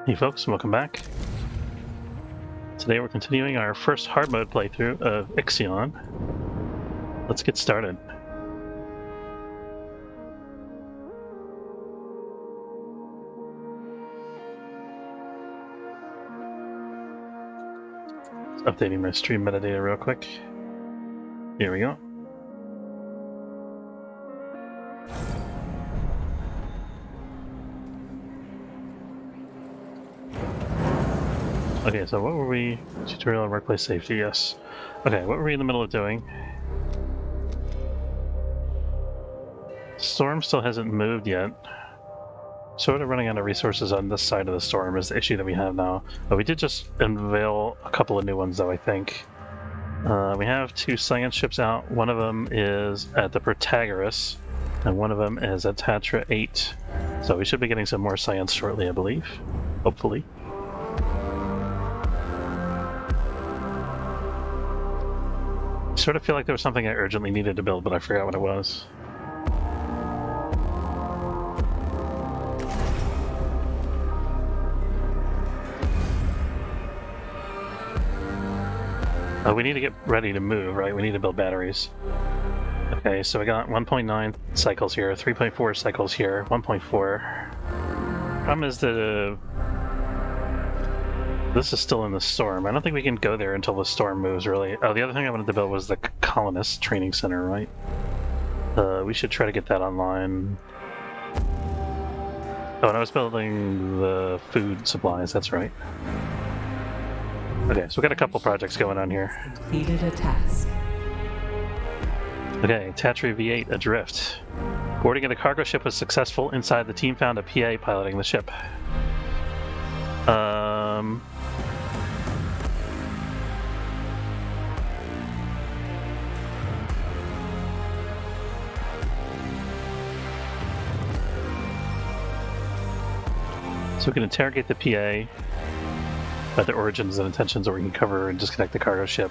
Hey folks, welcome back. Today we're continuing our first hard mode playthrough of Ixion. Let's get started. Just updating my stream metadata real quick. Here we go. Okay, so what were we? Tutorial on workplace safety, yes. Okay, what were we in the middle of doing? Storm still hasn't moved yet. Sort of running out of resources on this side of the storm is the issue that we have now. But we did just unveil a couple of new ones though, I think. We have 2 science ships out. One of them is at the Protagoras, and one of them is at Tatra 8. So we should be getting some more science shortly, I believe. Hopefully. I sort of feel like there was something I urgently needed to build, but I forgot what it was. Oh, we need to get ready to move, right? We need to build batteries. Okay, so we got 1.9 cycles here, 3.4 cycles here, 1.4. Problem is that this is still in the storm. I don't think we can go there until the storm moves, really. Oh, the other thing I wanted to build was the Colonist Training Center, right? We should try to get that online. Oh, and I was building the food supplies, that's right. Okay, so we got a couple projects going on here. Completed a task. Okay, Tatri V8 adrift. Boarding of the cargo ship was successful. Inside, the team found a PA piloting the ship. So we can interrogate the PA about their origins and intentions, or we can cover and disconnect the cargo ship.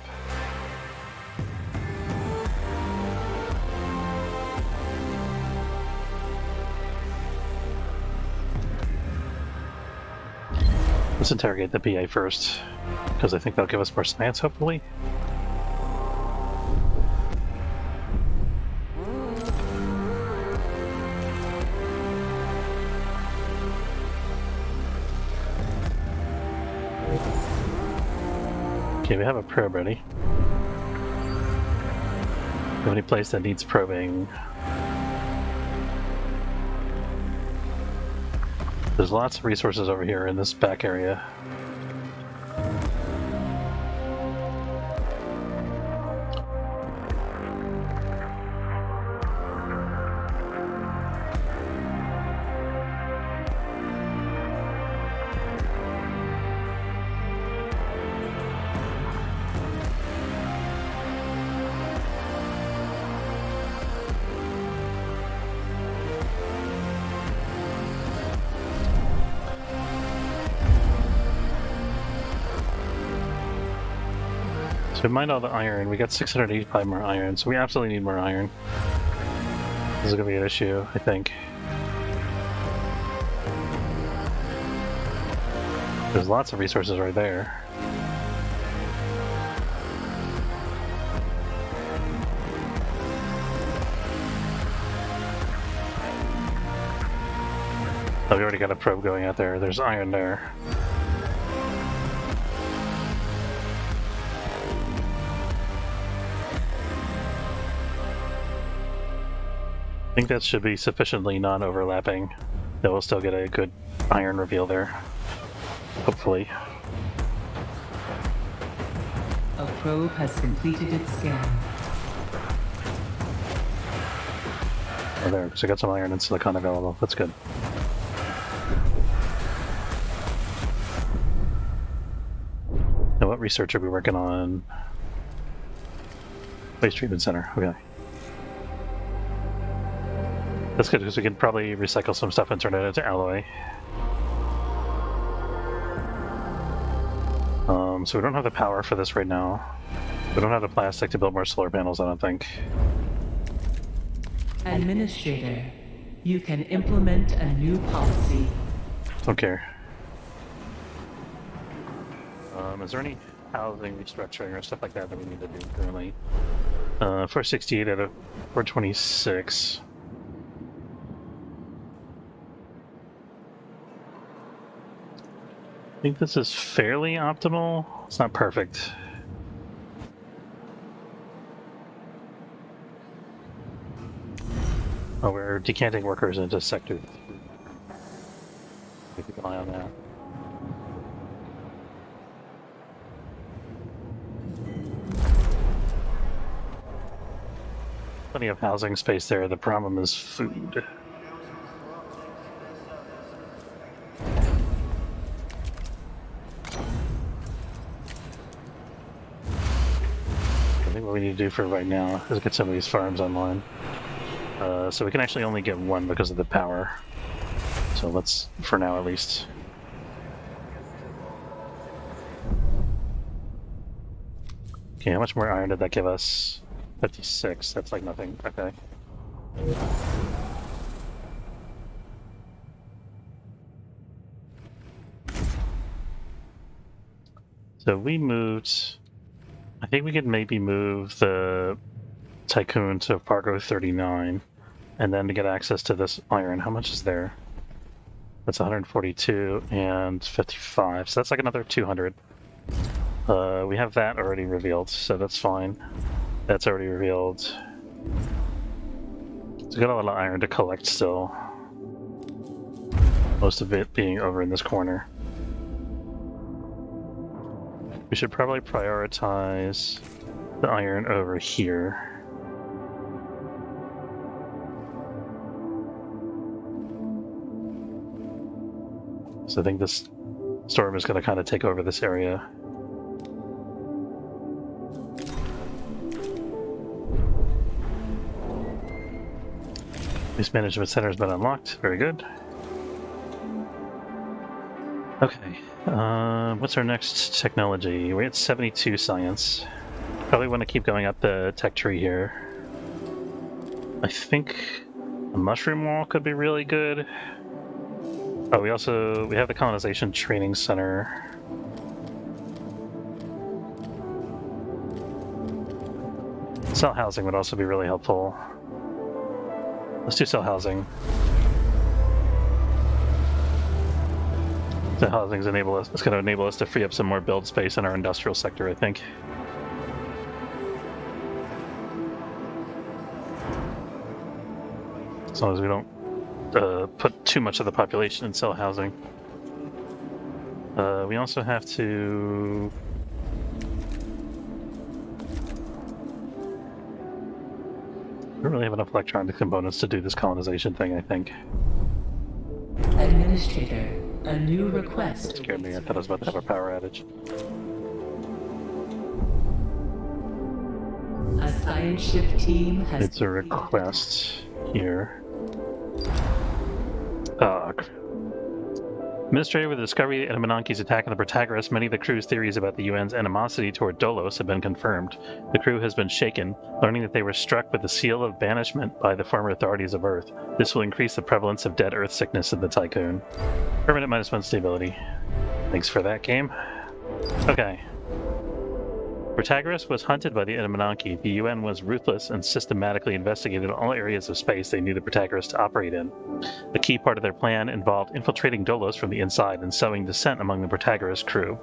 Let's interrogate the PA first, because I think that'll give us more science, hopefully. Okay, we have a probe ready. Do you have any place that needs probing? There's lots of resources over here in this back area. So we mined all the iron. We got 685 more iron, so we absolutely need more iron. This is going to be an issue, I think. There's lots of resources right there. Oh, we already got a probe going out there. There's iron there. I think that should be sufficiently non-overlapping that we'll still get a good iron reveal there. Hopefully. A probe has completed its scan. Oh, there, so I got some iron and silicon available. That's good. Now, what research are we working on? Waste treatment center. Okay. That's good because we can probably recycle some stuff and turn it into alloy. So we don't have the power for this right now. We don't have the plastic to build more solar panels, I don't think. Administrator, you can implement a new policy. Don't care. Is there any housing restructuring or stuff like that that we need to do currently? 468 out of 426. I think this is fairly optimal. It's not perfect. Oh, we're decanting workers into sector 3. Keep an eye on that. Plenty of housing space there. The problem is food. I think what we need to do for right now is get some of these farms online. So we can actually only get one because of the power. So let's, for now at least. Okay, how much more iron did that give us? 56, that's like nothing, okay. So we moved, I think we could maybe move the Tycoon to Fargo 39, and then to get access to this iron, how much is there? That's 142 and 55, so that's like another 200. We have that already revealed, so that's fine. That's already revealed. So we've got a lot of iron to collect still. Most of it being over in this corner. We should probably prioritize the iron over here. So I think this storm is going to kind of take over this area. This management center has been unlocked. Very good. Okay. What's our next technology? We're at 72 science. Probably want to keep going up the tech tree here. I think a mushroom wall could be really good. Oh, we have the colonization training center. Cell housing would also be really helpful. Let's do cell housing. Cell housing is it's going to enable us to free up some more build space in our industrial sector, I think. As long as we don't put too much of the population in cell housing. We also have to... We don't really have enough electronic components to do this colonization thing, I think. Administrator, a new request. That scared me. I thought I was about to have a power outage. A science ship team has... It's a request here. Administrator, with the discovery of Edamananki's attack on the Protagoras, many of the crew's theories about the UN's animosity toward Dolos have been confirmed. The crew has been shaken, learning that they were struck with the seal of banishment by the former authorities of Earth. This will increase the prevalence of dead Earth sickness in the Tycoon. Permanent -1 stability. Thanks for that, game. Okay. Protagoras was hunted by the Edamananki. The UN was ruthless and systematically investigated all areas of space they knew the Protagoras to operate in. The key part of their plan involved infiltrating Dolos from the inside and sowing dissent among the Protagoras crew.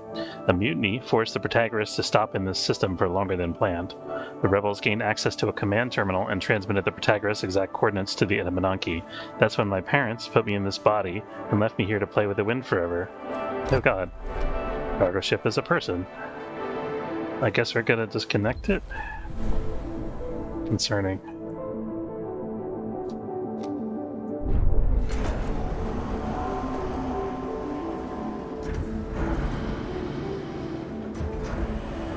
A mutiny forced the Protagoras to stop in this system for longer than planned. The rebels gained access to a command terminal and transmitted the Protagoras' exact coordinates to the Edamananki. That's when my parents put me in this body and left me here to play with the wind forever. Oh god. Cargo ship is a person. I guess we're gonna disconnect it? Concerning.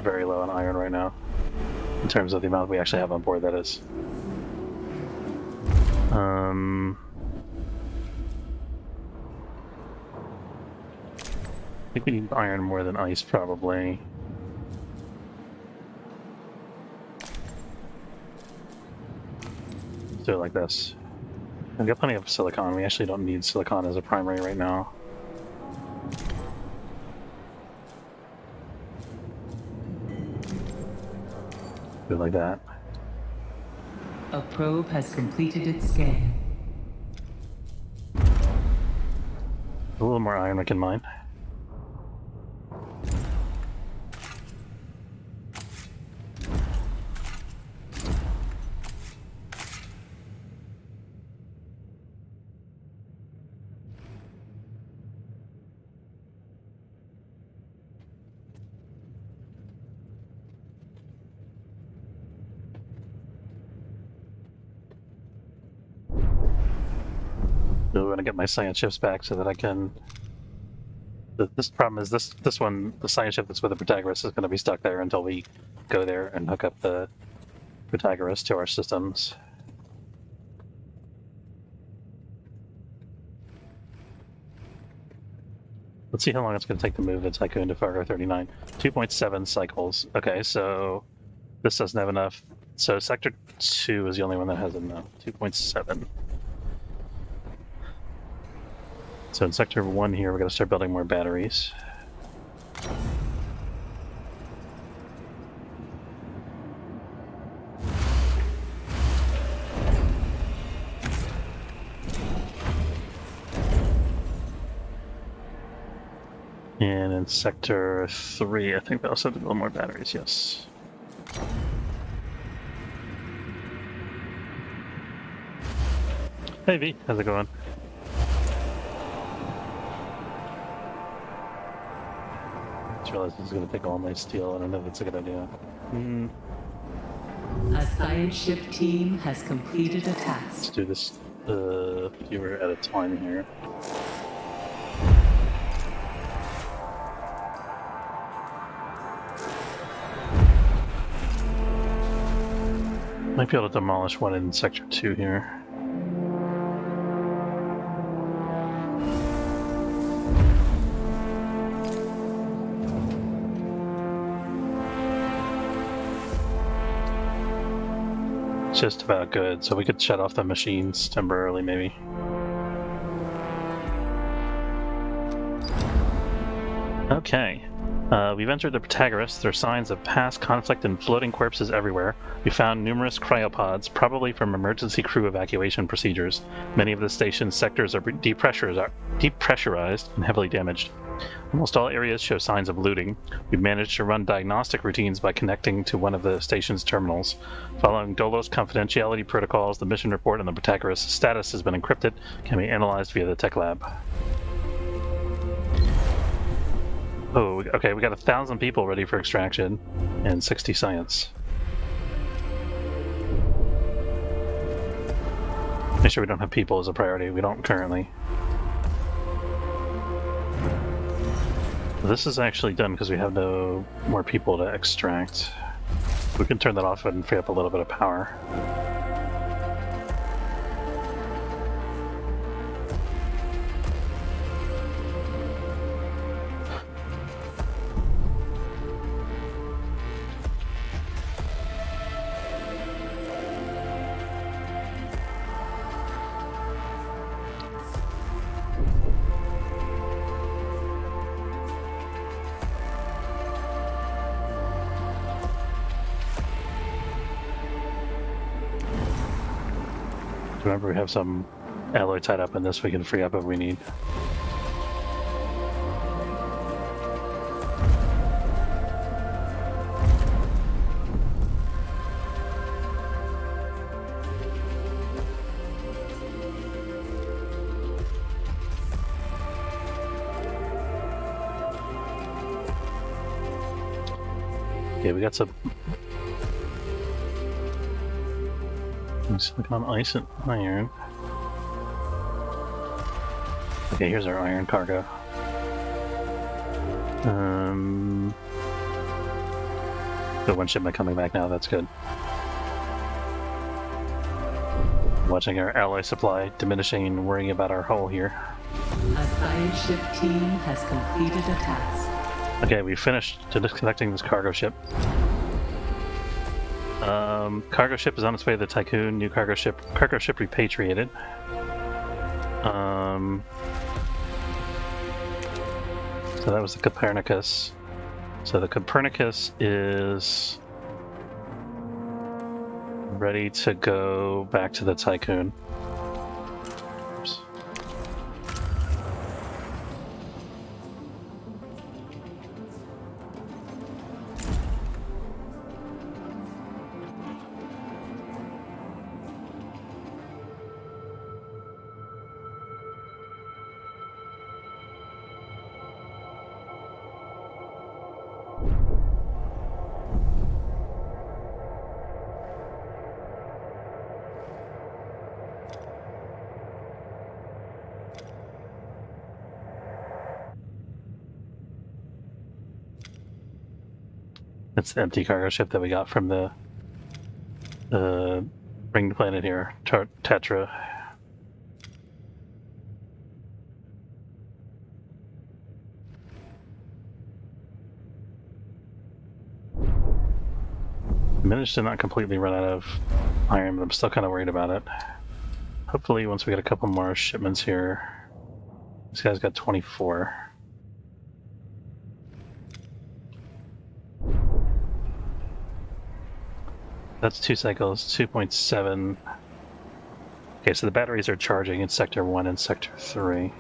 Very low on iron right now, in terms of the amount we actually have on board, that is. I think we need iron more than ice, probably. Let's do it like this. We've got plenty of silicon. We actually don't need silicon as a primary right now. Do it like that. A probe has completed its scan. A little more iron we can mine. I want to get my science ships back so that I can. This problem is this one, the science ship that's with the Protagoras, is going to be stuck there until we go there and hook up the Protagoras to our systems. Let's see how long it's going to take to move the Tycoon to Fargo 39. 2.7 cycles. Okay, so this doesn't have enough. So Sector 2 is the only one that has enough. 2.7. So in Sector 1 here, we're going to start building more batteries. And in Sector 3, I think we also have to build more batteries, yes. Hey V, how's it going? I just realized this is going to take all my steel. I don't know if it's a good idea. A science ship team has completed a Let's task. do this fewer at a time here. Might be able to demolish one in Sector 2 here. Just about good, so we could shut off the machines temporarily, maybe. Okay. We've entered the Protagoras. There are signs of past conflict and floating corpses everywhere. We found numerous cryopods, probably from emergency crew evacuation procedures. Many of the station's sectors are depressurized and heavily damaged. Almost all areas show signs of looting. We've managed to run diagnostic routines by connecting to one of the station's terminals. Following Dolos confidentiality protocols, the mission report on the Protagoras status has been encrypted, can be analyzed via the tech lab. Oh, okay, we got 1,000 people ready for extraction and 60 science. Make sure we don't have people as a priority. We don't currently. This is actually done because we have no more people to extract. We can turn that off and free up a little bit of power. Remember, we have some alloy tied up in this we can free up if we need. Okay, we got some silicon ice and iron. Okay, here's our iron cargo. The one shipment coming back now, that's good. Watching our alloy supply diminishing and worrying about our hull here. A science ship team has completed a task. Okay, we finished disconnecting this cargo ship. Cargo ship is on its way to the Tycoon. New cargo ship repatriated. So that was the Copernicus. So the Copernicus is ready to go back to the Tycoon. Oops. It's the empty cargo ship that we got from the ringed planet here, Tetra. I managed to not completely run out of iron, but I'm still kind of worried about it. Hopefully, once we get a couple more shipments here, this guy's got 24. That's 2 cycles, 2.7. Okay, so the batteries are charging in Sector 1 and Sector 3.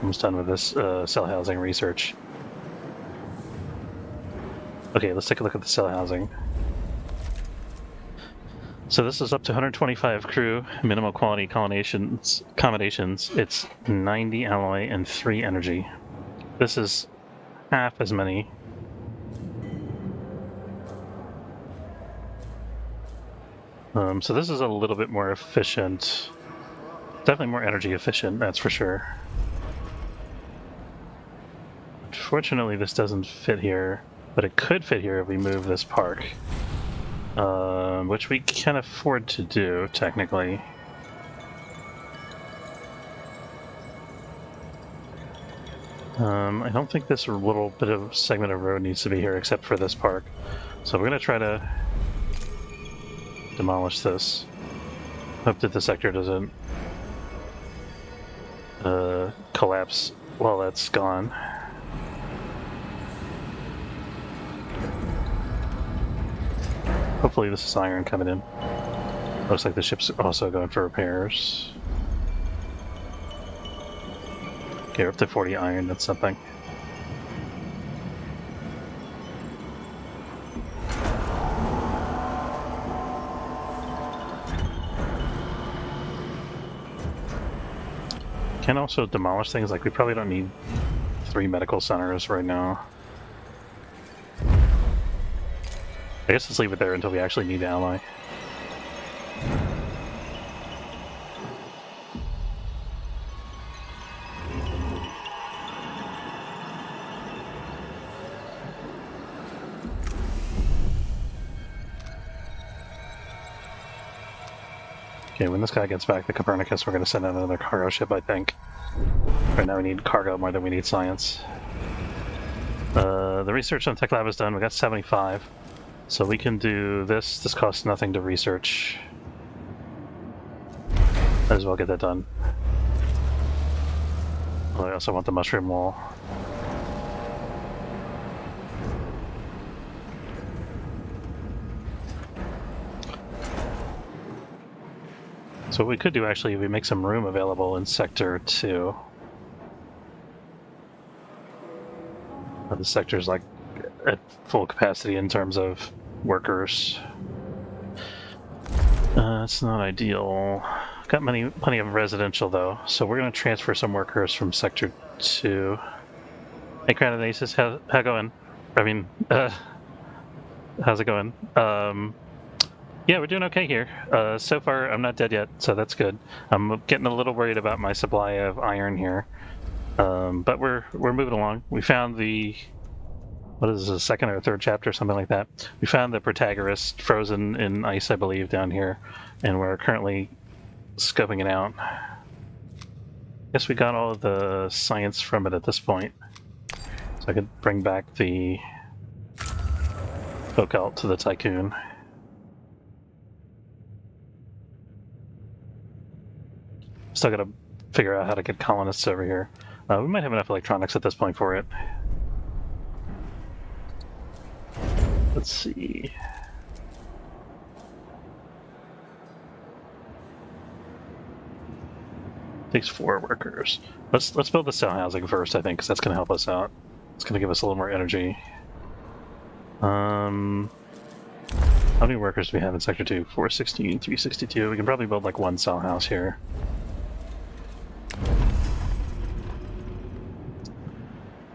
Almost done with this cell housing research. Okay, let's take a look at the cell housing. So this is up to 125 crew, minimal quality accommodations. It's 90 alloy and 3 energy. This is half as many. So this is a little bit more efficient. Definitely more energy efficient, that's for sure. Unfortunately, this doesn't fit here, but it could fit here if we move this park. Which we can afford to do, technically. I don't think this little bit of segment of road needs to be here except for this park. So we're going to try to demolish this. Hope that the sector doesn't collapse while that's gone. Hopefully this is iron coming in. Looks like the ship's also going for repairs. Okay, we're up to 40 iron, that's something. Can also demolish things, like we probably don't need 3 medical centers right now. I guess let's leave it there until we actually need the ally. Okay, when this guy gets back, the Copernicus, we're going to send out another cargo ship, I think. Right now we need cargo more than we need science. The research on Tech Lab is done. We got 75. So we can do this. This costs nothing to research. Might as well get that done. I also want the mushroom wall. So what we could do actually, we make some room available in Sector 2. The sector's like at full capacity in terms of workers. It's not ideal. Got plenty of residential though, so we're going to transfer some workers from Sector 2. Hey, Crown Aces, how going? I mean, how's it going? Yeah, we're doing okay here. So far, I'm not dead yet, so that's good. I'm getting a little worried about my supply of iron here, but we're moving along. We found what is this, second or third chapter, something like that. We found the protagonist frozen in ice, I believe, down here, and we're currently scoping it out. Guess we got all of the science from it at this point, so I could bring back the folk out to the Tycoon. Still gotta figure out how to get colonists over here. We might have enough electronics at this point for it. Let's see. Takes 4 workers. Let's build the cell housing first, I think, because that's going to help us out. It's going to give us a little more energy. How many workers do we have in Sector 2? 416, 362. We can probably build like 1 cell house here.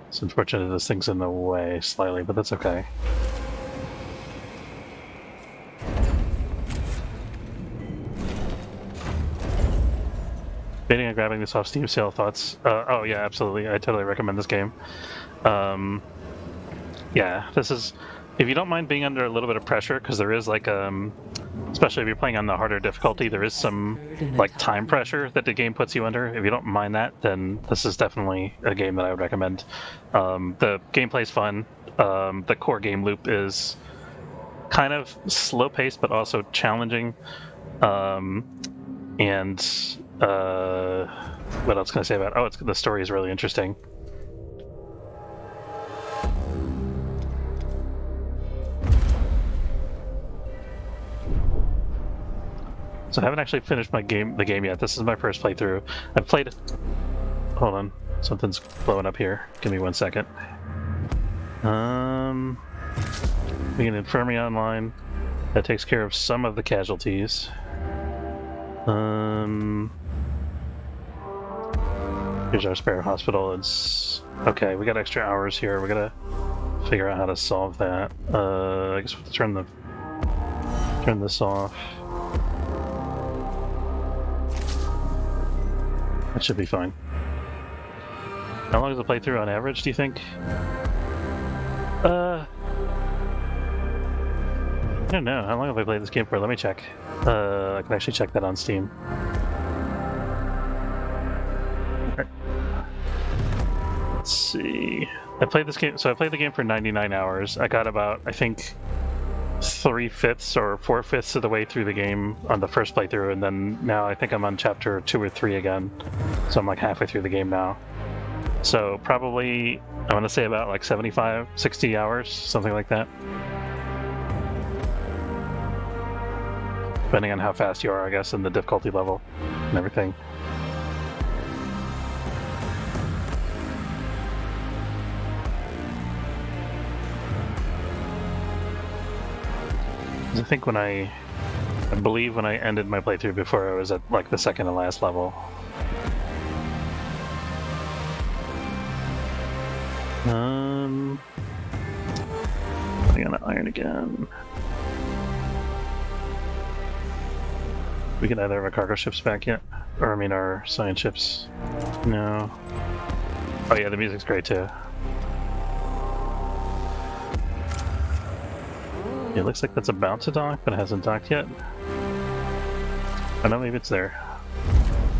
It's unfortunate this thing's in the way slightly, but that's okay. Debating on grabbing this off Steam sale. Thoughts? Oh yeah, absolutely. I totally recommend this game. Yeah, this is... If you don't mind being under a little bit of pressure, because there is like, especially if you're playing on the harder difficulty, there is some like time pressure that the game puts you under. If you don't mind that, then this is definitely a game that I would recommend. The gameplay's fun. The core game loop is kind of slow-paced, but also challenging. And what else can I say about it? Oh, the story is really interesting. So I haven't actually finished the game yet. This is my first playthrough. I've played... Hold on. Something's blowing up here. Give me 1 second. We get Infirmary online. That takes care of some of the casualties. Here's our spare hospital. It's... Okay, we got extra hours here. We gotta figure out how to solve that. I guess we'll have to turn this off. That should be fine. How long is the playthrough on average, do you think? I don't know. How long have I played this game for? Let me check. I can actually check that on Steam. Right. Let's see. I played this game. So I played the game for 99 hours. I got about, I think, 3/5 or 4/5 of the way through the game on the first playthrough, and then now I think I'm on chapter 2 or 3 again. So I'm like halfway through the game now. So probably, I want to say about like 75, 60 hours, something like that. Depending on how fast you are, I guess, and the difficulty level and everything. I think I believe when I ended my playthrough before, I was at like the second to last level. Putting on iron again. We can either have our cargo ships back yet, or I mean our science ships. No. Oh yeah, the music's great too. It looks like that's about to dock, but it hasn't docked yet. I know, maybe it's there.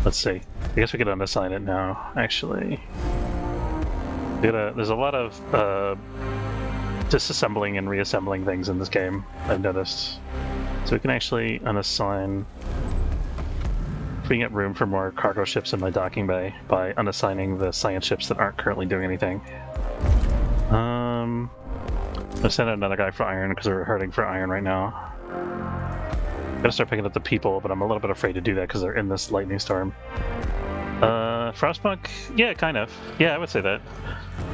Let's see. I guess we could unassign it now, actually. There's a lot of disassembling and reassembling things in this game, I've noticed. So we can actually unassign, freeing up room for more cargo ships in my docking bay by unassigning the science ships that aren't currently doing anything. I'll send out another guy for iron because we're hurting for iron right now. Gotta start picking up the people, but I'm a little bit afraid to do that because they're in this lightning storm. Frostpunk? Yeah, kind of. Yeah, I would say that.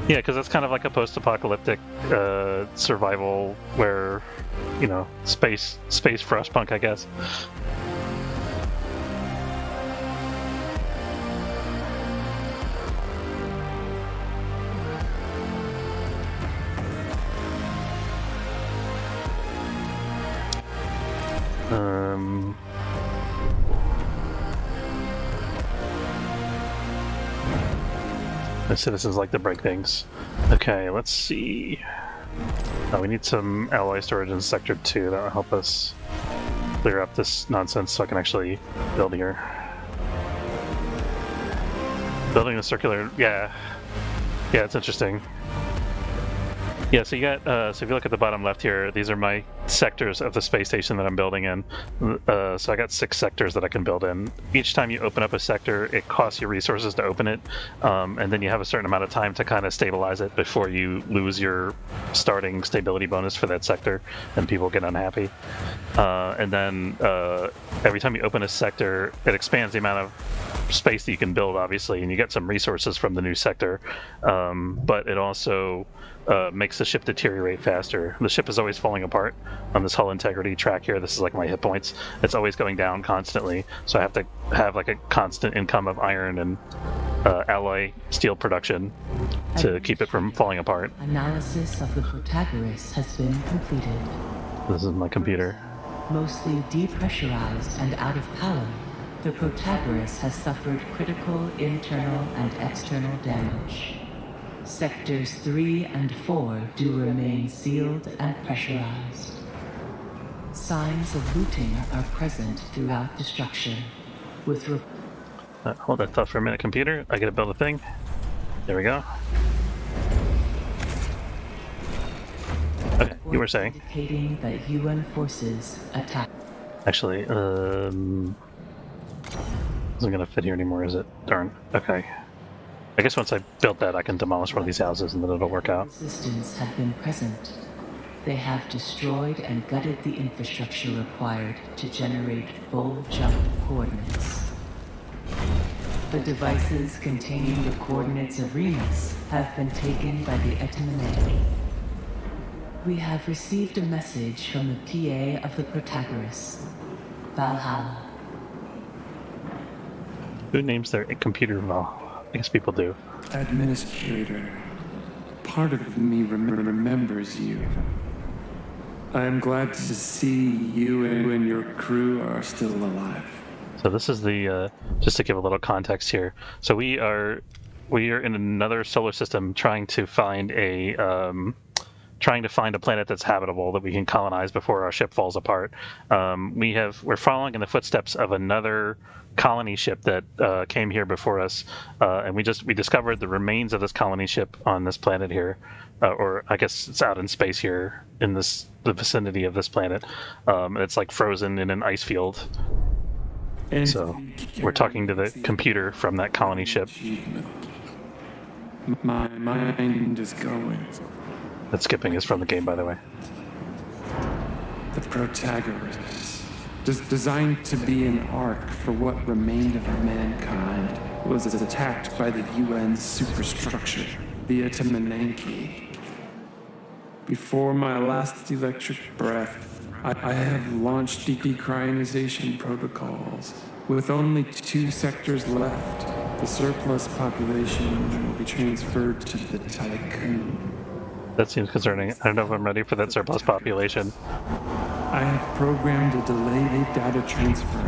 Yeah, because that's kind of like a post-apocalyptic survival where, you know, space Frostpunk, I guess. The citizens like to break things. Okay, let's see. Oh, we need some alloy storage in Sector 2. That'll help us clear up this nonsense so I can actually build here. Building a circular... Yeah. Yeah, it's interesting. Yeah, so you got so if you look at the bottom left here, these are my sectors of the space station that I'm building in. So I got 6 sectors that I can build in. Each time you open up a sector, it costs you resources to open it, and then you have a certain amount of time to kind of stabilize it before you lose your starting stability bonus for that sector, and people get unhappy. And then every time you open a sector, it expands the amount of space that you can build, obviously, and you get some resources from the new sector. But it also makes the ship deteriorate faster. The ship is always falling apart on this hull integrity track here. This is like my hit points. It's always going down constantly, so I have to have like a constant income of iron and alloy steel production to keep it from falling apart. Analysis of the Protagoras has been completed. This is my computer. Mostly depressurized and out of power, the Protagoras has suffered critical internal and external damage. Sectors 3 and 4 do remain sealed and pressurized. Signs of looting are present throughout the structure, with Hold that thought for a minute, computer. I gotta build a thing. There we go. Okay, you were saying. indicating that UN forces attack. Actually, isn't gonna fit here anymore, is it? Darn. Okay. I guess once I built that, I can demolish one of these houses and then it'll work out. Resistance have been present. They have destroyed and gutted the infrastructure required to generate full jump coordinates. The devices containing the coordinates of Remus have been taken by the Etamaneti. We have received a message from the PA of the Protagoras, Valhalla. Who names their computer Val? I guess people do. Administrator, part of me remembers you. I am glad to see you and your crew are still alive. So this is the just to give a little context here. So we are in another solar system trying to find a planet that's habitable that we can colonize before our ship falls apart. We're following in the footsteps of another colony ship that came here before us, and we discovered the remains of this colony ship on this planet here, or I guess it's out in space here in the vicinity of this planet. It's like frozen in an ice field. So we're talking to the computer from that colony ship. My mind is going. That skipping is from the game, by the way. The Protagoras, designed to be an ark for what remained of mankind, was attacked by the UN's superstructure, the Etamaneti. Before my last electric breath, I have launched decryonization protocols. With only 2 sectors left, the surplus population will be transferred to the Tycoon. That seems concerning. I don't know if I'm ready for that surplus population. I have programmed a delayed data transfer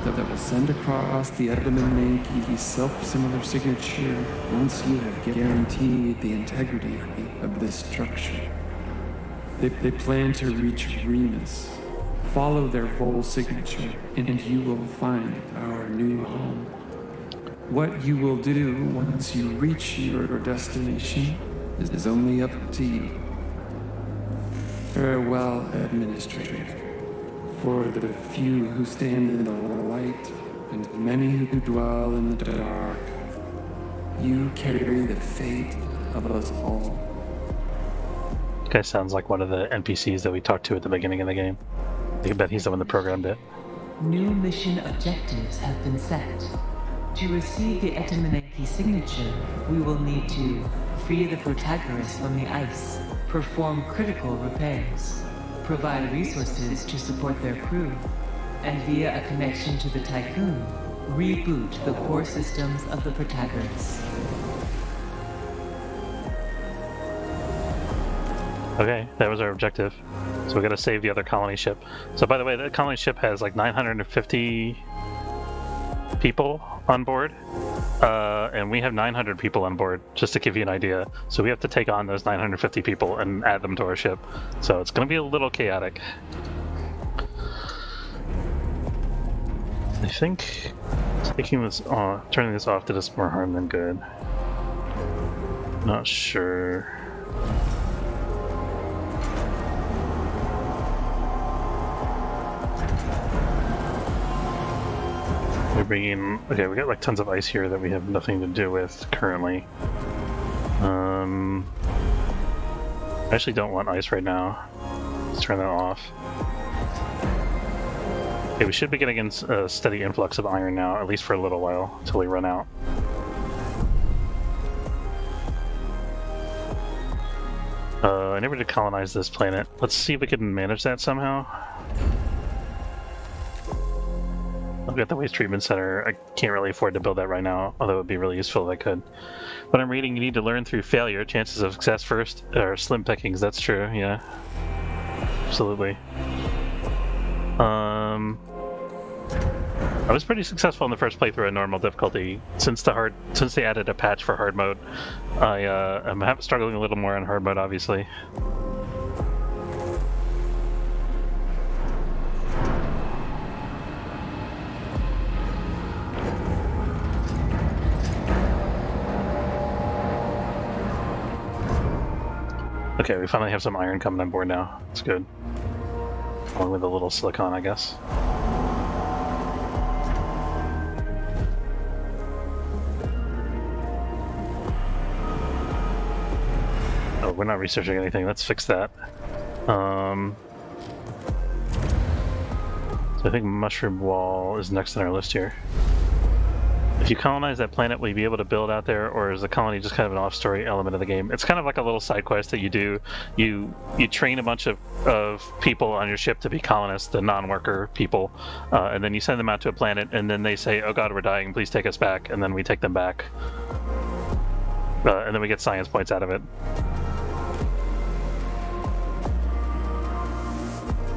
that will send across the Etamaneti self-similar signature once you have guaranteed the integrity of this structure. They plan to reach Remus. Follow their Vol signature, and you will find our new home. What you will do once you reach your destination is only up to you. Farewell, Administrator. For the few who stand in the light, and many who dwell in the dark, you carry the fate of us all. This guy sounds like one of the NPCs that we talked to at the beginning of the game. I bet he's the one that programmed it. New mission objectives have been set. To receive the Etamaneti signature, we will need to free the Protagoras from the ice, perform critical repairs, provide resources to support their crew, and via a connection to the Tycoon, reboot the core systems of the Protagoras. Okay, that was our objective. So we gotta save the other colony ship. So by the way, the colony ship has like 950 people on board, and we have 900 people on board, just to give you an idea. So we have to take on those 950 people and add them to our ship. So it's gonna be a little chaotic. I think taking this off, turning this off did us more harm than good. Not sure. bringing... Okay, we got like tons of ice here that we have nothing to do with currently. I actually don't want ice right now. Let's turn that off. Okay, we should be getting a steady influx of iron now, at least for a little while, until we run out. I never did colonize this planet. Let's see if we can manage that somehow. I've got the waste treatment center. I can't really afford to build that right now, although it would be really useful if I could. But I'm reading you need to learn through failure. Chances of success first are slim pickings. That's true, yeah. Absolutely. I was pretty successful in the first playthrough at normal difficulty. Since they added a patch for hard mode, I'm struggling a little more in hard mode, obviously. Okay, we finally have some iron coming on board now. It's good. Along with a little silicon, I guess. Oh, we're not researching anything. Let's fix that. So I think Mushroom Wall is next on our list here. If you colonize that planet, will you be able to build out there, or is the colony just kind of an off-story element of the game? It's kind of like a little side quest that you do. You train a bunch of people on your ship to be colonists, the non-worker people, and then you send them out to a planet, and then they say, "Oh God, we're dying. Please take us back." And then we take them back, and then we get science points out of it,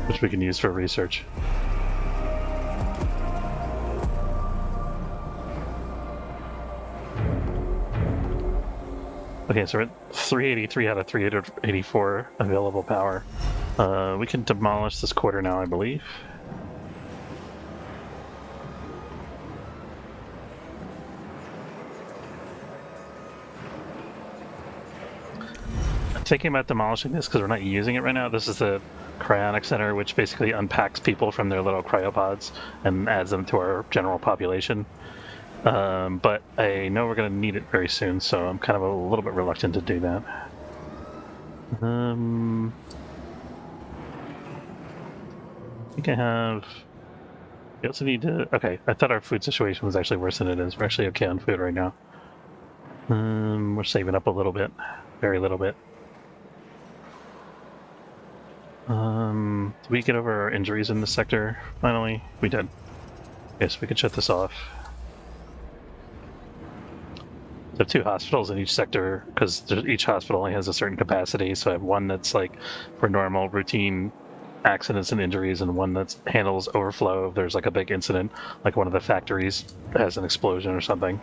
which we can use for research. Okay, so we're at 383 out of 384 available power. We can demolish this quarter now, I believe. I'm thinking about demolishing this because we're not using it right now. This is the cryonic center, which basically unpacks people from their little cryopods and adds them to our general population. But I know we're going to need it very soon, so I'm kind of a little bit reluctant to do that. I think I have... We also need to... Okay, I thought our food situation was actually worse than it is. We're actually okay on food right now. We're saving up a little bit. Very little bit. Did we get over our injuries in this sector, finally? We did. Yes, we could shut this off. I have 2 hospitals in each sector because each hospital only has a certain capacity. So I have one that's like for normal routine accidents and injuries, and one that handles overflow if there's like a big incident, like one of the factories has an explosion or something.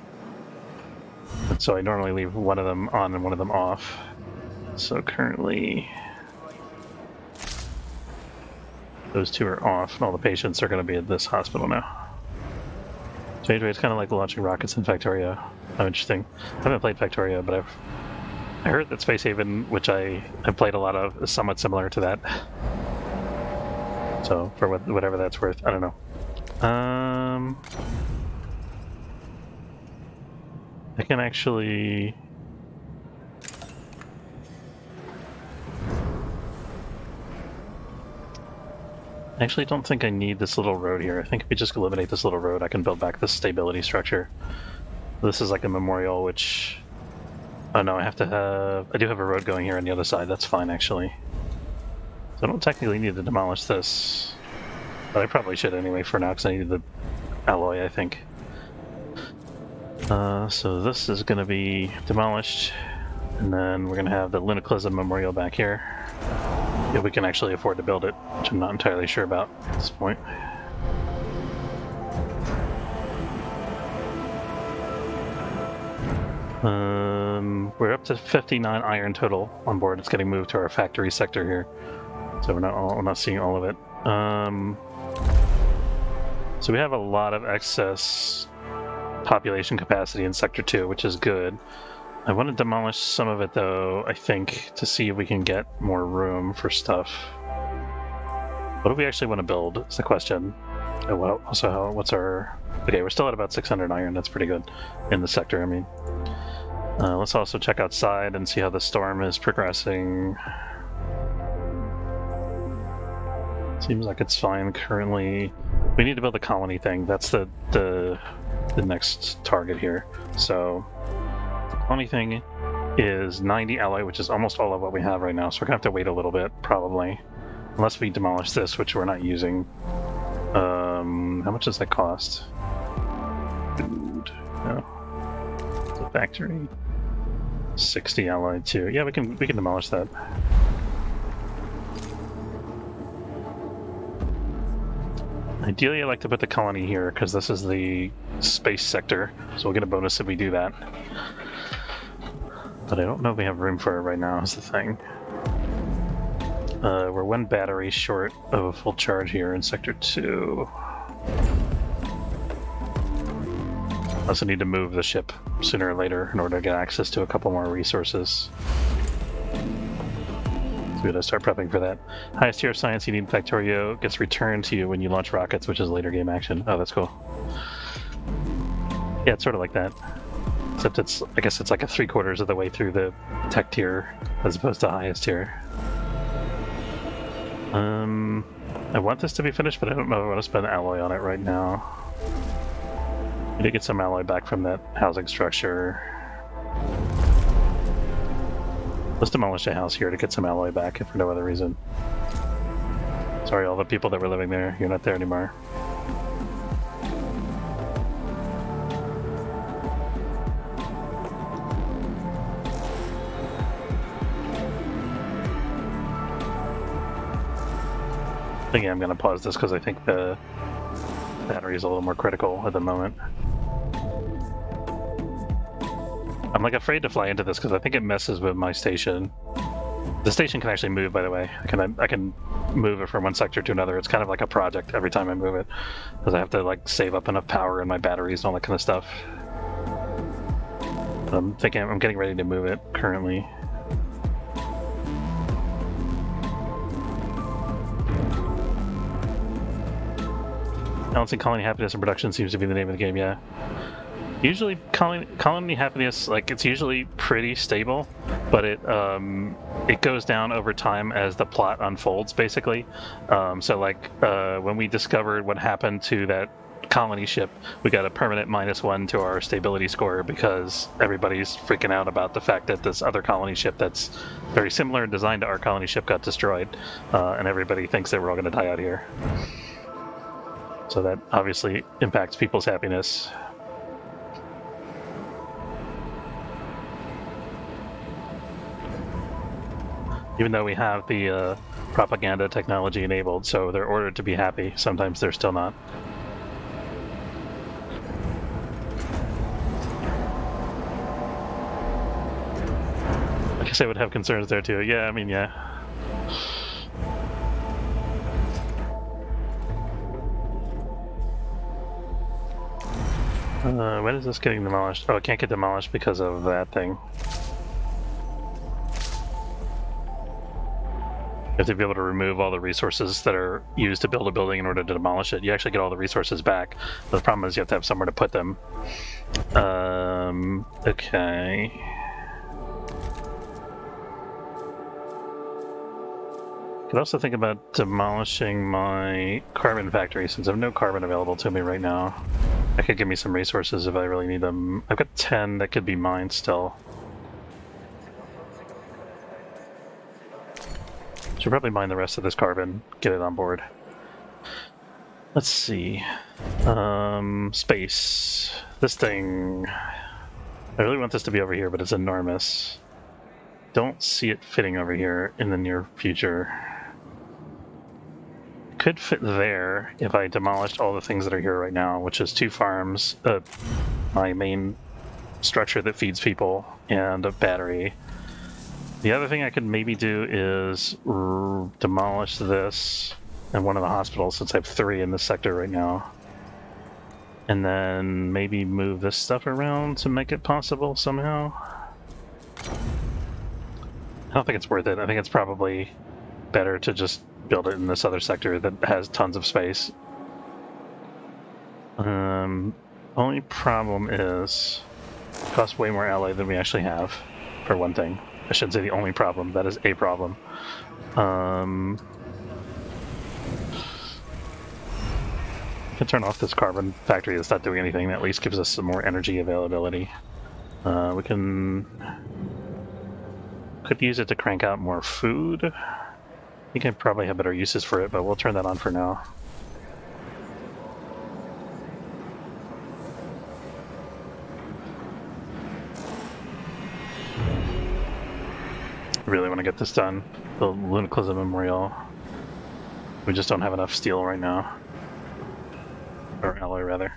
And so I normally leave one of them on and one of them off. So currently those 2 are off, and all the patients are going to be at this hospital now. So anyway, it's kind of like launching rockets in Factoria. Oh, interesting. I haven't played Factoria, but I heard that Space Haven, which I have played a lot of, is somewhat similar to that. So, for whatever that's worth, I don't know. I can actually... I actually don't think I need this little road here. I think if we just eliminate this little road, I can build back this stability structure. This is like a memorial, which... Oh no, I do have a road going here on the other side. That's fine, actually. So I don't technically need to demolish this. But I probably should anyway for now, because I need the alloy, I think. So this is going to be demolished. And then we're going to have the Lunaclism Memorial back here. If we can actually afford to build it, which I'm not entirely sure about at this point. We're up to 59 iron total on board. It's getting moved to our factory sector here, so we're not seeing all of it. So we have a lot of excess population capacity in Sector 2, which is good. I want to demolish some of it, though, I think, to see if we can get more room for stuff. What do we actually want to build, is the question. Oh, well, also, what's our... Okay, we're still at about 600 iron. That's pretty good in the sector, I mean. Let's also check outside and see how the storm is progressing. Seems like it's fine currently. We need to build a colony thing. That's the next target here. So the colony thing is 90 alloy, which is almost all of what we have right now. So we're gonna have to wait a little bit, probably, unless we demolish this, which we're not using. How much does that cost? Food. No. The factory. 60 alloy too. Yeah, we can demolish that. Ideally, I like to put the colony here because this is the space sector, so we'll get a bonus if we do that. But I don't know if we have room for it right now, is the thing. We're one battery short of a full charge here in Sector 2. Also need to move the ship sooner or later in order to get access to a couple more resources. So we gotta start prepping for that. Highest tier of science you need in Factorio gets returned to you when you launch rockets, which is later game action. Oh, that's cool. Yeah, it's sort of like that. Except it's, I guess it's like a 3/4 of the way through the tech tier as opposed to highest tier. I want this to be finished, but I don't know if I want to spend alloy on it right now. We did get some alloy back from that housing structure. Let's demolish a house here to get some alloy back, if for no other reason. Sorry, all the people that were living there, you're not there anymore. Yeah, I'm gonna pause this because I think the battery is a little more critical at the moment. I'm like afraid to fly into this because I think it messes with my station. The station can actually move, by the way. I can move it from one sector to another. It's kind of like a project every time I move it because I have to like save up enough power in my batteries and all that kind of stuff. I'm getting ready to move it currently. Balancing colony happiness and production seems to be the name of the game, yeah. Usually colony happiness, like, it's usually pretty stable, but it goes down over time as the plot unfolds, basically. So like when we discovered what happened to that colony ship, we got a permanent -1 to our stability score because everybody's freaking out about the fact that this other colony ship that's very similar in design to our colony ship got destroyed, and everybody thinks that we're all going to die out here. So that obviously impacts people's happiness. Even though we have the propaganda technology enabled, so they're ordered to be happy, sometimes they're still not. I guess I would have concerns there too. Yeah, I mean, yeah. When is this getting demolished? Oh, it can't get demolished because of that thing. You have to be able to remove all the resources that are used to build a building in order to demolish it. You actually get all the resources back. The problem is you have to have somewhere to put them. Okay. Could also think about demolishing my carbon factory since I have no carbon available to me right now. That could give me some resources if I really need them. I've got 10 that could be mine still. Should probably mine the rest of this carbon, get it on board. Let's see. Space. This thing. I really want this to be over here, but it's enormous. Don't see it fitting over here in the near future. Could fit there if I demolished all the things that are here right now, which is 2 farms, my main structure that feeds people, and a battery. The other thing I could maybe do is demolish this and one of the hospitals, since I have 3 in this sector right now. And then maybe move this stuff around to make it possible somehow. I don't think it's worth it. I think it's probably better to just build it in this other sector that has tons of space. Only problem is it costs way more alloy than we actually have, for one thing. I shouldn't say the only problem, that is a problem. I can turn off this carbon factory that's not doing anything. That at least gives us some more energy availability. We could use it to crank out more food. I think I probably have better uses for it, but we'll turn that on for now. Really want to get this done. The Lunicalism Memorial. We just don't have enough steel right now. Or alloy, rather.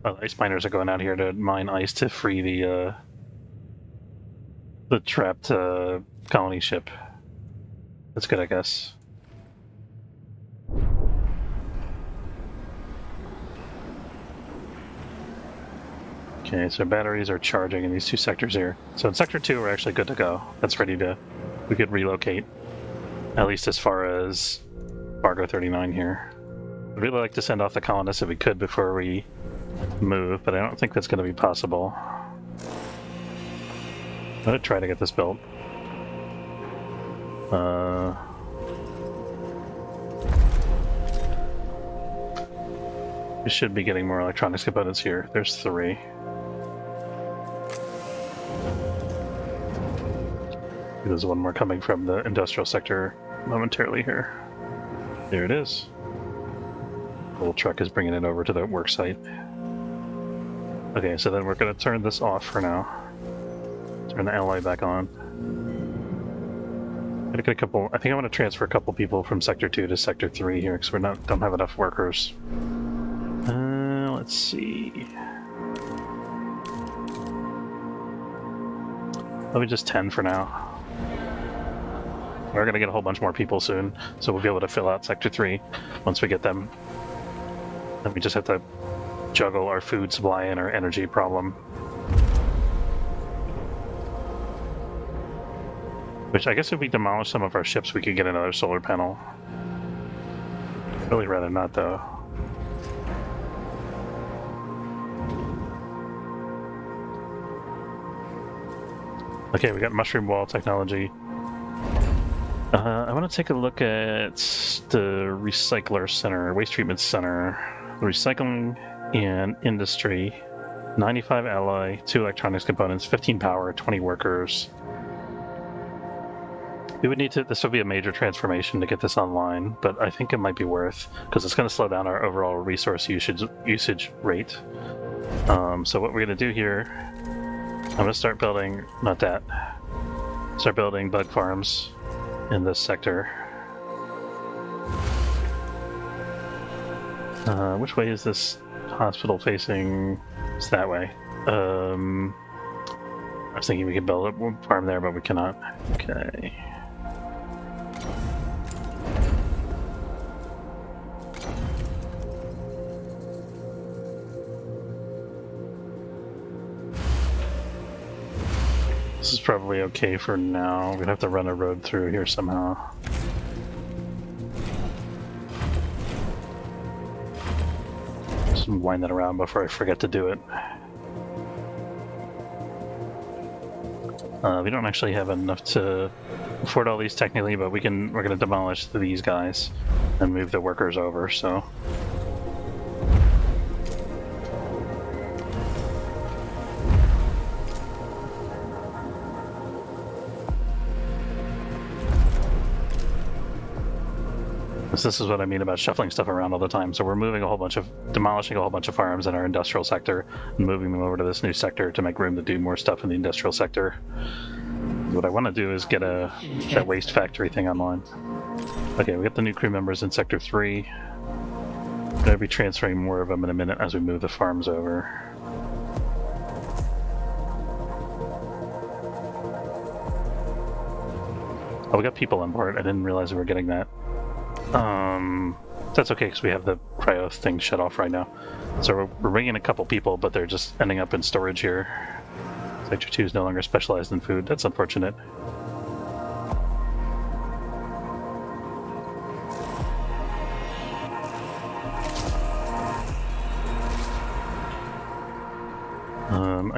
Oh, the ice miners are going out here to mine ice to free the trapped colony ship. That's good, I guess. Okay, so batteries are charging in these two sectors here. So in Sector 2, we're actually good to go. That's ready to... We could relocate. At least as far as Fargo 39 here. I'd really like to send off the colonists if we could before we move, but I don't think that's going to be possible. I'm going to try to get this built. We should be getting more electronics components here. There's 3. There's one more coming from the industrial sector momentarily here. There it is. The little truck is bringing it over to the work site. Okay, so then we're going to turn this off for now. Turn the alloy back on. I'm gonna get a couple. I think I want to transfer a couple people from Sector 2 to Sector 3 here because we don't have enough workers. Let's see. Let me just 10 for now. We're going to get a whole bunch more people soon, so we'll be able to fill out Sector 3 once we get them. And we just have to juggle our food supply and our energy problem. Which I guess if we demolish some of our ships, we could get another solar panel. Really rather not, though. Okay, we got mushroom wall technology. I want to take a look at the recycler center, waste treatment center, recycling and industry. 95 alloy, 2 electronics components, 15 power, 20 workers. We would need to. This would be a major transformation to get this online, but I think it might be worth because it's going to slow down our overall resource usage rate. So what we're going to do here, I'm going to start building. Not that. Start building bug farms in this sector. Which way is this hospital facing? It's that way. I was thinking we could build a farm there, but we cannot. Okay. This is probably okay for now. We'd have to run a road through here somehow. Just wind that around before I forget to do it. We don't actually have enough to afford all these technically, but we're going to demolish these guys and move the workers over, so... This is what I mean about shuffling stuff around all the time. So we're demolishing a whole bunch of farms in our industrial sector and moving them over to this new sector to make room to do more stuff in the industrial sector. What I want to do is get that waste factory thing online. Okay, we got the new crew members in Sector 3. I'm going to be transferring more of them in a minute as we move the farms over. Oh, we got people on board. I didn't realize we were getting that. That's okay because we have the cryo thing shut off right now. So we're bringing a couple people, but they're just ending up in storage here. Sector 2 is no longer specialized in food. That's unfortunate.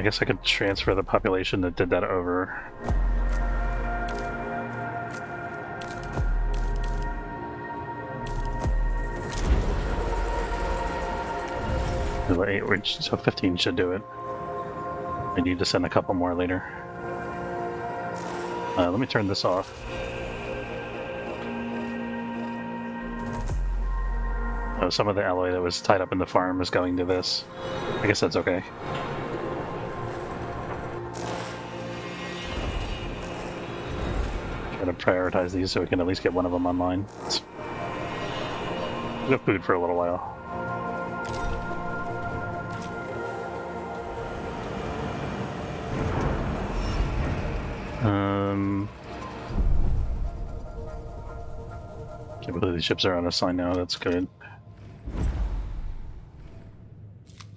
I guess I could transfer the population that did that over. So 15 should do it. I need to send a couple more later. Let me turn this off. Oh, some of the alloy that was tied up in the farm is going to this. I guess that's okay. Try to prioritize these so we can at least get one of them online. We have food for a little while. Can't believe these ships are on a sign now, that's good.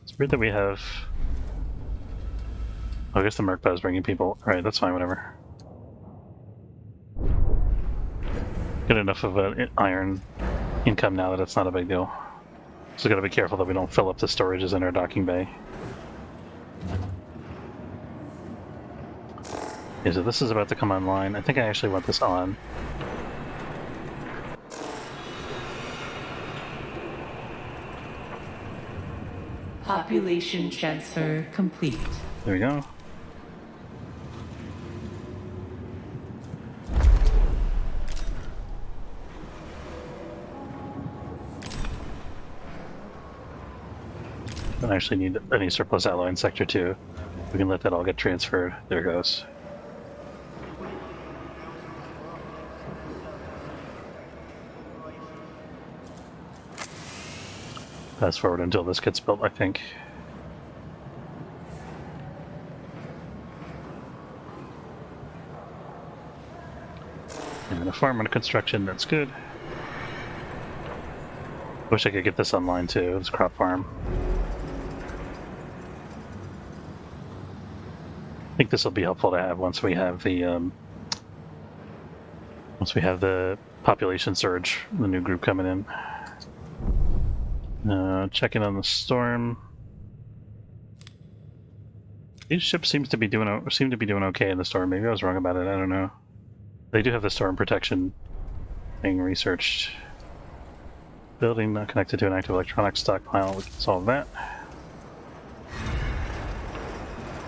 It's weird that we have... Oh, I guess the Merkba is bringing people. Alright, that's fine, whatever. Get enough of an iron income now that it's not a big deal. So gotta be careful that we don't fill up the storages in our docking bay. Okay, so this is about to come online. I think I actually want this on. Population transfer complete. There we go. Don't actually need any surplus alloy in Sector 2. We can let that all get transferred. There it goes. Fast forward until this gets built, I think. And a farm under construction, that's good. Wish I could get this online too, this crop farm. I think this will be helpful to have once we have the population surge, the new group coming in. Checking on the storm. These ships seem to be doing okay in the storm. Maybe I was wrong about it. I don't know. They do have the storm protection thing researched. Building not connected to an active electronics stockpile. We can solve that.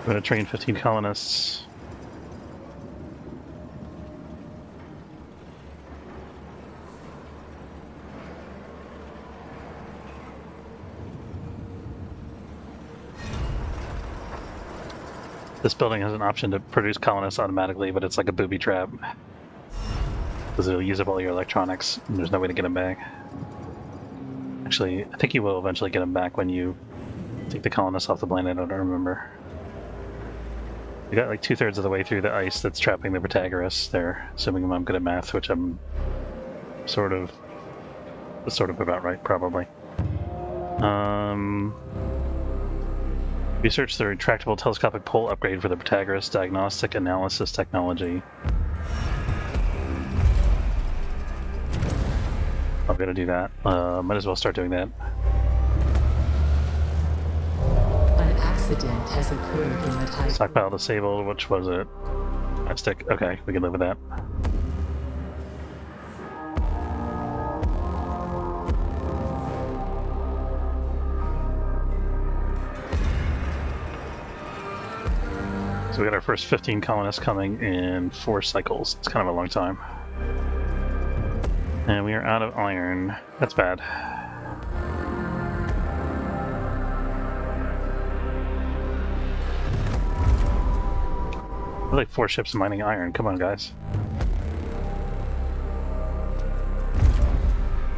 We're going to train 15 colonists. This building has an option to produce colonists automatically, but it's like a booby trap. Because it'll use up all your electronics, and there's no way to get them back. Actually, I think you will eventually get them back when you take the colonists off the planet, I don't remember. We got like 2/3 of the way through the ice that's trapping the Protagoras there, assuming I'm good at math, which I'm sort of about right, probably. Research the retractable telescopic pole upgrade for the Protagoras diagnostic analysis technology. I'm gonna do that. Might as well start doing that. An accident has occurred in the Typhoon. Stockpile disabled, which was it? Stick. Okay, we can live with that. So we got our first 15 colonists coming in 4 cycles. It's kind of a long time. And we are out of iron. That's bad. We're like 4 ships mining iron. Come on, guys.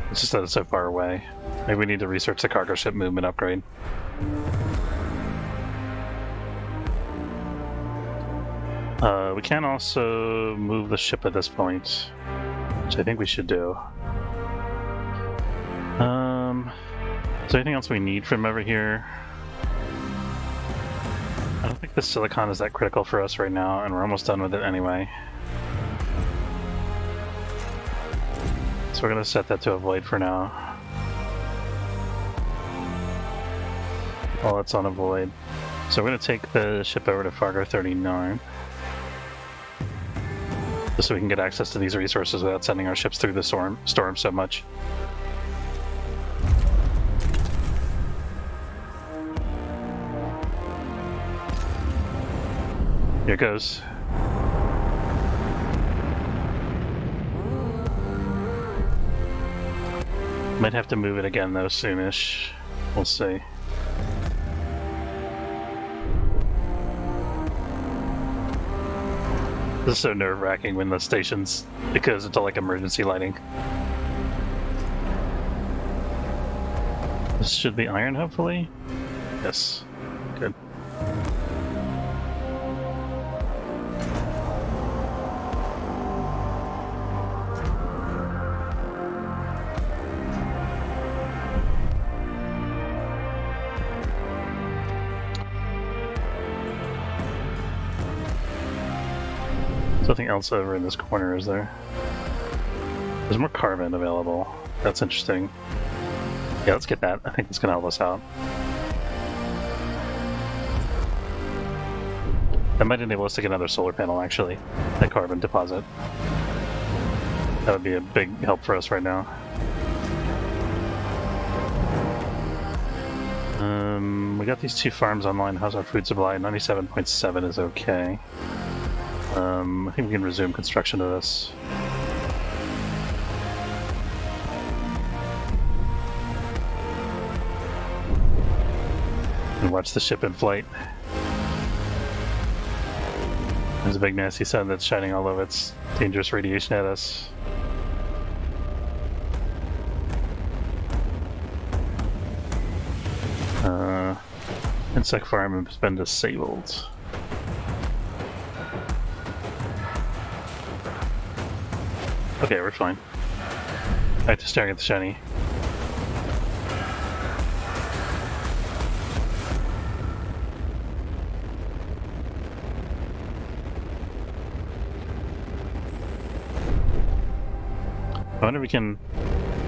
It's just that it's so far away. Maybe we need to research the cargo ship movement upgrade. We can also move the ship at this point, which I think we should do. Is there anything else we need from over here? I don't think the silicon is that critical for us right now, and we're almost done with it anyway. So we're going to set that to avoid for now. While it's on avoid. So we're going to take the ship over to Fargo 39. Just so we can get access to these resources without sending our ships through the storm so much. Here it goes. Might have to move it again though soonish. We'll see. This is so nerve-wracking when the stations, it goes into like emergency lighting. This should be iron, hopefully? Yes. Good. Nothing else over in this corner, is there? There's more carbon available. That's interesting. Yeah, let's get that. I think it's gonna help us out. That might enable us to get another solar panel, actually. That carbon deposit. That would be a big help for us right now. We got these 2 farms online. How's our food supply? 97.7 is okay. I think we can resume construction of this. And watch the ship in flight. There's a big nasty sun that's shining all of its dangerous radiation at us. Insect farm has been disabled. Okay, we're fine. I have to stare at the shiny. I wonder if we can...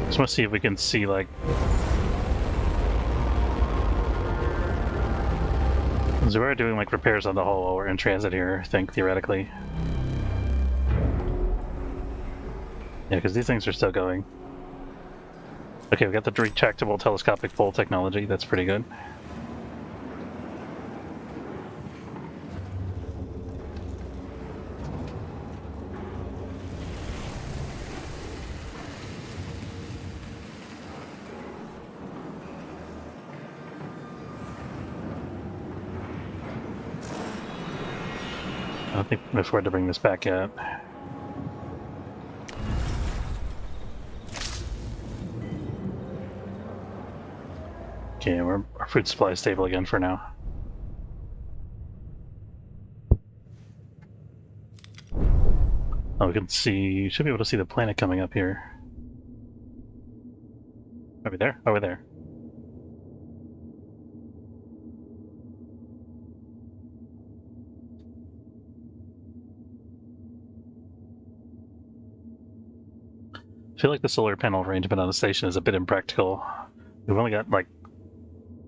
just want to see if we can see, like... So we're doing, like, repairs on the hull while we're in transit here, I think, theoretically. Yeah, because these things are still going. Okay, we got the retractable telescopic pole technology. That's pretty good. I don't think I'm afford to bring this back yet. Okay, our food supply is stable again for now. Oh, we can see, should be able to see the planet coming up here. Over there? Over there. I feel like the solar panel arrangement on the station is a bit impractical. We've only got like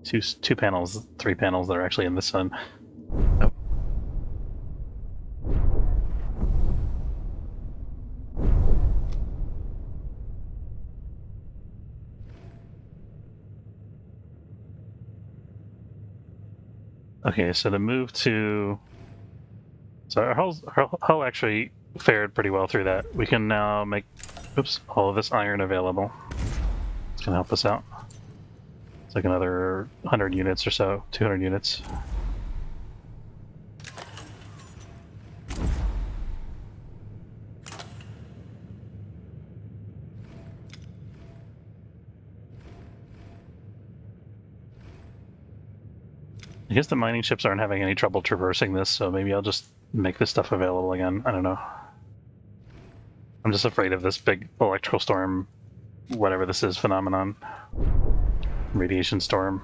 two panels, 3 panels that are actually in the sun. Oh. Okay, so to move to... So our hull actually fared pretty well through that. We can now make, oops, all of this iron available. It's gonna help us out. It's like another 100 units or so, 200 units. I guess the mining ships aren't having any trouble traversing this, so maybe I'll just make this stuff available again. I don't know. I'm just afraid of this big electrical storm, whatever this is, phenomenon. Radiation storm.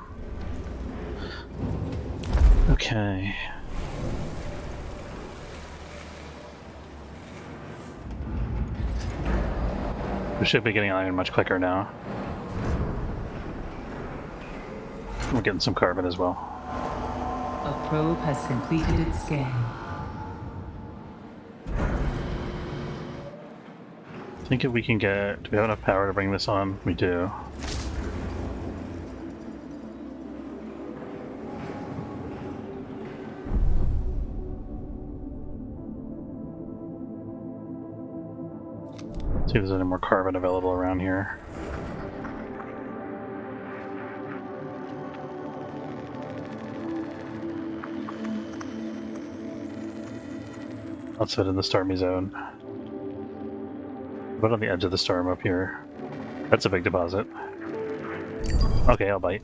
Okay. We should be getting iron much quicker now. We're getting some carbon as well. A probe has completed its scan. I think if we can get... Do we have enough power to bring this on? We do. See if there's any more carbon available around here. Outside of the stormy zone. But on the edge of the storm up here. That's a big deposit. Okay, I'll bite.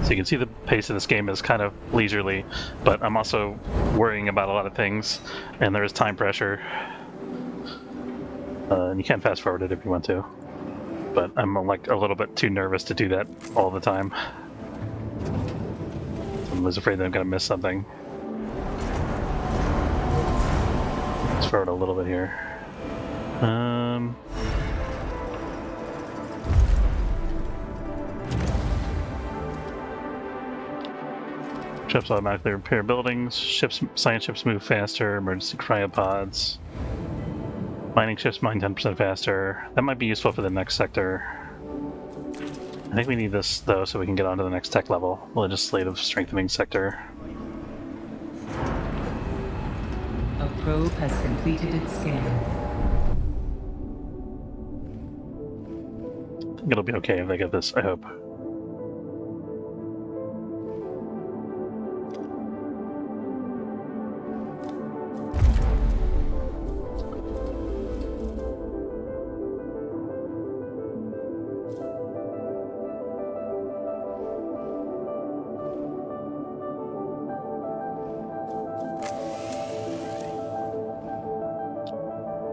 So you can see the pace of this game is kind of leisurely, but I'm also worrying about a lot of things, and there is time pressure. And you can fast forward it if you want to, but I'm like a little bit too nervous to do that all the time. I'm always afraid that I'm going to miss something. Let's forward a little bit here. Ships automatically repair buildings. Science ships move faster. Emergency cryopods. Mining ships mine 10% faster. That might be useful for the next sector. I think we need this though, so we can get on to the next tech level. Legislative strengthening sector. A probe has completed its scan. I think it'll be okay if they get this, I hope.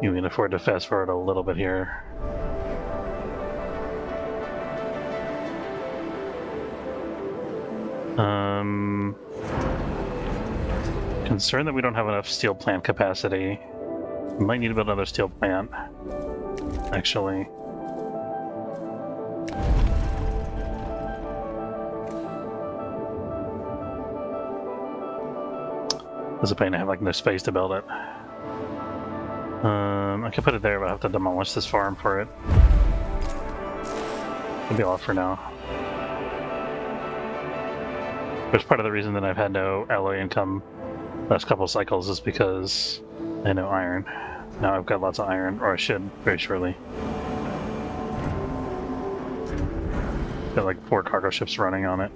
You can afford to fast forward a little bit here. Concerned that we don't have enough steel plant capacity. We might need to build another steel plant, actually. It's a pain to have like no space to build it. I could put it there, but I have to demolish this farm for it. It'll be all for now. Which part of the reason that I've had no alloy income last couple cycles is because I had no iron. Now I've got lots of iron, or I should very shortly. Got like 4 cargo ships running on it.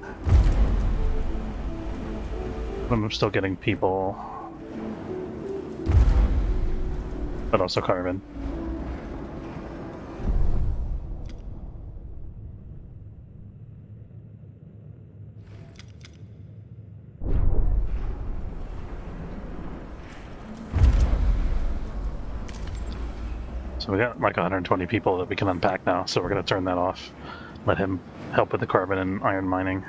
But I'm still getting people. But also carbon. So we got like 120 people that we can unpack now, so we're going to turn that off. Let him help with the carbon and iron mining.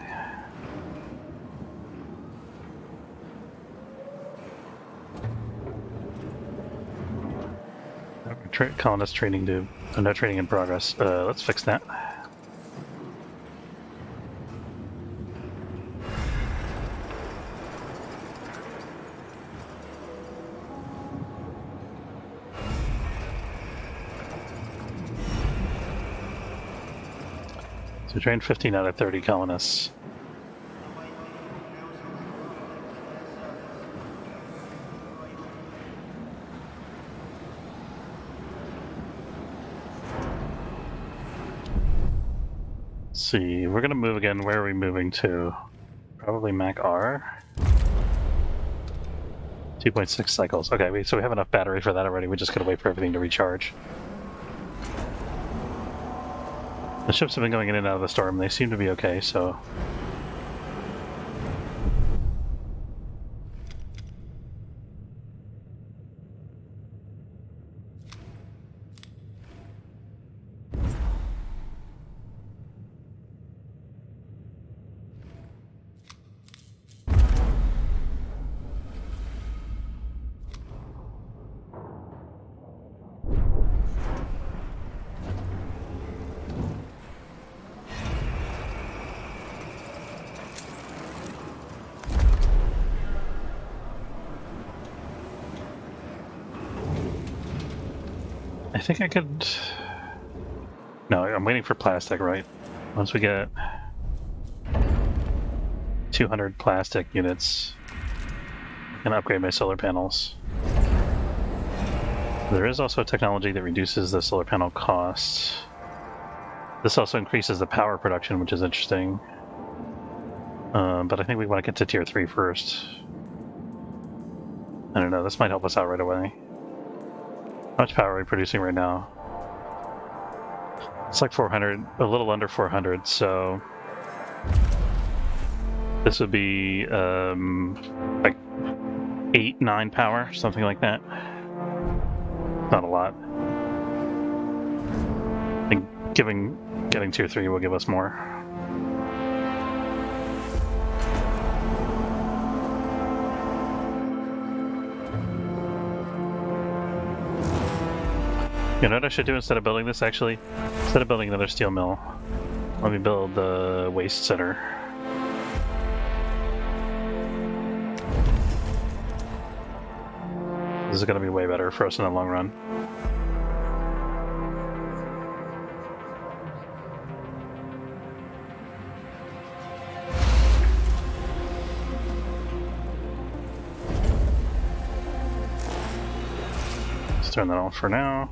Colonist training to no training in progress. Let's fix that. So we trained 15 out of 30 colonists. See, we're gonna move again. Where are we moving to? Probably Mac R. 2.6 cycles. Okay, so we have enough battery for that already. We just gotta wait for everything to recharge. The ships have been going in and out of the storm. They seem to be okay, so... think I could... No, I'm waiting for plastic, right? Once we get 200 plastic units, I can upgrade my solar panels. There is also technology that reduces the solar panel costs. This also increases the power production, which is interesting. But I think we want to get to tier 3 first. I don't know, this might help us out right away. How much power are we producing right now? It's like 400, a little under 400, so... This would be, like 8, 9 power, something like that. Not a lot. I think getting tier 3 will give us more. You know what I should do instead of building this, actually? Instead of building another steel mill, let me build the waste center. This is going to be way better for us in the long run. Let's turn that off for now.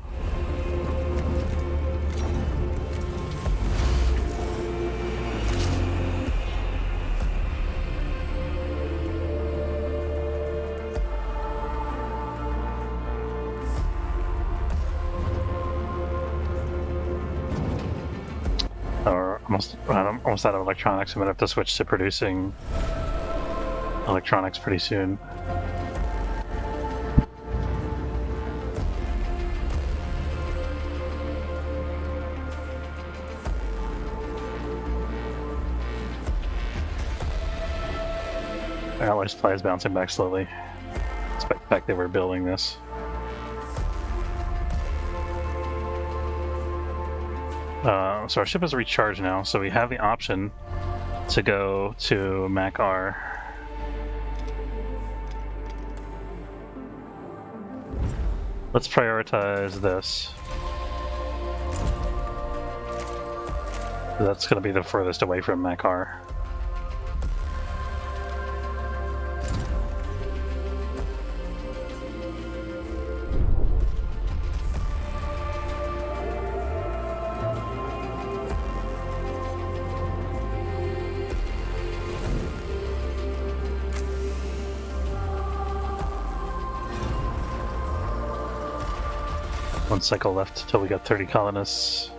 I'm almost out of electronics. I'm gonna have to switch to producing electronics pretty soon. My alloy supply is bouncing back slowly. Despite the fact that we're building this. So our ship is recharged now, so we have the option to go to Mac R. Let's prioritize this. That's going to be the furthest away from Mac R. One cycle left till we got 30 colonists.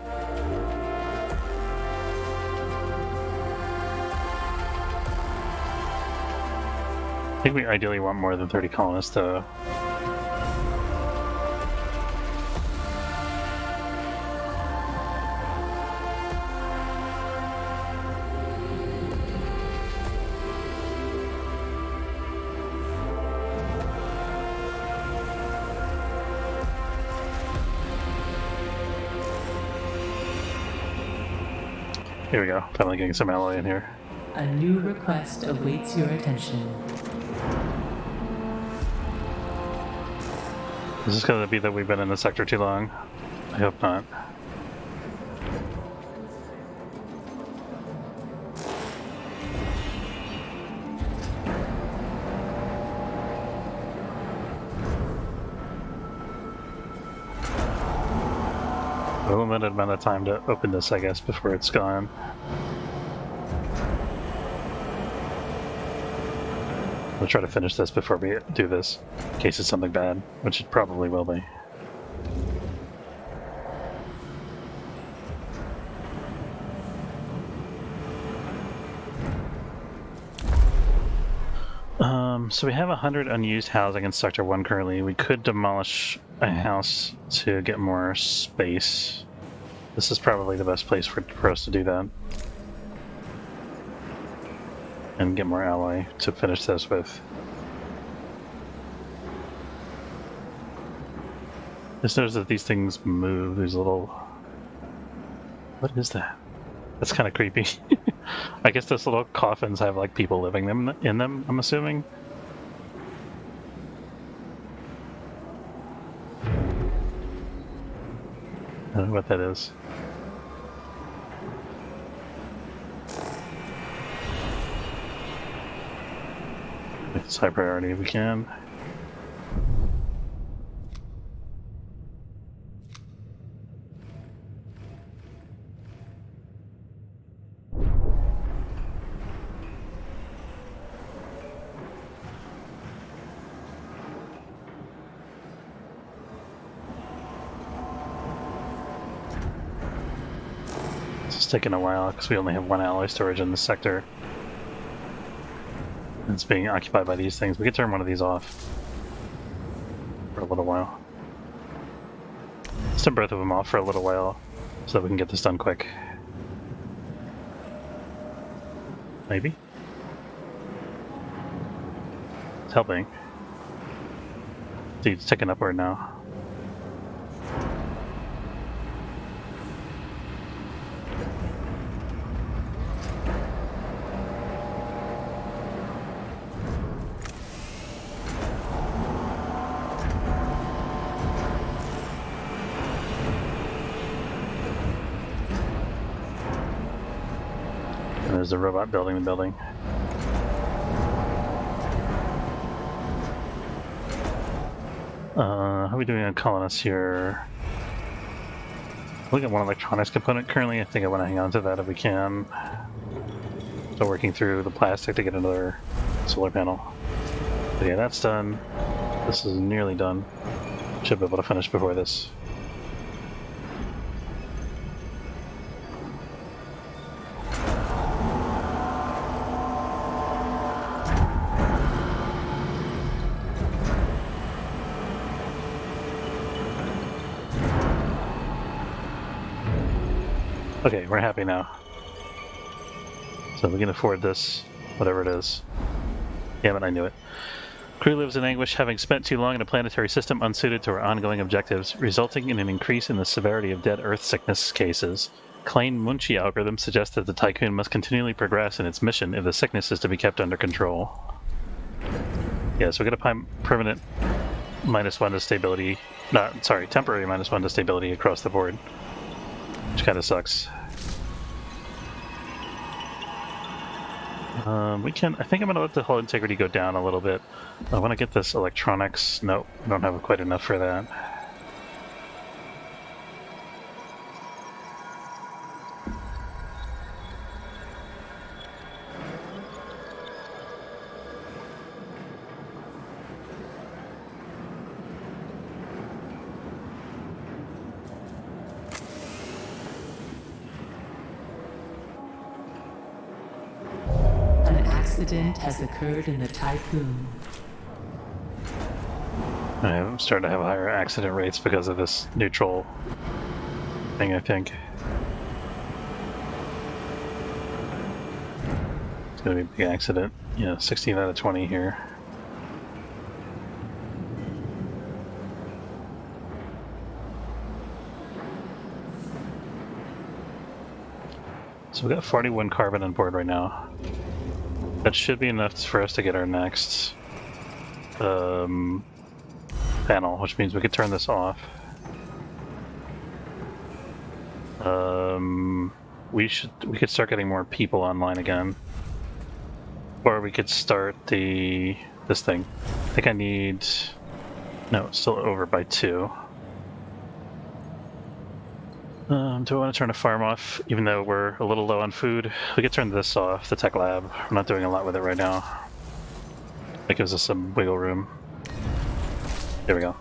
I think we ideally want more than 30 colonists though. Here we go, finally getting some alloy in here. A new request awaits your attention. Is this going to be that we've been in the sector too long? I hope not. A limited amount of time to open this, I guess, before it's gone. We'll try to finish this before we do this, in case it's something bad, which it probably will be. So we have 100 unused housing in Sector 1 currently. We could demolish a house to get more space. This is probably the best place for us to do that. And get more alloy to finish this with. Just notice that these things move, these little... What is that? That's kind of creepy. I guess those little coffins have like people living in them, I'm assuming. wonder what that is. Make this high priority if we can. It's taking a while because we only have one alloy storage in this sector. It's being occupied by these things. We could turn one of these off for a little while. Let's turn both of them off for a little while so that we can get this done quick. Maybe? It's helping. Dude, it's ticking upward now. And there's a robot building the building. How are we doing on colonists here? We got one electronics component currently. I think I want to hang on to that if we can. Still working through the plastic to get another solar panel. But yeah, that's done. This is nearly done. Should be able to finish before this. Okay, we're happy now. So we can afford this, whatever it is. Damn it, I knew it. Crew lives in anguish, having spent too long in a planetary system unsuited to our ongoing objectives, resulting in an increase in the severity of dead Earth sickness cases. Klein Munchi algorithm suggests that the Tycoon must continually progress in its mission if the sickness is to be kept under control. Yeah, so we got a permanent -1 to stability. Temporary -1 to stability across the board. Which kind of sucks. We can. I think I'm gonna let the hull integrity go down a little bit. I want to get this electronics. No, I don't have quite enough for that. Accident has occurred in the Tycoon. I'm starting to have higher accident rates because of this neutral thing, I think. It's gonna be a big accident. Yeah, 16 out of 20 here. So we got 41 carbon on board right now. That should be enough for us to get our next panel, which means we could turn this off. We could start getting more people online again, or we could start this thing. I think I need. No, it's still over by 2. Do I want to turn a farm off, even though we're a little low on food? We could turn this off, the tech lab. I'm not doing a lot with it right now. That gives us some wiggle room. There we go.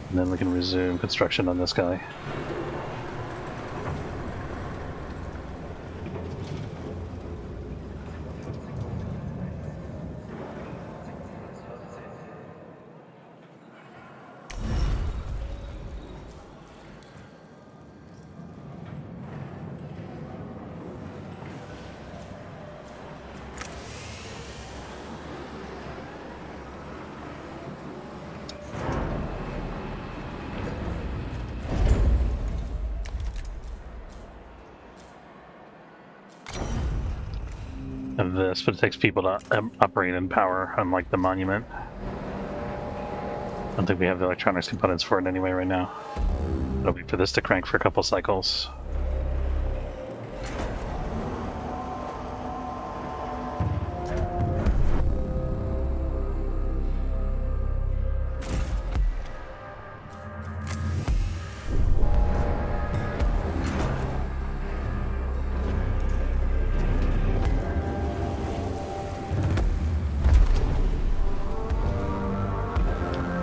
And then we can resume construction on this guy. Of this, but it takes people to operate in power, unlike the monument. I don't think we have the electronics components for it anyway right now. I'll wait for this to crank for a couple cycles.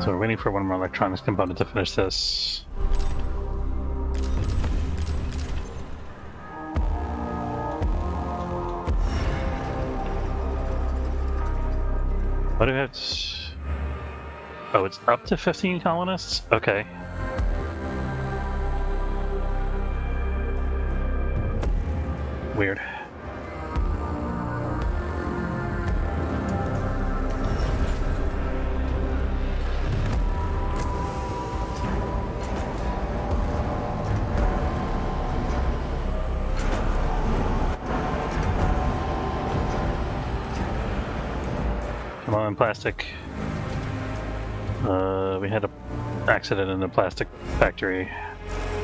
So we're waiting for one more electronics component to finish this. What do we have? Oh, it's up to 15 colonists? Okay. Weird. Come on, plastic. We had an accident in the plastic factory.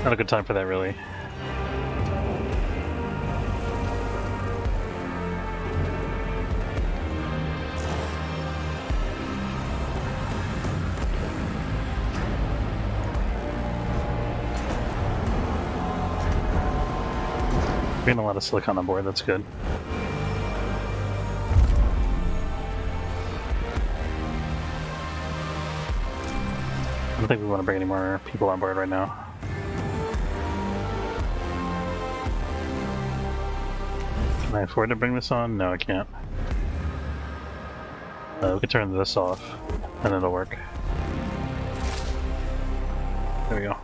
Not a good time for that, really. Getting a lot of silicon on board, that's good. I don't think we want to bring any more people on board right now. Can I afford to bring this on? No, I can't. We can turn this off, and it'll work. There we go.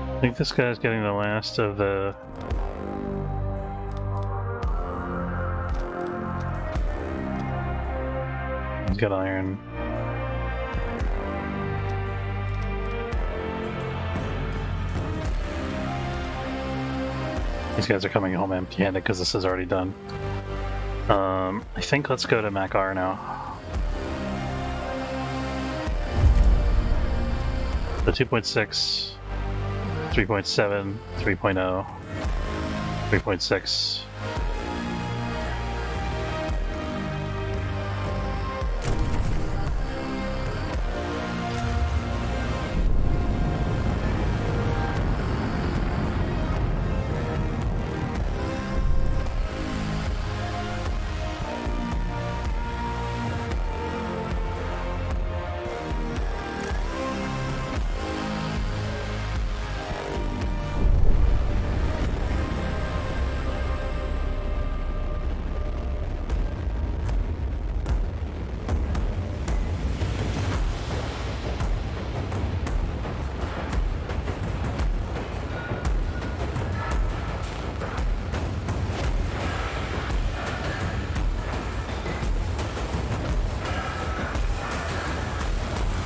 I think this guy's getting the last of the... He's got iron. These guys are coming home empty-handed because this is already done. I think let's go to Mac R now. The 2.6, 3.7, 3.0, 3.6.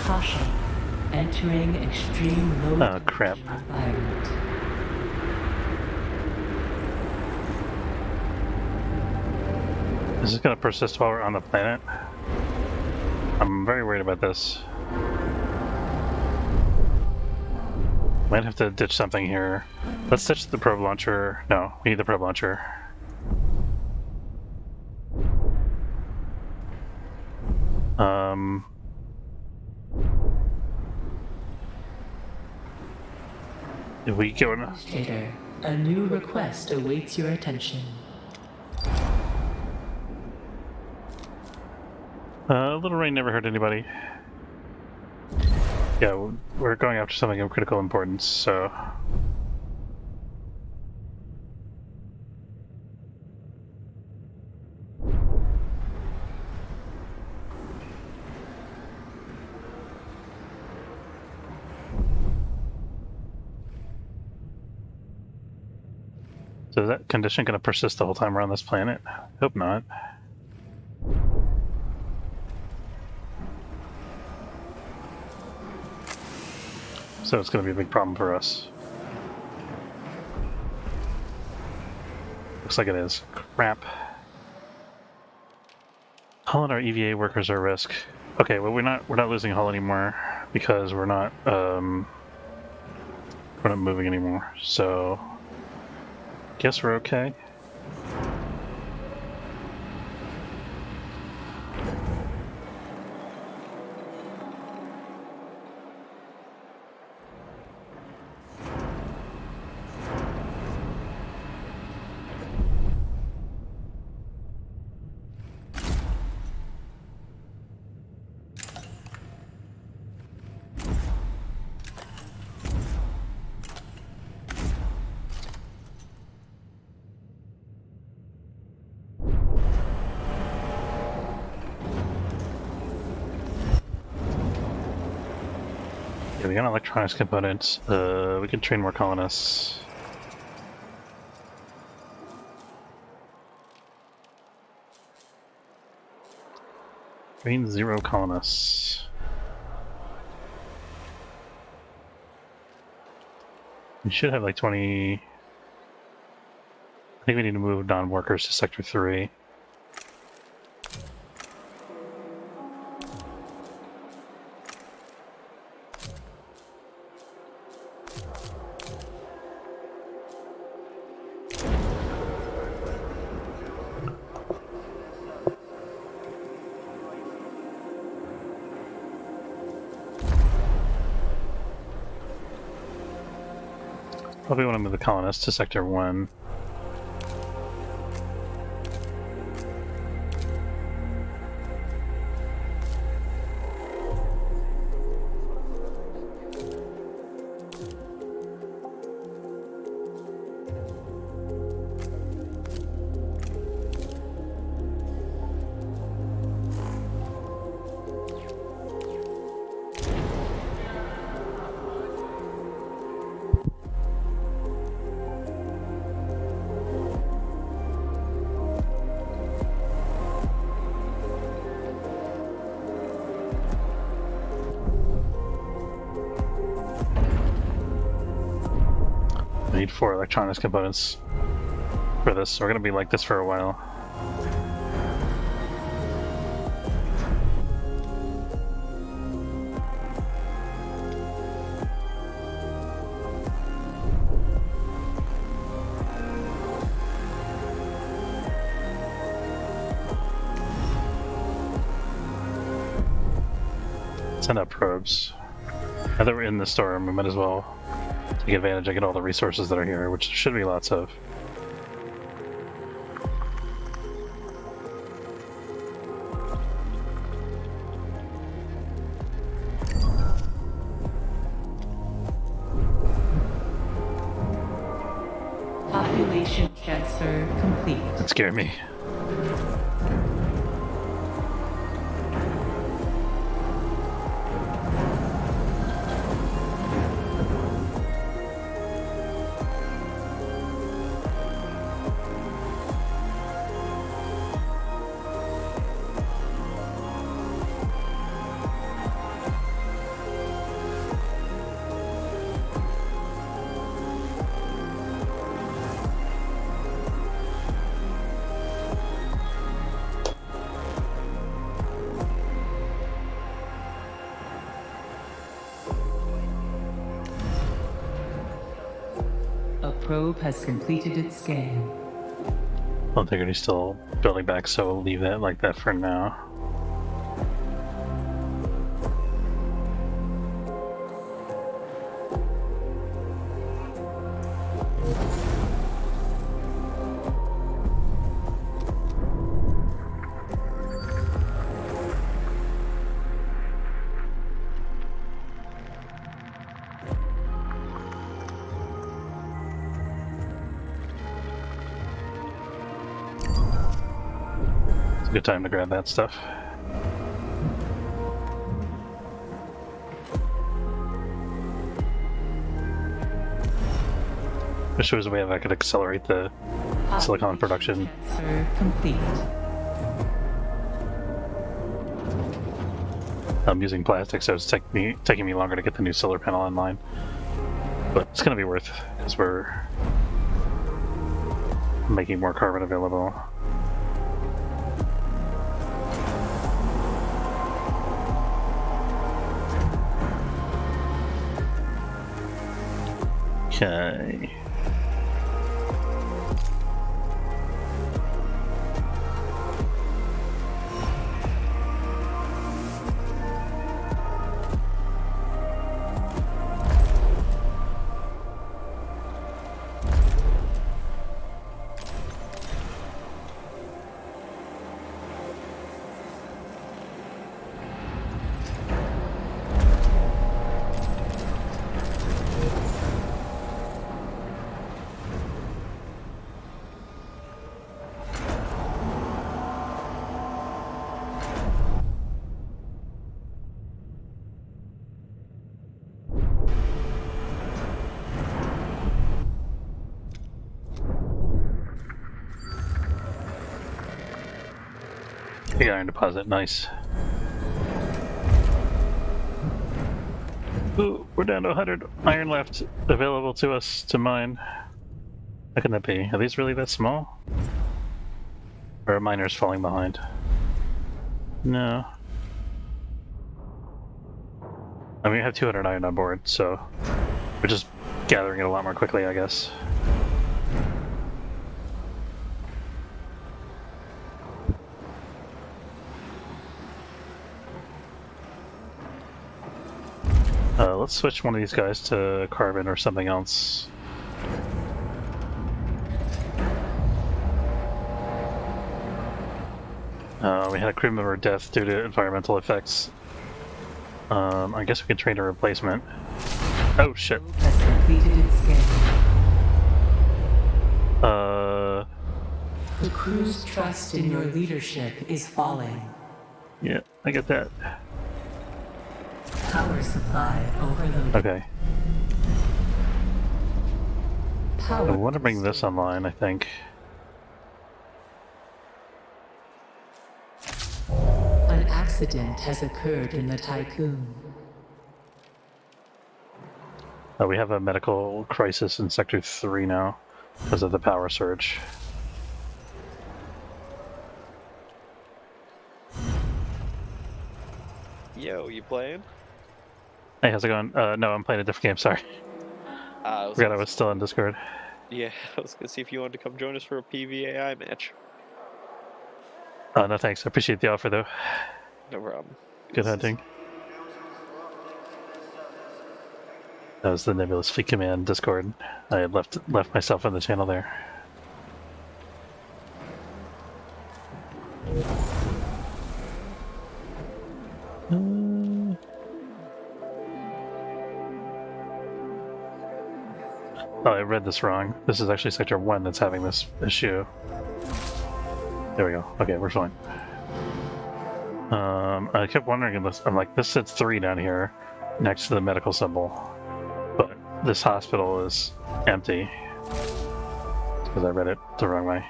Caution. Entering extreme low Oh, crap. environment. Is this going to persist while we're on the planet? I'm very worried about this. Might have to ditch something here. Let's ditch the probe launcher. No, we need the probe launcher. If we go... Administrator, a new request awaits your attention. Little rain never hurt anybody. Yeah, we're going after something of critical importance, so... So is that condition going to persist the whole time we're on this planet? Hope not. So it's going to be a big problem for us. Looks like it is. Crap. Hull and our EVA workers are at risk. Okay, well we're not losing Hull anymore because we're not moving anymore. So guess we're okay. Yeah, we got electronics components. We can train more colonists. Train 0 colonists. We should have like 20... I think we need to move non-workers to Sector 3. Probably want to move the colonists to Sector 1. I need 4 electronics components for this, so we're going to be like this for a while. Send out probes. Now that we're in the storm, we might as well take advantage and get all the resources that are here, which should be lots of. Population transfer complete. That scared me. A probe has completed its scan. Integrity's still building back, so we'll leave that like that for now. Good time to grab that stuff. wish there was a way that I could accelerate the silicon production. Transfer complete. I'm using plastic, so it's taking me longer to get the new solar panel online. But it's gonna be worth it, because we're making more carbon available. Okay. Big iron deposit, nice. Ooh, we're down to 100 iron left available to us to mine. How can that be? Are these really that small? Or are miners falling behind? No. I mean, we have 200 iron on board, so we're just gathering it a lot more quickly, I guess. Let's switch one of these guys to carbon or something else. We had a crew member death due to environmental effects. I guess we can train a replacement. Oh shit. Has completed its schedule. The crew's trust in your leadership is falling. Yeah, I get that. Power supply overloaded. Okay. Power. I want to bring this online, I think. An accident has occurred in the Tycoon. We have a medical crisis in Sector 3 now because of the power surge. Yo, you playing? Hey, how's it going? No, I'm playing a different game, sorry. Forgot I was still on Discord. Yeah, I was gonna see if you wanted to come join us for a PvAI match. No thanks, I appreciate the offer though. No problem. Good hunting. That was the Nebulous Fleet Command Discord. I had left myself on the channel there. Oh, I read this wrong. This is actually Sector 1 that's having this issue. There we go. Okay, we're fine. I kept wondering, I'm like, this says 3 down here, next to the medical symbol. But this hospital is empty. Because I read it the wrong way.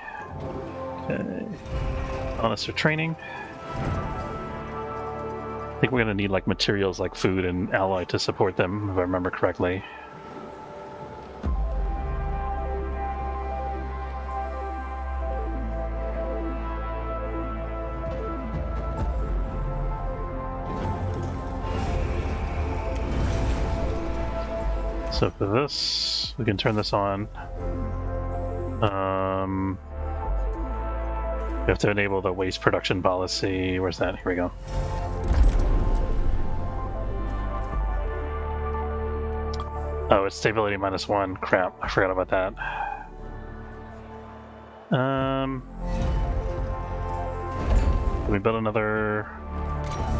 Okay. Honest for training. I think we're gonna need like materials like food and alloy to support them, if I remember correctly. So for this, we can turn this on. We have to enable the waste production policy. Where's that? Here we go. Oh, it's stability -1. Crap, I forgot about that. Can we build another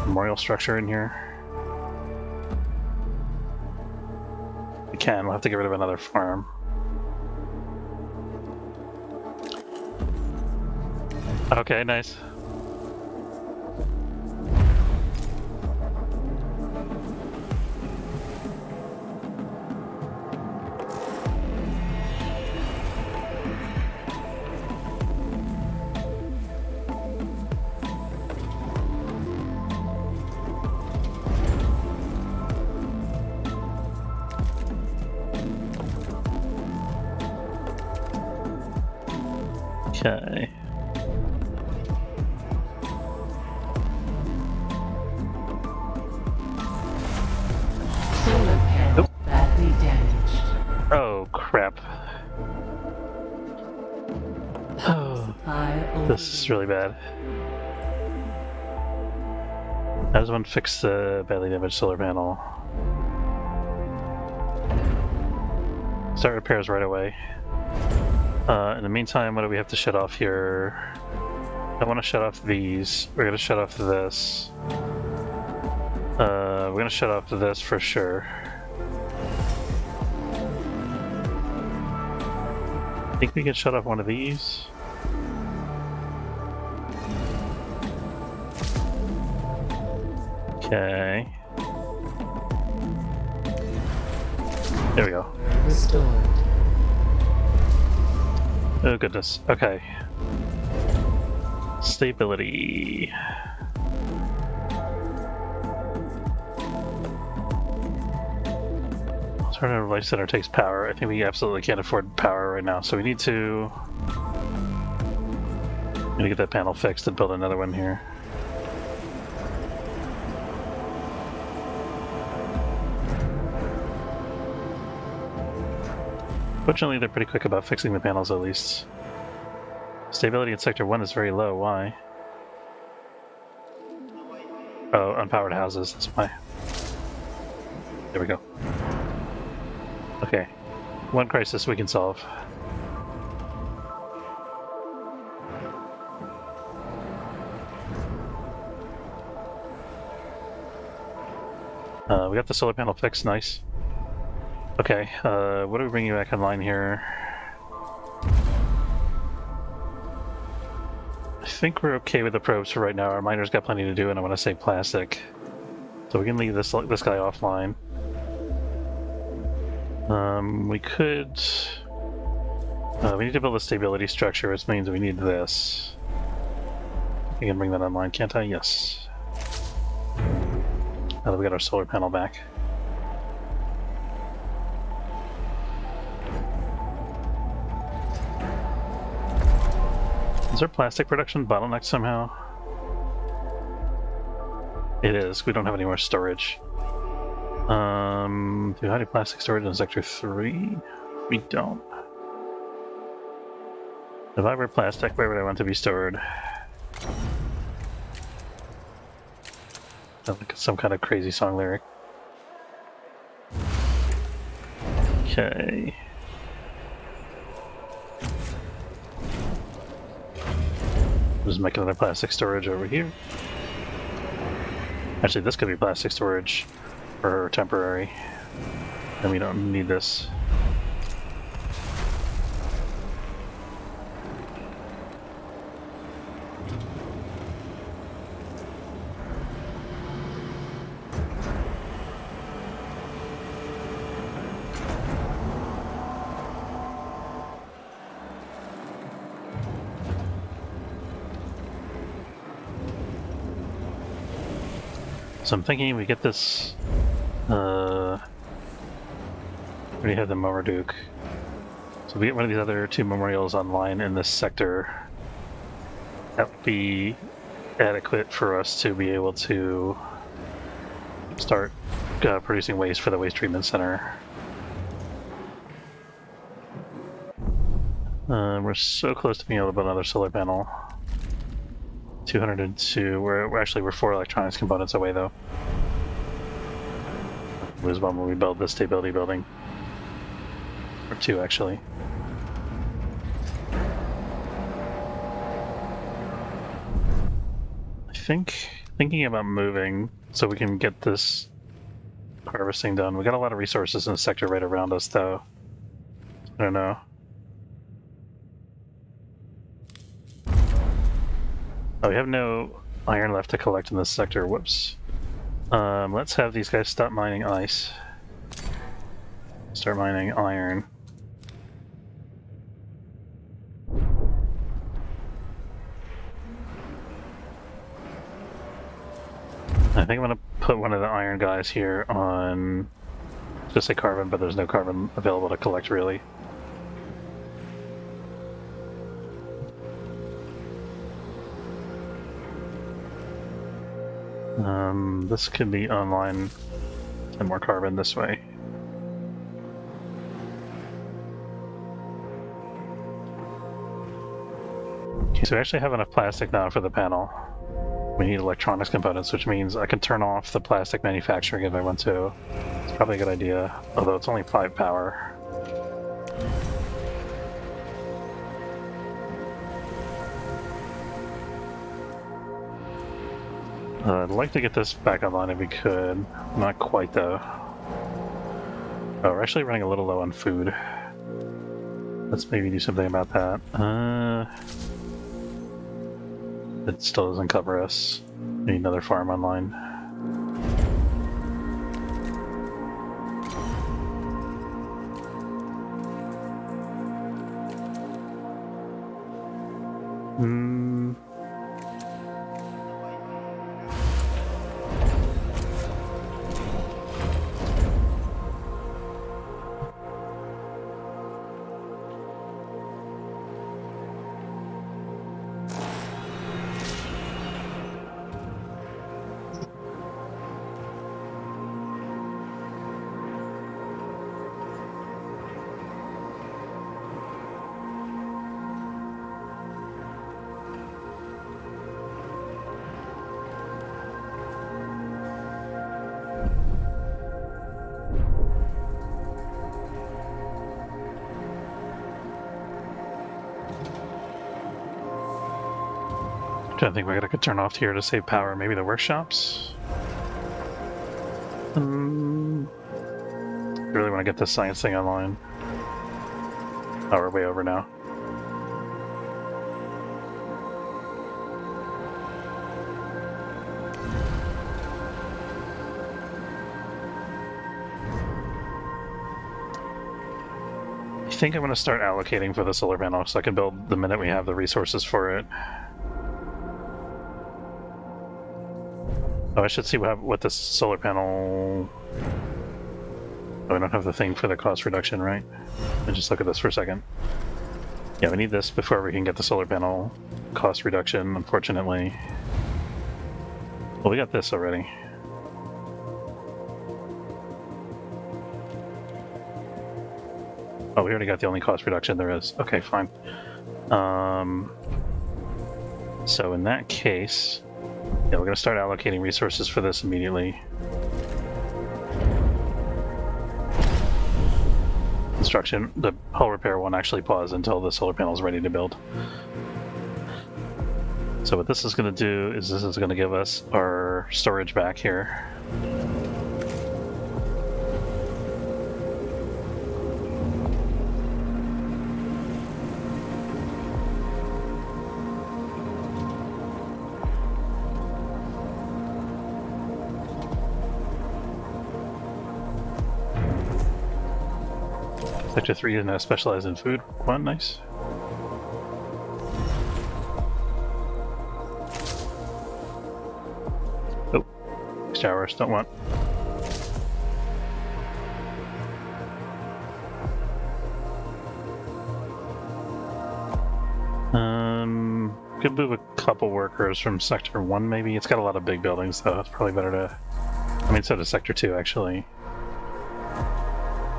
memorial structure in here? We can. We'll have to get rid of another farm. Okay, nice. Okay. Solar panel badly damaged. Oh, crap. Power Oh, supply this is overload. really bad. How does one fix the badly damaged solar panel? Start repairs right away. In the meantime, what do we have to shut off here? I want to shut off these. We're going to shut off this. We're going to shut off this for sure. I think we can shut off one of these. Okay. There we go. Restored. Oh goodness. Okay. Stability. Alternative Life Center takes power. I think we absolutely can't afford power right now, so we need to get that panel fixed and build another one here. Fortunately, they're pretty quick about fixing the panels at least. Stability in Sector 1 is very low. Why? Oh, unpowered houses. That's why. There we go. Okay. One crisis we can solve. We got the solar panel fixed. Nice. Okay, what do we bring you back online here? I think we're okay with the probes for right now. Our miner's got plenty to do, and I want to save plastic. So we can leave this guy offline. We could... we need to build a stability structure, which means we need this. I can bring that online, can't I? Yes. Now that we got our solar panel back. Is our plastic production bottlenecked somehow? It is. We don't have any more storage. Do we have any plastic storage in Sector 3? We don't. If I were plastic, where would I want to be stored? Sounds like some kind of crazy song lyric. Okay. Just make another plastic storage over here. Actually, this could be plastic storage for temporary. And we don't need this. So I'm thinking we get this, we already have the Marmaduke. So we get one of these other two memorials online in this sector. That would be adequate for us to be able to start producing waste for the waste treatment center. We're so close to being able to build another solar panel. 202. We're 4 electronics components away though. Lose one when we build the stability building. Or 2 actually. Thinking about moving so we can get this harvesting done. We got a lot of resources in the sector right around us though. I don't know. Oh, we have no iron left to collect in this sector. Whoops. Let's have these guys stop mining ice. Start mining iron. I think I'm gonna put one of the iron guys here on just say carbon, but there's no carbon available to collect really. This could be online and more carbon this way. Okay, so we actually have enough plastic now for the panel. We need electronics components, which means I can turn off the plastic manufacturing if I want to. It's probably a good idea, although it's only 5 power. I'd like to get this back online if we could. Not quite, though. Oh, we're actually running a little low on food. Let's maybe do something about that. It still doesn't cover us. We need another farm online. I think we could turn off here to save power. Maybe the workshops? I really want to get this science thing online. Oh, we're way over now. I think I'm going to start allocating for the solar panel so I can build the minute we have the resources for it. Oh, I should see what this solar panel... Oh, we don't have the thing for the cost reduction, right? Let me just look at this for a second. Yeah, we need this before we can get the solar panel cost reduction, unfortunately. Well, we got this already. Oh, we already got the only cost reduction there is. Okay, fine. So in that case... Yeah, we're going to start allocating resources for this immediately. Construction, the hull repair won't actually pause until the solar panel is ready to build. So what this is going to do is this is going to give us our storage back here. Sector 3 is now specialized in food. One, nice. Oh, showers, don't want. Could move a couple workers from Sector 1 maybe. It's got a lot of big buildings though, it's probably better to... I mean, so does Sector 2 actually.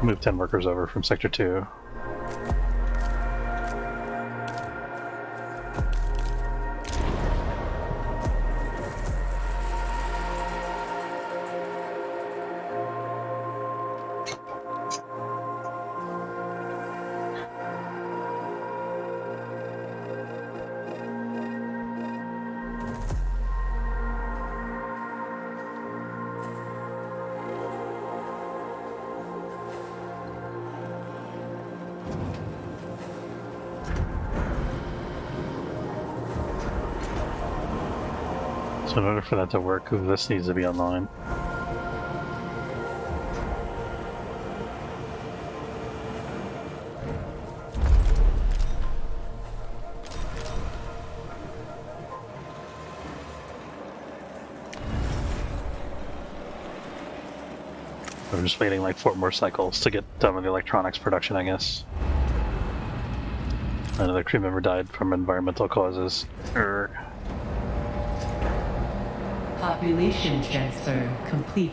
Move 10 workers over from Sector 2. So in order for that to work, this needs to be online. We're just waiting like 4 more cycles to get done with the electronics production, I guess. Another crew member died from environmental causes. Population transfer complete.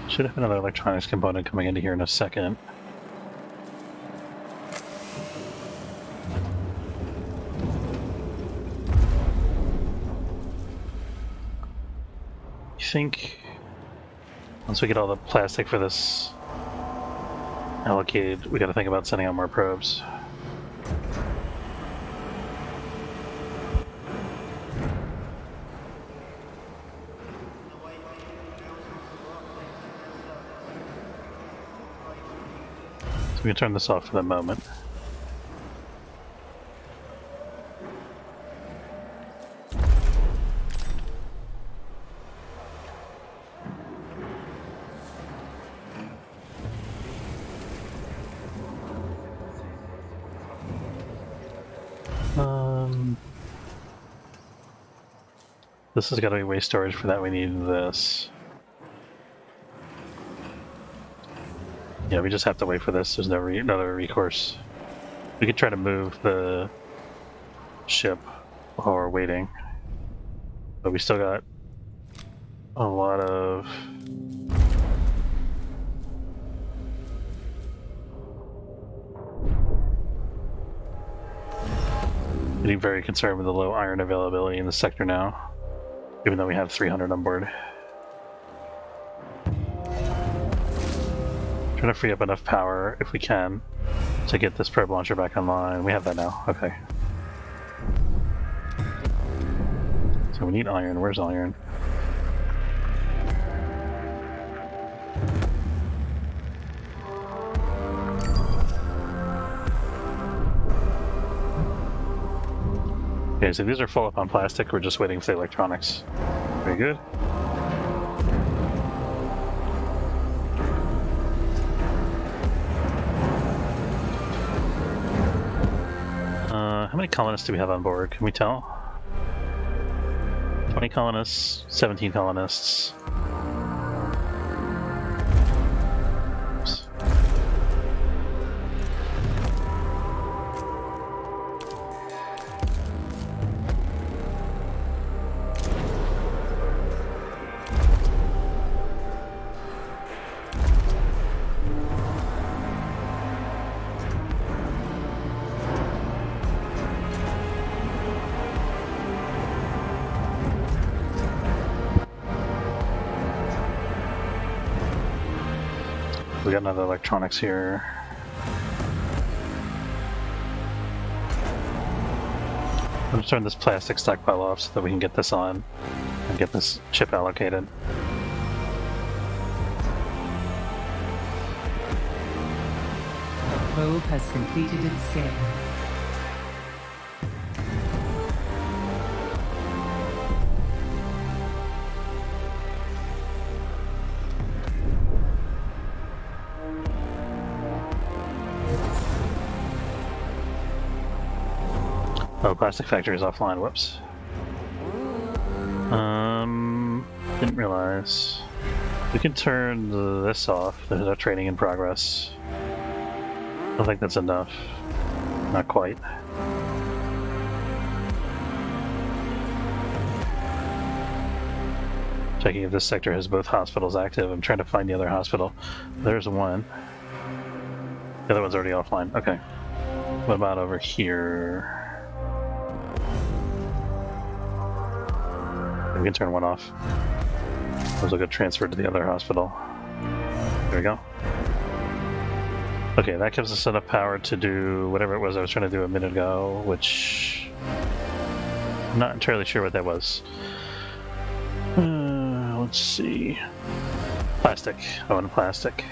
Should have another electronics component coming into here in a second. I think once we get all the plastic for this allocated, we got to think about sending out more probes. So we can turn this off for the moment. This has got to be waste storage. For that we need this. Yeah, we just have to wait for this. There's no another recourse. We could try to move the ship while we're waiting, but we still got a lot of getting very concerned with the low iron availability in the sector now, even though we have 300 on board. Trying to free up enough power, if we can, to get this probe launcher back online. We have that now. Okay. So we need iron. Where's iron? Okay, so these are full up on plastic. We're just waiting for the electronics. Very good. How many colonists do we have on board? Can we tell? 20 colonists, 17 colonists. Oops. We got another electronics here. I'm gonna turn this plastic stockpile off so that we can get this on and get this chip allocated. Probe has completed its scan. Oh, plastic factory is offline. Whoops. Didn't realize. We can turn this off. There's no trading in progress. I don't think that's enough. Not quite. Checking if this sector has both hospitals active. I'm trying to find the other hospital. There's one. The other one's already offline. Okay. What about over here? We can turn one off. Those will get transferred to the other hospital. There we go. Okay, that gives us enough power to do whatever it was I was trying to do a minute ago, which I'm not entirely sure what that was. Let's see. Plastic. I want plastic.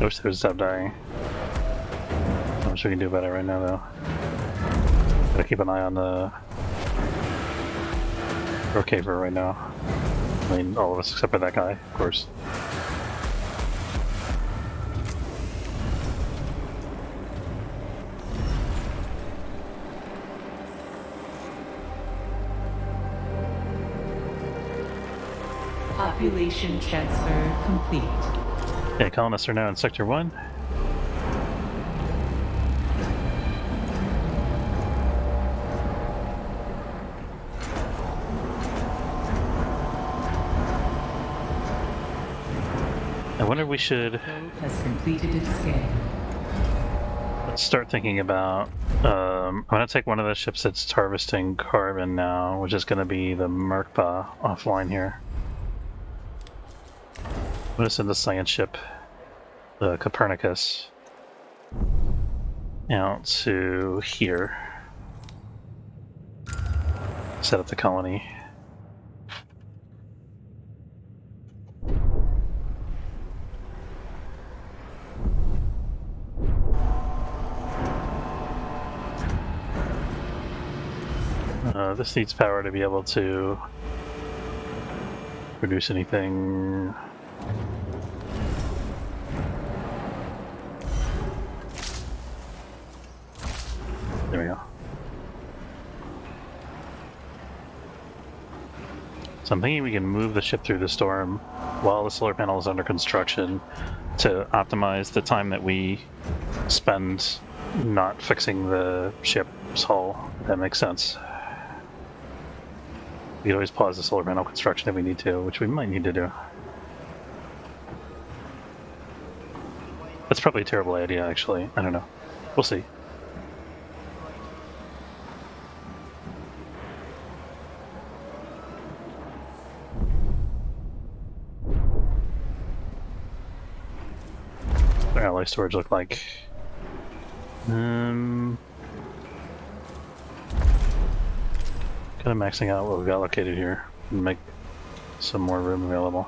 I wish there was stop dying. Not much we can do about it right now, though. Gotta keep an eye on the Rocaver right now. I mean, all of us except for that guy, of course. Population transfer complete. Okay, colonists are now in Sector 1. I wonder if we should... Probe has completed its scan. Let's start thinking about... I'm going to take one of the ships that's harvesting carbon now, which is going to be the Merkba offline here. I'm going to send the science ship, the Copernicus, out to here. Set up the colony. This needs power to be able to produce anything. There we go. So I'm thinking we can move the ship through the storm while the solar panel is under construction to optimize the time that we spend not fixing the ship's hull. If that makes sense. We can always pause the solar panel construction if we need to, which we might need to do. That's probably a terrible idea, actually. I don't know. We'll see. What does alloy storage look like? Kind of maxing out what we've allocated here and make some more room available.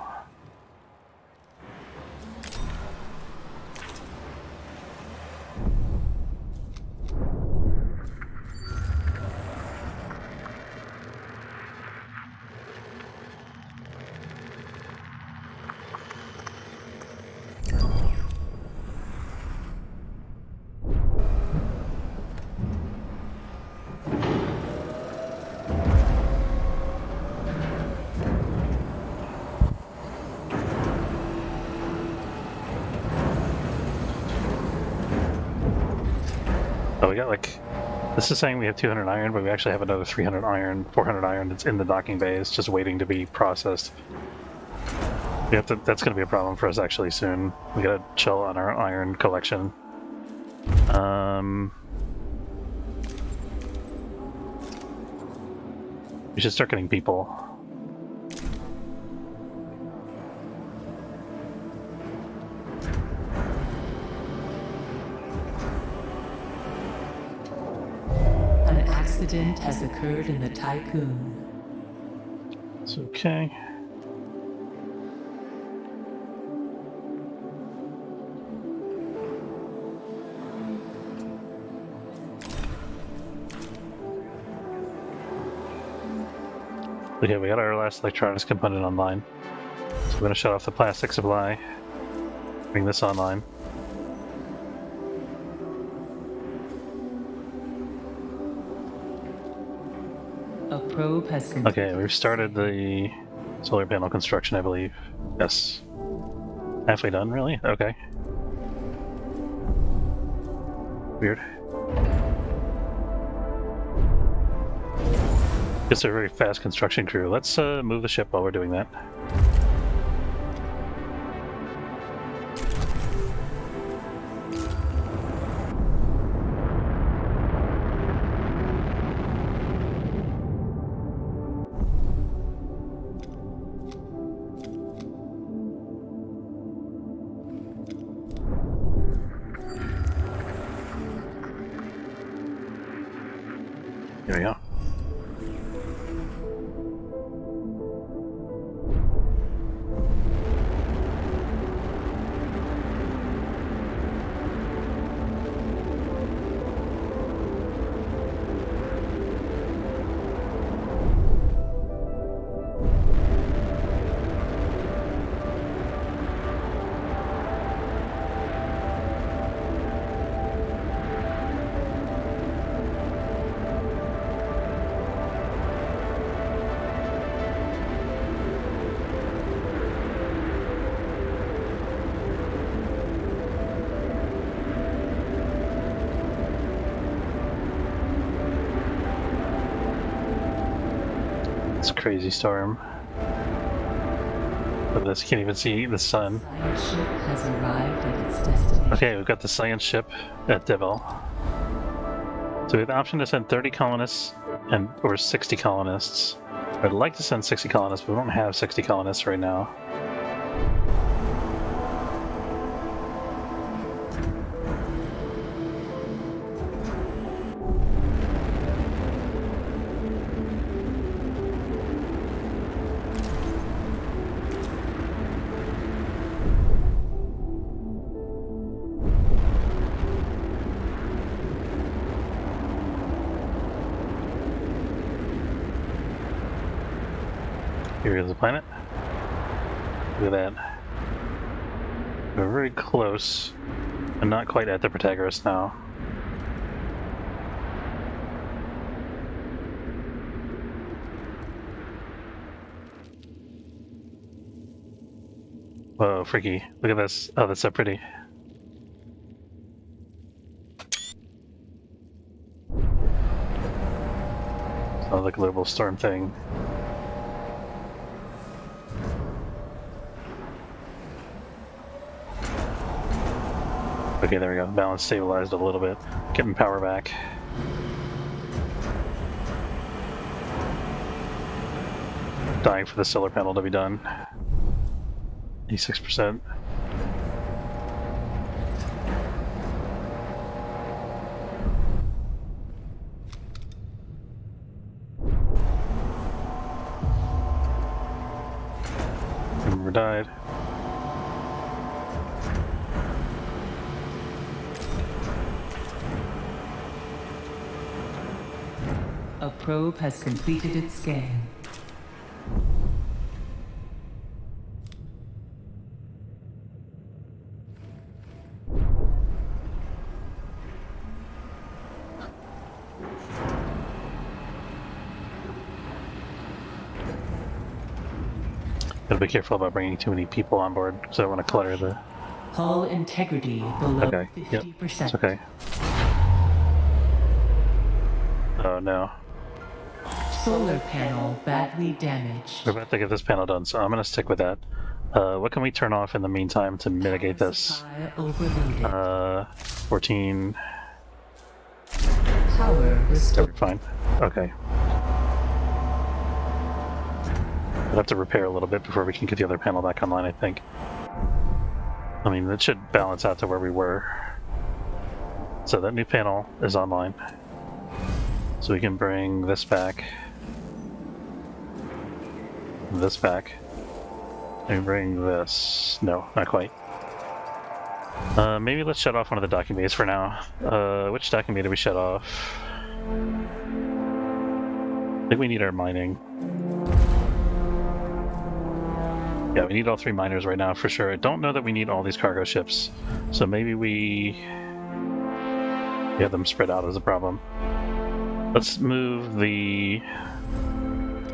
Oh, we got like, this is saying we have 200 iron, but we actually have another 300 iron, 400 iron that's in the docking bay. It's just waiting to be processed. We have to, that's going to be a problem for us actually soon. We gotta chill on our iron collection. We should start getting people. An accident has occurred in the Tycoon. It's okay. Okay, we got our last electronics component online. So we're going to shut off the plastic supply. Bring this online. A probe has completed. Okay, we've started the solar panel construction, I believe. Yes. Halfway done, really? Okay. Weird. Guess they're a very fast construction crew. Let's move the ship while we're doing that. There we go. crazy storm. Look at this, you can't even see the sun. Science ship has arrived at its destination. Okay, we've got the science ship at Devil. So we have the option to send 30 colonists or 60 colonists. I'd like to send 60 colonists, but we don't have 60 colonists right now. Here is the planet. Look at that. We're very close, and not quite at the Protagoras now. Whoa, freaky. Look at this. Oh, that's so pretty. Oh, the global storm thing. Okay, there we go. Balance stabilized a little bit. Getting power back. Dying for the solar panel to be done. 86%. Remember died. A probe has completed its scan. Gotta be careful about bringing too many people on board, because I don't want to clutter the... Hull integrity below Okay, yep, 50%. it's okay. Oh no. Solar panel badly damaged. We're about to get this panel done, so I'm gonna stick with that. What can we turn off in the meantime to mitigate this? Supply overloaded. 14... Power restored. Fine. Okay. We'll have to repair a little bit before we can get the other panel back online, I think. I mean, it should balance out to where we were. So that new panel is online. So we can bring this back. This back. And bring this... No, not quite. Maybe let's shut off one of the docking bays for now. Which docking bay do we shut off? I think we need our mining. Yeah, we need all 3 miners right now for sure. I don't know that we need all these cargo ships. So maybe we have them spread out as a problem. Let's move the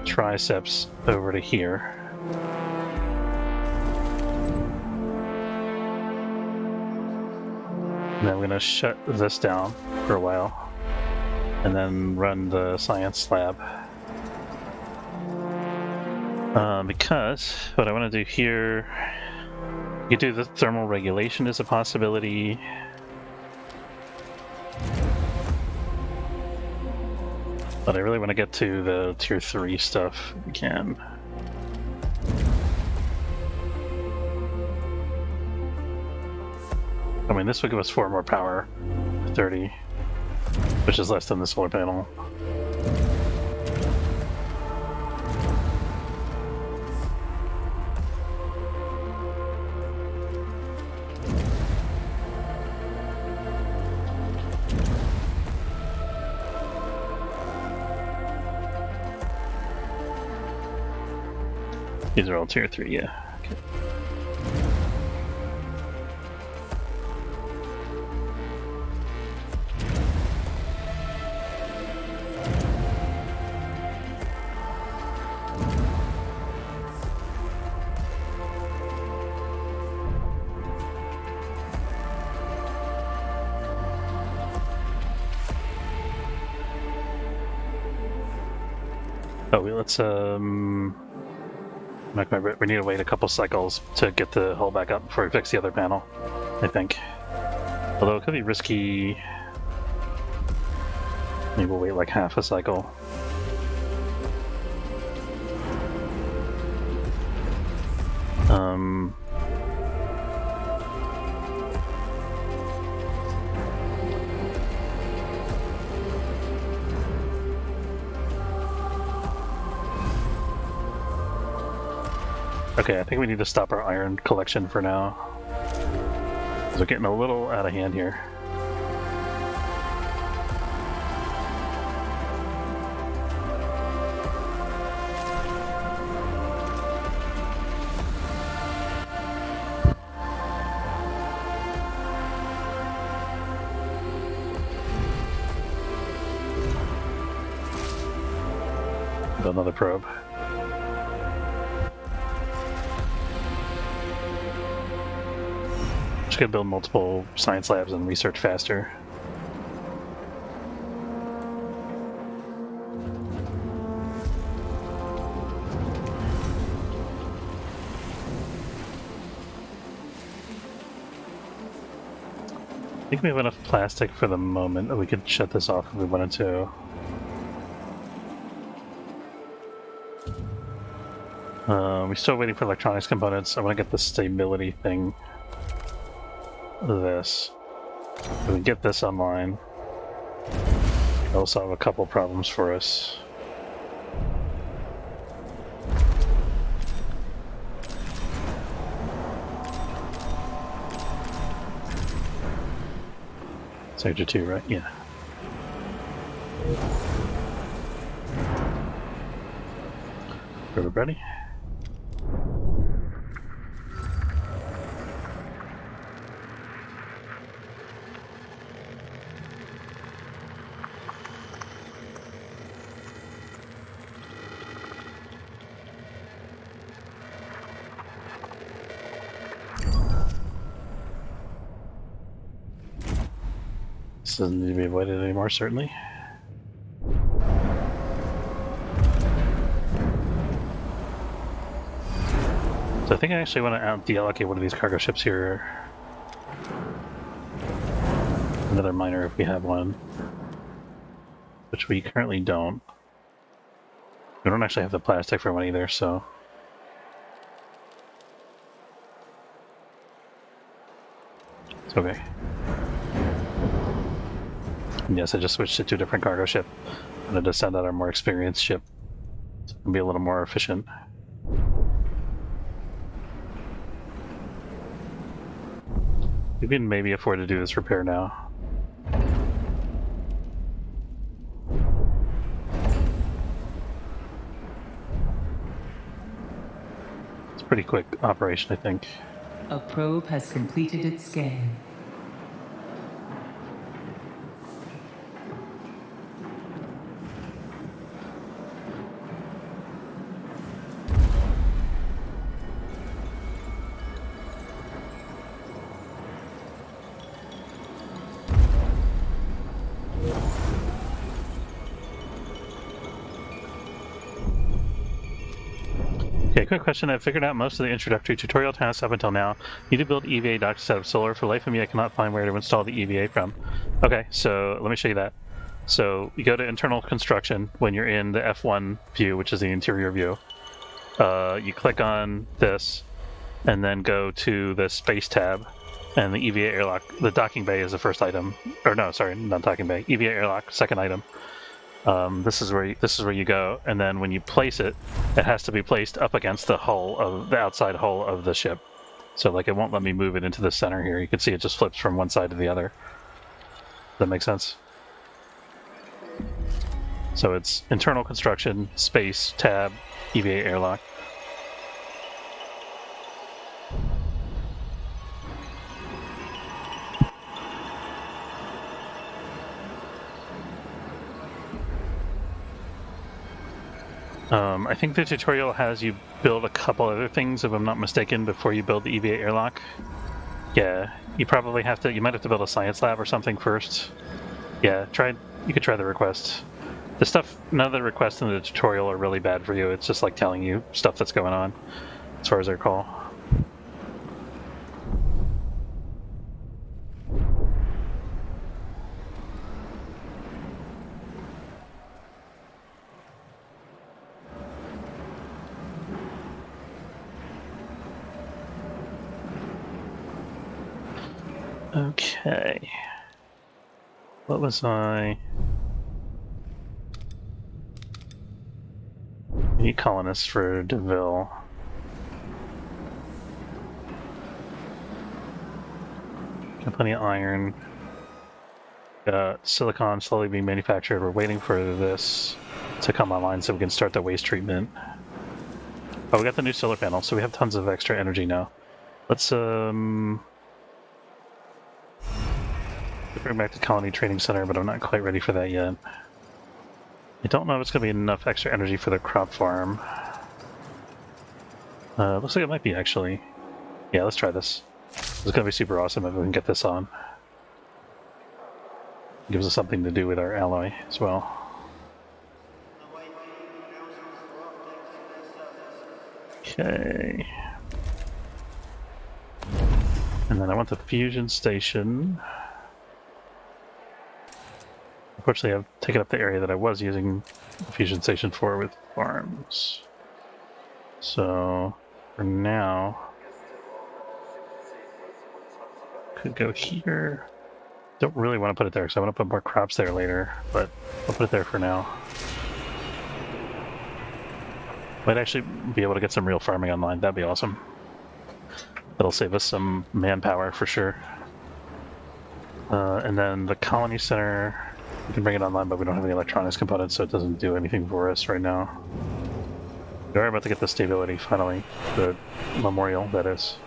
triceps over to here. And then we're going to shut this down for a while. And then run the science lab. Because what I want to do here, you do the thermal regulation as a possibility. But I really want to get to the tier 3 stuff if we can. I mean, this would give us 4 more power, 30, which is less than the solar panel. These are all tier 3, yeah. Okay. Oh, let's we need to wait a couple cycles to get the hull back up before we fix the other panel, I think. Although it could be risky. Maybe we'll wait like half a cycle. Okay, I think we need to stop our iron collection for now. We're getting a little out of hand here. Another probe. Just gonna build multiple science labs and research faster. I think we have enough plastic for the moment that we could shut this off if we wanted to. We're still waiting for electronics components. I want to get the stability thing. This. If we can get this online, it'll solve a couple problems for us. Sector 2, right? Yeah. Everybody? This doesn't need to be avoided anymore, certainly. So I think I actually want to out-deallocate one of these cargo ships here. Another miner if we have one. Which we currently don't. We don't actually have the plastic for one either, so... It's okay. Yes, I just switched it to a different cargo ship. I'm going to send out our more experienced ship. So it can be a little more efficient. We can maybe afford to do this repair now. It's a pretty quick operation, I think. A probe has completed its scan. Okay, quick question. I've figured out most of the introductory tutorial tasks up until now. Need to build EVA dock to set up solar. For life of me, I cannot find where to install the EVA from. Okay, so let me show you that. So you go to internal construction when you're in the F1 view, which is the interior view. You click on this, and then go to the space tab, and the EVA airlock. The docking bay is the first item, or no, sorry, not docking bay. EVA airlock, second item. This is where you go, and then when you place it, it has to be placed up against the hull of the outside hull of the ship. So like it won't let me move it into the center here. You can see it just flips from one side to the other. Does that make sense? So it's internal construction, space, tab, EVA airlock. I think the tutorial has you build a couple other things, if I'm not mistaken, before you build the EVA airlock. Yeah, you probably have to. You might have to build a science lab or something first. Yeah, you could try the request. The stuff, none of the requests in the tutorial are really bad for you. It's just like telling you stuff that's going on, as far as I recall. Okay. What was I? We need colonists for DeVille. Got plenty of iron. Got silicon slowly being manufactured. We're waiting for this to come online so we can start the waste treatment. Oh, we got the new solar panel, so we have tons of extra energy now. Let's bring back the Colony Training Center, but I'm not quite ready for that yet. I don't know if it's going to be enough extra energy for the crop farm. Looks like it might be, actually. Yeah, let's try this. It's going to be super awesome if we can get this on. Gives us something to do with our alloy as well. Okay. And then I want the fusion station. Unfortunately, I've taken up the area that I was using the fusion station for with farms. So, for now, could go here. Don't really want to put it there because I want to put more crops there later, but I'll put it there for now. Might actually be able to get some real farming online. That'd be awesome. That'll save us some manpower for sure. And then the colony center, we can bring it online, but we don't have any electronics components, so it doesn't do anything for us right now. We are about to get the stability finally, the memorial, that is.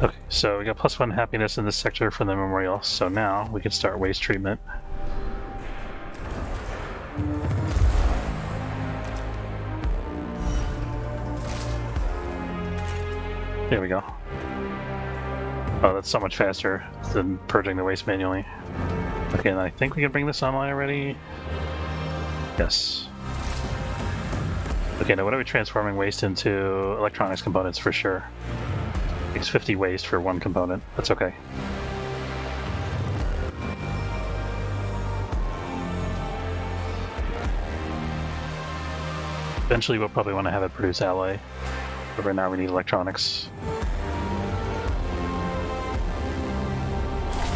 Okay, so we got +1 happiness in this sector from the memorial, so now we can start waste treatment. There we go. Oh, that's so much faster than purging the waste manually. Okay, and I think we can bring this online already. Yes. Okay, now what are we transforming waste into? Electronics components for sure. Takes 50 waste for one component. That's okay. Eventually we'll probably want to have it produce alloy, but right now we need electronics.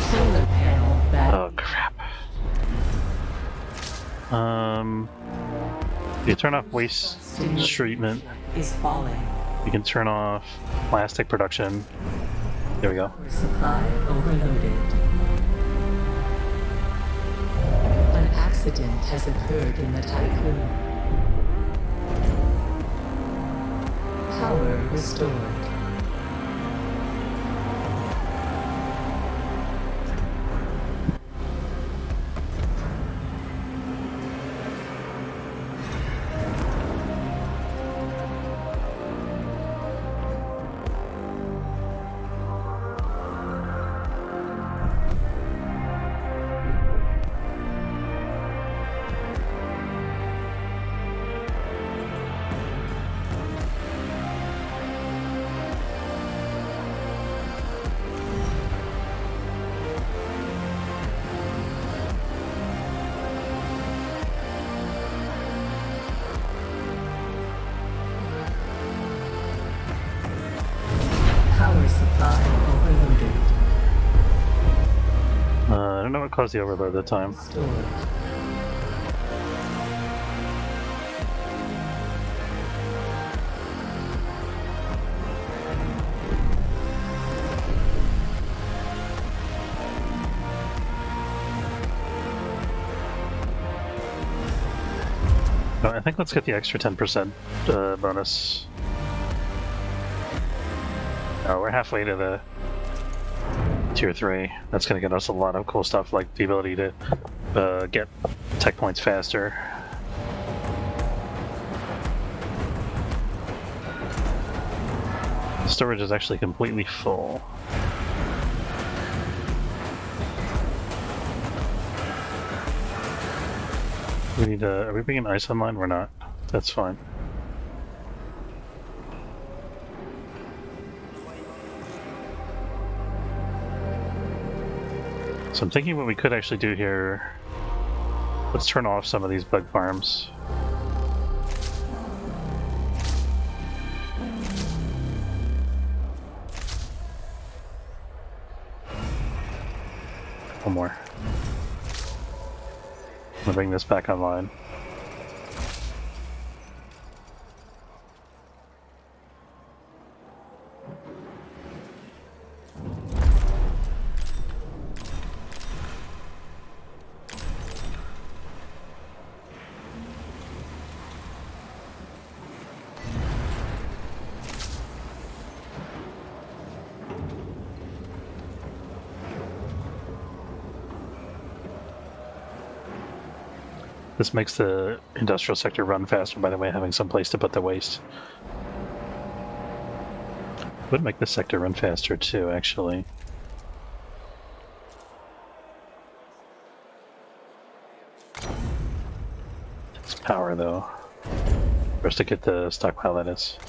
Solar panel back. Oh crap. You turn off waste treatment. Is falling. You can turn off plastic production. There we go. Power supply overloaded. An accident has occurred in the Tycoon. Power restored. what caused the overload that time? Stored. No, I think let's get the extra 10% bonus. Oh, we're halfway to the tier 3. That's going to get us a lot of cool stuff, like the ability to get tech points faster. The storage is actually completely full. We need are we bringing ice online? We're not. That's fine. So I'm thinking what we could actually do here, let's turn off some of these bug farms. One more. I'm gonna bring this back online. This makes the industrial sector run faster, by the way, having some place to put the waste. Would make this sector run faster too, actually. It's power, though. For us to get the stockpile, that is.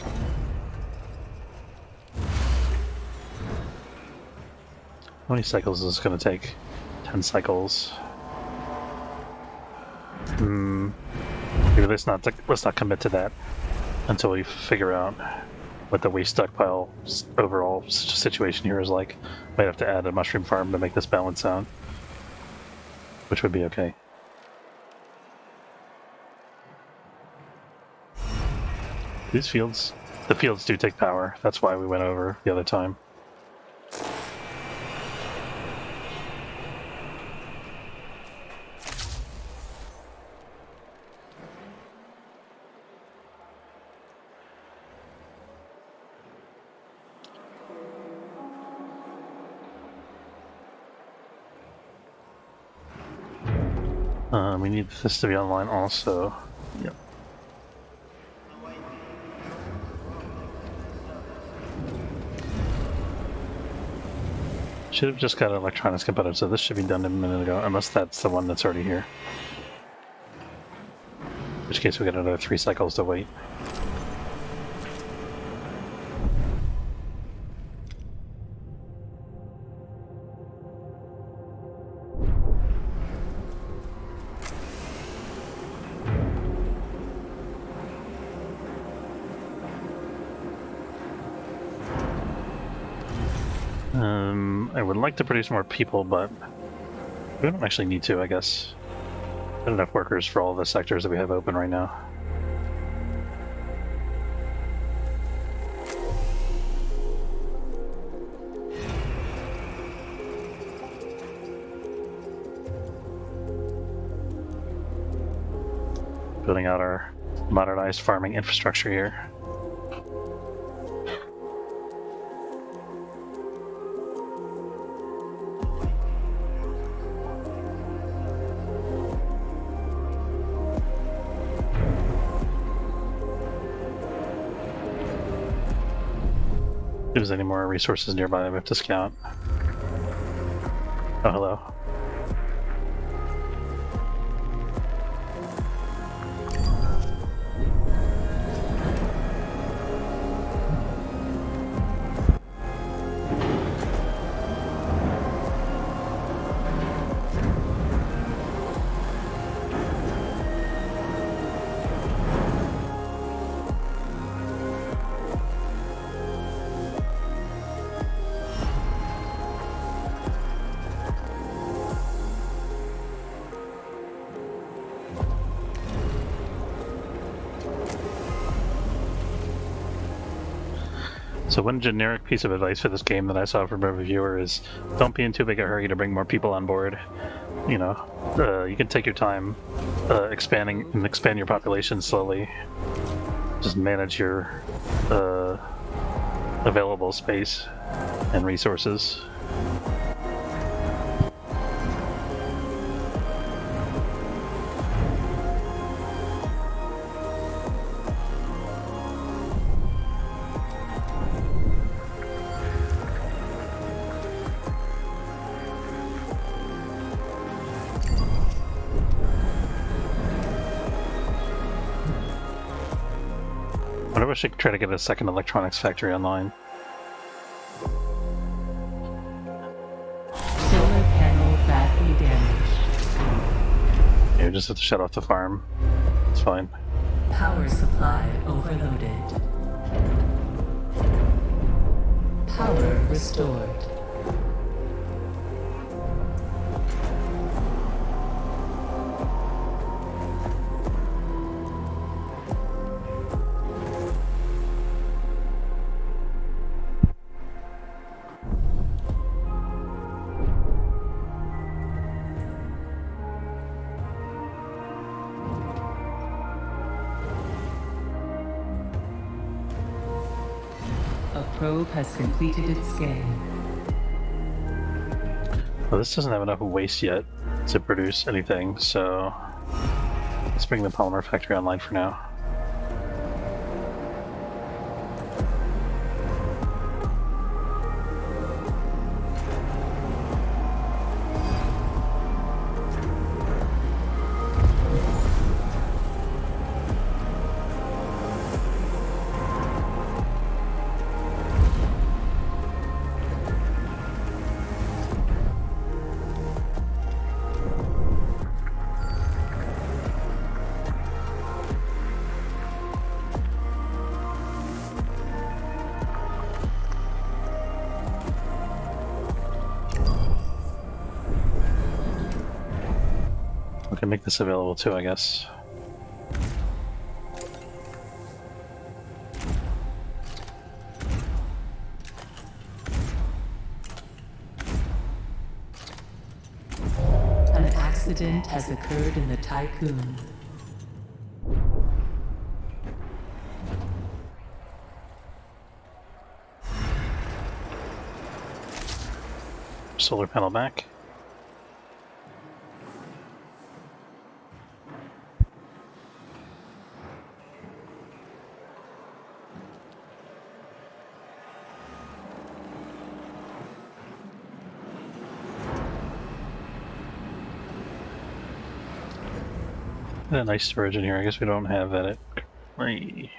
How many cycles is this going to take? 10 cycles. Maybe let's not commit to that until we figure out what the waste stockpile overall situation here is like. Might have to add a mushroom farm to make this balance out, which would be okay. These fields, the fields do take power. That's why we went over the other time. We need this to be online also. Yep. Should have just got electronics components, so this should be done a minute ago, unless that's the one that's already here. In which case we got another 3 cycles to wait. I would like to produce more people, but we don't actually need to, I guess. Not enough workers for all the sectors that we have open right now. Building out our modernized farming infrastructure here. If there's any more resources nearby, we have to scout. Oh, hello. So one generic piece of advice for this game that I saw from a reviewer is don't be in too big a hurry to bring more people on board. You know, you can take your time expand your population slowly. Just manage your available space and resources. I wish I could try to get a second electronics factory online. Solar panel badly damaged. Yeah, we just have to shut off the farm. It's fine. Power supply overloaded. Power restored. A probe has completed its scan. Well, this doesn't have enough waste yet to produce anything, so let's bring the polymer factory online for now. We can make this available too, I guess. An accident has occurred in the Tycoon. Solar panel back. A nice storage in here. I guess we don't have that at Hey.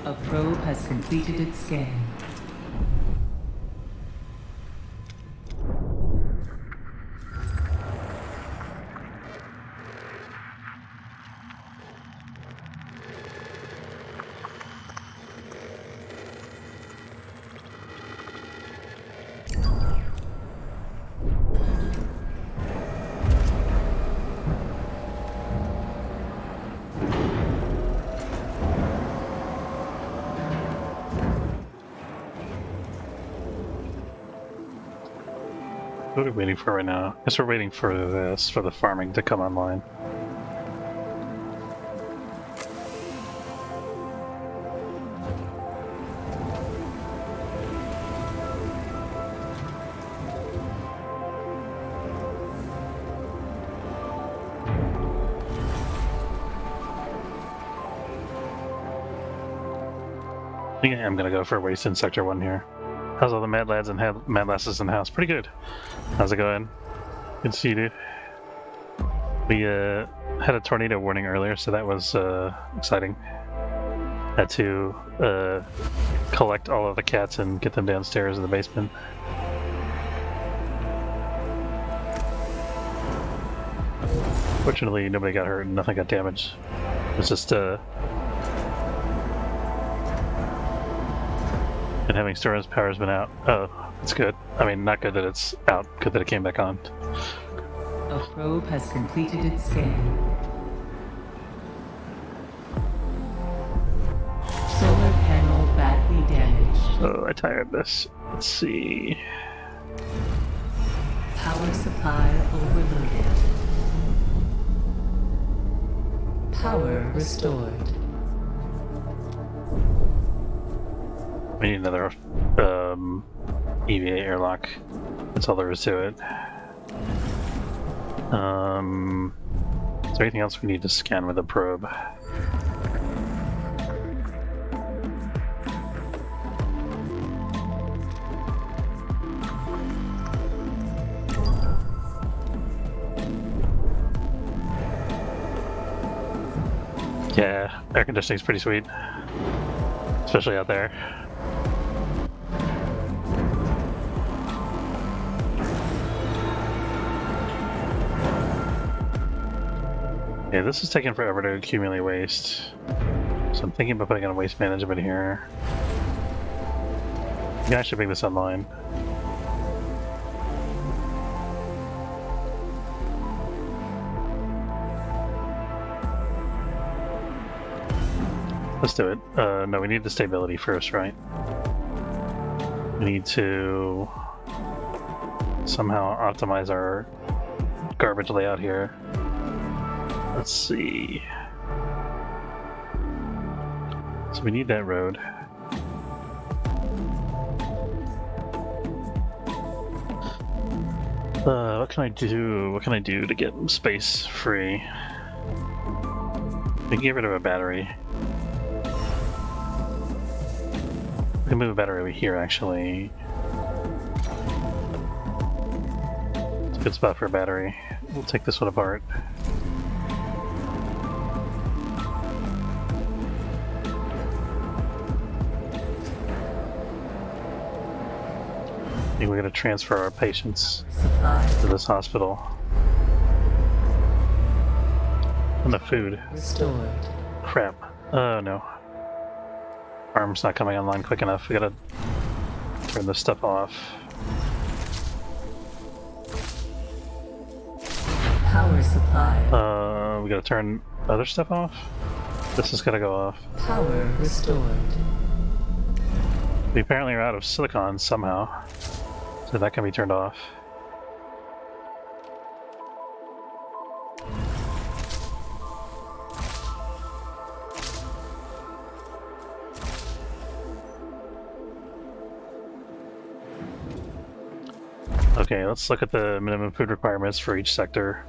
A probe has completed its scan. What are we waiting for right now? I guess we're waiting for this, for the farming to come online. I think I am gonna go for waste in Sector 1 here. How's all the mad lads and mad lasses in the house? Pretty good. How's it going? Good to see you, dude. We had a tornado warning earlier, so that was exciting. Had to collect all of the cats and get them downstairs in the basement. Fortunately, nobody got hurt and nothing got damaged. It was just and having storage power's been out. Oh, it's good. I mean, not good that it's out. Good that it came back on. A probe has completed its scan. Solar panel badly damaged. Oh, I tired this. Let's see. Power supply overloaded. Power restored. We need another EVA airlock. That's all there is to it. Is there anything else we need to scan with a probe? Yeah, air conditioning's pretty sweet. Especially out there. Yeah, this is taking forever to accumulate waste. So I'm thinking about putting on waste management here. Yeah, I should bring this online. Let's do it. No, we need the stability first, right? We need to somehow optimize our garbage layout here. Let's see. So we need that road. What can I do? What can I do to get space free? We can get rid of a battery. We can move a battery over here, actually. It's a good spot for a battery. We'll take this one apart. I think we're going to transfer our patients to this hospital. And the food. Restored. Crap. Oh no. Arm's not coming online quick enough. We gotta turn this stuff off. Power supply. We gotta turn other stuff off? This has gotta go off. Power restored. We apparently are out of silicon somehow. So that can be turned off. Okay, let's look at the minimum food requirements for each sector.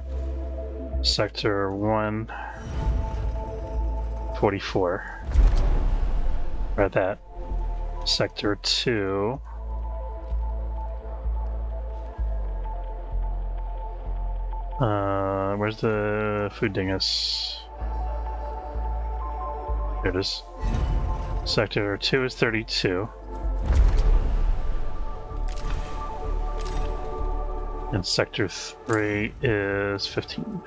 Sector 1, 44. We're at that. Sector 2. Where's the food dingus? There it is. Sector 2 is 32. And Sector 3 is 15.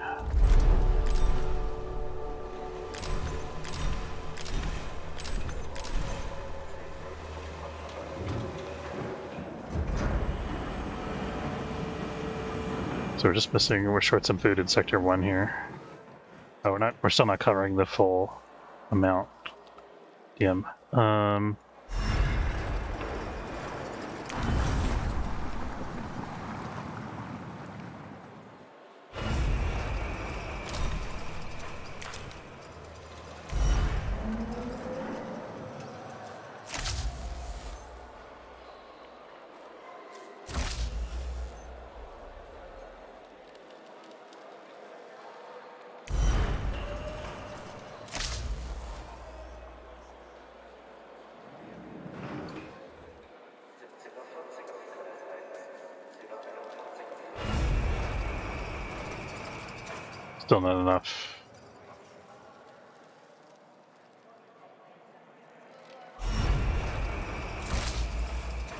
So we're short some food in Sector 1 here. Oh, we're still not covering the full amount. DM. Still not enough.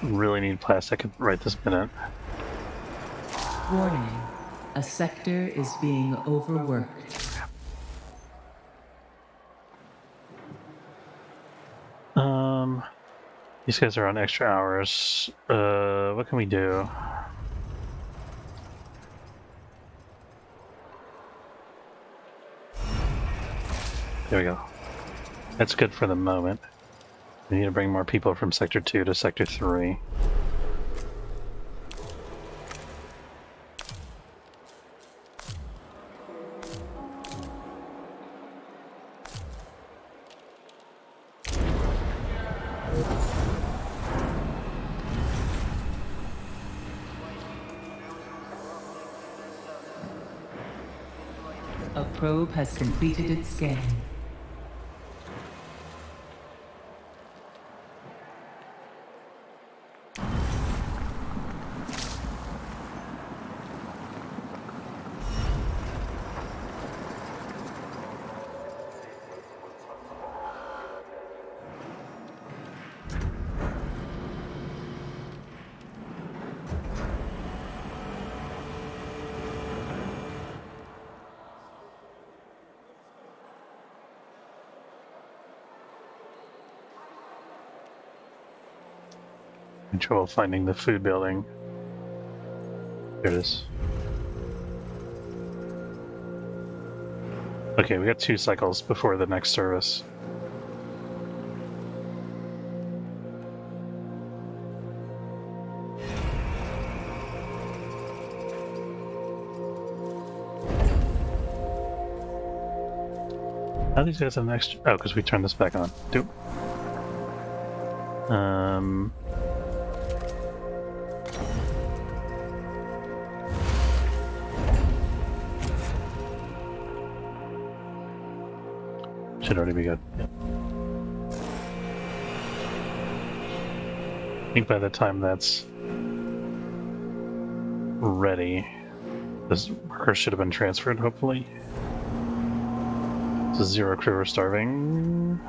Really need plastic right this minute. Warning. A sector is being overworked. These guys are on extra hours. What can we do? There we go. That's good for the moment. We need to bring more people from Sector 2 to Sector 3. A probe has completed its scan. Trouble finding the food building. Here it is. Okay, we got 2 cycles before the next service. How do these guys have an extra? Oh, because we turned this back on. Doop. Should already be good. Yep. I think by the time that's ready, this worker should have been transferred, hopefully. So 0 crew are starving.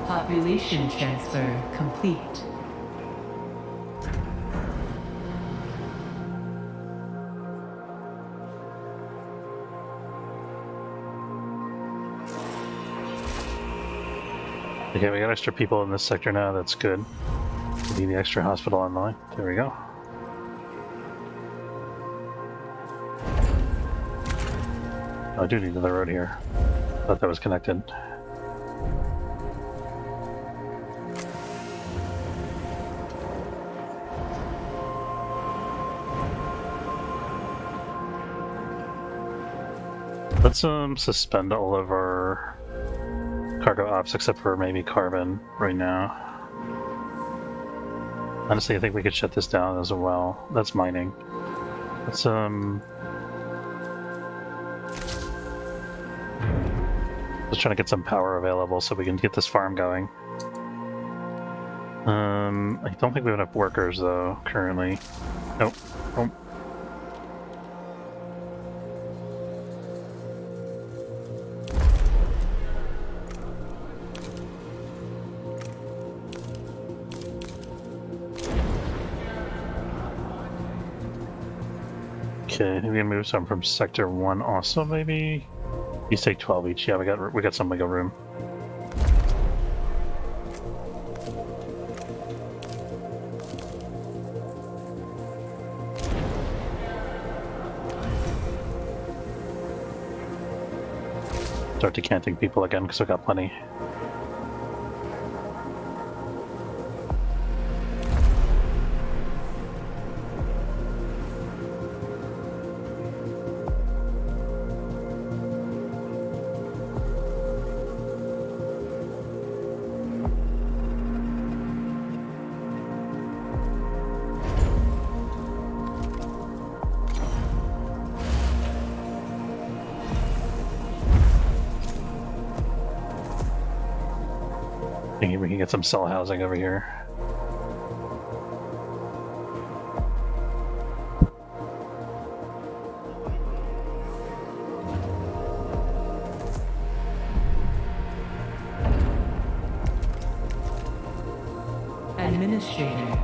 Population transfer complete. Okay, we got extra people in this sector now, that's good. We need the extra hospital online. There we go. Oh, I do need another road here. Thought that was connected. Let's suspend all of our cargo ops except for maybe carbon right now. Honestly, I think we could shut this down as well. That's mining. Let's just trying to get some power available so we can get this farm going. I don't think we have enough workers though currently. Nope. Nope. Okay, we can move some from Sector 1 also, maybe? These take 12 each. Yeah, we got some wiggle room. Start decanting people again because we got plenty. Thinking we can get some cell housing over here. Administrator,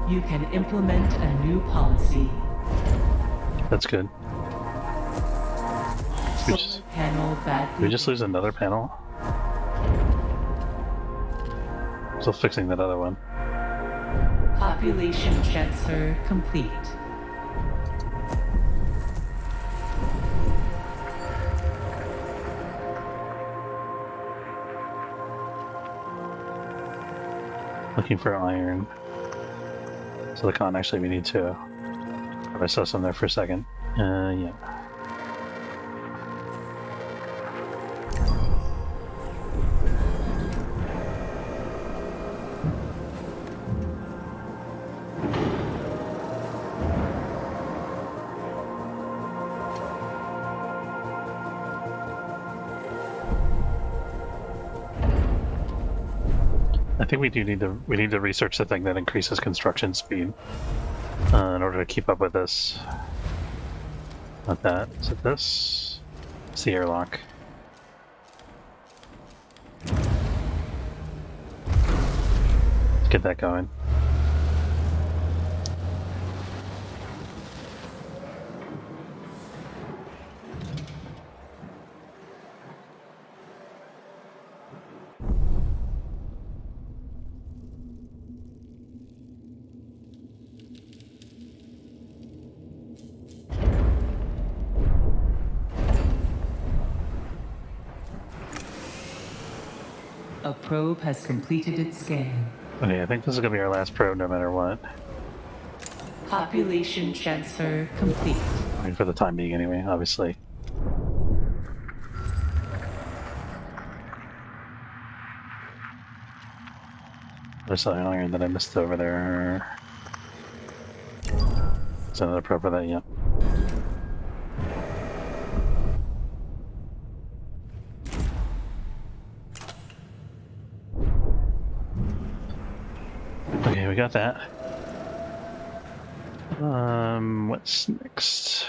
you can implement a new policy. That's good. Solar panel Did badly. we just lose another panel? Still fixing that other one. Population transfer complete. Looking for iron. Silicon, actually, we need two. I saw some there for a second. Yeah. I think we need to research the thing that increases construction speed in order to keep up with this. Not that. Is it this? It's the airlock. Let's get that going. A probe has completed its scan. Okay, I think this is gonna be our last probe no matter what. Population transfer complete. I mean, for the time being anyway, obviously. There's something iron that I missed over there. There's another probe for that, yeah. Okay, we got that. What's next?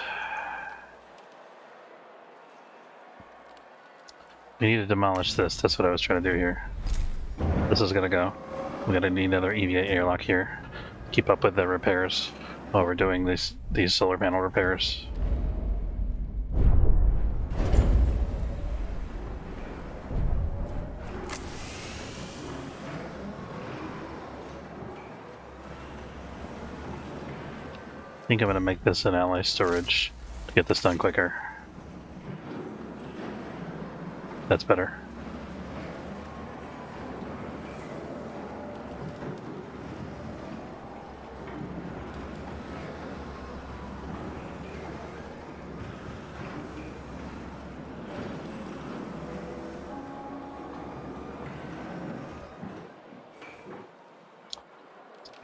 We need to demolish this. That's what I was trying to do here. This is gonna go. We're gonna need another EVA airlock here. Keep up with the repairs while we're doing these solar panel repairs. I think I'm gonna make this an ally storage to get this done quicker. That's better.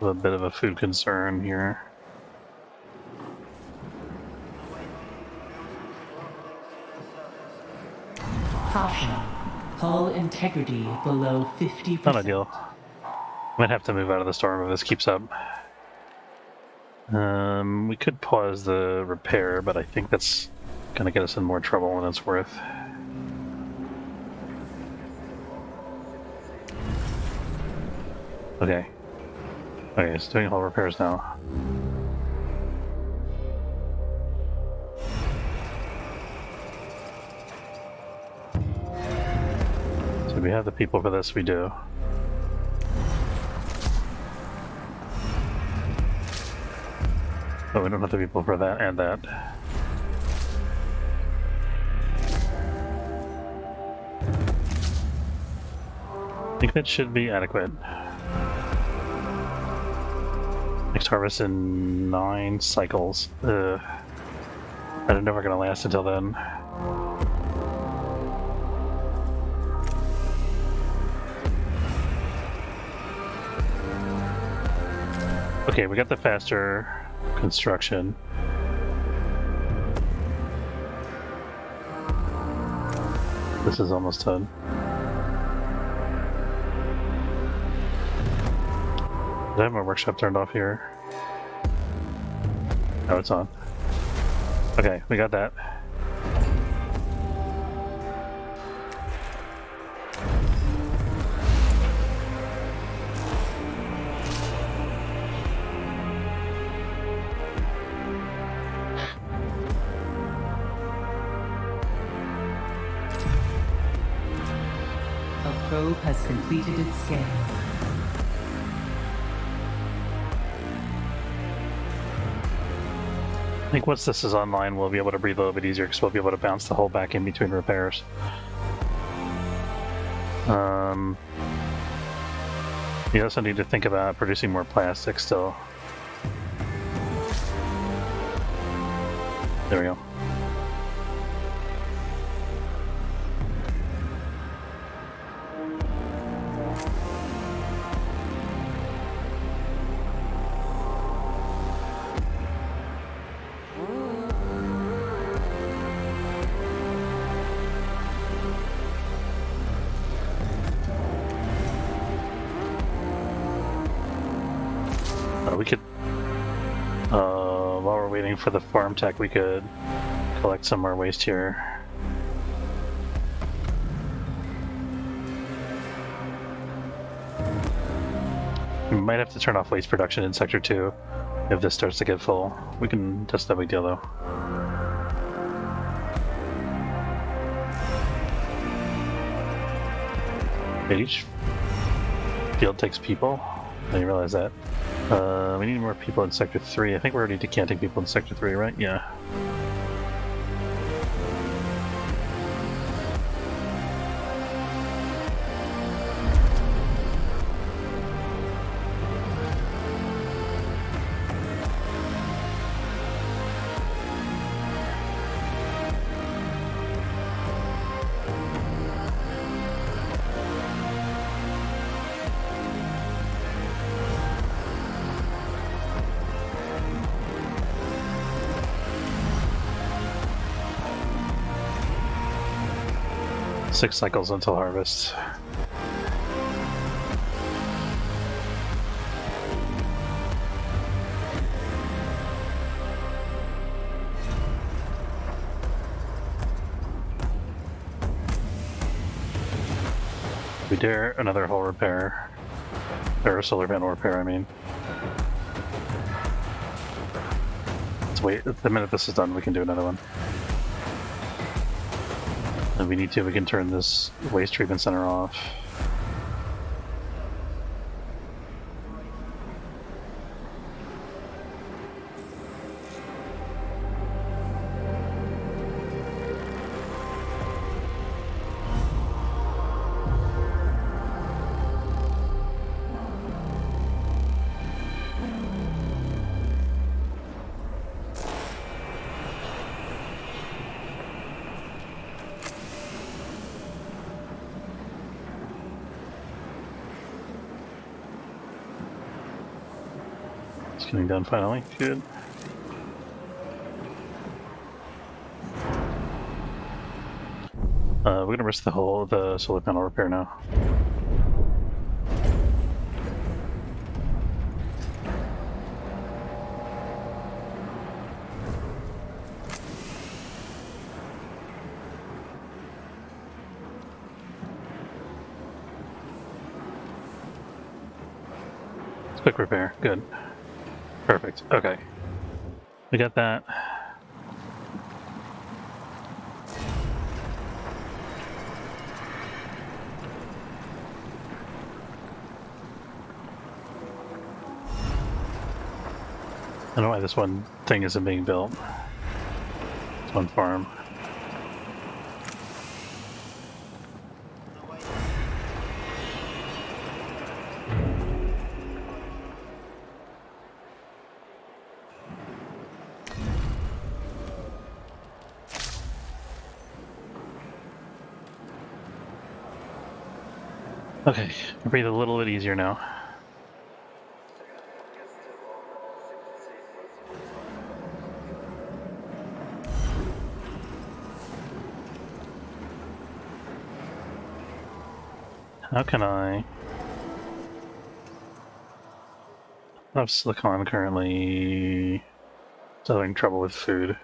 A bit of a food concern here. Caution. Hull integrity below 50%. Not ideal. Might have to move out of the storm if this keeps up. We could pause the repair, but I think that's gonna get us in more trouble than it's worth. Okay. Okay, it's doing hull repairs now. So we have the people for this, we do. But we don't have the people for that and that. I think that should be adequate. Next harvest in 9 cycles. I don't know if we're gonna last until then. Okay, we got the faster construction. This is almost done. Did I have my workshop turned off here? Oh, it's on. Okay, we got that. A probe has completed its scan. I think once this is online, we'll be able to breathe a little bit easier because we'll be able to bounce the hull back in between repairs. You also need to think about producing more plastic still. There we go. We could, while we're waiting for the farm tech, we could collect some more waste here. We might have to turn off waste production in Sector 2 if this starts to get full. We can, that's no big deal though. Wait, each field takes people? I didn't realize that. We need more people in Sector 3. I think we're already decanting people in Sector 3, right? Yeah. Six cycles until harvest. We dare another hull repair. Or a solar panel repair, I mean. Let's wait. The minute this is done, we can do another one. If we need to, we can turn this waste treatment center off. It's getting done finally. Good. We're gonna risk the solar panel repair now. Quick repair. Good. Perfect. Okay. We got that. I don't know why this one thing isn't being built. It's one farm. Okay, breathe a little bit easier now. How can I... I have Silicon currently still having trouble with food.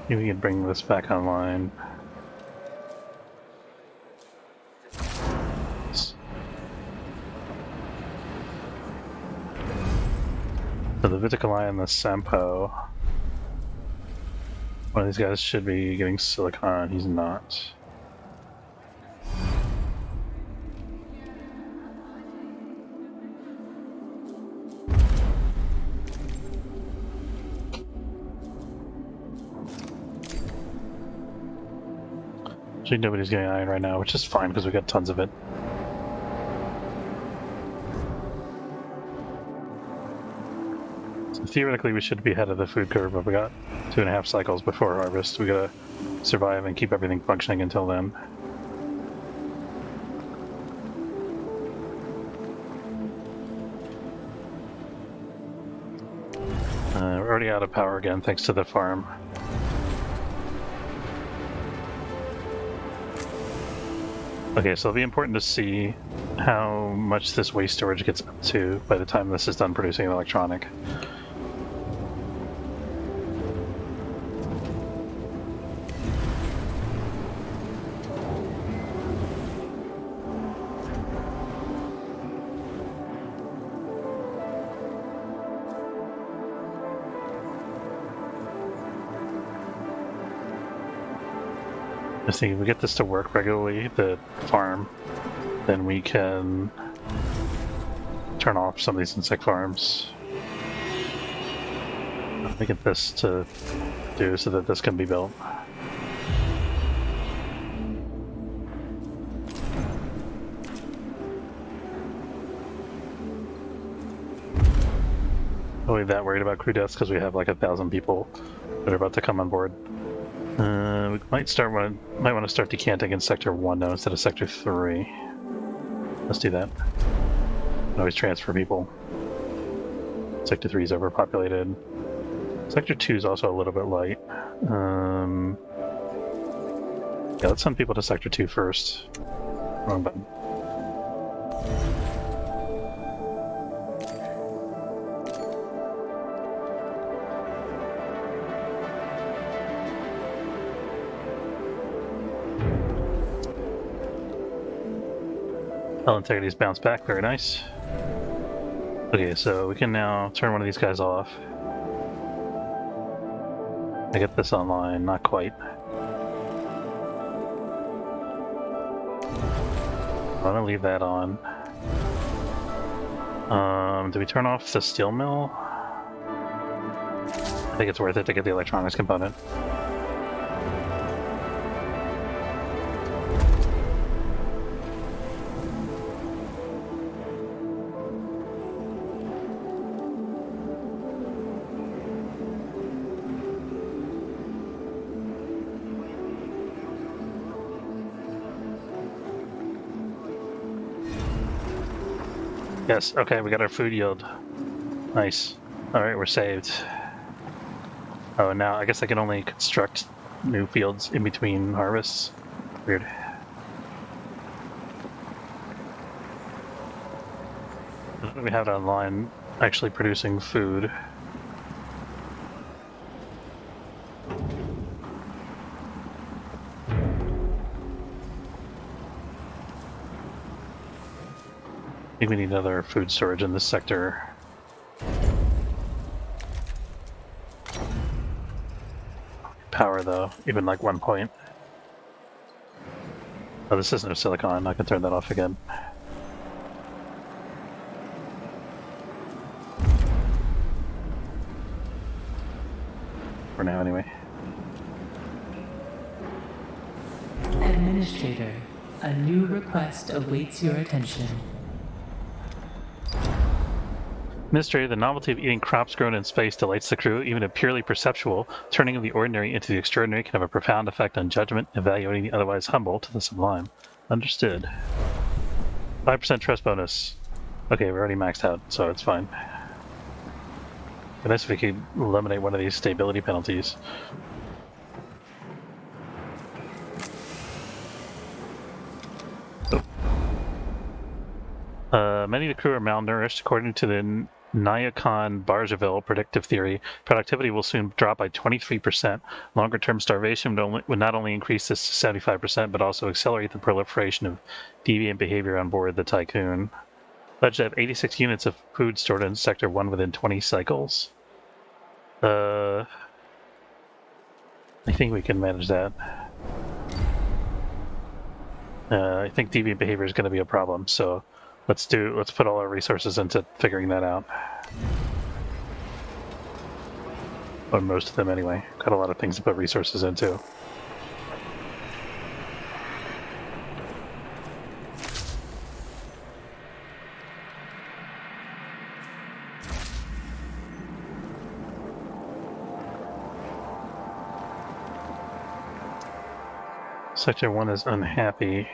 Maybe we can bring this back online. So the Viticulai and the Sampo. One of these guys should be getting silicon, he's not. Actually, nobody's getting iron right now, which is fine because we got tons of it. So theoretically, we should be ahead of the food curve, but we got 2.5 cycles before harvest. We gotta survive and keep everything functioning until then. We're already out of power again, thanks to the farm. Okay, so it'll be important to see how much this waste storage gets up to by the time this is done producing an electronic. I think if we get this to work regularly, the farm, then we can turn off some of these insect farms. Let me get this to do so that this can be built. Really that worried about crew deaths because we have like 1,000 people that are about to come on board. We might want to start decanting in Sector 1 now instead of Sector 3. Let's do that. Can always transfer people. Sector 3 is overpopulated. Sector 2 is also a little bit light. Yeah, let's send people to Sector 2 first. Wrong button. Well, integrity's bounced back, very nice. Okay, so we can now turn one of these guys off. I get this online, not quite. I'm gonna leave that on. Do we turn off the steel mill? I think it's worth it to get the electronics component. Yes, okay, we got our food yield. Nice. Alright, we're saved. Oh, now I guess I can only construct new fields in between harvests. Weird. We have it online actually producing food. I think we need another food storage in this sector. Power though, even like 1 point. Oh, this is no silicon, I can turn that off again. For now anyway. Administrator, a new request awaits your attention. Administrator, the novelty of eating crops grown in space delights the crew. Even a purely perceptual turning of the ordinary into the extraordinary can have a profound effect on judgment, evaluating the otherwise humble to the sublime. Understood. 5% trust bonus. Okay, we're already maxed out, so it's fine. It'd be nice if we could eliminate one of these stability penalties. Many of the crew are malnourished. According to the Nyakan-Barjaville predictive theory, productivity will soon drop by 23%. Longer-term starvation would not only increase this to 75%, but also accelerate the proliferation of deviant behavior on board the Tycoon. Pledged to have 86 units of food stored in Sector 1 within 20 cycles. I think we can manage that. I think deviant behavior is going to be a problem, so let's put all our resources into figuring that out. Or most of them anyway. Got a lot of things to put resources into. Sector 1 is unhappy.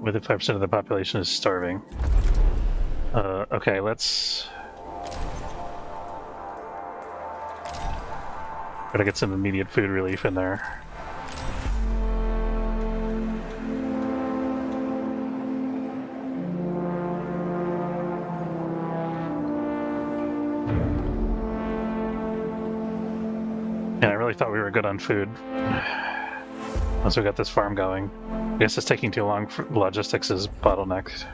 With 5% of the population is starving. Okay, let's try to get some immediate food relief in there. And I really thought we were good on food. Once we got this farm going. I guess it's taking too long. Logistics is bottlenecked.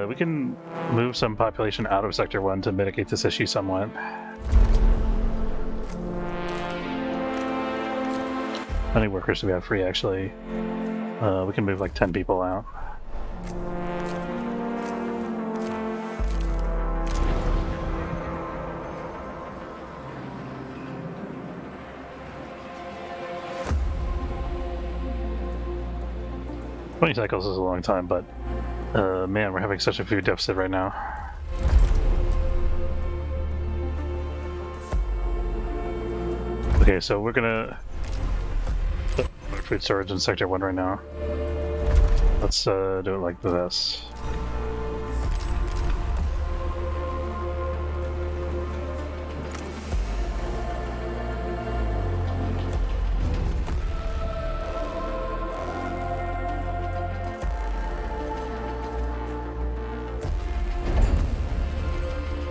We can move some population out of Sector 1 to mitigate this issue somewhat. How many workers do we have free, actually? We can move like 10 people out. $20 cycles is a long time, but man, we're having such a food deficit right now. Okay, so we're gonna put our food storage in Sector 1 right now. Let's do it like this.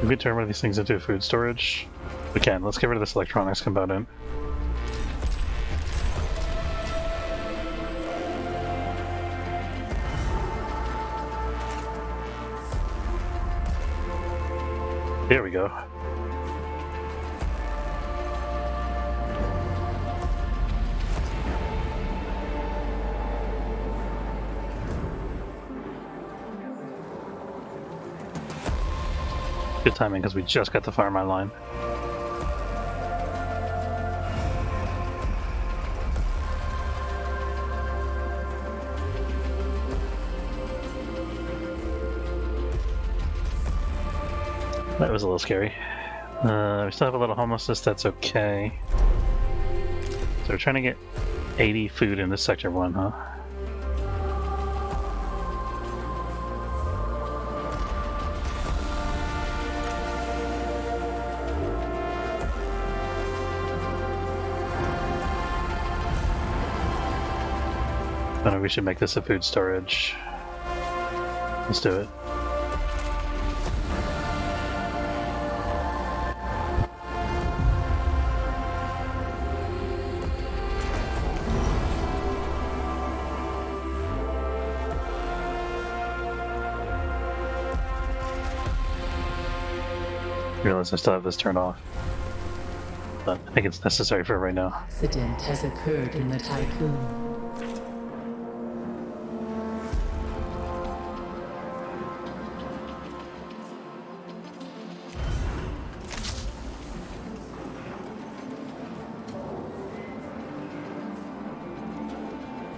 We can turn one of these things into food storage. We can. Let's get rid of this electronics component. There we go. Good timing, because we just got the farm online. That was a little scary. We still have a little homelessness, that's okay. So we're trying to get 80 food into Sector 1, huh? I know we should make this a food storage. Let's do it. Realize I still have this turned off, but I think it's necessary for right now. Accident has occurred in the Tycoon.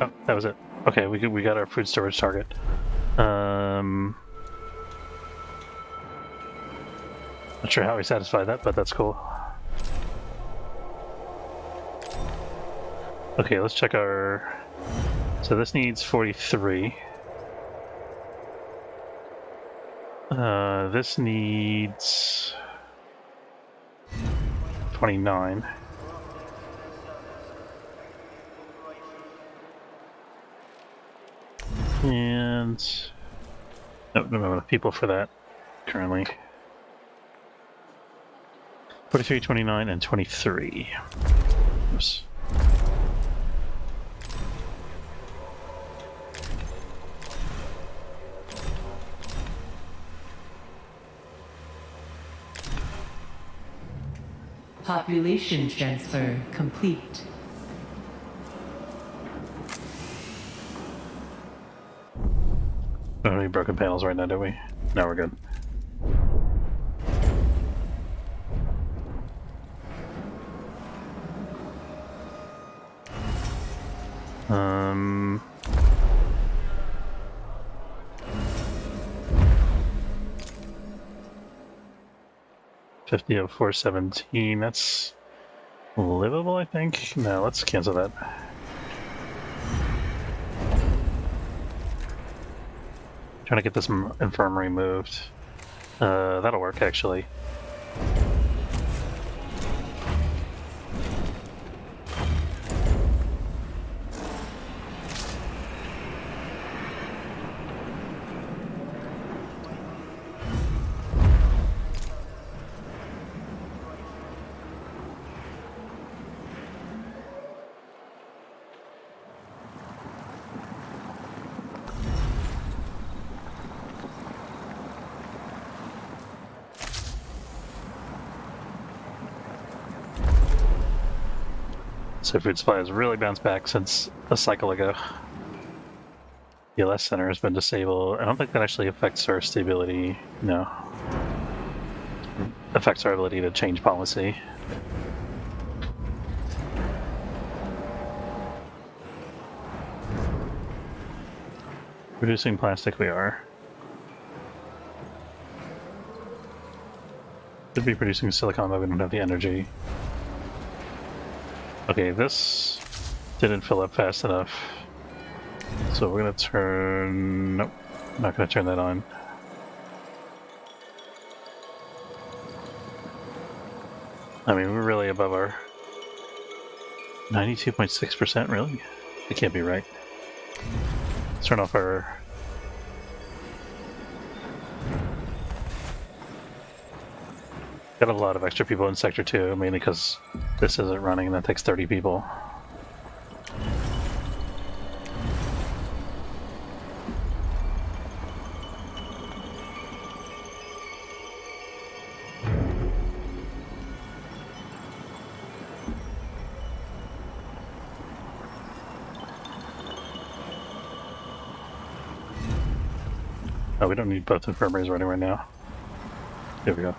Oh, that was it. Okay, we got our food storage target. Not sure how we satisfy that, but that's cool. Okay, let's check our... So this needs 43. This needs 29. And no, don't have enough people for that currently. 43, 29, and 23. Oops. Population transfer complete. We don't have any broken panels right now, do we? No, we're good. Um... 50 of 417, that's livable, I think? No, let's cancel that. Trying to get this infirmary moved. That'll work, actually. So food supply has really bounced back since a cycle ago. The ELS center has been disabled. I don't think that actually affects our stability. No. Affects our ability to change policy. Producing plastic we are. Could be producing silicon, but we don't have the energy. Okay, this didn't fill up fast enough. So we're gonna turn... Nope, not gonna turn that on. I mean, we're really above our... 92.6%, really? It can't be right. Let's turn off our... Got a lot of extra people in Sector 2, mainly because this isn't running and that takes 30 people. Oh, we don't need both infirmaries running right now. Here we go.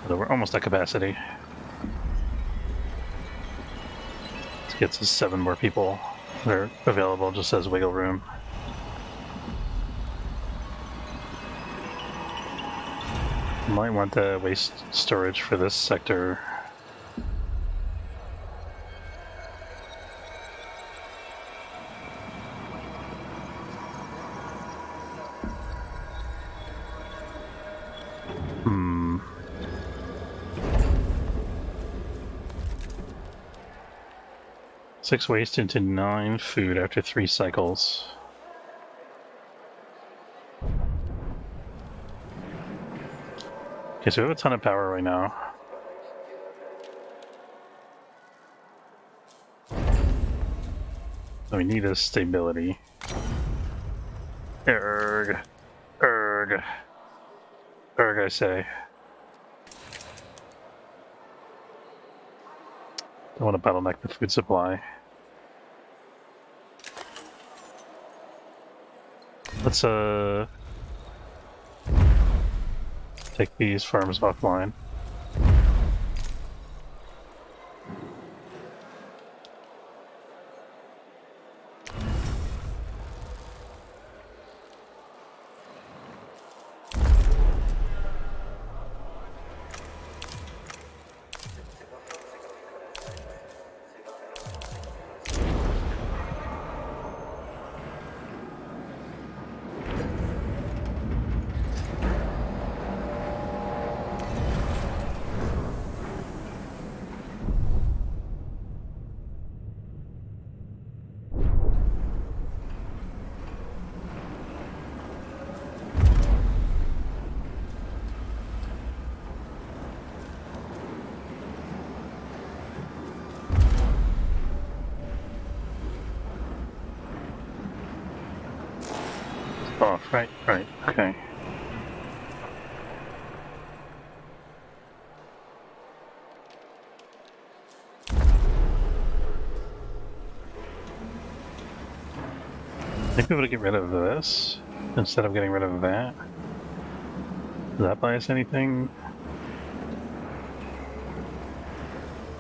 Although we're almost at capacity. This gets us 7 more people that are available, just as wiggle room. Might want the waste storage for this sector. Hmm. Six waste into 9 food after 3 cycles. Okay, so we have a ton of power right now. So we need a stability. Erg. Erg. Erg, I say. Don't want to bottleneck the food supply. Let's, take these farms offline. Right, okay. Maybe we'll get rid of this instead of getting rid of that. Does that buy us anything?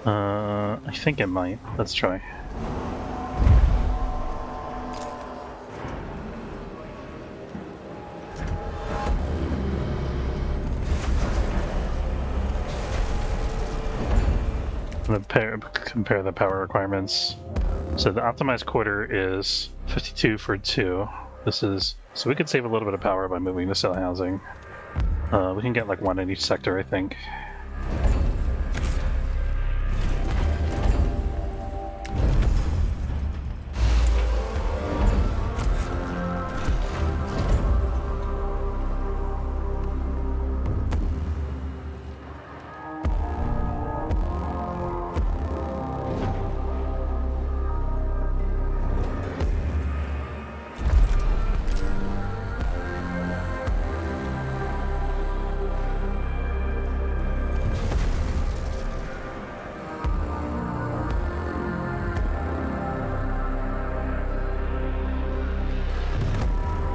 I think it might. Let's try. Compare the power requirements. So the optimized quarter is 52 for 2. This is so we could save a little bit of power by moving to cell housing. We can get like 1 in each sector, I think.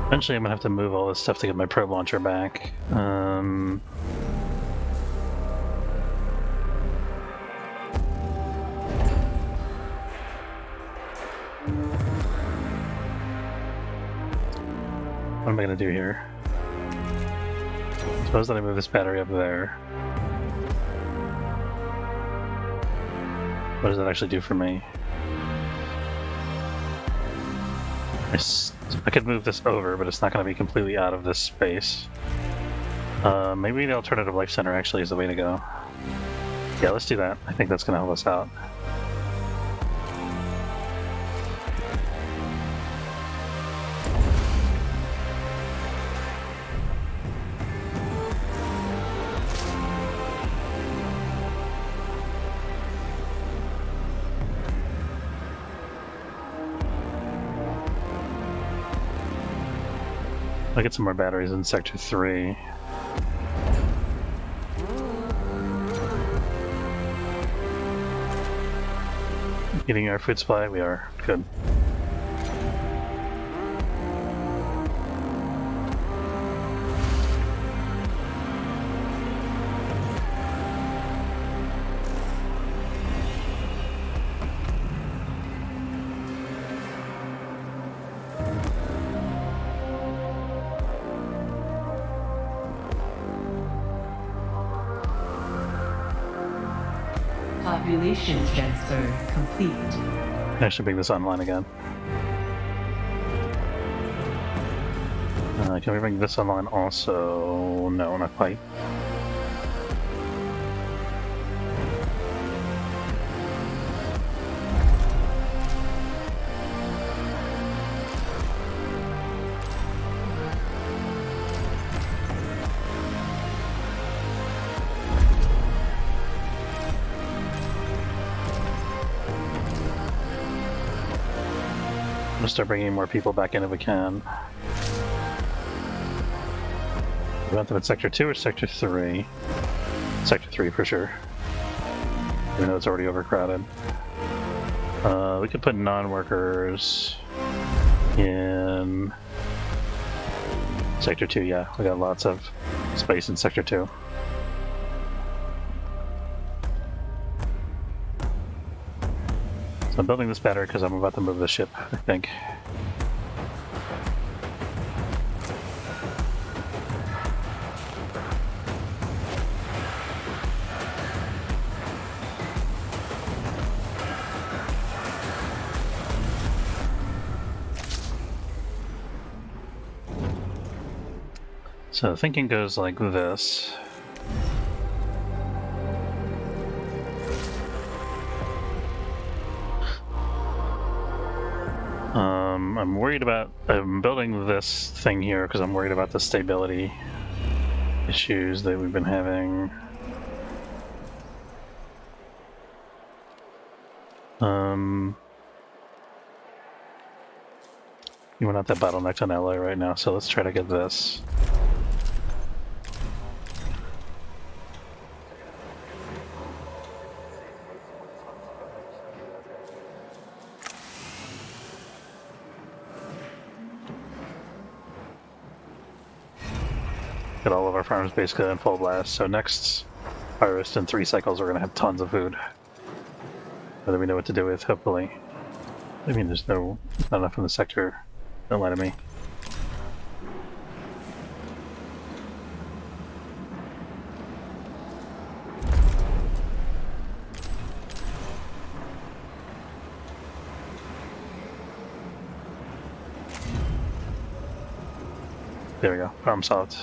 Eventually I'm gonna have to move all this stuff to get my probe launcher back. What am I gonna do here? Suppose that I move this battery up there. What does that actually do for me? I could move this over, but it's not going to be completely out of this space. Maybe the alternative life center actually is the way to go. Yeah, let's do that. I think that's going to help us out. I'll get some more batteries in Sector 3. Getting our food supply? We are. Good. Population transfer complete. I should bring this online again. Can we bring this online also? No, not quite. We'll start bringing more people back in if we can. We want them in Sector 2 or Sector 3? Sector 3 for sure. Even though it's already overcrowded. We could put non-workers in Sector 2, yeah. We got lots of space in Sector 2. So I'm building this battery because I'm about to move the ship, I think. So thinking goes like this. I'm building this thing here because I'm worried about the stability issues that we've been having. We're not that bottlenecked on ally right now, so let's try to get this. Get all of our farms basically in full blast, so next harvest in 3 cycles we're going to have tons of food. Whether we know what to do with, hopefully. I mean, there's not enough in the sector. Don't lie to me. There we go. Farm solved.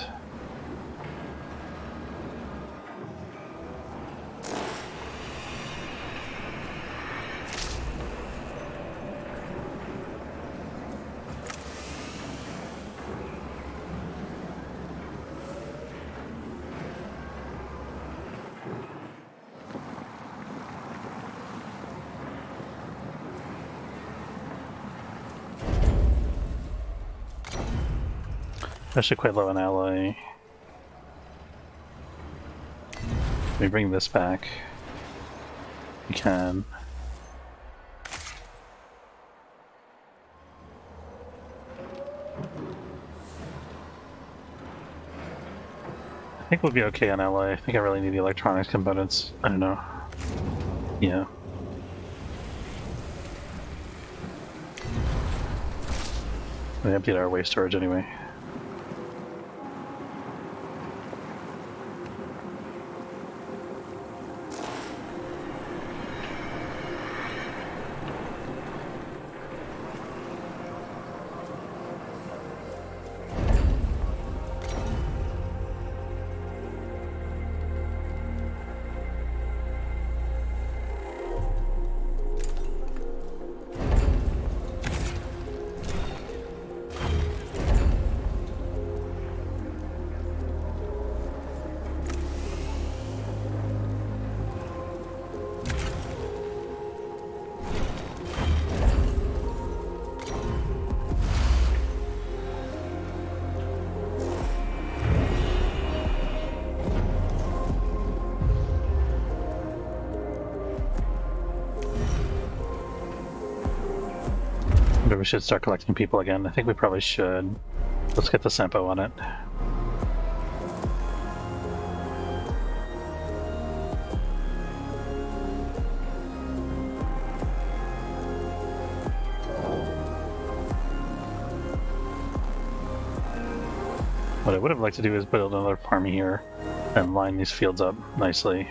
Actually quite low on ally. Let me bring this back. We can. I think we'll be okay on ally. I think I really need the electronics components. I don't know. Yeah. We emptied our waste storage anyway. Maybe we should start collecting people again. I think we probably should. Let's get the Sempo on it. What I would have liked to do is build another farm here and line these fields up nicely.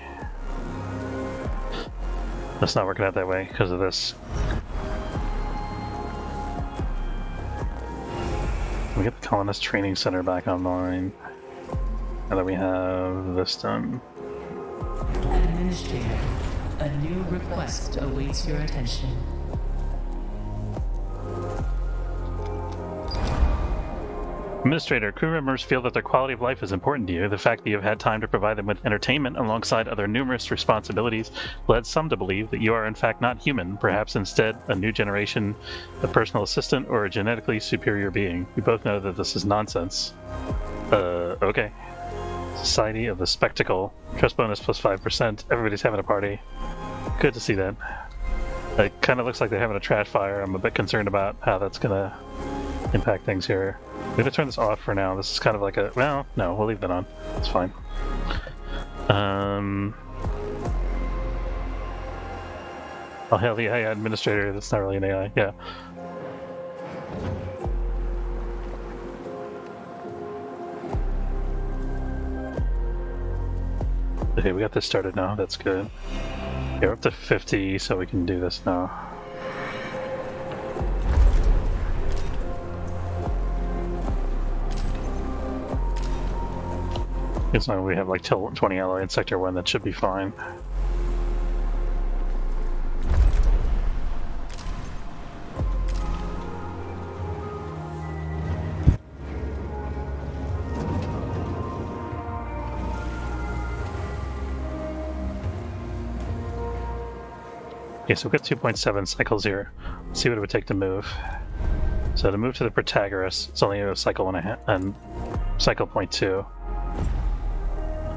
That's not working out that way because of this. We get the Colonist Training Center back online. Now that we have this done. Administrator, a new request awaits your attention. Administrator, crew members feel that their quality of life is important to you. The fact that you have had time to provide them with entertainment alongside other numerous responsibilities led some to believe that you are in fact not human, perhaps instead a new generation, a personal assistant, or a genetically superior being. We both know that this is nonsense. Okay. Society of the Spectacle. Trust bonus plus 5%. Everybody's having a party. Good to see that. It kind of looks like they're having a trash fire. I'm a bit concerned about how that's going to impact things here. We're going to turn this off for now. This is kind of like a... Well, no, we'll leave that on. It's fine. Oh, hell yeah, yeah, administrator. That's not really an AI. Yeah. Okay, we got this started now. That's good. Yeah, we're up to 50, so we can do this now. As long as we have like 20 alloy in Sector 1, that should be fine. Okay, so we've got 2.7 cycles here. Let's see what it would take to move. So to move to the Protagoras, it's only a cycle and cycle point 2.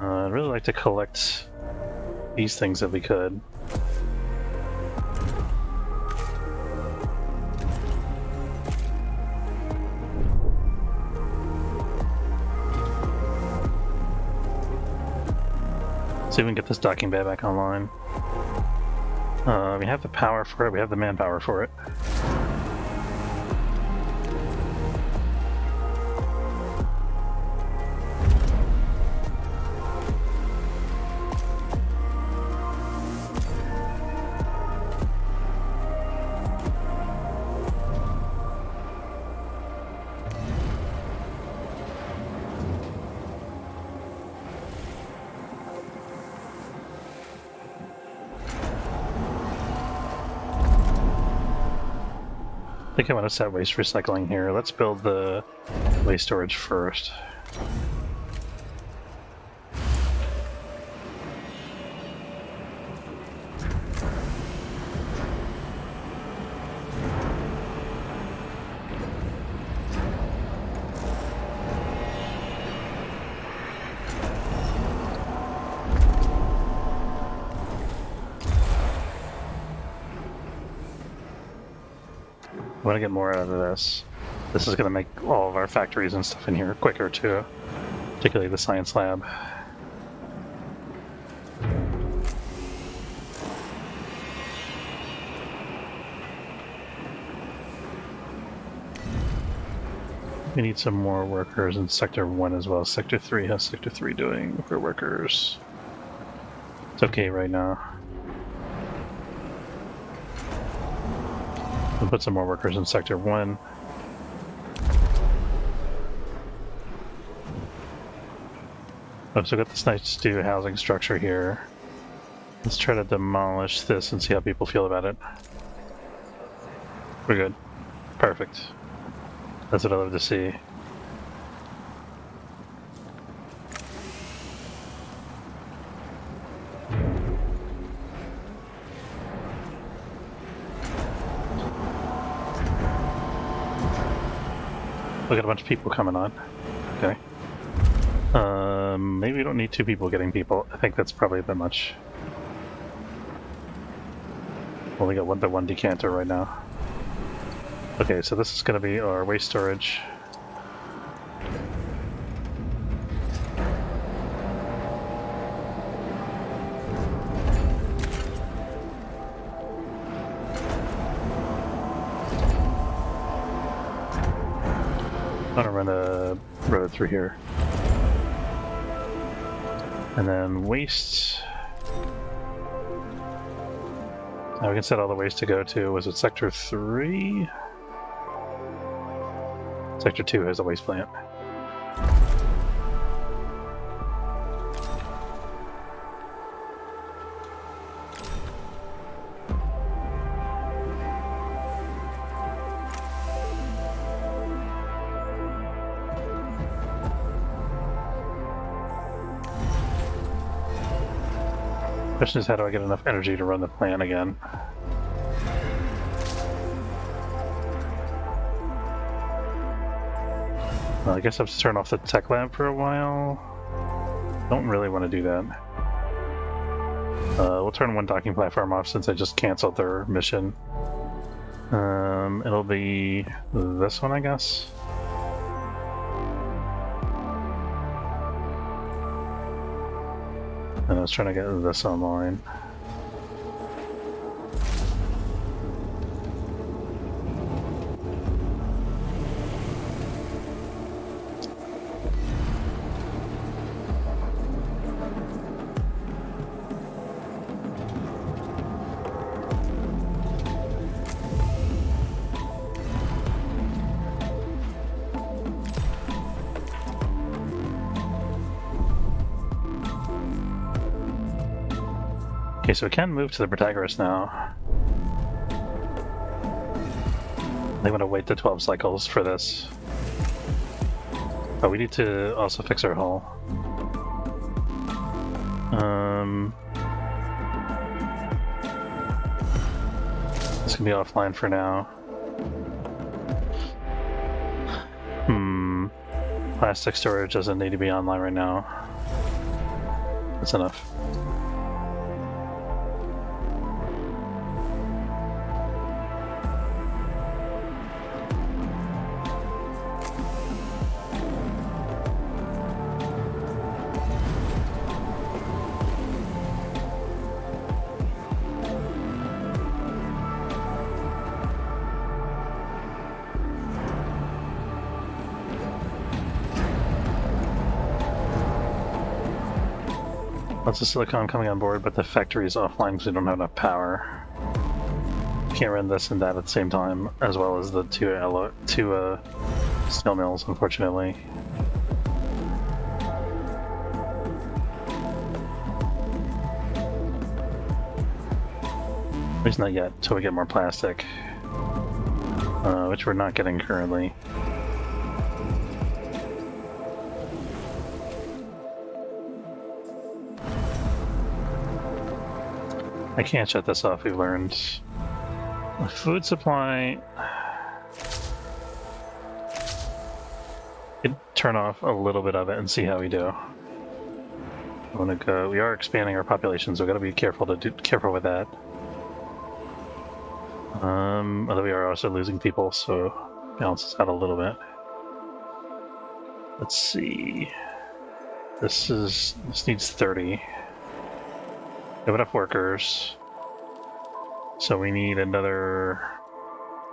I'd really like to collect these things if we could. See if we can get this docking bay back online. We have the power for it, we have the manpower for it. I think I want to set waste recycling here. Let's build the waste storage first. I want to get more out of this. This is going to make all of our factories and stuff in here quicker too, particularly the science lab. We need some more workers in Sector 1 as well. Sector 3 has Sector 3 doing for workers. It's okay right now. We'll put some more workers in Sector 1. Oh, so we got this nice new housing structure here. Let's try to demolish this and see how people feel about it. We're good. Perfect. That's what I love to see. We got a bunch of people coming on. Okay. Maybe we don't need 2 people getting people. I think that's probably a bit much. Only got the one decanter right now. Okay, so this is going to be our waste storage. I'm gonna run a road through here. And then waste. Now we can set all the waste to go to, was it Sector 3? Sector 2 has a waste plant. Question is, how do I get enough energy to run the plant again? Well, I guess I have to turn off the tech lab for a while. Don't really want to do that. We'll turn one docking platform off since I just canceled their mission. It'll be this one, I guess. And I was trying to get this online. Okay, so we can move to the Protagoras now. They want to wait the 12 cycles for this. Oh, we need to also fix our hull. This can be offline for now. Plastic storage doesn't need to be online right now. That's enough. Lots of silicon coming on board, but the factory is offline because we don't have enough power. Can't run this and that at the same time, as well as the two steel mills, unfortunately. At least not yet, until we get more plastic, which we're not getting currently. I can't shut this off, we've learned. The food supply... Could turn off a little bit of it and see how we do. I want to go... We are expanding our population, so we've got to be careful with that. Although we are also losing people, so balances out a little bit. Let's see... This needs 30. We have enough workers, so we need another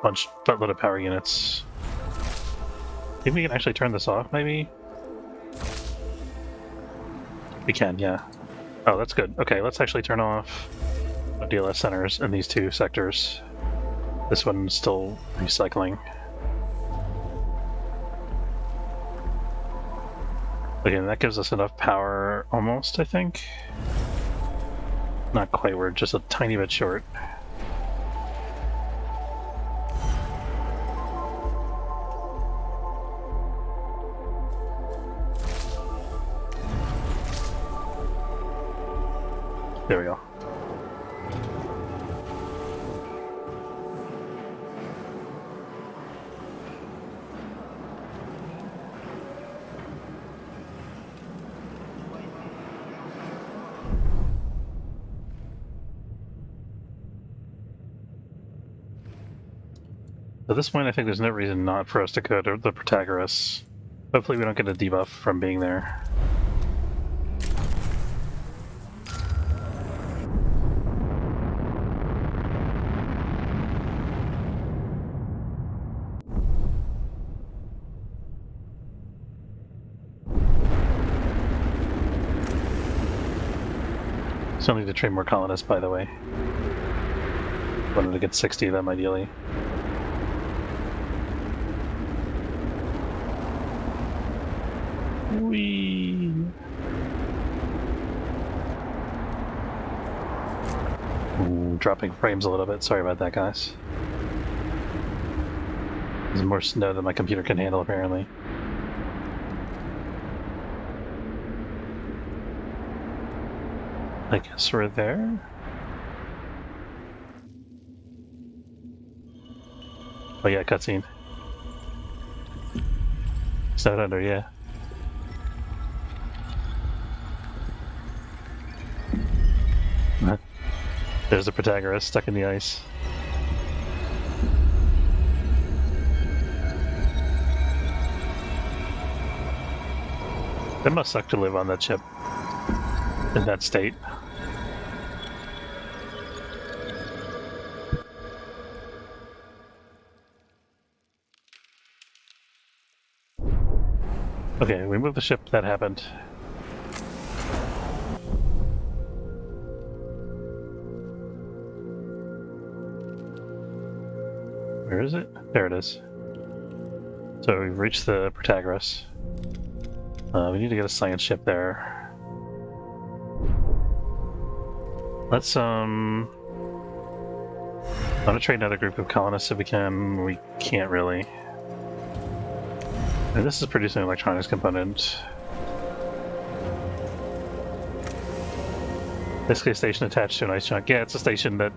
buttload of power units. Think we can actually turn this off, maybe? We can, yeah. Oh, that's good. Okay, let's actually turn off DLS centers in these two sectors. This one's still recycling. Okay, that gives us enough power, almost, I think. Not quite, we're just a tiny bit short. There we go. At this point, I think there's no reason not for us to go to the Protagoras. Hopefully we don't get a debuff from being there. Still need to train more colonists, by the way. Wanted to get 60 of them, ideally. Whee! Ooh, dropping frames a little bit. Sorry about that, guys. There's more snow than my computer can handle, apparently. I guess we're there. Oh yeah, cutscene. Snowed under, yeah. There's the Protagoras stuck in the ice. It must suck to live on that ship in that state. Okay, we moved the ship, that happened. Where is it? There it is. So we've reached the Protagoras. We need to get a science ship there. Let's, I want to trade another group of colonists if we can. We can't really. And this is producing an electronics component. Basically a station attached to an ice chunk. Yeah, it's a station that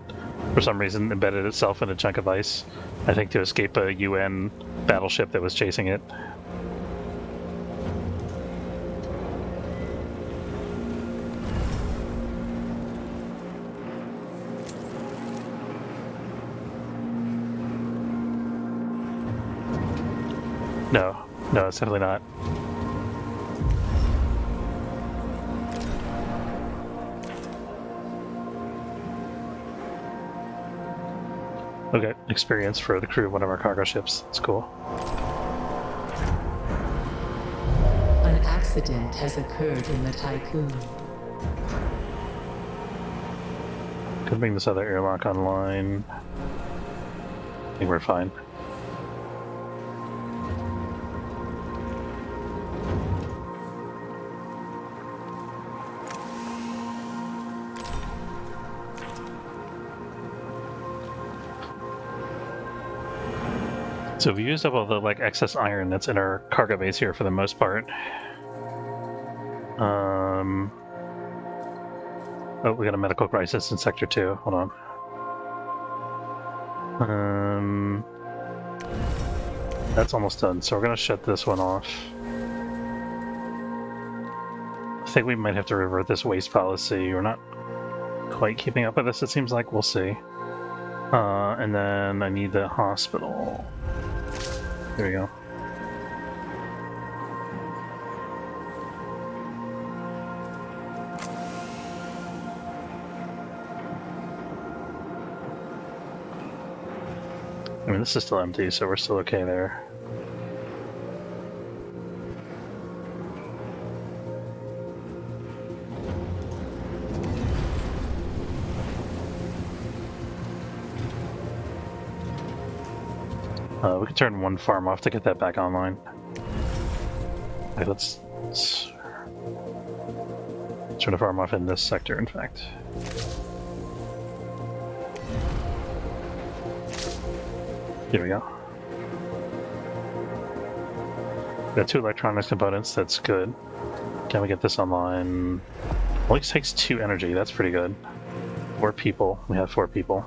for some reason embedded itself in a chunk of ice. I think to escape a UN battleship that was chasing it. No, it's definitely not. Okay, experience for the crew of one of our cargo ships. That's cool. An accident has occurred in the Tycoon. Could bring this other airlock online. I think we're fine. So we used up all the excess iron that's in our cargo base here for the most part. Oh, we got a medical crisis in Sector 2. Hold on. That's almost done, so we're gonna shut this one off. I think we might have to revert this waste policy. We're not quite keeping up with this, it seems like. We'll see. And then I need the hospital. There we go. I mean, this is still empty, so we're still okay there. We could turn one farm off to get that back online. Okay, let's turn a farm off in this sector, in fact. Here we go. We got 2 electronics components, that's good. Can we get this online? Only takes 2 energy, that's pretty good. 4 people, we have 4 people.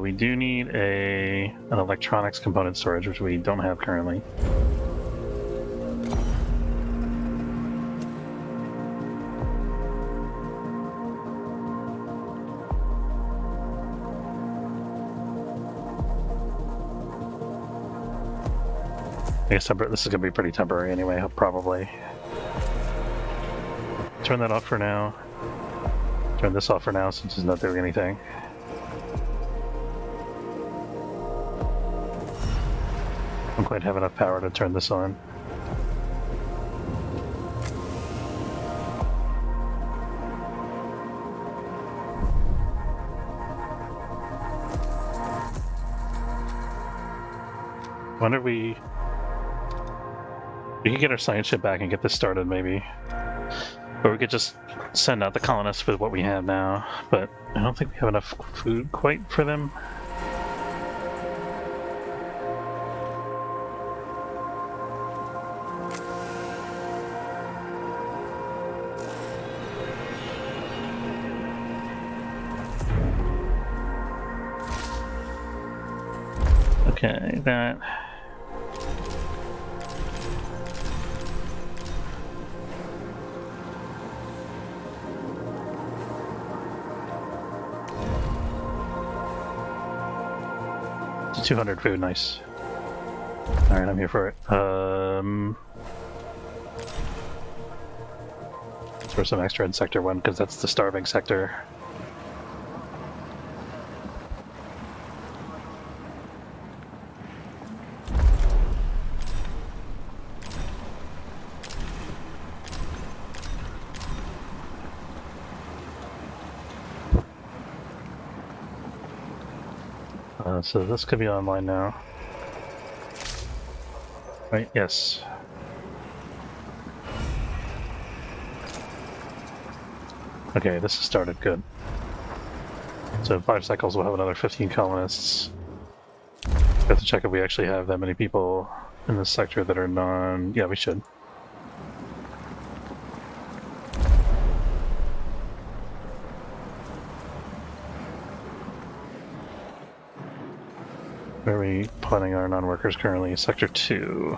We do need an electronics component storage, which we don't have currently. I guess this is going to be pretty temporary anyway, probably. Turn that off for now. Turn this off for now since it's not doing anything. I don't quite have enough power to turn this on. Wonder if we could get our science ship back and get this started, maybe. Or we could just send out the colonists with what we have now, but I don't think we have enough food quite for them. Okay, that... It's 200 food, nice. Alright, I'm here for it. Let's throw some extra in Sector 1, because that's the starving sector. So this could be online now. Right, yes. Okay, this has started good. So in 5 cycles we'll have another 15 colonists. We have to check if we actually have that many people in this sector that are non... Yeah, we should. Where are we planning our non-workers currently? Sector 2.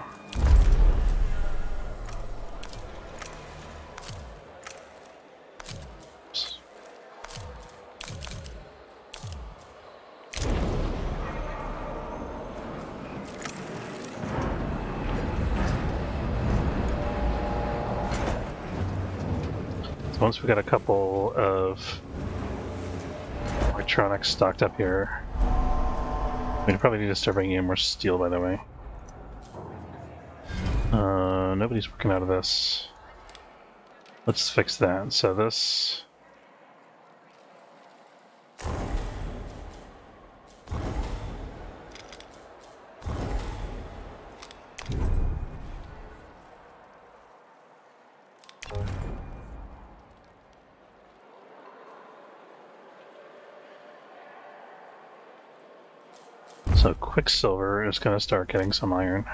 So once we got a couple of electronics stocked up here, we probably need to start bringing in more steel, by the way. Nobody's working out of this. Let's fix that. So this... So Quicksilver is going to start getting some iron.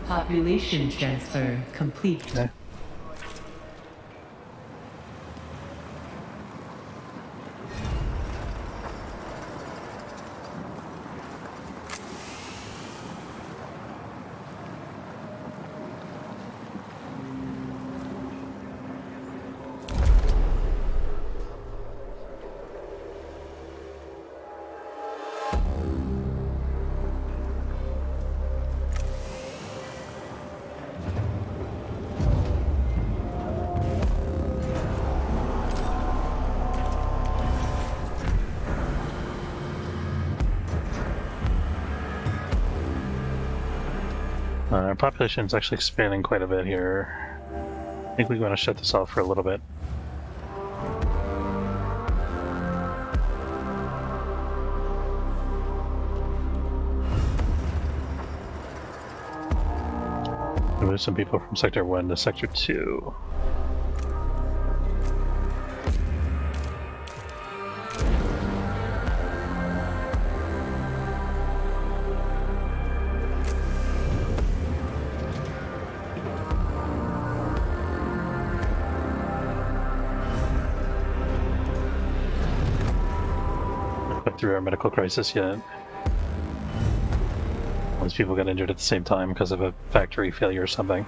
Population transfer complete. Okay. Our population is actually expanding quite a bit here. I think we want to shut this off for a little bit. Move some people from Sector 1 to Sector 2. Through our medical crisis yet. All these people got injured at the same time because of a factory failure or something.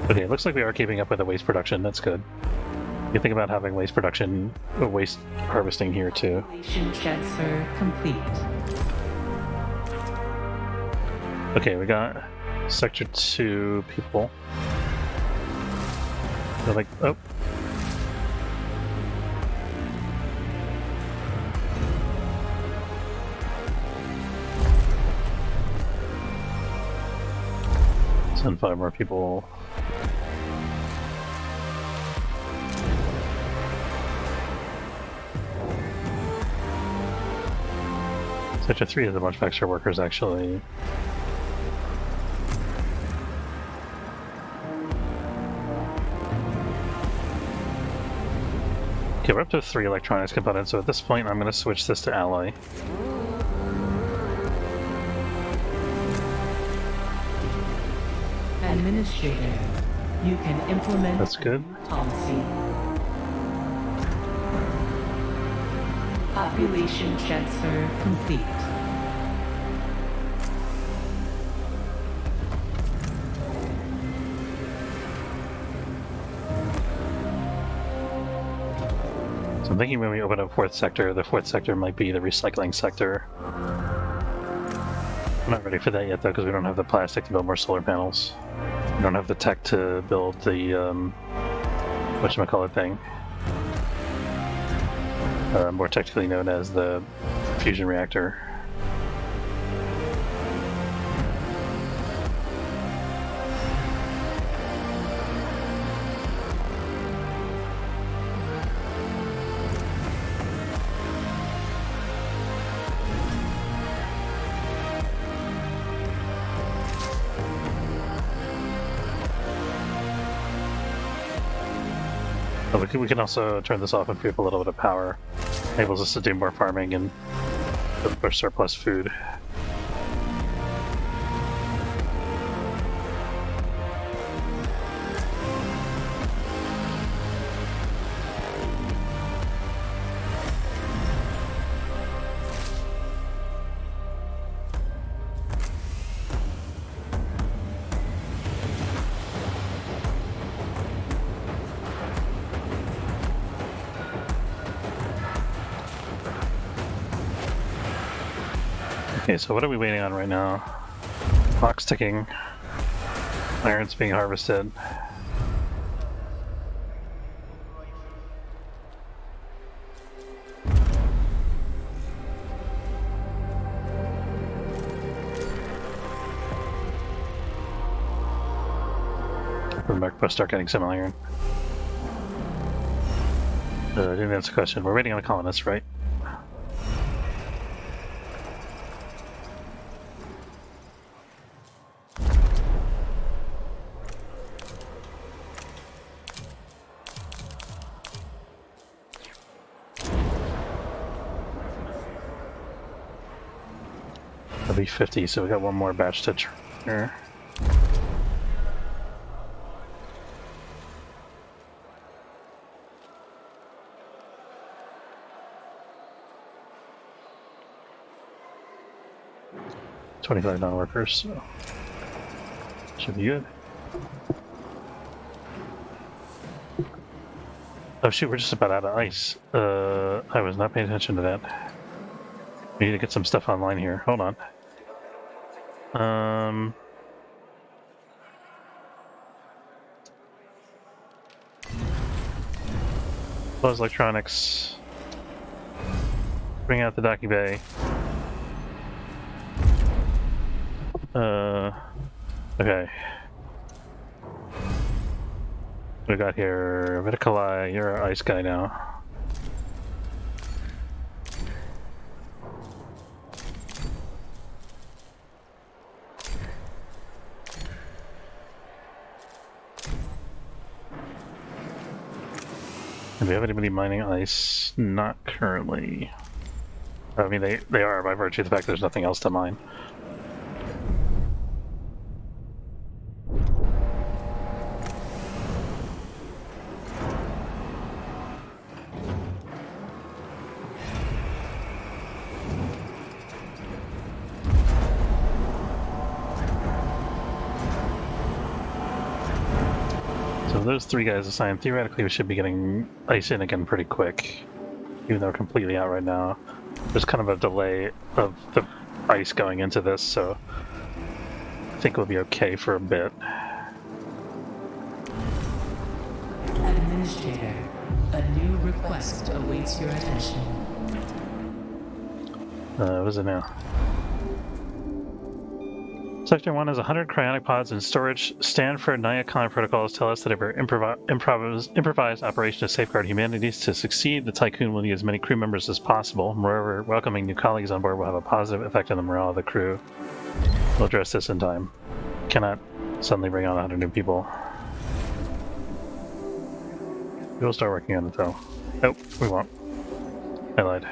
Okay, it looks like we are keeping up with the waste production. That's good. You think about having waste production, waste harvesting here too. Population transfer complete. Okay, we got Sector 2 people. They're like, oh. Send 5 more people. Sector 3 has a bunch of extra workers, actually. Okay, we're up to 3 electronics components, so at this point I'm going to switch this to Ally. Administrator, you can implement That's good. a new policy. Population transfer complete. So I'm thinking when we open up 4th sector, the 4th sector might be the recycling sector. I'm not ready for that yet though, because we don't have the plastic to build more solar panels. We don't have the tech to build the, whatchamacallit thing. More technically known as the fusion reactor. Oh, we can also turn this off and free up a little bit of power. Enables us to do more farming and push surplus food. Okay, so what are we waiting on right now? Clock's ticking. Iron's being harvested. We're back to start getting some iron. I didn't answer the question. We're waiting on a colonist, right? That'll be 50, so we got one more batch to turn. $25 non-workers, so should be good. Oh shoot, we're just about out of ice. I was not paying attention to that. We need to get some stuff online here. Hold on. Close electronics. Bring out the docking bay. Okay. We got here Viticulai, you're our ice guy now. Do we have anybody mining ice? Not currently. I mean, they are by virtue of the fact there's nothing else to mine. So those three guys assigned, theoretically we should be getting ice in again pretty quick. Even though we're completely out right now. There's kind of a delay of the ice going into this, so I think we'll be okay for a bit. Administrator, a new request awaits your attention. What is it now? Sector 1 has 100 cryonic pods in storage. Stanford Nayakon protocols tell us that if our improvised operation to safeguard humanities to succeed, the Tycoon will need as many crew members as possible. Moreover, welcoming new colleagues on board will have a positive effect on the morale of the crew. We'll address this in time. Cannot suddenly bring on 100 new people. We'll start working on it though. Nope, we won't. I lied.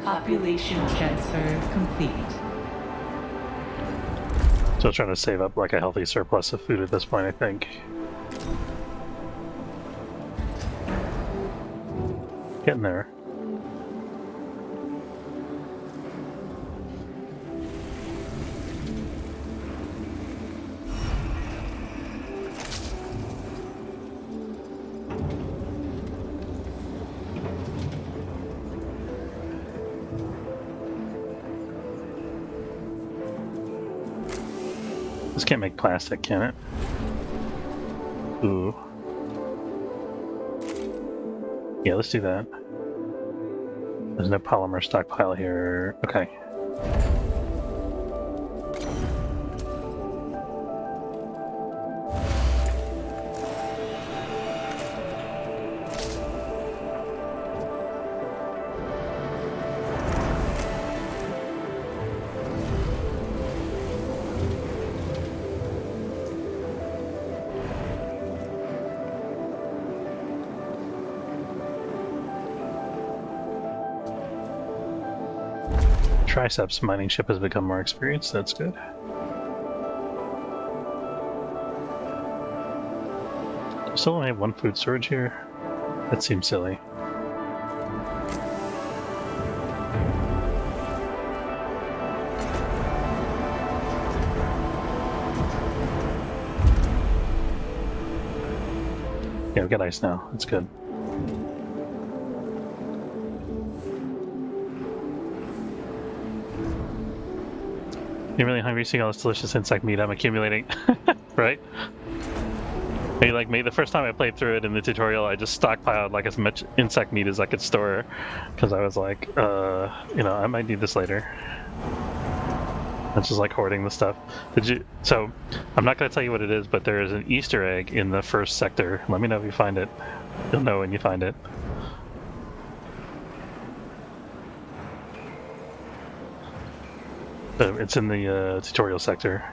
Population transfer complete. Still trying to save up like a healthy surplus of food at this point, I think. Getting there. This can't make plastic, can it? Ooh. Yeah, let's do that. There's no polymer stockpile here. Okay. Triceps mining ship has become more experienced, that's good. Still only have one food storage here? That seems silly. Yeah, we got ice now. That's good. You're really hungry, seeing all this delicious insect meat I'm accumulating, right? Hey, like me, the first time I played through it in the tutorial, I just stockpiled like as much insect meat as I could store, because I was like, I might need this later. That's just like hoarding the stuff. So, I'm not going to tell you what it is, but there is an Easter egg in the first sector. Let me know if you find it. You'll know when you find it. It's in the tutorial sector.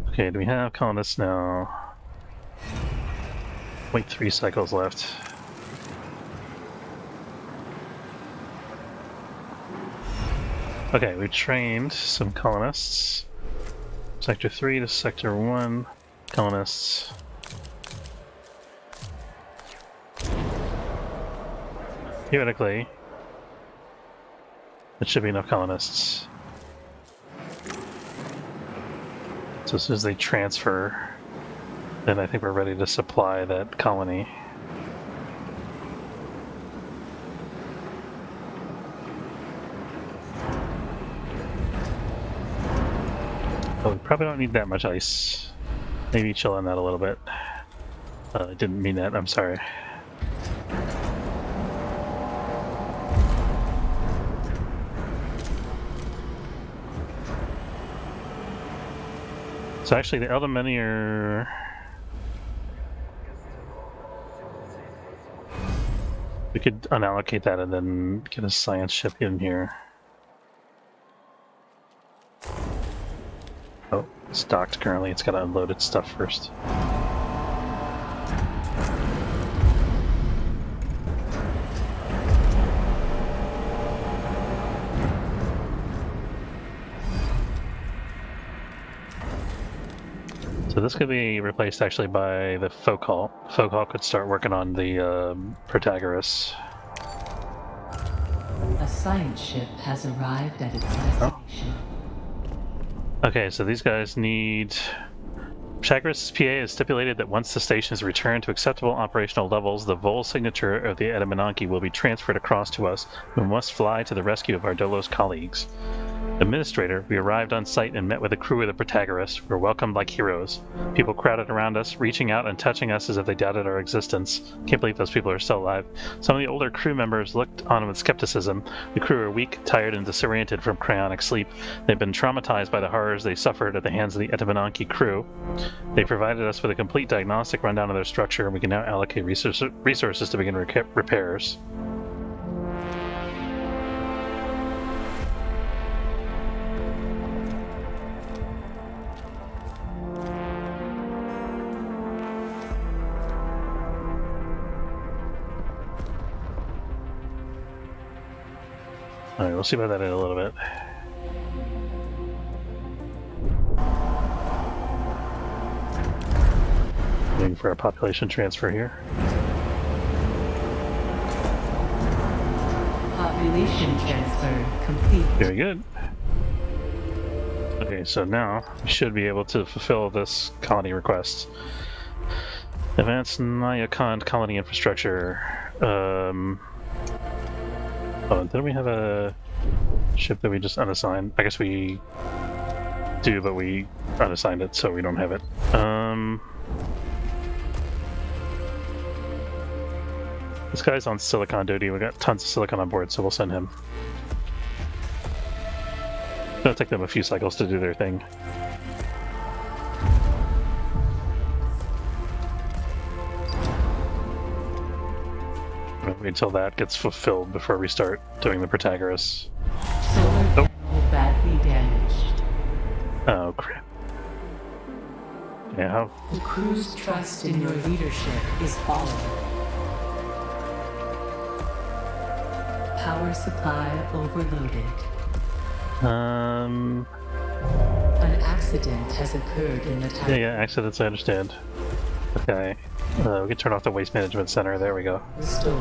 Okay, do we have colonists now? Wait, 3 cycles left. Okay, we trained some colonists. Sector 3 to Sector 1 colonists. Theoretically, it should be enough colonists. So as soon as they transfer, then I think we're ready to supply that colony. Oh, we probably don't need that much ice. Maybe chill on that a little bit. I didn't mean that, I'm sorry. So actually the Eldameni are... We could unallocate that and then get a science ship in here. Oh, it's docked currently. It's got to unload its stuff first. So this could be replaced actually by the folk hall. Folk hall could start working on the Protagoras. A science ship has arrived at its destination. Okay, so these guys need... Protagoras' PA has stipulated that once the station is returned to acceptable operational levels, the Vol signature of the Edamananki will be transferred across to us. We must fly to the rescue of our Dolos colleagues. Administrator, we arrived on site and met with the crew of the Protagoras. We were welcomed like heroes. People crowded around us, reaching out and touching us as if they doubted our existence. Can't believe those people are still alive. Some of the older crew members looked on with skepticism. The crew are weak, tired, and disoriented from cryonic sleep. They've been traumatized by the horrors they suffered at the hands of the Etamananki crew. They provided us with a complete diagnostic rundown of their structure, and we can now allocate resources to begin repairs. Alright, we'll see about that in a little bit. Waiting for a population transfer here. Population transfer complete. Very good. Okay, so now we should be able to fulfill this colony request. Advanced Nayakand colony infrastructure. Oh, didn't we have a ship that we just unassigned? I guess we do, but we unassigned it, so we don't have it. This guy's on silicon duty. We got tons of silicon on board, so we'll send him. It'll take them a few cycles to do their thing. Wait until that gets fulfilled before we start doing the Protagoras. Solar panel badly damaged. Oh crap. Yeah, how? The crew's trust in your leadership is falling. Power supply overloaded. An accident has occurred in the tower. Yeah, accidents, I understand. Okay. We can turn off the waste management center. There we go. Restored.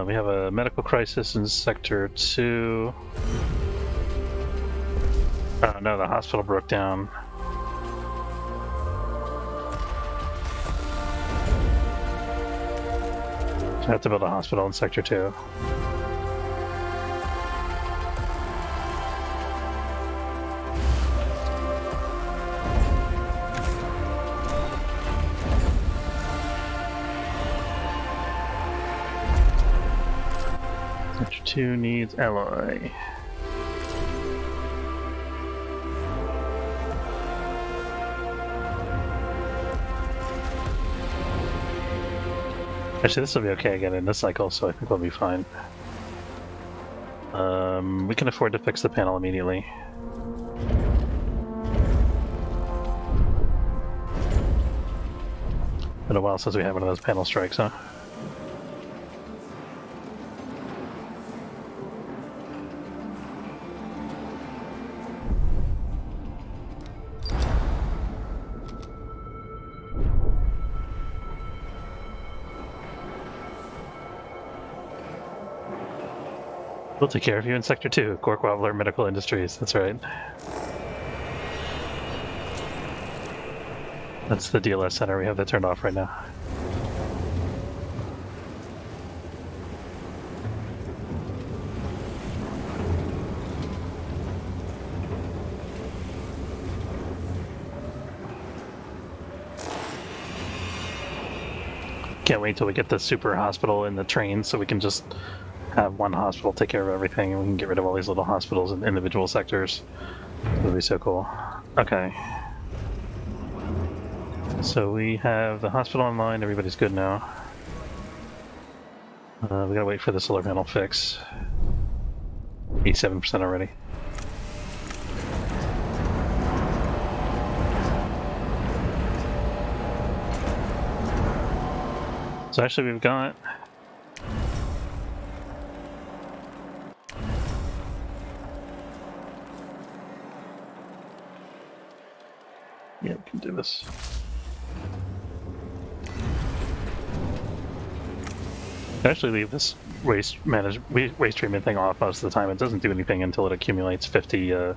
We have a medical crisis in Sector 2. Oh no, the hospital broke down. I have to build a hospital in Sector 2. Sector 2 needs alloy. Actually, this will be okay again in this cycle, so I think we'll be fine. We can afford to fix the panel immediately. Been a while since we had one of those panel strikes, huh? We'll take care of you in Sector 2, Cork Wobbler Medical Industries, that's right. That's the DLS center, we have that turned off right now. Can't wait till we get the super hospital in the train so we can just have one hospital take care of everything and we can get rid of all these little hospitals in individual sectors. It would be so cool. Okay. So we have the hospital online, everybody's good now. We gotta wait for the solar panel fix. 87% already. So actually we've got yeah, we can do this. Actually leave this waste treatment thing off most of the time. It doesn't do anything until it accumulates 50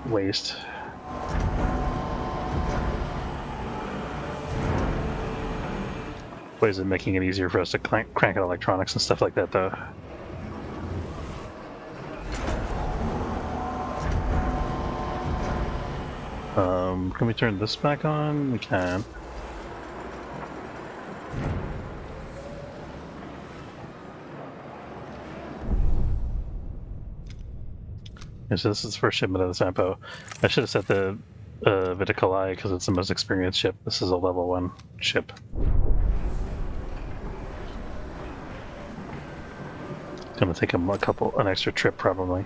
waste. Ways of making it easier for us to crank out electronics and stuff like that, though. Can we turn this back on? We can. Yeah, so this is the first shipment of the Sampo. I should have set the Viticulai because it's the most experienced ship. This is a level 1 ship. It's gonna take him an extra trip probably.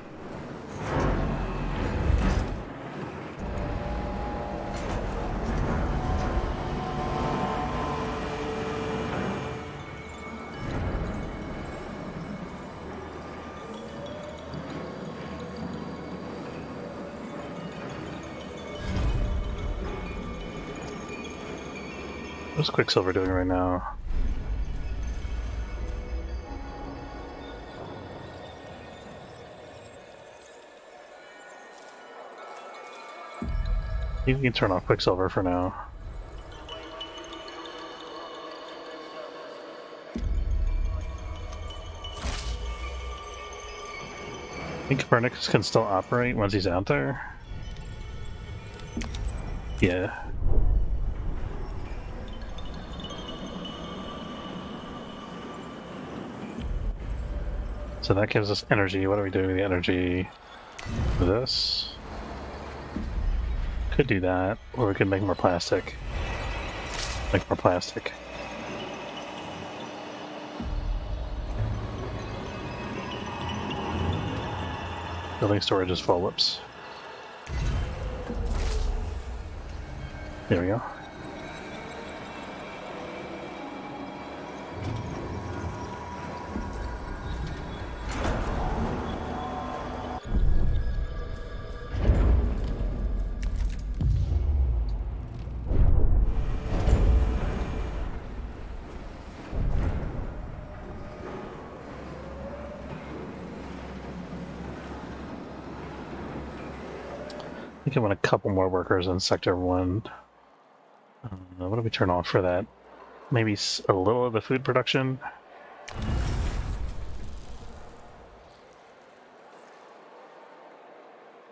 What's Quicksilver doing right now? You can turn off Quicksilver for now. I think Copernicus can still operate once he's out there. Yeah. So that gives us energy. What are we doing with the energy? This. Could do that, or we could make more plastic. Make more plastic. Building storage is full. Whoops. There we go. think I want a couple more workers in Sector 1. What do we turn off for that? Maybe a little of the food production?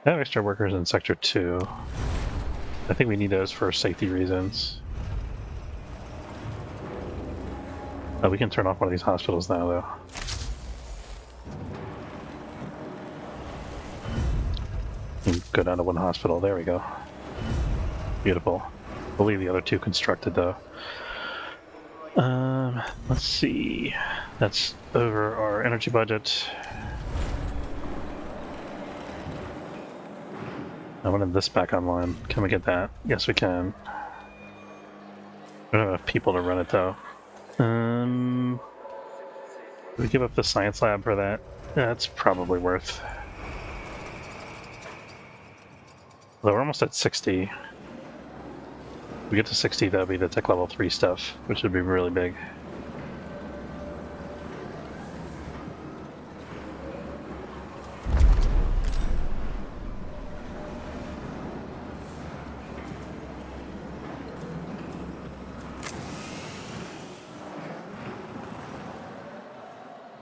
I have extra workers in Sector 2. I think we need those for safety reasons. Oh, we can turn off one of these hospitals now, though. Go down to one hospital. There we go. Beautiful. We'll leave the other two constructed, though. Let's see. That's over our energy budget. I wanted this back online. Can we get that? Yes, we can. We don't have enough people to run it, though. Do we give up the science lab for that? That's probably worth. Although we're almost at 60. If we get to 60, that'll be the tech level 3 stuff, which would be really big.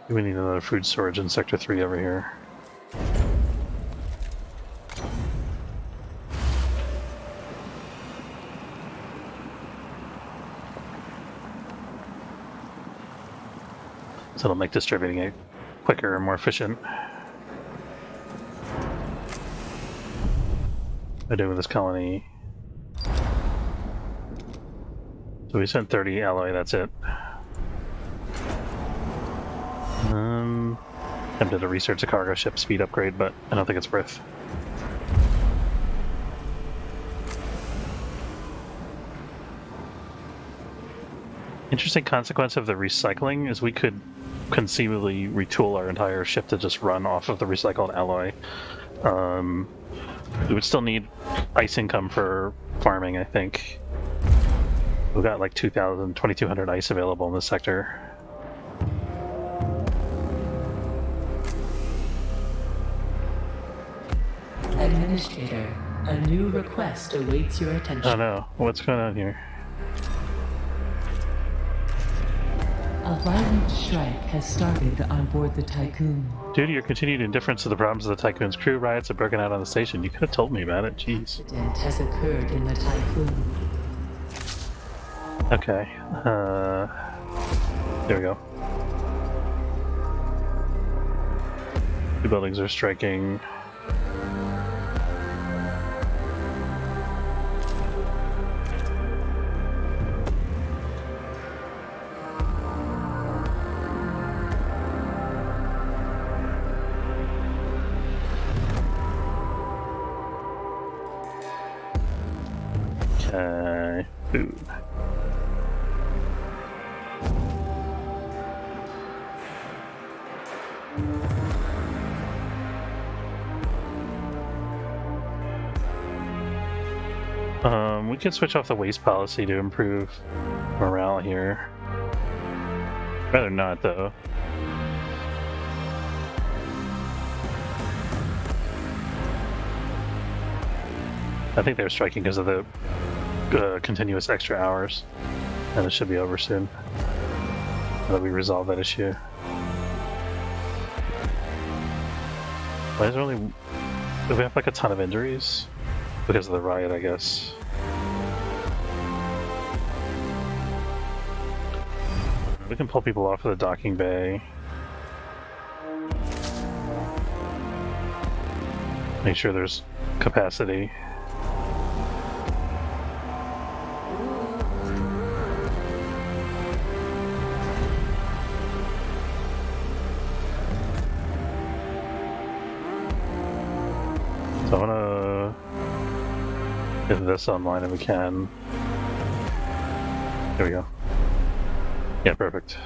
We need another food storage in Sector 3 over here. So it'll make distributing it quicker and more efficient. What do I do with this colony? So we sent 30 alloy, that's it. Tempted to research a cargo ship speed upgrade, but I don't think it's worth. Interesting consequence of the recycling is we could conceivably retool our entire ship to just run off of the recycled alloy. We would still need ice income for farming, I think. We've got like 2,200 ice available in this sector. Administrator, a new request awaits your attention. Oh no, what's going on here? A violent strike has started on board the Tycoon. Due to your continued indifference to the problems of the Tycoon's crew, riots have broken out on the station. You could have told me about it, jeez. Incident has occurred in the Tycoon. Okay, there we go. Two buildings are striking. Okay, food. We can switch off the waste policy to improve morale here. Rather not, though. I think they're striking because of the continuous extra hours, and it should be over soon. Now that we resolve that issue. Why is there only... Do we have like a ton of injuries? Because of the riot, I guess. We can pull people off of the docking bay. Make sure there's capacity. So I want to get this online if we can. There we go. Yeah, perfect.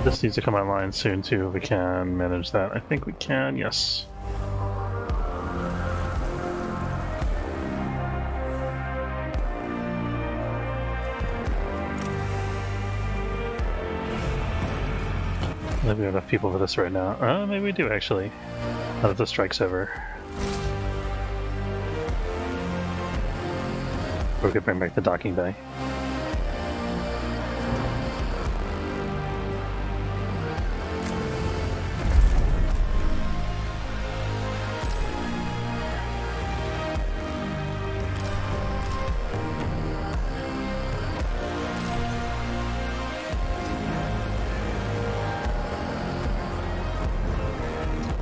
This needs to come online soon too if we can manage that. I think we can, yes. think we have enough people for this right now. Maybe we do actually. Now that the strike's over. Or we could bring back the docking bay.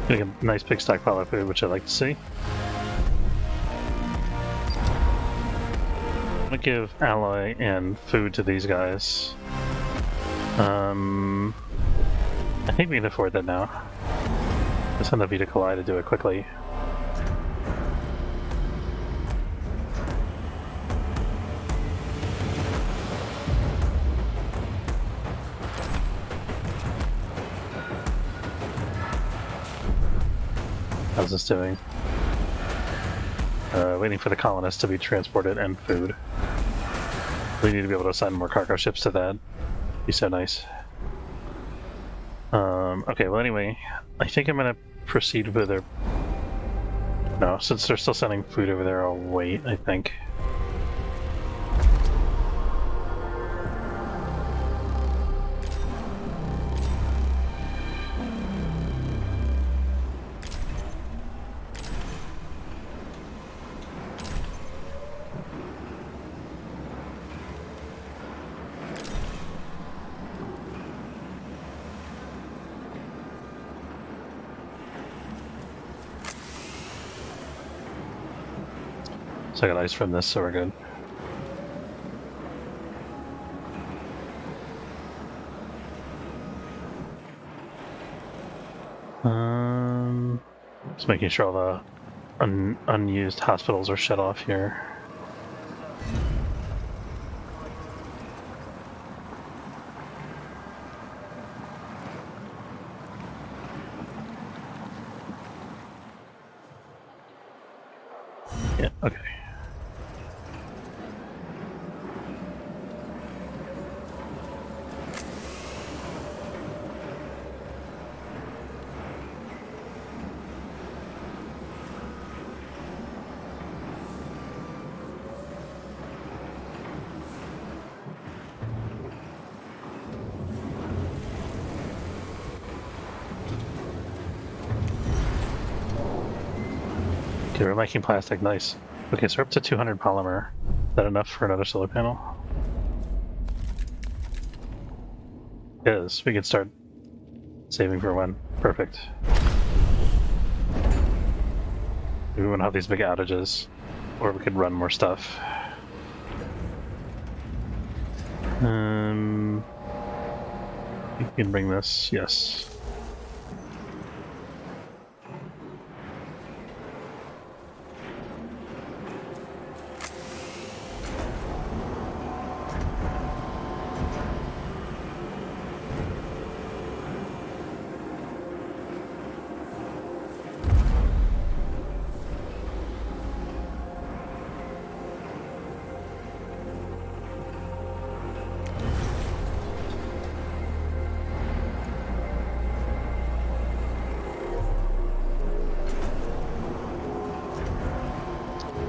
Getting a nice big stockpile of food, which I like to see. I'm gonna give alloy and food to these guys. I think we can afford that now. Let's send the Vita Collide to do it quickly. How's this doing? Waiting for the colonists to be transported and food. We need to be able to assign more cargo ships to that. Be so nice. Okay, well anyway, I think I'm gonna proceed with their... No, since they're still sending food over there, I'll wait, I think. So I got ice from this, so we're good. Just making sure all the unused hospitals are shut off here. Yeah, okay. Okay, we're making plastic, nice. Okay, so we're up to 200 polymer. Is that enough for another solar panel? Yes, we can start saving for when. Perfect. Maybe we won't have these big outages, or we could run more stuff. You can bring this, yes.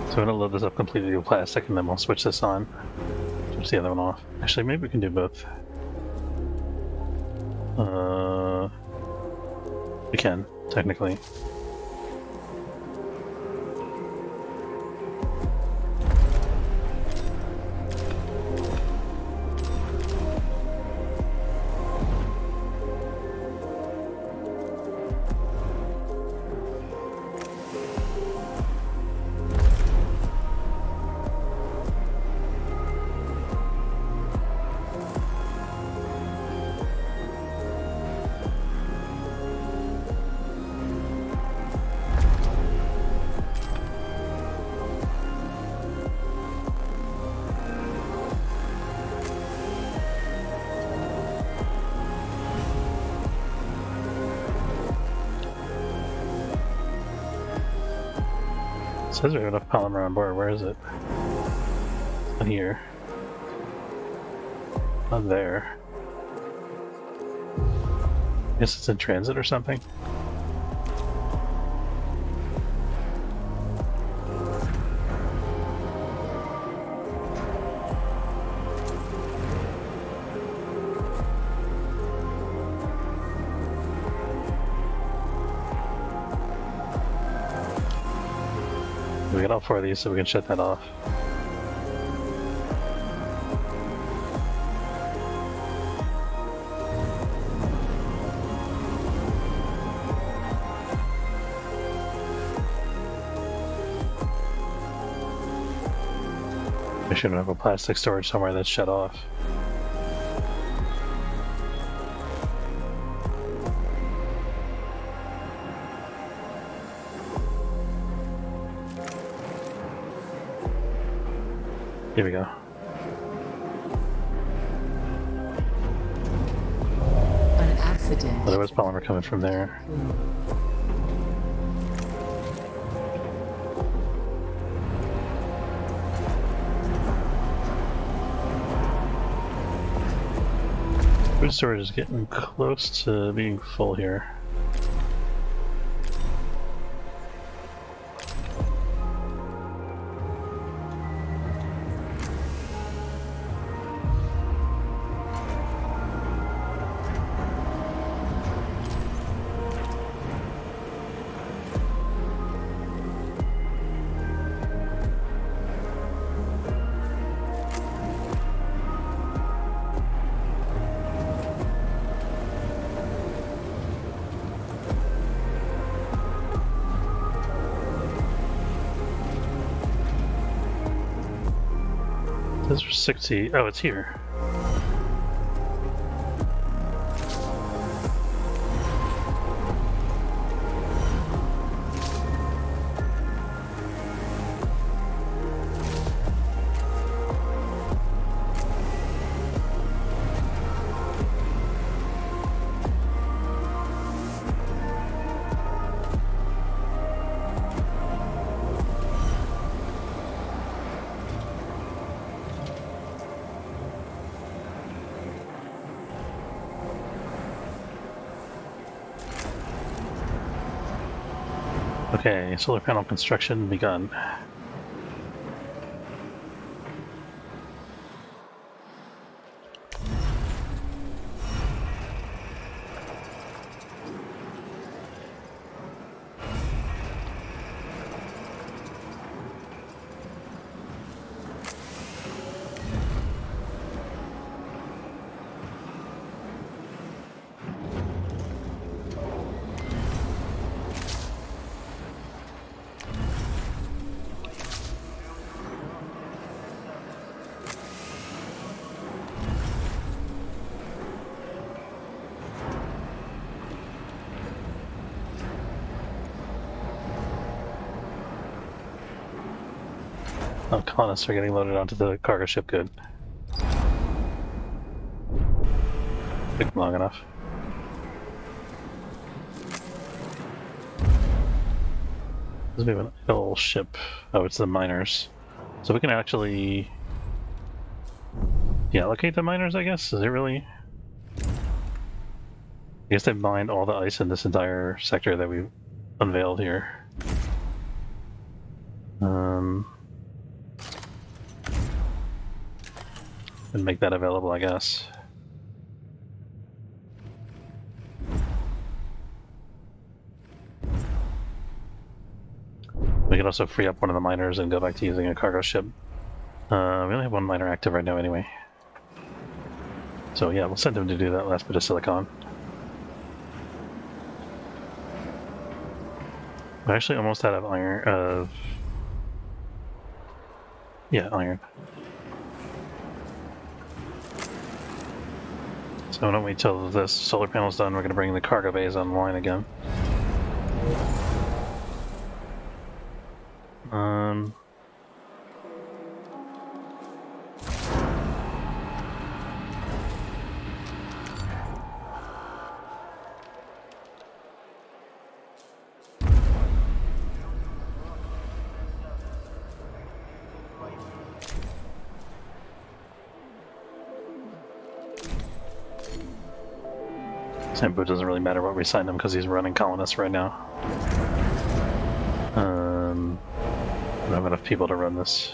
So I'm gonna load this up completely with plastic and then we'll switch this on. Switch the other one off. Actually, maybe we can do both. We can, technically. It says we have enough polymer on board. Where is it? Not here. Not there. guess it's in transit or something. We got all 4 of these, so we can shut that off. We should have a plastic storage somewhere that's shut off. Here we go. An accident. Well, there was polymer coming from there. Food storage is getting close to being full here. This was 60. Oh, it's here. Okay, solar panel construction begun. Oh, colonists are getting loaded onto the cargo ship. Good. Took long enough. Let's move an idle ship. Oh, it's the miners. So we can actually deallocate the miners, I guess? Is it really? I guess they've mined all the ice in this entire sector that we unveiled here. And make that available, I guess. We could also free up one of the miners and go back to using a cargo ship. We only have one miner active right now anyway. So yeah, we'll send him to do that last bit of silicon. We're actually almost out of iron. Yeah, iron. So why don't we wait till this solar panel's done, we're going to bring the cargo bays online again. Sambu doesn't really matter what we assign him because he's running colonists right now. We don't have enough people to run this.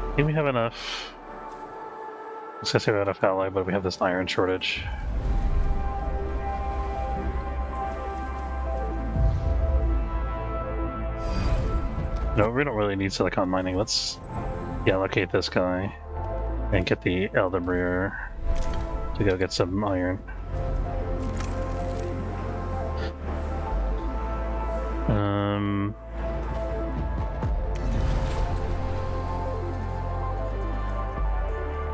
I think we have enough. I was gonna say we have enough ally, but we have this iron shortage. No, we don't really need silicon mining. Let's allocate this guy and get the Elderbrier to go get some iron.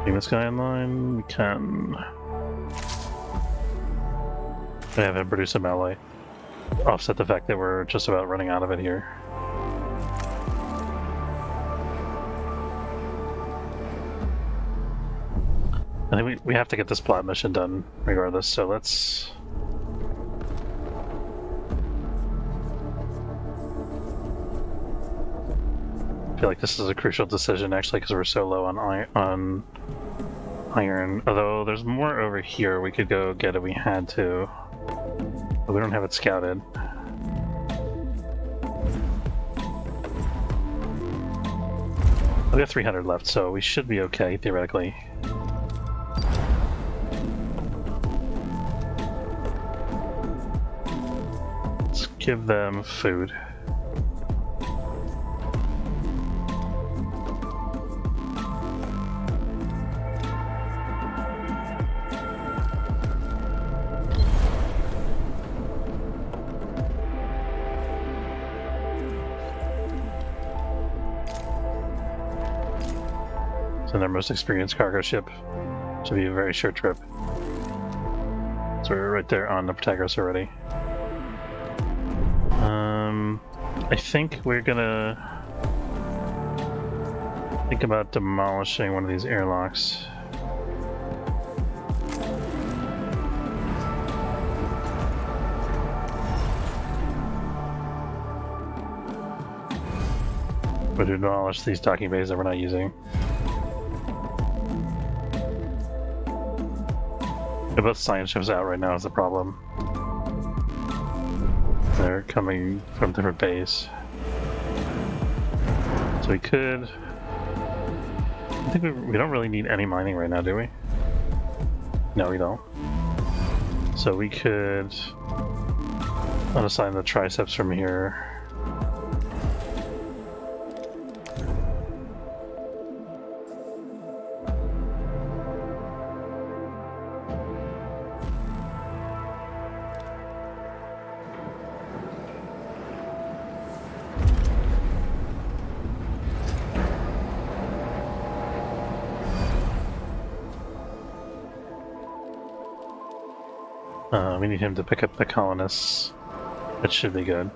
Bring this guy in line. We can. I have him produce some ally. Offset the fact that we're just about running out of it here. I think we have to get this plot mission done regardless, so let's... I feel like this is a crucial decision actually because we're so low on iron. Although there's more over here we could go get if we had to. But we don't have it scouted. We have 300 left, so we should be okay, theoretically. Let's give them food. Send our most experienced cargo ship. Should be a very short trip. So we're right there on the Protagoras already. I think we're gonna think about demolishing one of these airlocks. But to demolish these docking bays that we're not using. Both science ships out right now is the problem. They're coming from different bays. So we could... I think we don't really need any mining right now, do we? No, we don't. So we could unassign the triceps from here. We need him to pick up the colonists. That should be good.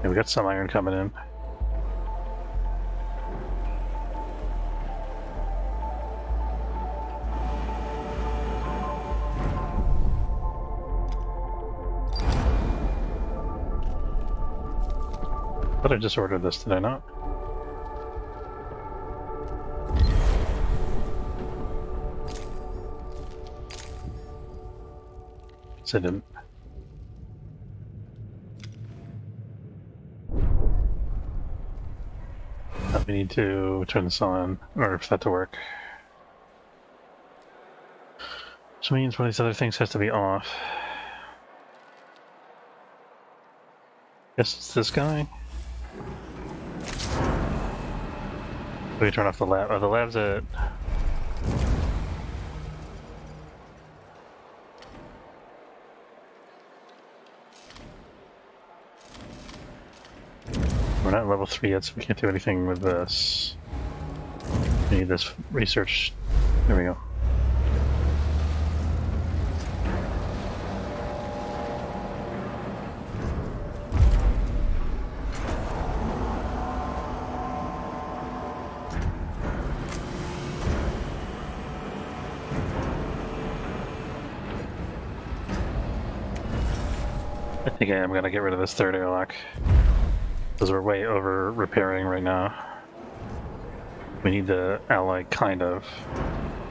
Yeah, we got some iron coming in. But I just ordered this, did I not? Yes, I didn't. We need to turn this on in order for that to work. Which means one of these other things has to be off. Guess it's this guy. We can turn off the lab. Oh, the lab's at. We're not level 3 yet, so we can't do anything with this. We need this research. There we go. I think I am gonna get rid of this third airlock. Because we're way over repairing right now. We need the ally, kind of.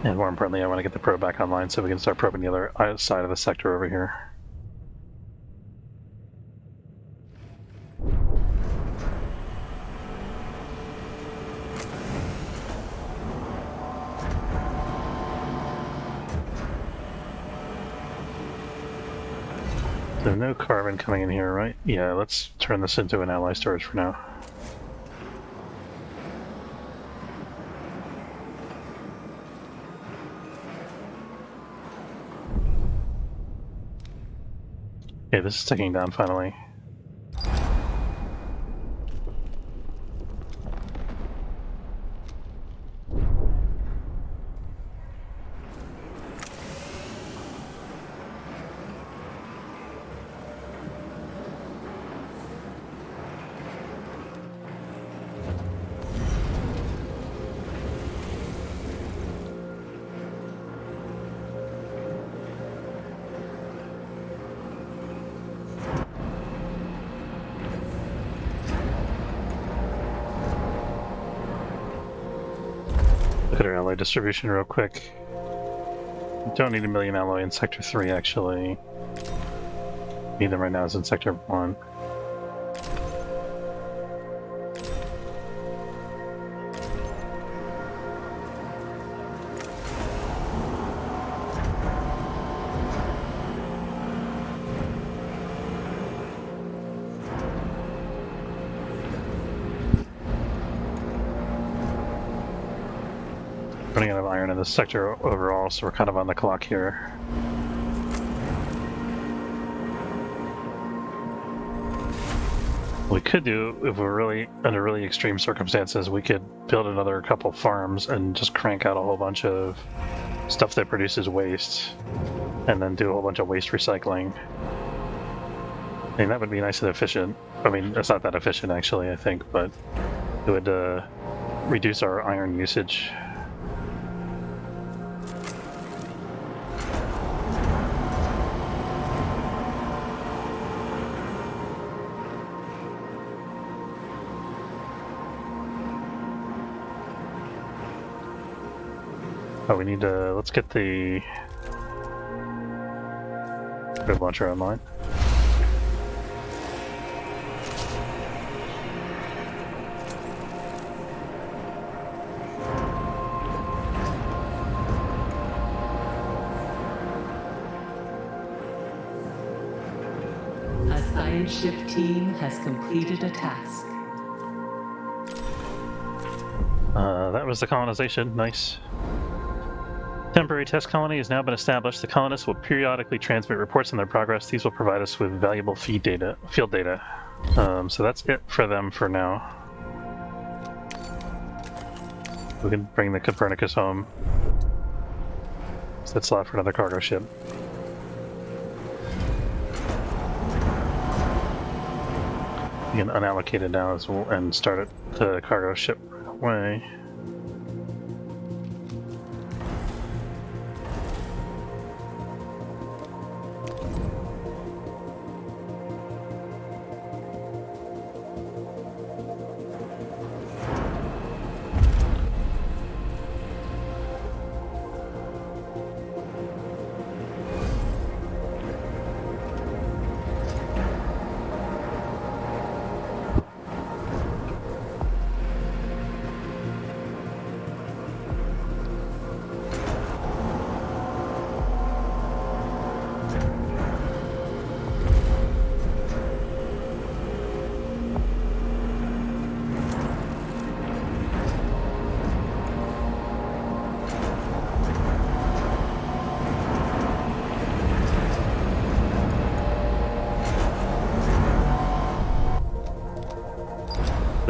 And more importantly, I want to get the probe back online so we can start probing the other side of the sector over here. So no carbon coming in here, right? Yeah, let's turn this into an ally storage for now. Okay, this is ticking down finally. Look at our alloy distribution real quick. We don't need 1,000,000 alloy in Sector 3, actually. Need them right now is in Sector 1. Running out of iron in this sector overall, so we're kind of on the clock here. We could do, if we're really under really extreme circumstances, we could build another couple farms and just crank out a whole bunch of stuff that produces waste, and then do a whole bunch of waste recycling. I mean, that would be nice and efficient. I mean, it's not that efficient actually, I think, but it would reduce our iron usage. Oh, we need to, let's get the probe launcher online. A science ship team has completed a task. That was the colonization, nice. Temporary test colony has now been established. The colonists will periodically transmit reports on their progress. These will provide us with valuable field data. So that's it for them for now. We can bring the Copernicus home. Set slot for another cargo ship. We can unallocate it now as well and start it the cargo ship way.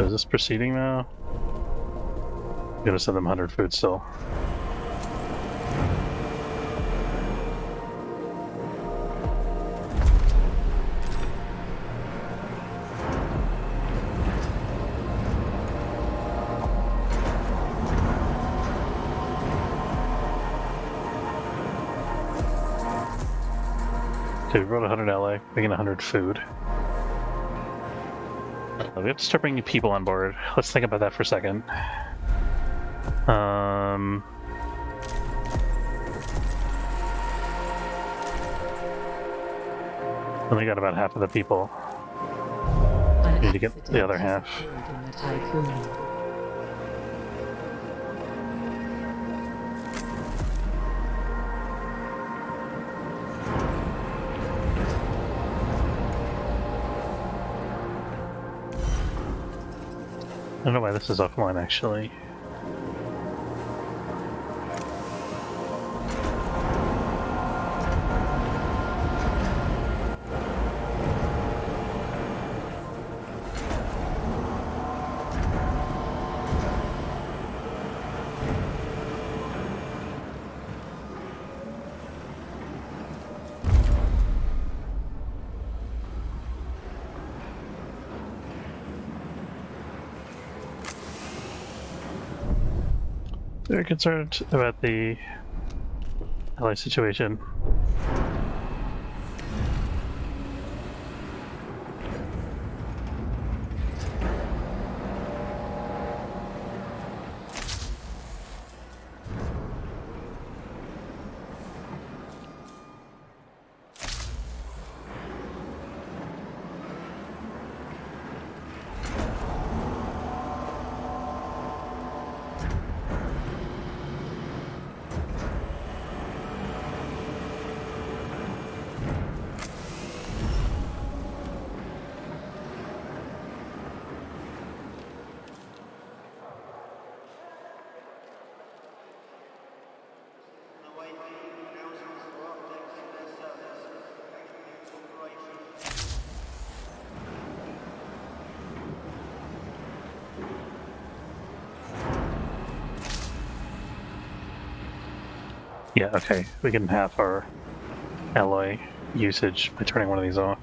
is this proceeding now? I'm gonna send them 100 food still. Okay, we wrote 100 LA, making 100 food. We have to start bringing people on board. Let's think about that for a second. Only got about half of the people. An Need to get the other accident half. has occurred in the tycoon. I don't know why this is offline actually. Very concerned about the LA situation. Yeah, okay. We can half our alloy usage by turning one of these off.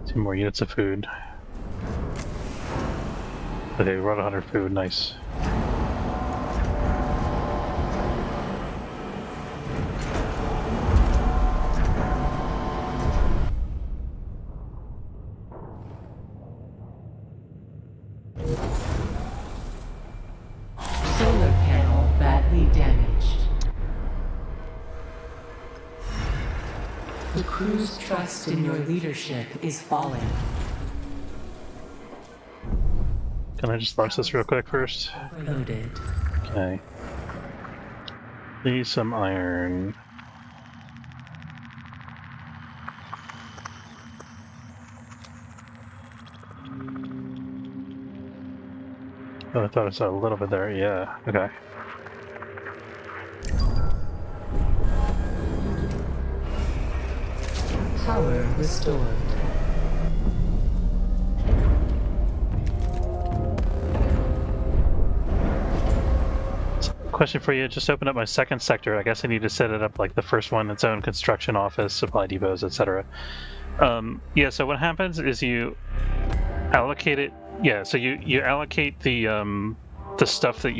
Two more units of food. Okay, we brought 100 food, nice. Solar panel badly damaged. The crew's trust in your leadership is falling. Can I just launch this real quick first? Overloaded. Okay. Need some iron. Oh, I thought I saw a little bit there. Yeah, okay. Power restored. Question for you, just open up my second sector. I guess I need to set it up like the first one, its own construction office, supply depots, etc. Yeah, so what happens is you allocate it. Yeah, so you allocate the stuff that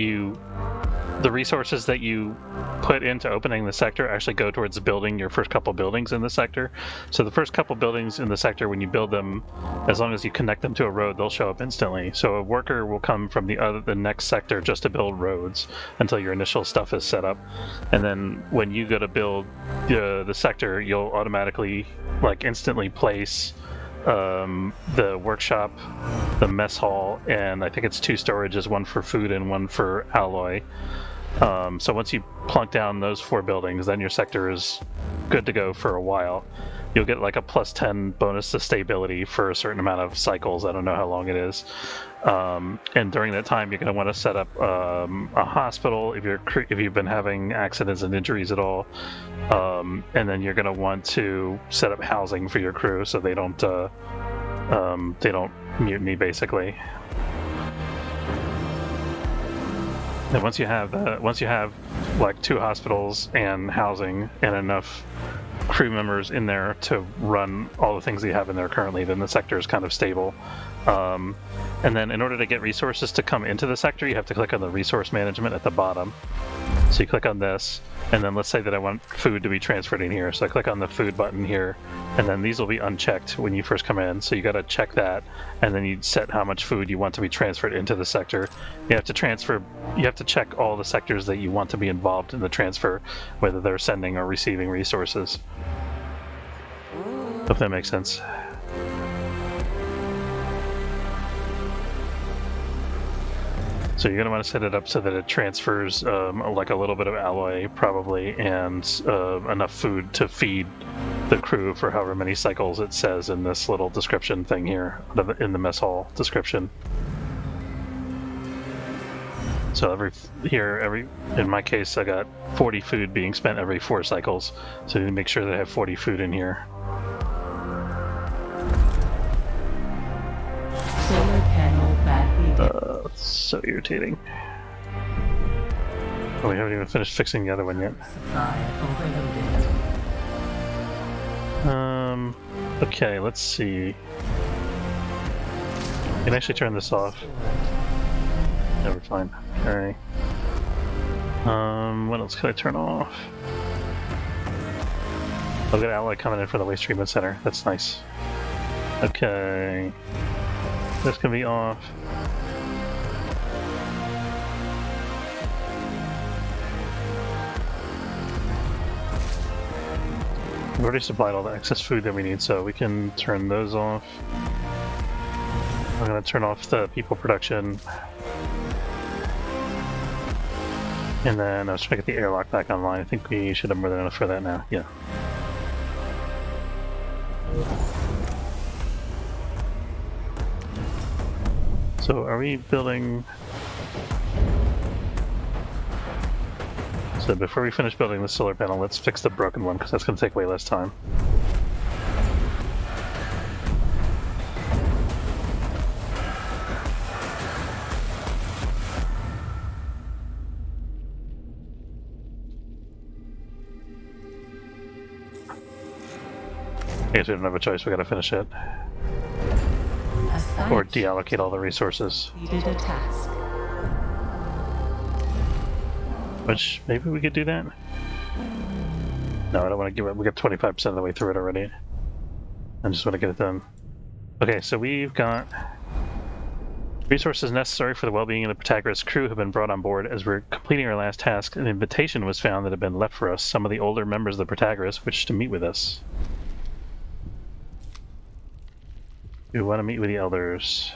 the resources that you put into opening the sector actually go towards building your first couple buildings in the sector. So the first couple buildings in the sector, when you build them, as long as you connect them to a road, they'll show up instantly. So a worker will come from the next sector just to build roads until your initial stuff is set up. And then when you go to build the sector, you'll automatically, like, instantly place the workshop, the mess hall, and I think it's 2 storages, one for food and one for alloy. So once you plunk down those 4 buildings, then your sector is good to go for a while. You'll get like a +10 bonus to stability for a certain amount of cycles. I don't know how long it is. And during that time, you're going to want to set up a hospital if you've been having accidents and injuries at all. And then you're going to want to set up housing for your crew so they don't mutiny, basically. And once you have like 2 hospitals and housing and enough crew members in there to run all the things that you have in there currently, then the sector is kind of stable. And then in order to get resources to come into the sector, you have to click on the resource management at the bottom. So you click on this, and then let's say that I want food to be transferred in here. So I click on the food button here, and then these will be unchecked when you first come in. So you got to check that, and then you set how much food you want to be transferred into the sector. You have to check all the sectors that you want to be involved in the transfer, whether they're sending or receiving resources. If that makes sense. So you're going to want to set it up so that it transfers like a little bit of alloy probably and enough food to feed the crew for however many cycles it says in this little description thing here in the mess hall description. So in my case I got 40 food being spent every 4 cycles, so you need to make sure that I have 40 food in here. Solar panel badly It's so irritating. Oh, we haven't even finished fixing the other one yet. supply overloaded. Okay, let's see. I can actually turn this off. Never fine. Okay. What else can I turn off? I've got alloy coming in for the waste treatment center. That's nice. Okay. This can be off. We've already supplied all the excess food that we need, so we can turn those off. I'm going to turn off the people production. And then I was trying to get the airlock back online. I think we should have more than enough for that now. Yeah. So are we building... So before we finish building the solar panel, let's fix the broken one, because that's going to take way less time. I guess we don't have a choice, we gotta finish it. Or deallocate all the resources. Completed a task. Which, maybe we could do that? No, I don't want to give it. We got 25% of the way through it already. I just want to get it done. Okay, so we've got resources necessary for the well-being of the Protagoras crew have been brought on board. As we're completing our last task, an invitation was found that had been left for us. Some of the older members of the Protagoras wish to meet with us. We want to meet with the elders.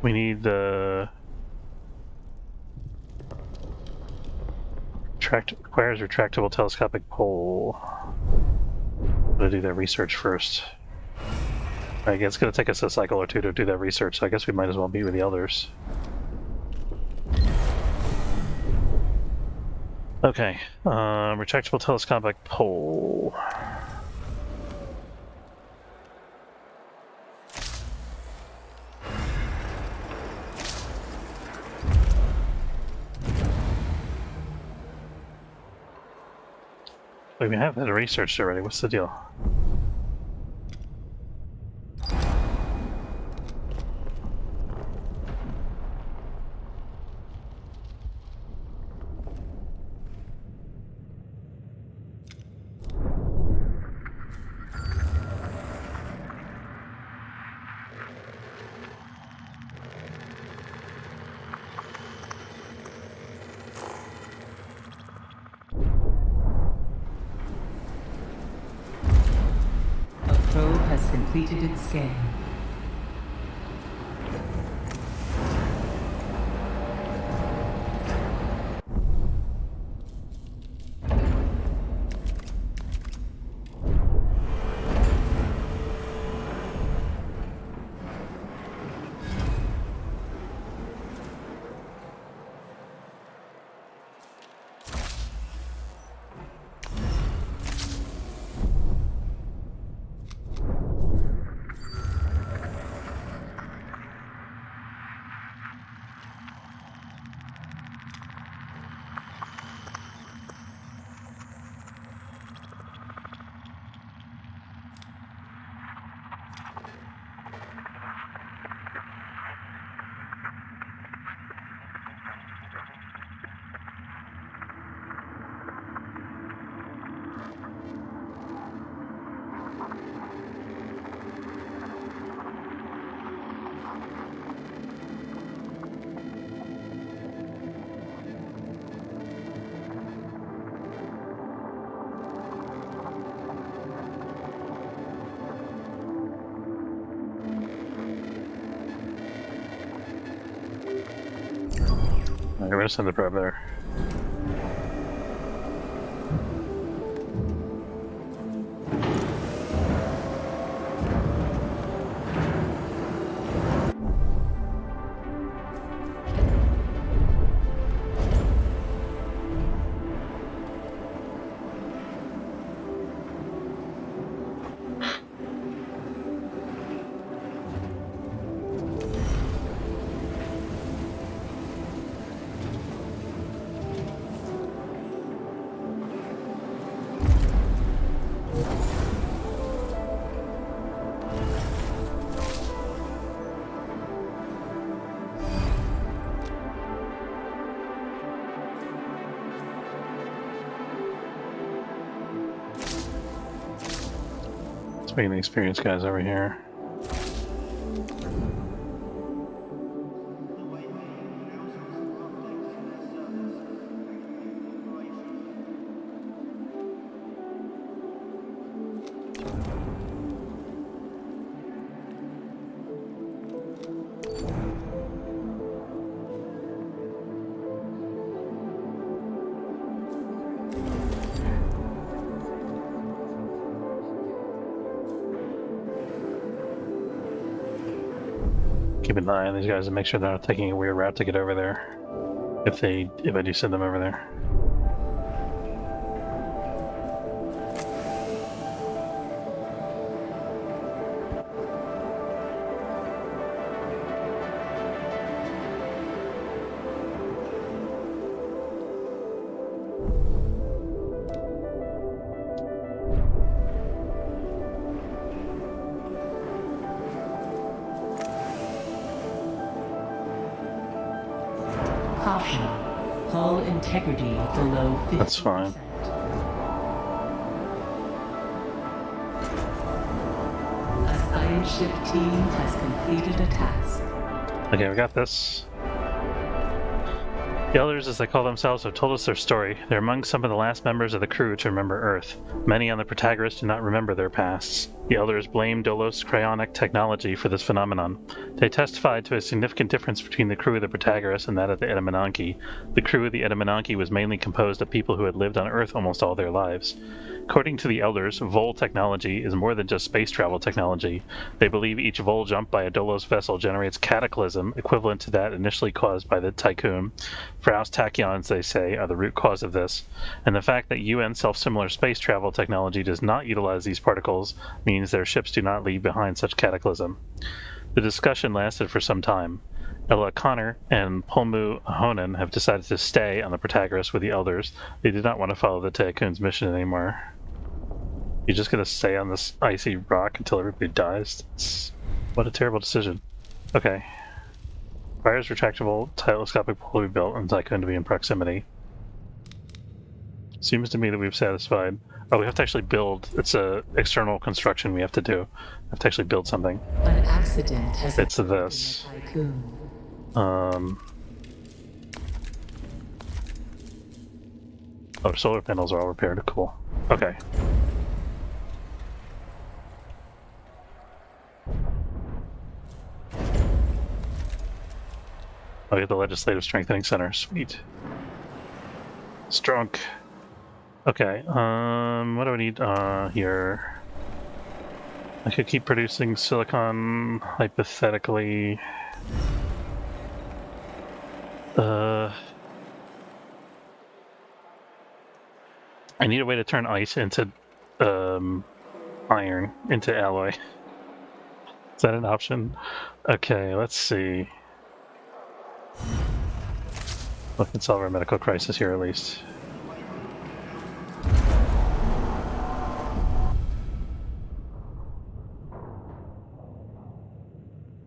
We need the requires retractable telescopic pole. I'm gonna do that research first. I guess it's gonna take us a cycle or two to do that research, so I guess we might as well meet with the elders. Okay, retractable telescopic pole. Wait, we have that researched already. What's the deal? Completed its scan. Alright, we're gonna send the probe there. Making the experienced guys over here. Keep an eye on these guys and make sure they're not taking a weird route to get over there. If I do send them over there. Caution. Hull integrity below 50%. That's fine. A science ship team has completed a task. Okay, we got this. The Elders, as they call themselves, have told us their story. They're among some of the last members of the crew to remember Earth. Many on the Protagoras do not remember their pasts. The Elders blame Dolos cryonic technology for this phenomenon. They testified to a significant difference between the crew of the Protagoras and that of the Edamananki. The crew of the Edamananki was mainly composed of people who had lived on Earth almost all their lives. According to the Elders, Vol technology is more than just space travel technology. They believe each Vol jump by a Dolos vessel generates cataclysm equivalent to that initially caused by the Tycoon. Faust tachyons, they say, are the root cause of this, and the fact that UN self-similar space travel technology does not utilize these particles means their ships do not leave behind such cataclysm. The discussion lasted for some time. Ella Connor and Polmu Ahonen have decided to stay on the Protagoras with the Elders. They did not want to follow the Tycoon's mission anymore. You're just gonna stay on this icy rock until everybody dies? What a terrible decision. Okay. Requires retractable telescopic pole to be built and Tycoon to be in proximity. Seems to me that we've satisfied. Oh, we have to actually build. It's a external construction we have to do. We have to actually build something. An accident has It's occurred in this. the Tycoon. Oh, solar panels are all repaired. Cool. Okay. Oh, we have the Legislative Strengthening Center. Sweet. Strunk. Okay, what do I need here? I could keep producing silicon, hypothetically. I need a way to turn ice into iron, into alloy. Is that an option? Okay, let's see. We can solve our medical crisis here at least.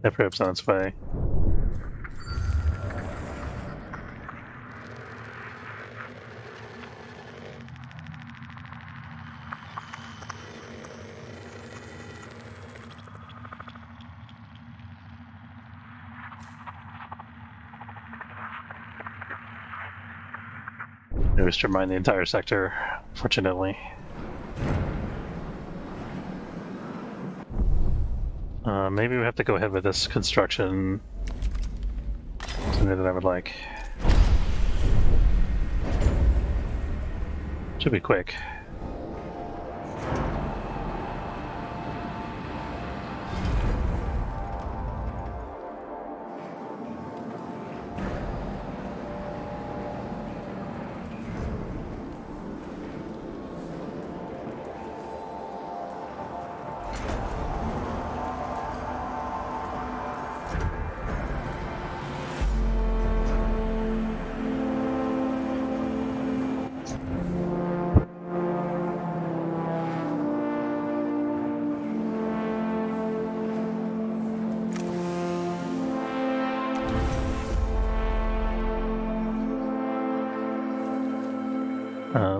That probe's on its way. It was to mine the entire sector, fortunately. Maybe we have to go ahead with this construction sooner than I would like. Should be quick.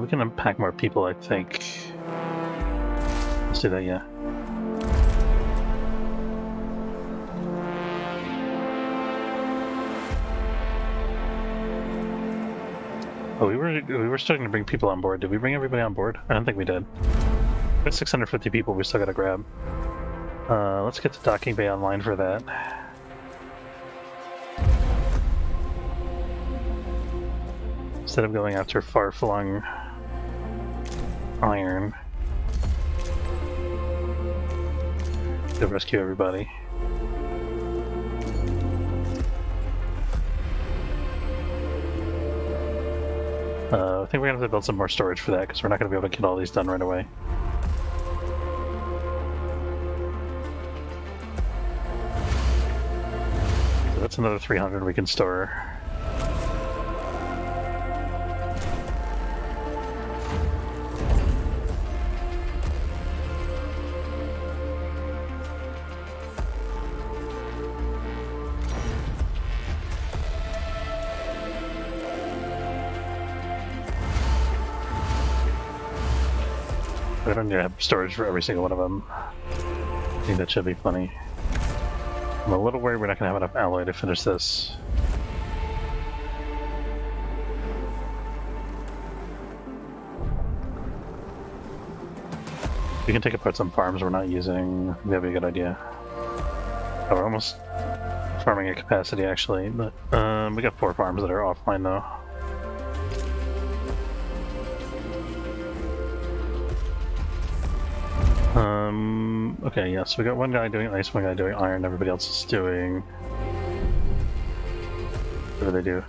We can unpack more people, I think. Let's do that, yeah. Oh, we were starting to bring people on board. Did we bring everybody on board? I don't think we did. We have 650 people we still gotta grab. Let's get the docking bay online for that. Instead of going after far-flung iron. To rescue everybody. I think we're gonna have to build some more storage for that because we're not gonna be able to get all these done right away. So that's another 300 we can store. I don't need to have storage for every single one of them. I think that should be plenty. I'm a little worried we're not going to have enough alloy to finish this. We can take apart some farms we're not using. That'd be a good idea. Oh, we're almost farming at capacity actually, but we got 4 farms that are offline though. Okay, yeah, so we got one guy doing ice, one guy doing iron, everybody else is doing... What do they do?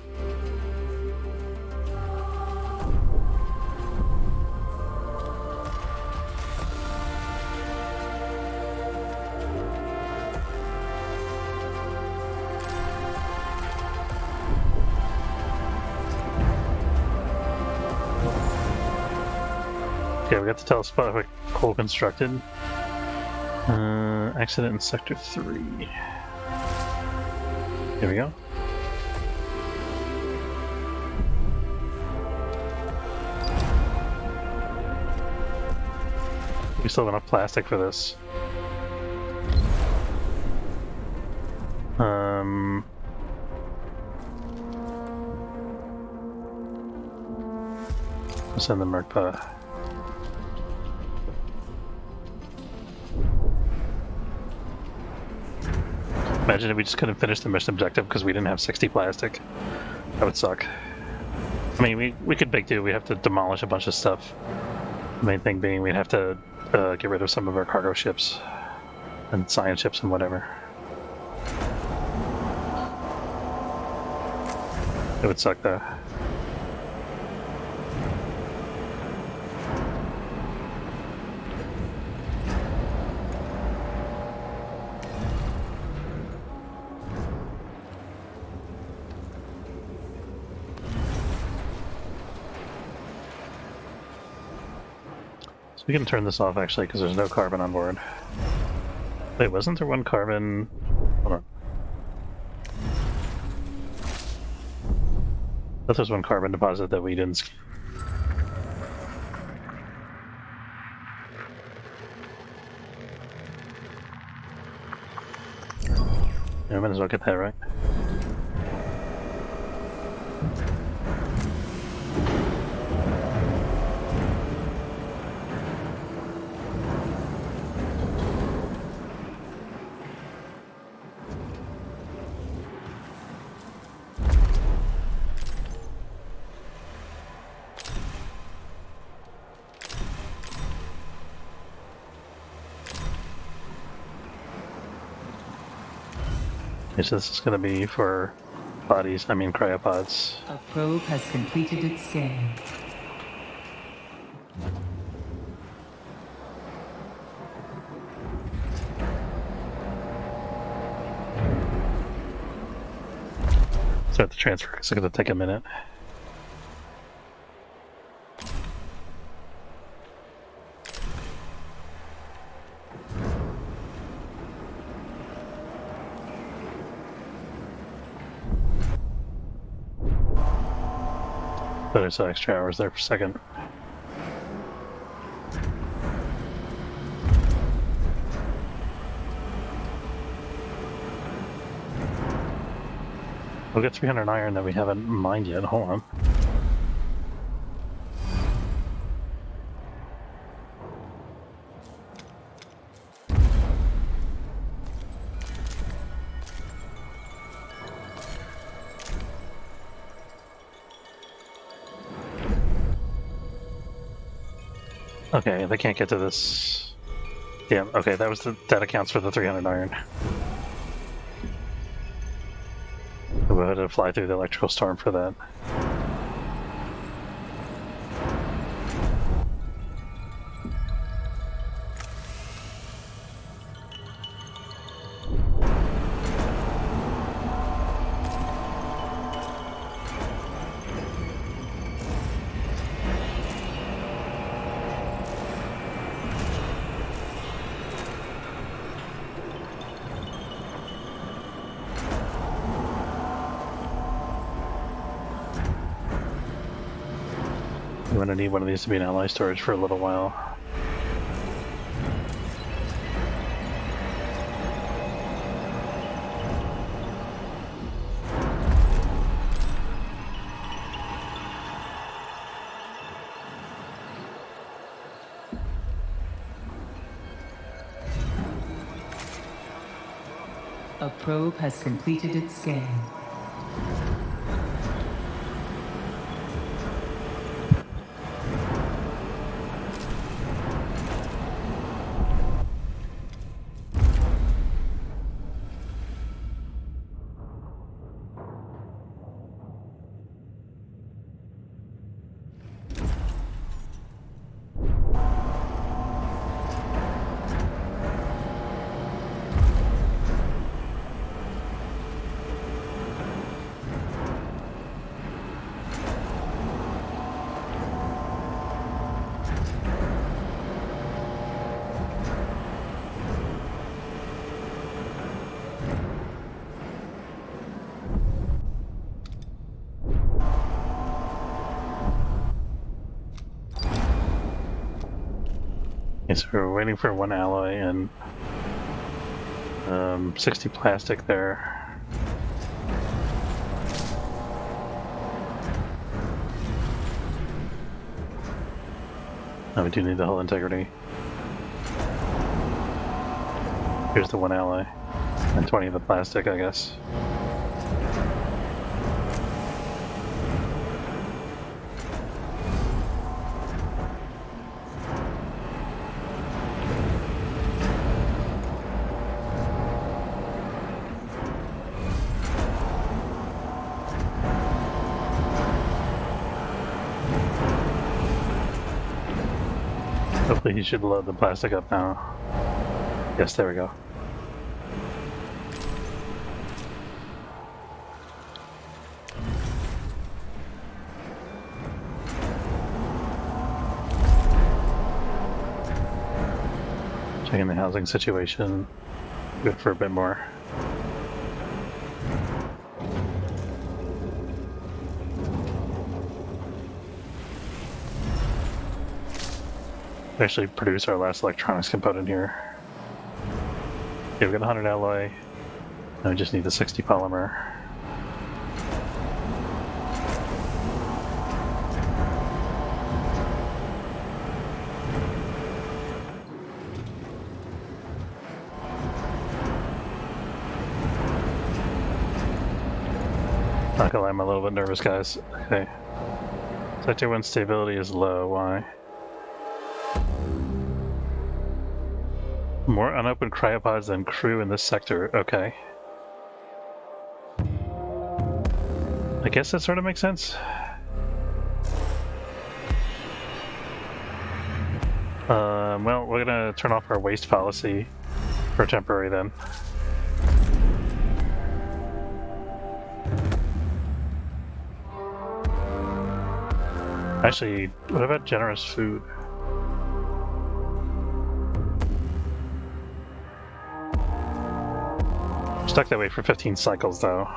Okay, we got the telescopic hole constructed. Accident in Sector 3. Here we go. We still have enough plastic for this. I'll send the Merkpa. Imagine if we just couldn't finish the mission objective because we didn't have 60 plastic. That would suck. I mean, we could make do. We have to demolish a bunch of stuff. The main thing being we'd have to get rid of some of our cargo ships and science ships and whatever. It would suck though. So we can turn this off actually because there's no carbon on board. Wait, wasn't there one carbon? Hold on. I thought there was one carbon deposit that we didn't. Yeah, might as well get that right. So this is going to be for bodies, I mean cryopods. A probe has completed its scan. Start the transfer because it's going to take a minute. But there's some extra hours there for a second. We'll get 300 iron that we haven't mined yet. Hold on. Okay, they can't get to this. Damn. Okay, that accounts for the 300 iron. We'll have to fly through the electrical storm for that. I'm gonna need one of these to be an ally storage for a little while. A probe has completed its scan. Okay, so we're waiting for one alloy and 60 plastic there. Oh, we do need the hull integrity. Here's the one alloy. And 20 of the plastic, I guess. Hopefully he should load the plastic up now. Yes, there we go. Checking the housing situation. Good for a bit more. Actually produce our last electronics component here. Okay, we got 100 alloy. Now we just need the 60 polymer. Not gonna lie, I'm a little bit nervous, guys. Okay. Sector 1 stability is low. Why? More unopened cryopods than crew in this sector. Okay. I guess that sort of makes sense. Well, we're gonna turn off our waste policy for temporary then. Actually, what about generous food? Stuck that way for 15 cycles though.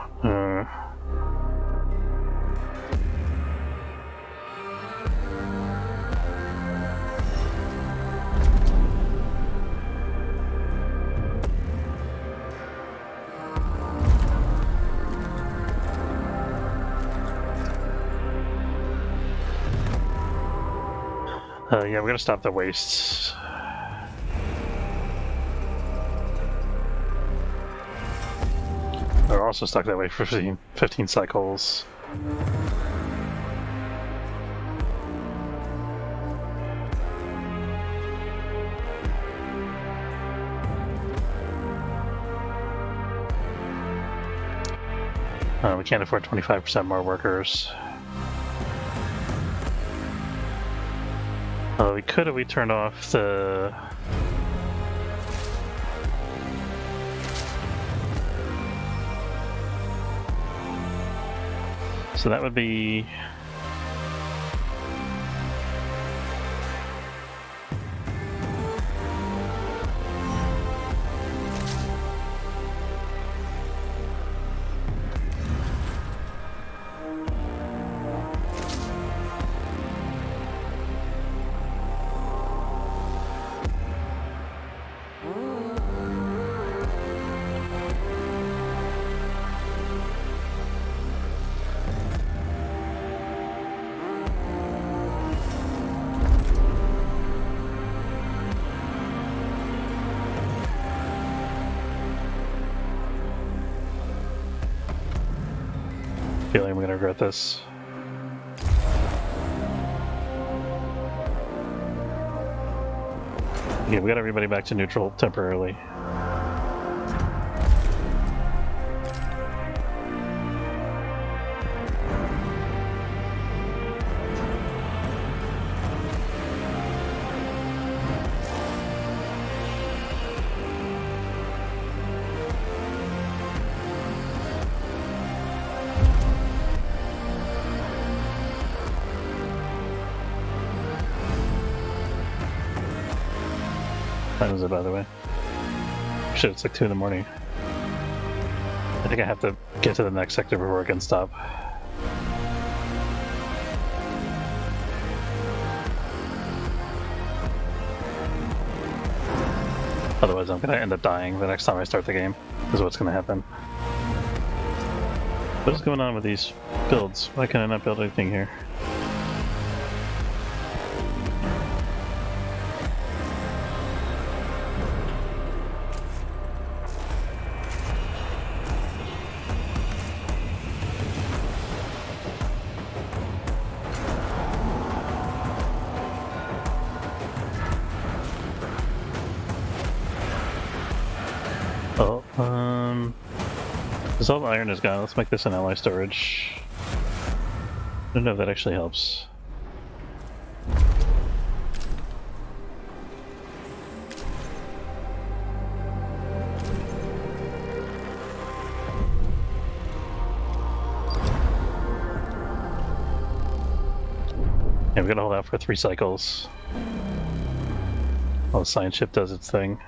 Yeah, we're gonna stop the wastes. We're also stuck that way for 15 cycles. We can't afford 25% more workers. We could have turned off the... So that would be... feeling I'm gonna regret this. Yeah, we got everybody back to neutral temporarily. What time is it, by the way? Shit, it's like 2 in the morning. I think I have to get to the next sector before I can stop. Otherwise I'm gonna end up dying the next time I start the game, is what's gonna happen. What is going on with these builds? Why can I not build anything here? All the iron is gone. Let's make this an ally storage. I don't know if that actually helps. Yeah, we're gonna hold out for 3 cycles while the science ship does its thing.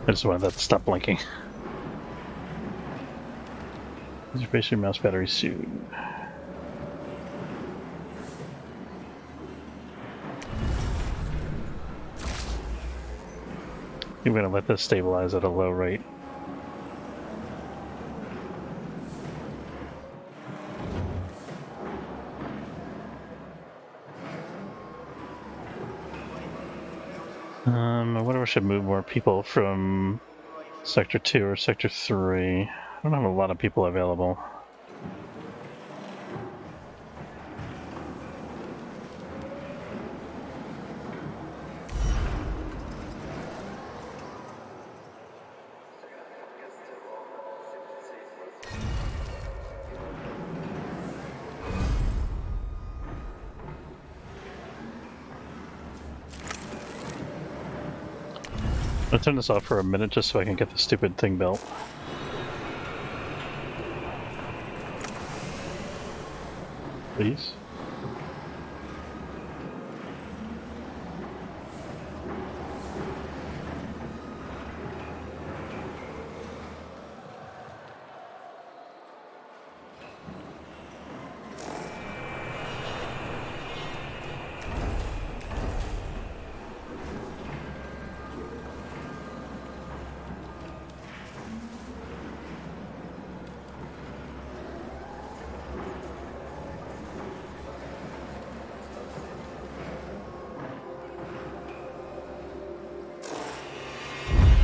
I just wanted that to stop blinking. Replace your mouse battery soon. You're gonna let this stabilize at a low rate. I wonder if I should move more people from Sector 2 or Sector 3. I don't have a lot of people available. I'll turn this off for a minute just so I can get the stupid thing built. Please.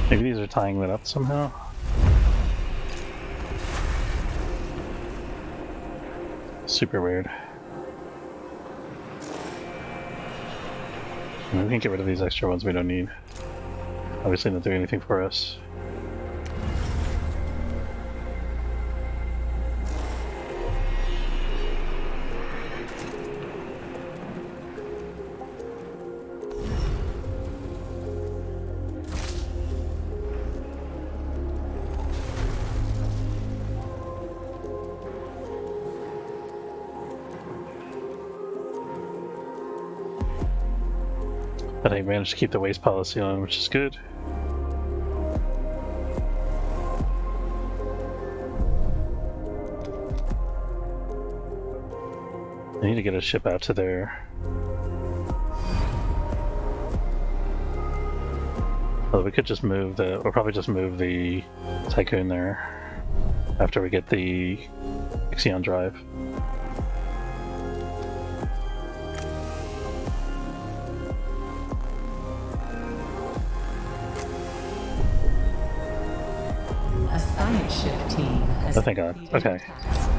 Maybe these are tying that up somehow. Super weird. And we can get rid of these extra ones we don't need. Obviously not doing anything for us. But I managed to keep the waste policy on, which is good. I need to get a ship out to there. Well, we could just move the, we'll probably just move the Tycoon there after we get the Ixion drive. A science ship team has Oh, thank God. completed Okay. a task.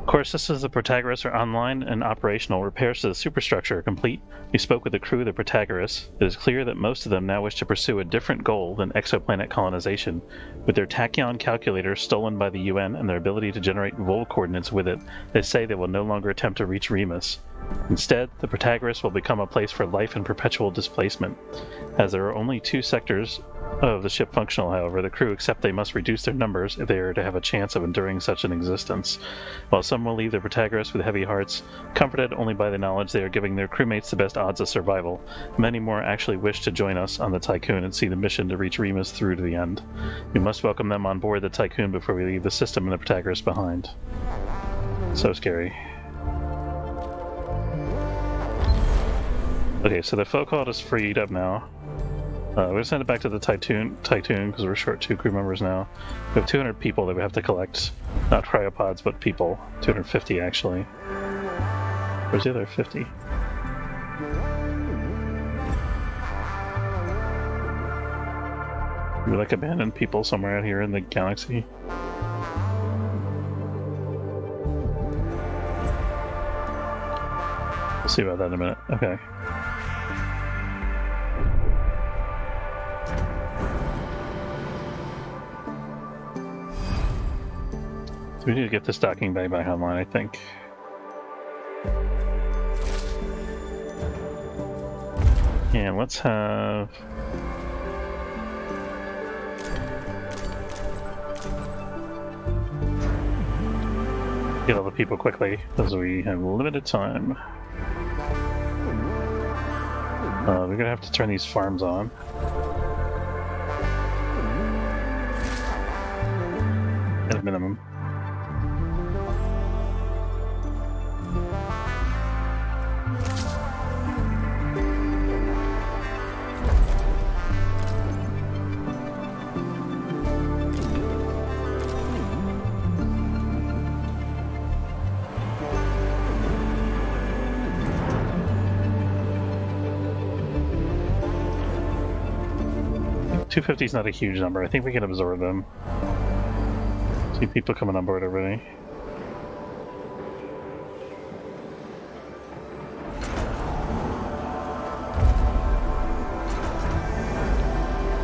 Core systems of the Protagoras are online and operational. Repairs to the superstructure are complete. We spoke with the crew of the Protagoras. It is clear that most of them now wish to pursue a different goal than exoplanet colonization. With their tachyon calculator stolen by the UN and their ability to generate vol coordinates with it, they say they will no longer attempt to reach Remus. Instead, the Protagoras will become a place for life and perpetual displacement. As there are only 2 sectors of the ship functional, however, the crew accept they must reduce their numbers if they are to have a chance of enduring such an existence. While some will leave the Protagoras with heavy hearts, comforted only by the knowledge they are giving their crewmates the best odds of survival, many more actually wish to join us on the Tycoon and see the mission to reach Remus through to the end. We must welcome them on board the Tycoon before we leave the system and the Protagoras behind. So scary. Okay, so the folk hall is freed up now. We're gonna send it back to the Tycoon because we're short 2 crew members now. We have 200 people that we have to collect. Not cryopods, but people. 250 actually. Where's the other 50? We like abandoned people somewhere out here in the galaxy. We'll see about that in a minute. Okay. So we need to get this docking bay back online, I think. And let's have... get all the people quickly, because we have limited time. We're gonna have to turn these farms on. At a minimum. $250 is not a huge number. I think we can absorb them. See people coming on board already.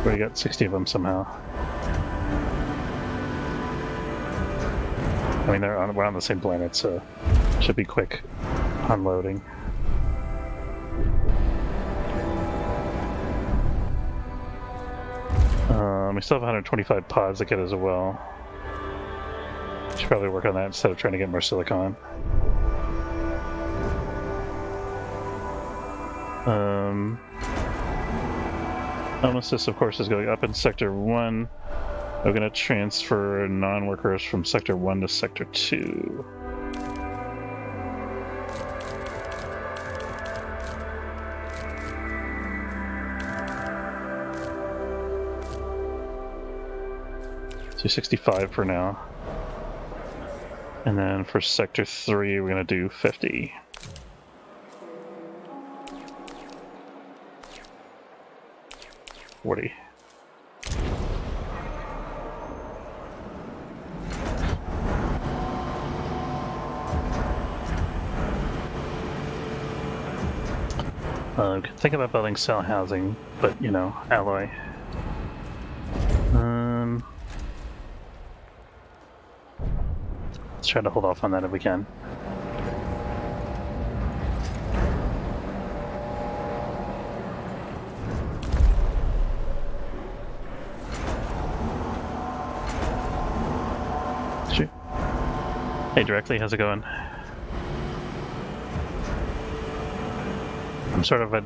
We got 60 of them somehow. I mean, we're on the same planet, so it should be quick unloading. We still have 125 pods to get as well. Should probably work on that instead of trying to get more silicon. Nemesis, of course, is going up in Sector 1. We're going to transfer non-workers from Sector 1 to Sector 2. $265 for now. And then for Sector 3, we're going to do 50. $40. Think about building cell housing, but you know, alloy. Let's try to hold off on that if we can. Shoot. Hey, Directly, how's it going? I'm sort of at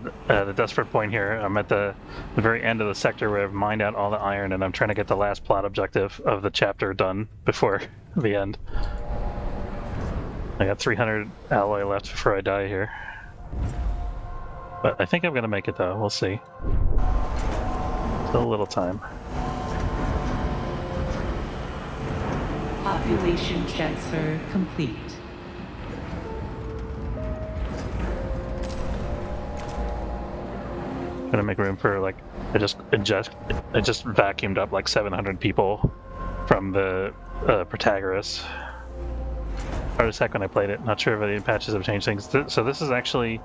a desperate point here. I'm at the very end of the sector where I've mined out all the iron, and I'm trying to get the last plot objective of the chapter done before the end. I got 300 alloy left before I die here. But I think I'm going to make it, though. We'll see. Still a little time. Population transfer complete. Gonna make room for, like, I just vacuumed up like 700 people from the Protagoras. Hard as heck when I played it. Not sure if any patches have changed things. So this is actually,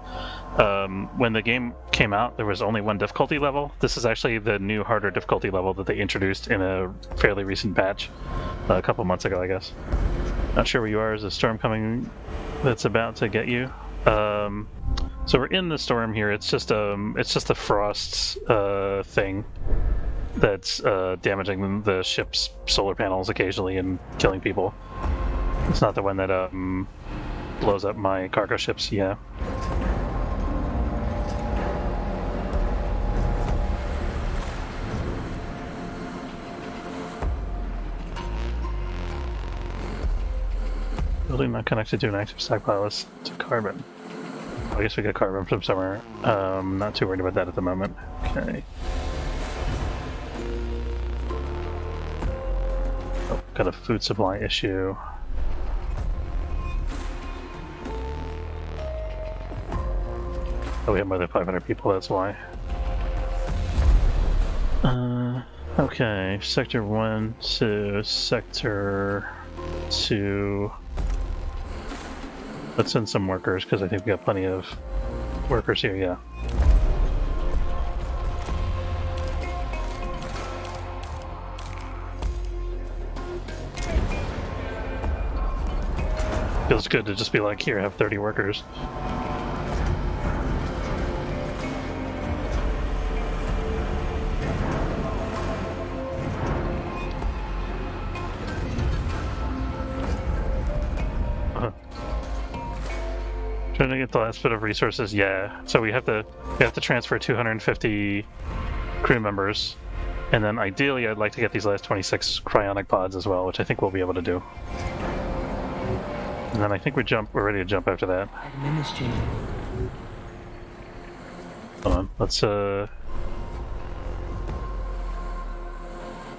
when the game came out, there was only one difficulty level. This is actually the new harder difficulty level that they introduced in a fairly recent patch, a couple months ago, I guess. Not sure where you are. Is a storm coming that's about to get you? So we're in the storm here. It's just the frost thing that's damaging the ship's solar panels occasionally and killing people. It's not the one that blows up my cargo ships. Yeah. Building not connected to an active stockpile is to carbon. I guess we get carbon from somewhere. Not too worried about that at the moment. Okay. Oh, got a food supply issue. Oh, we have more than 500 people, that's why. Okay, Sector 1 to Sector 2. Let's send some workers, because I think we got plenty of workers here, yeah. Feels good to just be like, here, have 30 workers. Trying to get the last bit of resources, yeah. So we have to transfer 250 crew members, and then ideally I'd like to get these last 26 cryonic pods as well, which I think we'll be able to do. And then I think we're ready to jump after that. Administrator. Hold on, let's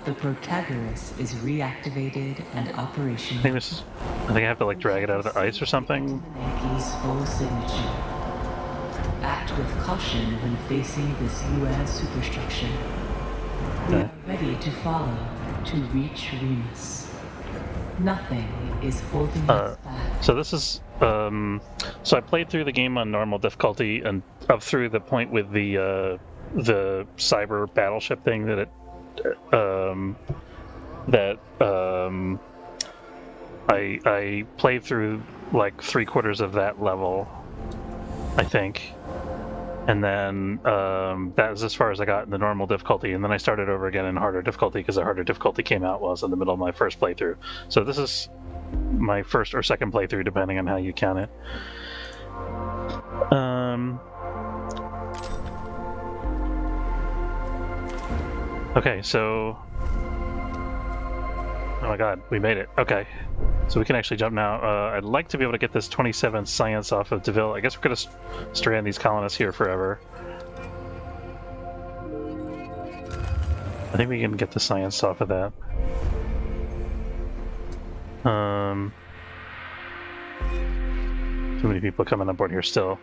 The Protagoras is reactivated and operational. I think I have to like drag it out of the ice or something. Yankees' full signature. Act with caution when facing this UN superstructure. We are ready to follow to reach Remus. Nothing is holding us back. So this is so I played through the game on normal difficulty and up through the point with the cyber battleship thing that it I played through like 3/4 of that level, I think. And then that was as far as I got in the normal difficulty, and then I started over again in harder difficulty because the harder difficulty came out while I was in the middle of my first playthrough. So this is my first or second playthrough, depending on how you count it. Okay, so... Oh my god, we made it. Okay. So we can actually jump now. I'd like to be able to get this 27 science off of DeVille. I guess we're going to strand these colonists here forever. I think we can get the science off of that. Too many people coming on board here still.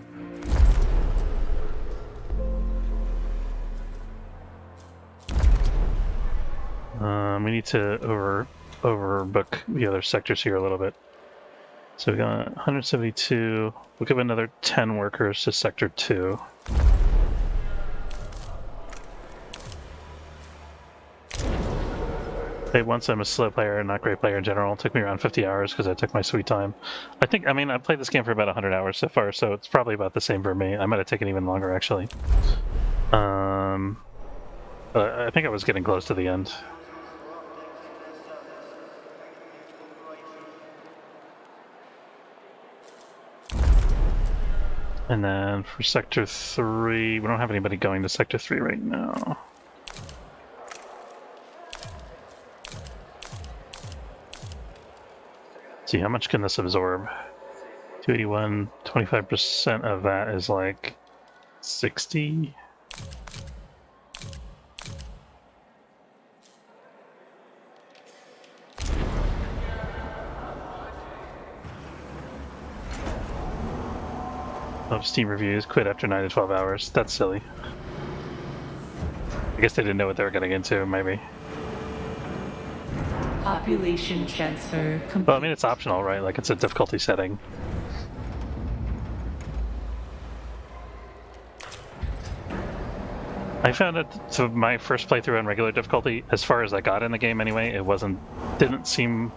We need to overbook the other sectors here a little bit. So we got 172. We'll give another 10 workers to Sector 2. Hey, once I'm a slow player and not great player in general. It took me around 50 hours because I took my sweet time. I played this game for about 100 hours so far, so it's probably about the same for me. I might have taken even longer, actually. I think I was getting close to the end. And then for Sector 3, we don't have anybody going to Sector 3 right now. Let's see, how much can this absorb? 281, 25% of that is like 60. Of Steam reviews quit after 9 to 12 hours. That's silly. I guess they didn't know what they were getting into, maybe. Population transfer complete. Well, I mean, it's optional, right? Like, it's a difficulty setting. I found it, so my first playthrough on regular difficulty, as far as I got in the game anyway, it didn't seem...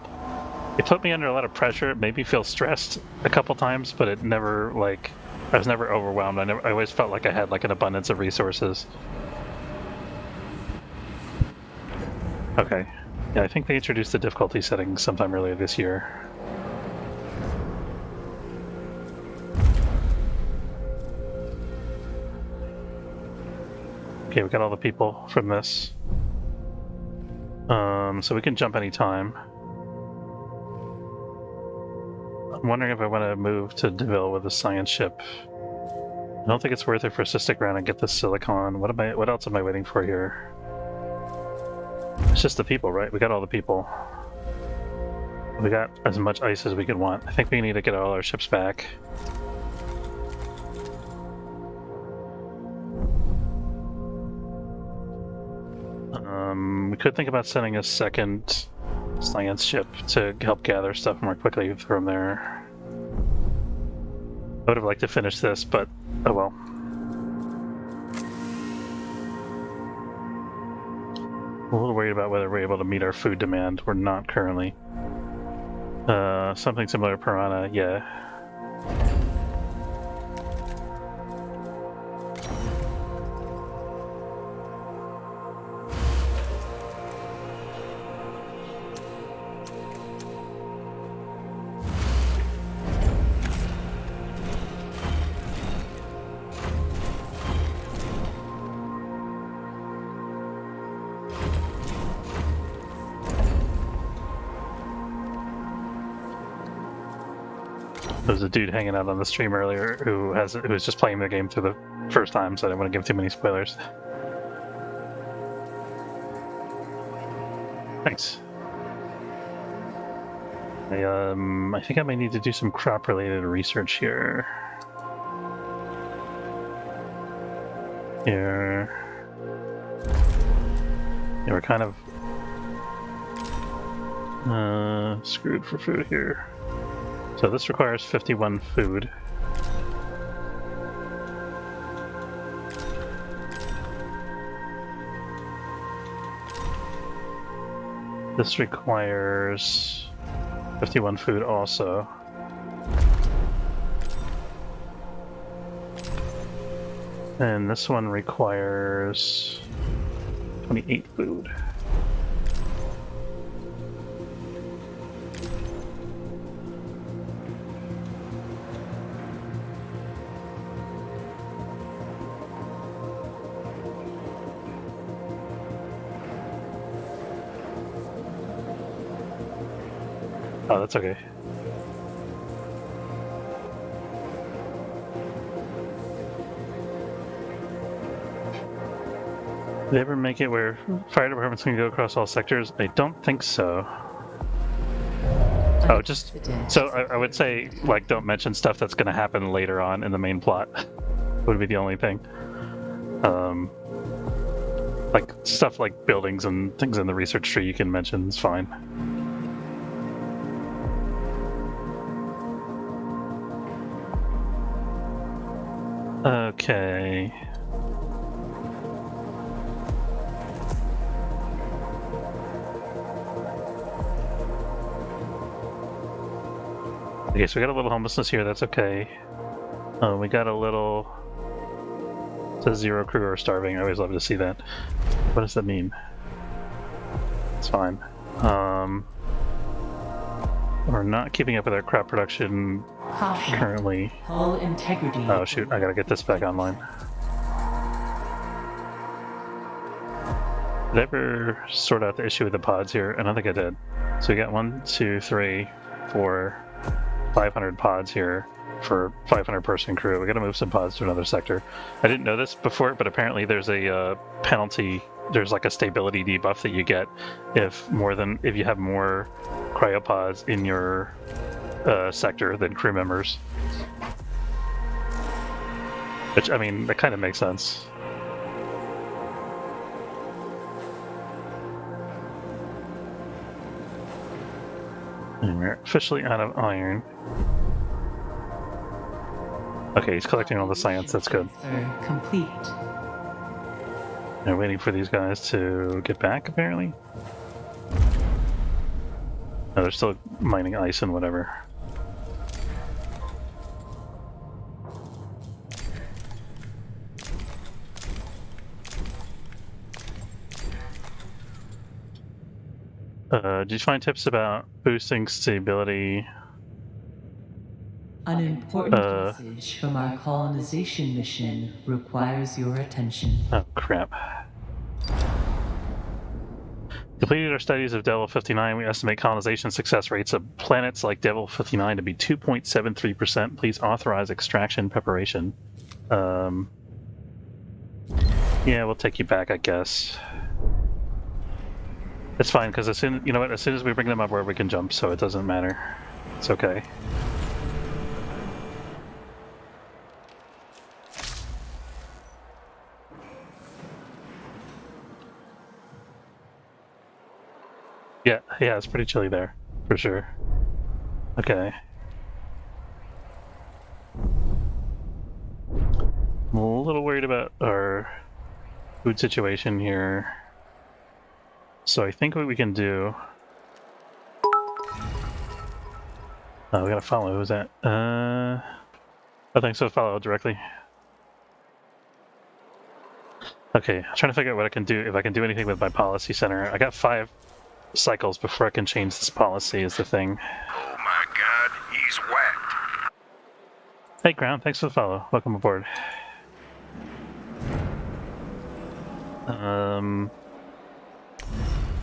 It put me under a lot of pressure. It made me feel stressed a couple times, but it never, like... I was never overwhelmed. I always felt like I had like an abundance of resources. Okay. Yeah, I think they introduced the difficulty setting sometime earlier this year. Okay, we got all the people from this. So we can jump anytime. I'm wondering if I want to move to DeVille with a science ship. I don't think it's worth it for us to stick around and get the silicon. What else am I waiting for here? It's just the people, right? We got all the people. We got as much ice as we could want. I think we need to get all our ships back. We could think about sending a second science ship to help gather stuff more quickly from there. I would have liked to finish this, but oh well. I'm a little worried about whether we're able to meet our food demand. We're not currently. Something similar to Piranha, yeah. There was a dude hanging out on the stream earlier who was just playing the game through the first time, so I didn't want to give too many spoilers. Thanks. I think I may need to do some crop-related research here. Here. Yeah, we're kind of screwed for food here. So this requires 51 food. This requires 51 food also. And this one requires 28 food. Oh, that's okay. Did they ever make it where fire departments can go across all sectors? I don't think so. Oh, just so I would say, like, don't mention stuff that's going to happen later on in the main plot. Would be the only thing. Like stuff like buildings and things in the research tree you can mention is fine. Okay. Okay, so we got a little homelessness here, that's okay. We got a little... It says 0 crew are starving, I always love to see that. What does that mean? It's fine. We're not keeping up with our crop production currently. Hull integrity. Oh shoot, I gotta get this back online. Did I ever sort out the issue with the pods here? I don't think I did. So we got 1, 2, 3, 4, 500 pods here for 500 person crew. We gotta move some pods to another sector. I didn't know this before, but apparently there's a penalty. There's like a stability debuff that you get if you have more cryopods in your sector than crew members. Which, I mean, that kind of makes sense. And we're officially out of iron. Okay, he's collecting all the science, that's good. Complete. They're waiting for these guys to get back, apparently. No, they're still mining ice and whatever. Did you find tips about boosting stability? An important message from our colonization mission requires your attention. Oh, crap. Completed our studies of Devil 59. We estimate colonization success rates of planets like Devil 59 to be 2.73%. Please authorize extraction preparation. Yeah, we'll take you back, I guess. It's fine, because as soon as we bring them up where we can jump, so it doesn't matter. It's okay. Yeah, it's pretty chilly there, for sure. Okay. I'm a little worried about our food situation here. So I think what we can do... Oh, we gotta follow. Who's that? I think so. Follow directly. Okay, I'm trying to figure out what I can do, if I can do anything with my policy center. I got 5 cycles before I can change this policy is the thing. Oh my god, he's whacked. Hey Ground, thanks for the follow. Welcome aboard.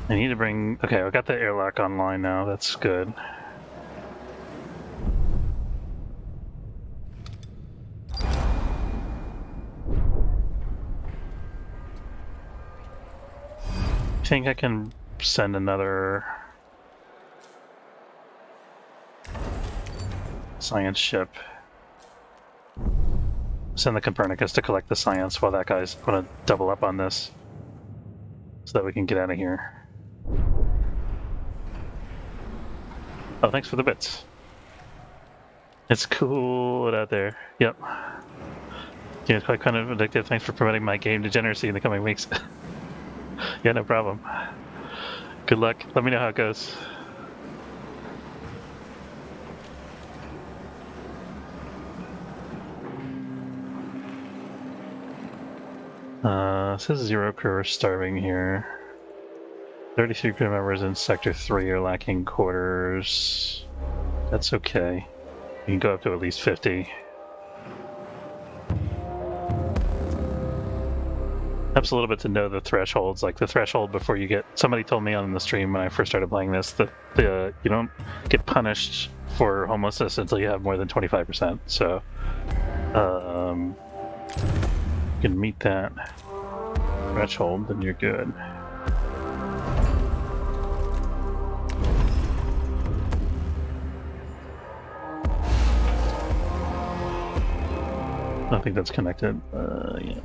I need to bring... Okay, I got the airlock online now, that's good. I think I can send another science ship. Send the Copernicus to collect the science while that guy's gonna double up on this so that we can get out of here. Oh, thanks for the bits. It's cool out there. Yep. Yeah, it's quite kind of addictive. Thanks for promoting my game degeneracy in the coming weeks. Yeah, no problem. Good luck. Let me know how it goes. It says 0 crew are starving here. 33 crew members in Sector 3 are lacking quarters. That's okay. You can go up to at least 50. Helps a little bit to know the thresholds, like the threshold before you get... Somebody told me on the stream when I first started playing this that you don't get punished for homelessness until you have more than 25%. So, you can meet that threshold, then you're good. I think that's connected. Yeah.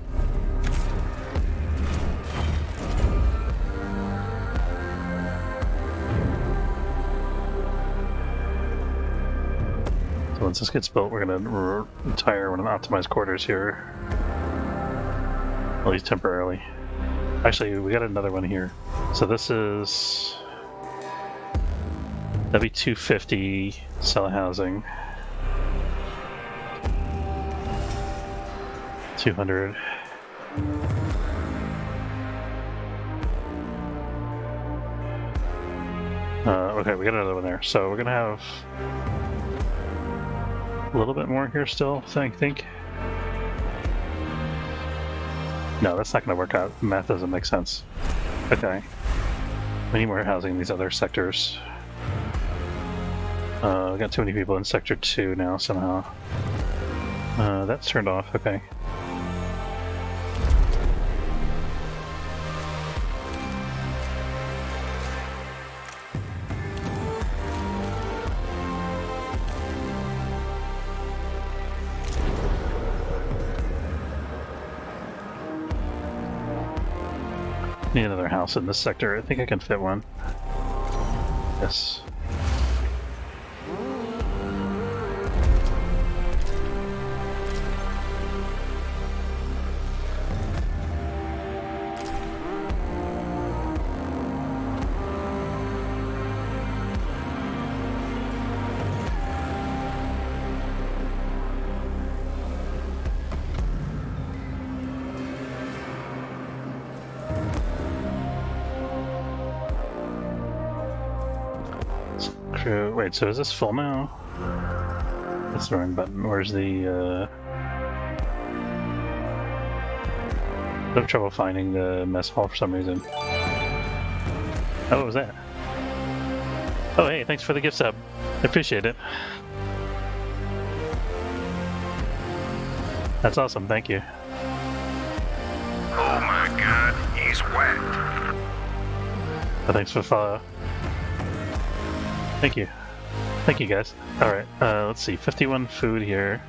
So once this gets built, we're going to retire one of the optimized quarters here. At least temporarily. Actually, we got another one here. So this is... That'd be 250 cell housing. 200. Okay, we got another one there. So we're gonna have a little bit more here still, I think. No, that's not gonna work out. Math doesn't make sense. Okay. We need more housing in these other sectors. We got too many people in Sector 2 now, somehow. That's turned off, okay. Need another house in this sector. I think I can fit one. Yes. Wait, so is this full now? That's the wrong button. Where's the, I have trouble finding the mess hall for some reason. Oh, what was that? Oh, hey, thanks for the gift sub. I appreciate it. That's awesome, thank you. Oh my god, he's wet. Oh, thanks for the follow. Thank you. Thank you, guys. Alright, let's see. 51 food here.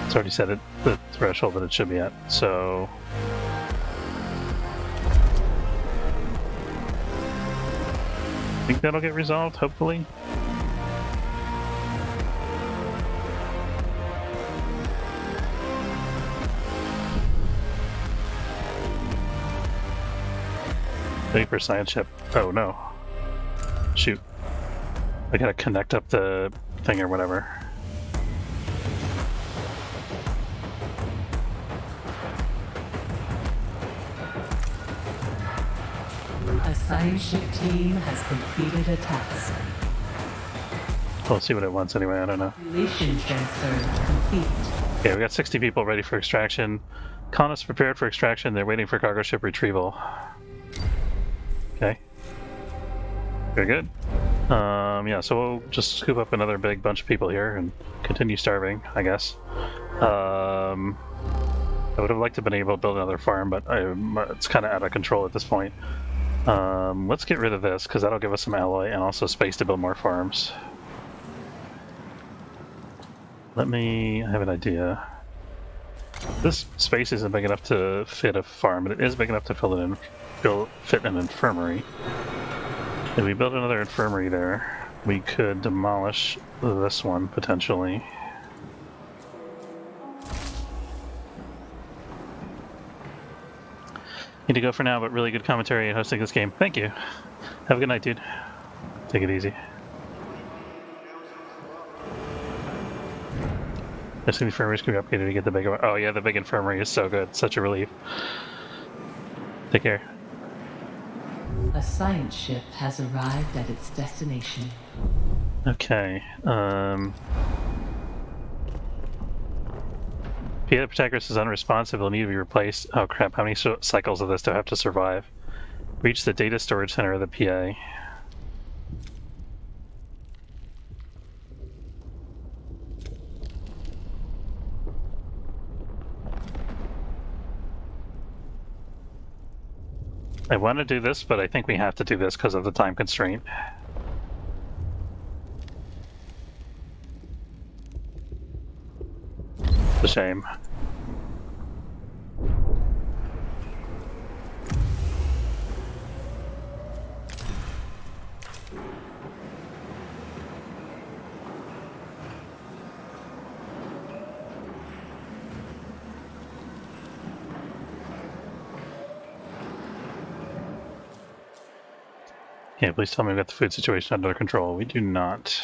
It's already set at the threshold that it should be at, so... I think that'll get resolved, hopefully. Wait for science ship. Oh no. Shoot. I gotta connect up the thing or whatever. A science ship team has completed a task. We'll see what it wants anyway, I don't know. Relation transfer complete. Okay, we got 60 people ready for extraction. Colonists prepared for extraction, they're waiting for cargo ship retrieval. Okay. Very good. Yeah, so we'll just scoop up another big bunch of people here and continue starving, I guess. I would have liked to have been able to build another farm, but it's kind of out of control at this point. Let's get rid of this, because that'll give us some alloy and also space to build more farms. I have an idea. This space isn't big enough to fit a farm, but it is big enough to fit an infirmary. If we build another infirmary there, we could demolish this one, potentially. Need to go for now, but really good commentary and hosting this game. Thank you. Have a good night, dude. Take it easy. As the infirmaries can be upgraded to get the bigger one. Oh yeah, the big infirmary is so good. Such a relief. Take care. A science ship has arrived at its destination. Okay. PA Protagoras is unresponsive. It'll need to be replaced. Oh crap, how many cycles of this do I have to survive? Reach the data storage center of the PA. I want to do this, but I think we have to do this because of the time constraint. It's a shame. Yeah, please tell me we got the food situation under control. We do not.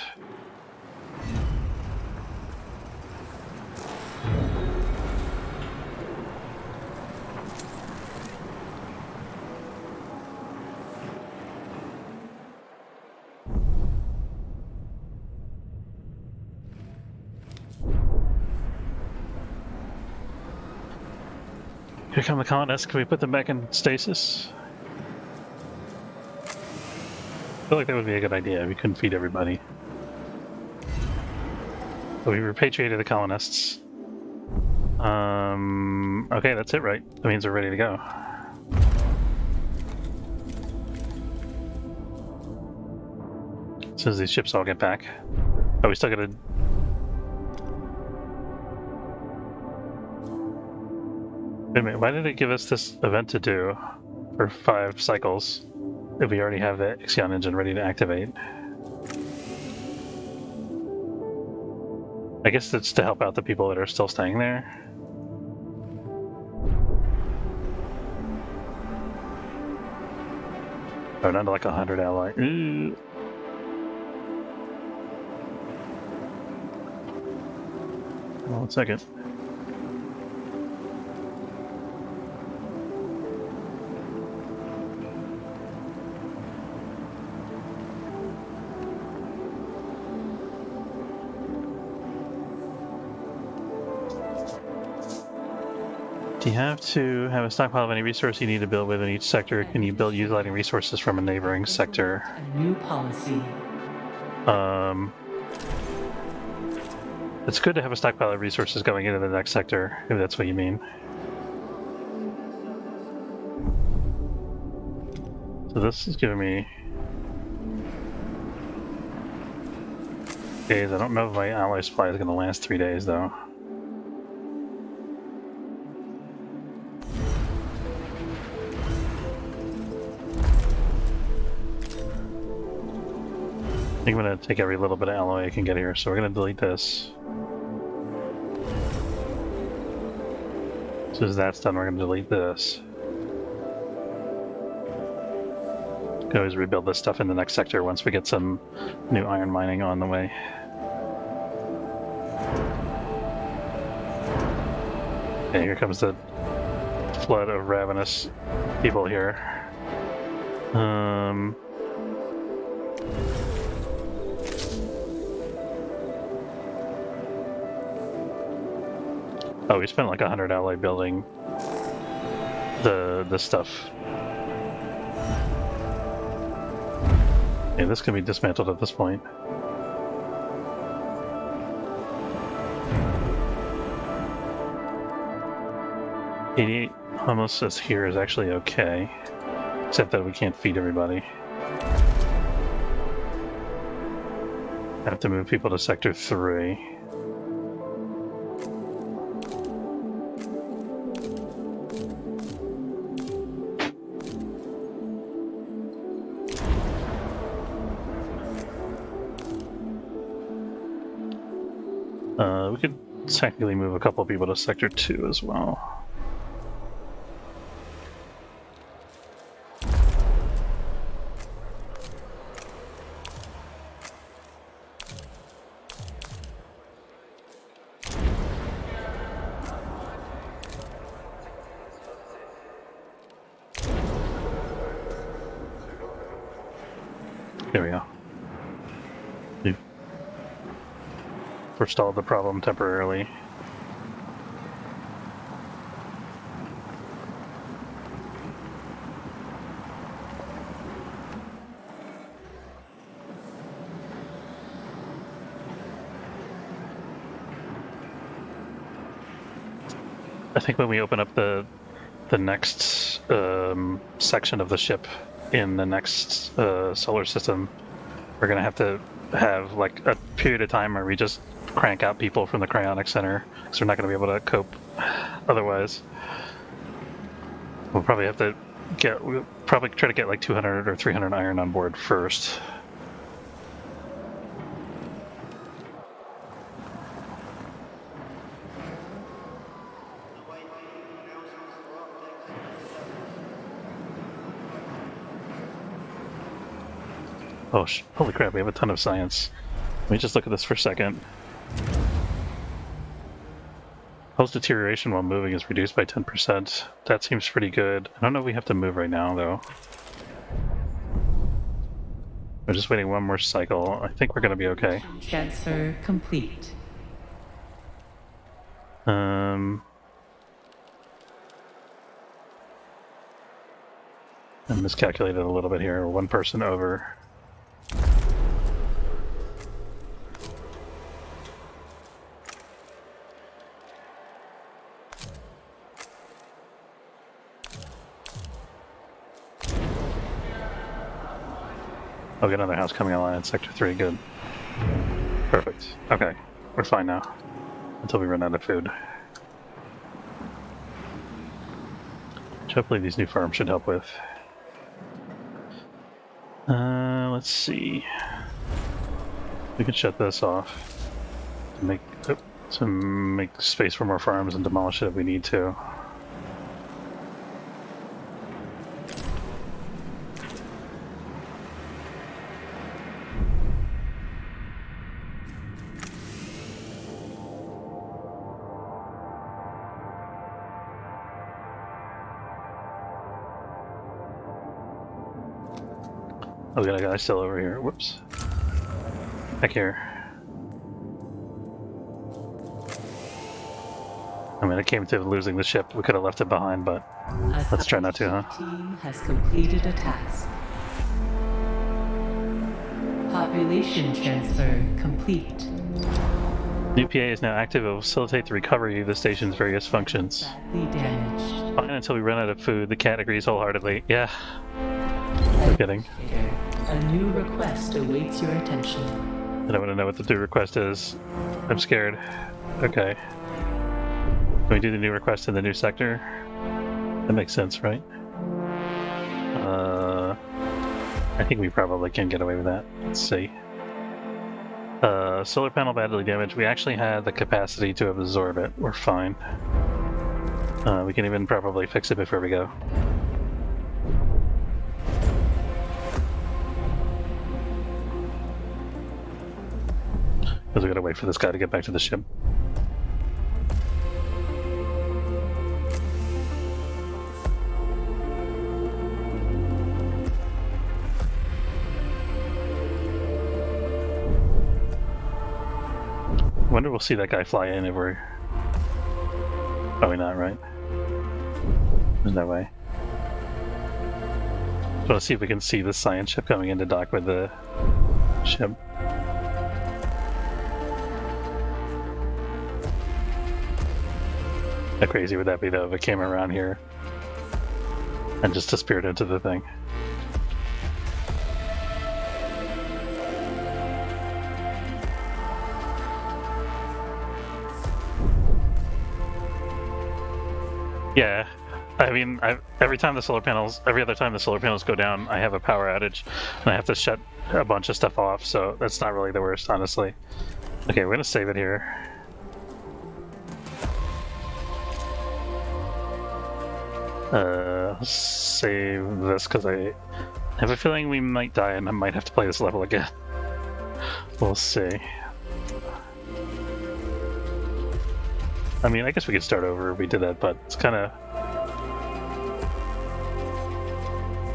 Here come the colonists. Can we put them back in stasis? I feel like that would be a good idea. We couldn't feed everybody. So we repatriated the colonists. Okay, that's it, right? That means we're ready to go. As soon as these ships all get back. Oh, we still gotta... Wait a minute, why did it give us this event to do for 5 cycles if we already have the Ixion engine ready to activate? I guess it's to help out the people that are still staying there. Oh, down to like 100 ally. Ooh. Hold on 1 second. Do you have to have a stockpile of any resource you need to build within each sector? Can you build utilizing resources from a neighboring sector? A new policy. It's good to have a stockpile of resources going into the next sector, if that's what you mean. So this is giving me days. I don't know if my ally supply is going to last 3 days, though. I think I'm going to take every little bit of alloy I can get here, so we're going to delete this. As soon as that's done, we're going to delete this. We can always rebuild this stuff in the next sector once we get some new iron mining on the way. Okay, here comes the flood of ravenous people here. Oh, we spent like 100 alloy building the stuff. Yeah, this can be dismantled at this point. 88 homelessness here is actually okay, except that we can't feed everybody. I have to move people to Sector 3. We could technically move a couple of people to Sector 2 as well. There we go. We've forestalled the problem temporarily. I think when we open up the next section of the ship in the next solar system, we're gonna have to have like a period of time where we just crank out people from the cryonic center, because we're not gonna be able to cope otherwise. We'll probably try to get like 200 or 300 iron on board first. Oh, holy crap, we have a ton of science. Let me just look at this for a second. Hull's deterioration while moving is reduced by 10%. That seems pretty good. I don't know if we have to move right now, though. We're just waiting one more cycle. I think we're going to be okay. Transfer complete. I miscalculated a little bit here. One person over. Oh, get another house coming online in Sector 3, good. Perfect. Okay, we're fine now. Until we run out of food. Which hopefully these new farms should help with. Let's see. We can shut this off to make space for more farms and demolish it if we need to. Oh, we got a guy still over here. Whoops. Back here. I mean, it came to losing the ship. We could have left it behind, but let's try not to, huh? Team has completed a task. Population transfer complete. New PA is now active. It will facilitate the recovery of the station's various functions. Badly damaged. Fine until we run out of food. The cat agrees wholeheartedly. Yeah. No kidding. A new request awaits your attention. I don't want to know what the new request is. I'm scared. Okay. Can we do the new request in the new sector? That makes sense, right? I think we probably can get away with that. Let's see. Solar panel badly damaged. We actually had the capacity to absorb it. We're fine. We can even probably fix it before we go. Because we gotta wait for this guy to get back to the ship. I wonder if we'll see that guy fly in if we're... Probably not, right? There's no way. Just want to see if we can see the science ship coming into dock with the ship. How crazy would that be, though, if it came around here and just disappeared into the thing? Yeah, I mean, every other time the solar panels go down, I have a power outage, and I have to shut a bunch of stuff off, so that's not really the worst, honestly. Okay, we're gonna save it here. Save this, because I have a feeling we might die, and I might have to play this level again. We'll see. I mean, I guess we could start over if we did that, but it's kind of...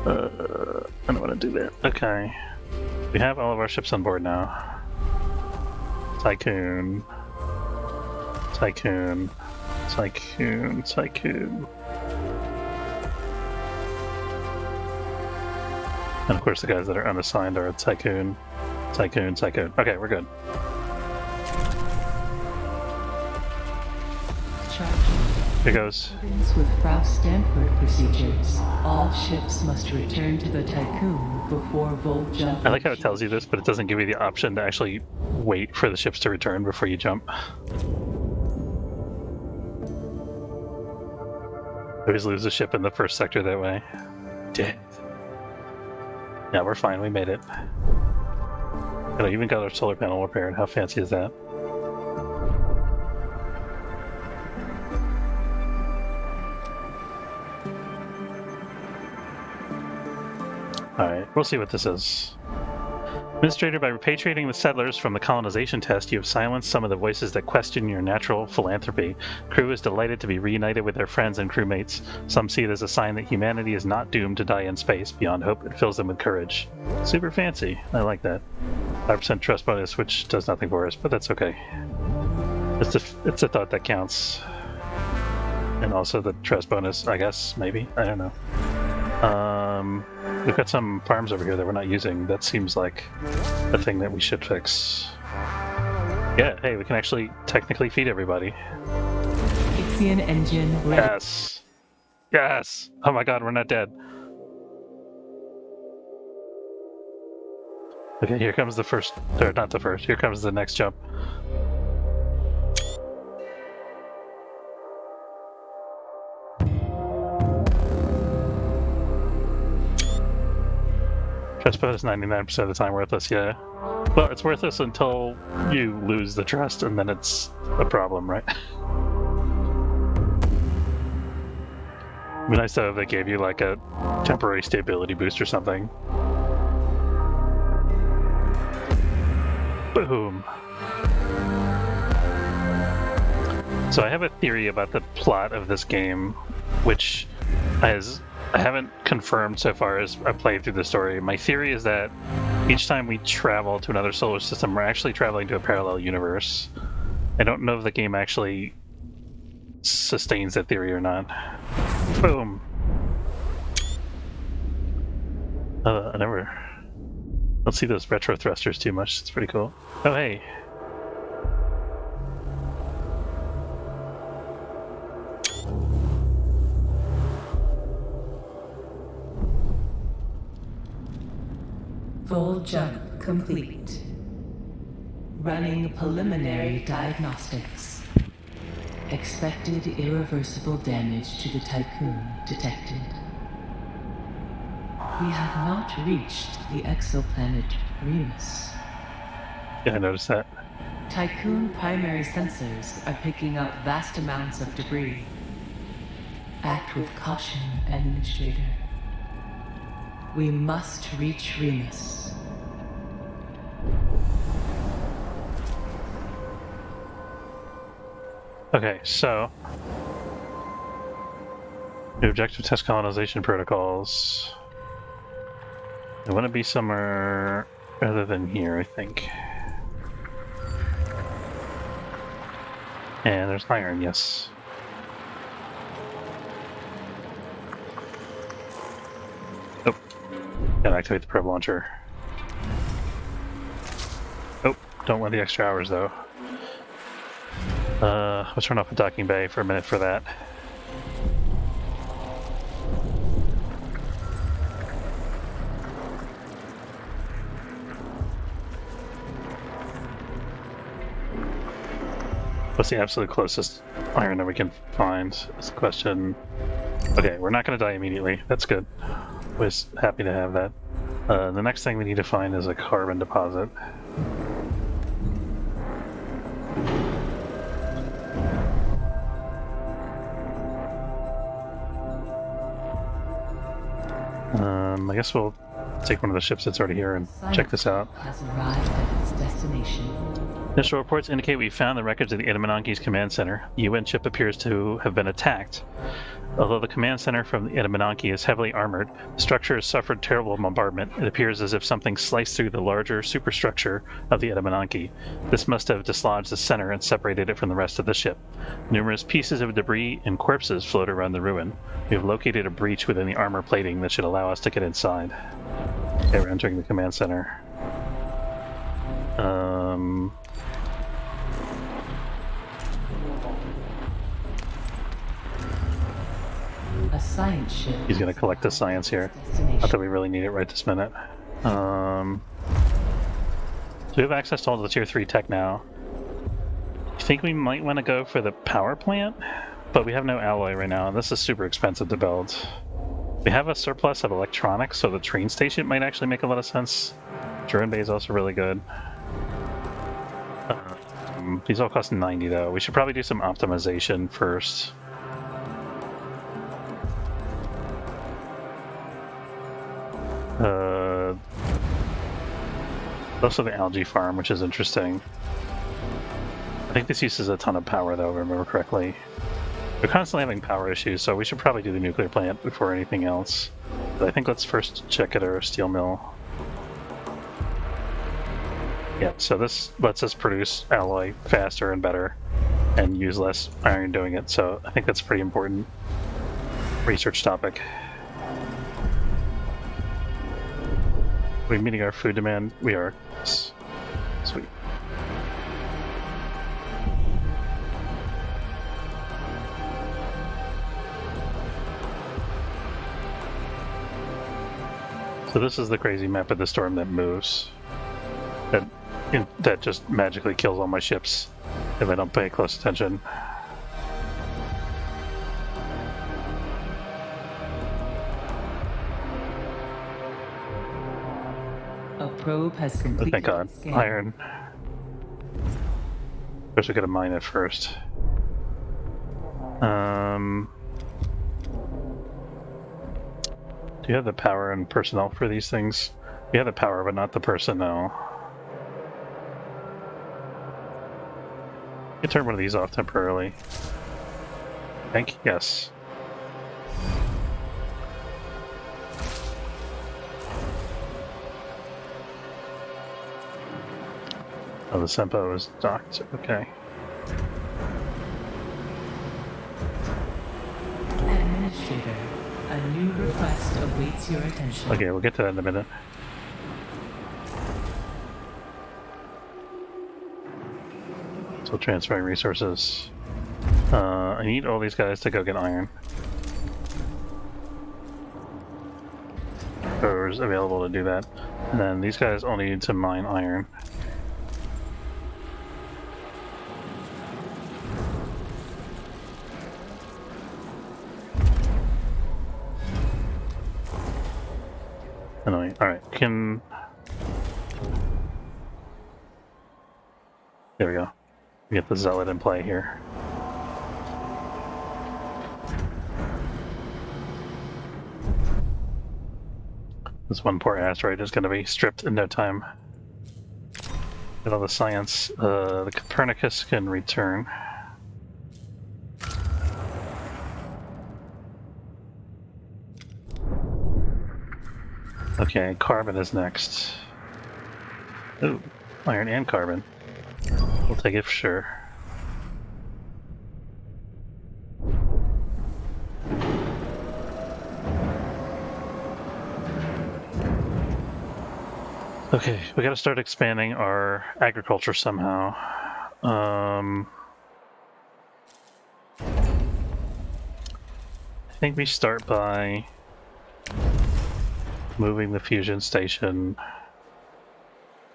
I don't want to do that. Okay. We have all of our ships on board now. Tycoon. Tycoon. Tycoon. Tycoon. And of course the guys that are unassigned are Tycoon. Tycoon. Tycoon. Okay, we're good. Here goes. With Frau Stanford procedures, all ships must return to the Tycoon before Vol jump. I like how it tells you this, but it doesn't give you the option to actually wait for the ships to return before you jump. Always lose a ship in the first sector that way. Dead. Yeah, we're fine. We made it. And I even got our solar panel repaired. How fancy is that? Alright, we'll see what this is. Administrator, by repatriating the settlers from the colonization test, you have silenced some of the voices that question your natural philanthropy. Crew is delighted to be reunited with their friends and crewmates. Some see it as a sign that humanity is not doomed to die in space. Beyond hope, it fills them with courage. Super fancy. I like that. 5% trust bonus, which does nothing for us, but that's okay. It's a thought that counts. And also the trust bonus, I guess, maybe? I don't know. We've got some farms over here that we're not using. That seems like a thing that we should fix. Yeah, hey, we can actually technically feed everybody. Ixion engine ready. Yes! Yes! Oh my god, we're not dead. Okay, here comes the first, or not the first, here comes the next jump. Trust bonus 99% of the time worthless, yeah. Well, it's worthless until you lose the trust, and then it's a problem, right? It'd be nice though if they gave you like a temporary stability boost or something. Boom! So I have a theory about the plot of this game, which I haven't confirmed so far as I played through the story. My theory is that each time we travel to another solar system, we're actually traveling to a parallel universe. I don't know if the game actually sustains that theory or not. Boom! I never... don't see those retro thrusters too much. It's pretty cool. Oh, hey! Full jump complete. Running preliminary diagnostics. Expected irreversible damage to the Tycoon detected. We have not reached the exoplanet Remus. Yeah, I noticed that. Tycoon primary sensors are picking up vast amounts of debris. Act with caution, Administrator. We must reach Remus. Okay, so... the objective test colonization protocols. I want to be somewhere other than here, I think. And there's iron, yes. Oh, gotta activate the probe launcher. Oh, don't want the extra hours though. Let's turn off the docking bay for a minute for that. What's the absolute closest iron that we can find? That's the question. Okay, we're not going to die immediately. That's good. Was happy to have that. The next thing we need to find is a carbon deposit. I guess we'll take one of the ships that's already here and check this out. Has arrived at its destination. Initial reports indicate we found the records of the Edamanonki's command center. The UN ship appears to have been attacked. Although the command center from the Edamanonki is heavily armored, the structure has suffered terrible bombardment. It appears as if something sliced through the larger superstructure of the Edamanonki. This must have dislodged the center and separated it from the rest of the ship. Numerous pieces of debris and corpses float around the ruin. We have located a breach within the armor plating that should allow us to get inside. Okay, we're entering the command center. A science ship. He's going to collect the science here. Not that we really need it right this minute. So we have access to all the tier 3 tech now. I think we might want to go for the power plant, but we have no alloy right now, and this is super expensive to build. We have a surplus of electronics, so the train station might actually make a lot of sense. Drone bay is also really good. These all cost 90 though. We should probably do some optimization first. Also the algae farm, which is interesting. I think this uses a ton of power though, if I remember correctly. We're constantly having power issues, so we should probably do the nuclear plant before anything else. But I think let's first check at our steel mill. Yeah, so this lets us produce alloy faster and better and use less iron doing it, so I think that's a pretty important research topic. Are we meeting our food demand? We are. Sweet. So this is the crazy map of the storm that moves. That just magically kills all my ships if I don't pay close attention. A probe has Oh, completed. thank God. its scan. Iron. First we gotta mine it first. Do you have the power and personnel for these things? You have the power, but not the personnel. You can turn one of these off temporarily. I think, yes. Oh, the Sempo is docked. Okay. Administrator, a new request awaits your attention. Okay, we'll get to that in a minute. So transferring resources. I need all these guys to go get iron. Whoever's available to do that. And then these guys all need to mine iron. Annoying. Alright, can... There we go. We get the zealot in play here. This one poor asteroid is going to be stripped in no time. Get all the science. The Copernicus can return. Okay, carbon is next. Ooh, iron and carbon. We'll take it for sure. Okay, we gotta start expanding our agriculture somehow. I think we start by moving the fusion station.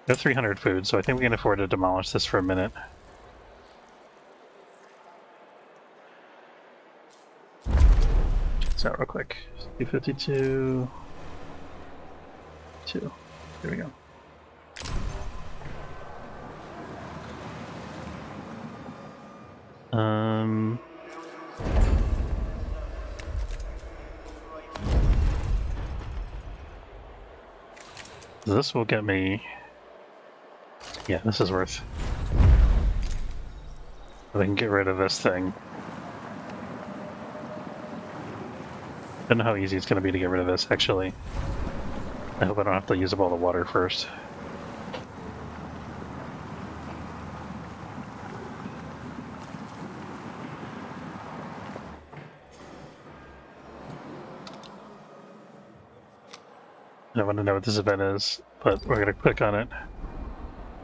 We have 300 food, so I think we can afford to demolish this for a minute. Check this out real quick. 252. 2. Here we go. This will get me... Yeah, this is worth We can get rid of this thing. Don't know how easy it's going to be to get rid of this, actually. I hope I don't have to use up all the water first. I want to know what this event is, but we're going to click on it.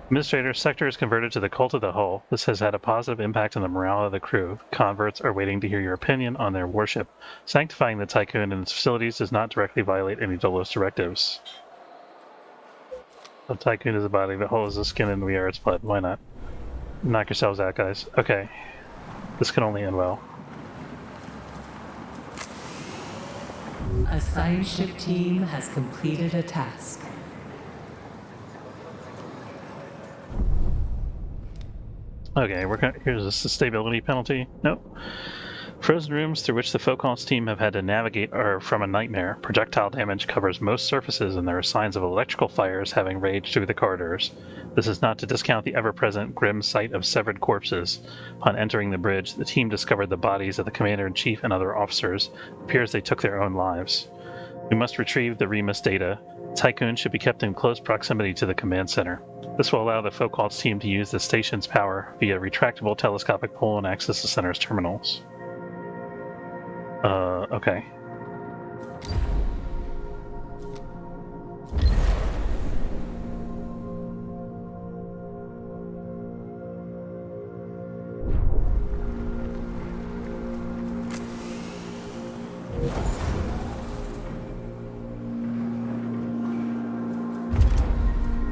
Administrator, sector is converted to the Cult of the Hull. This has had a positive impact on the morale of the crew. Converts are waiting to hear your opinion on their warship. Sanctifying the Tycoon and its facilities does not directly violate any Dolos directives. The Tycoon is a body, the Hull is the skin, and we are its blood. Why not? Knock yourselves out, guys. Okay. This can only end well. A science ship team has completed a task. Okay, here's a stability penalty. Nope. Frozen rooms through which the Focal's team have had to navigate are from a nightmare. Projectile damage covers most surfaces, and there are signs of electrical fires having raged through the corridors. This is not to discount the ever-present grim sight of severed corpses. Upon entering the bridge, the team discovered the bodies of the commander-in-chief and other officers. It appears they took their own lives. We must retrieve the Remus data. Tycoon should be kept in close proximity to the command center. This will allow the Focal's team to use the station's power via retractable telescopic pole and access the center's terminals. Okay.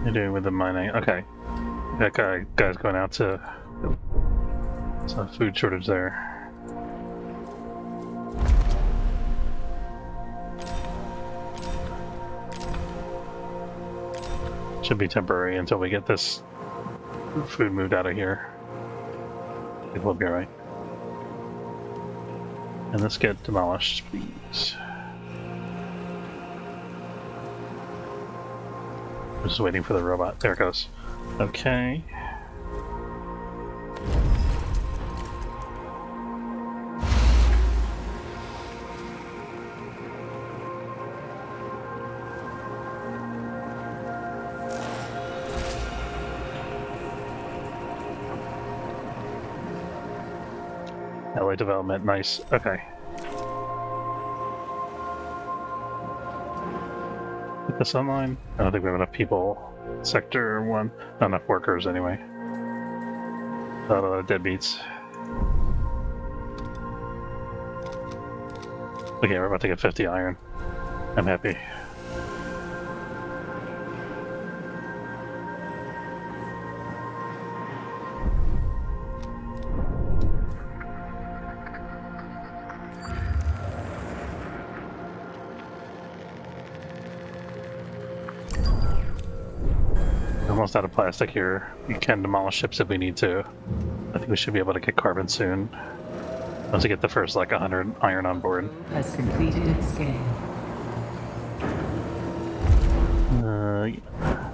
You're doing with the mining. Okay. That guy's going out to... There's a food shortage there. Should be temporary until we get this food moved out of here. I think we'll be alright. And let's get demolished, please. I'm just waiting for the robot. There it goes. Okay. LA development, nice. Okay. Put this online. I don't think we have enough people. Sector 1. Not enough workers, anyway. A lot of deadbeats. Okay, we're about to get 50 iron. I'm happy. Almost out of plastic here. We can demolish ships if we need to. I think we should be able to get carbon soon. Once we get the first, like, 100 iron on board. Has completed its scan. Yeah.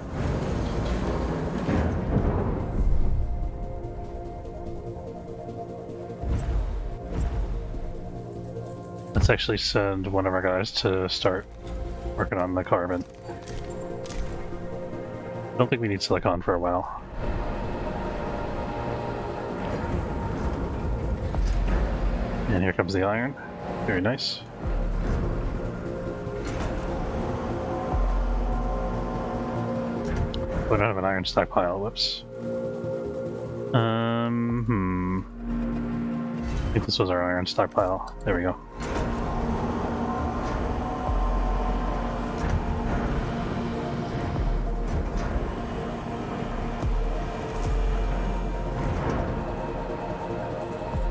Let's actually send one of our guys to start working on the carbon. I don't think we need silicon for a while. And here comes the iron. Very nice. We don't have an iron stockpile, whoops. I think this was our iron stockpile. There we go.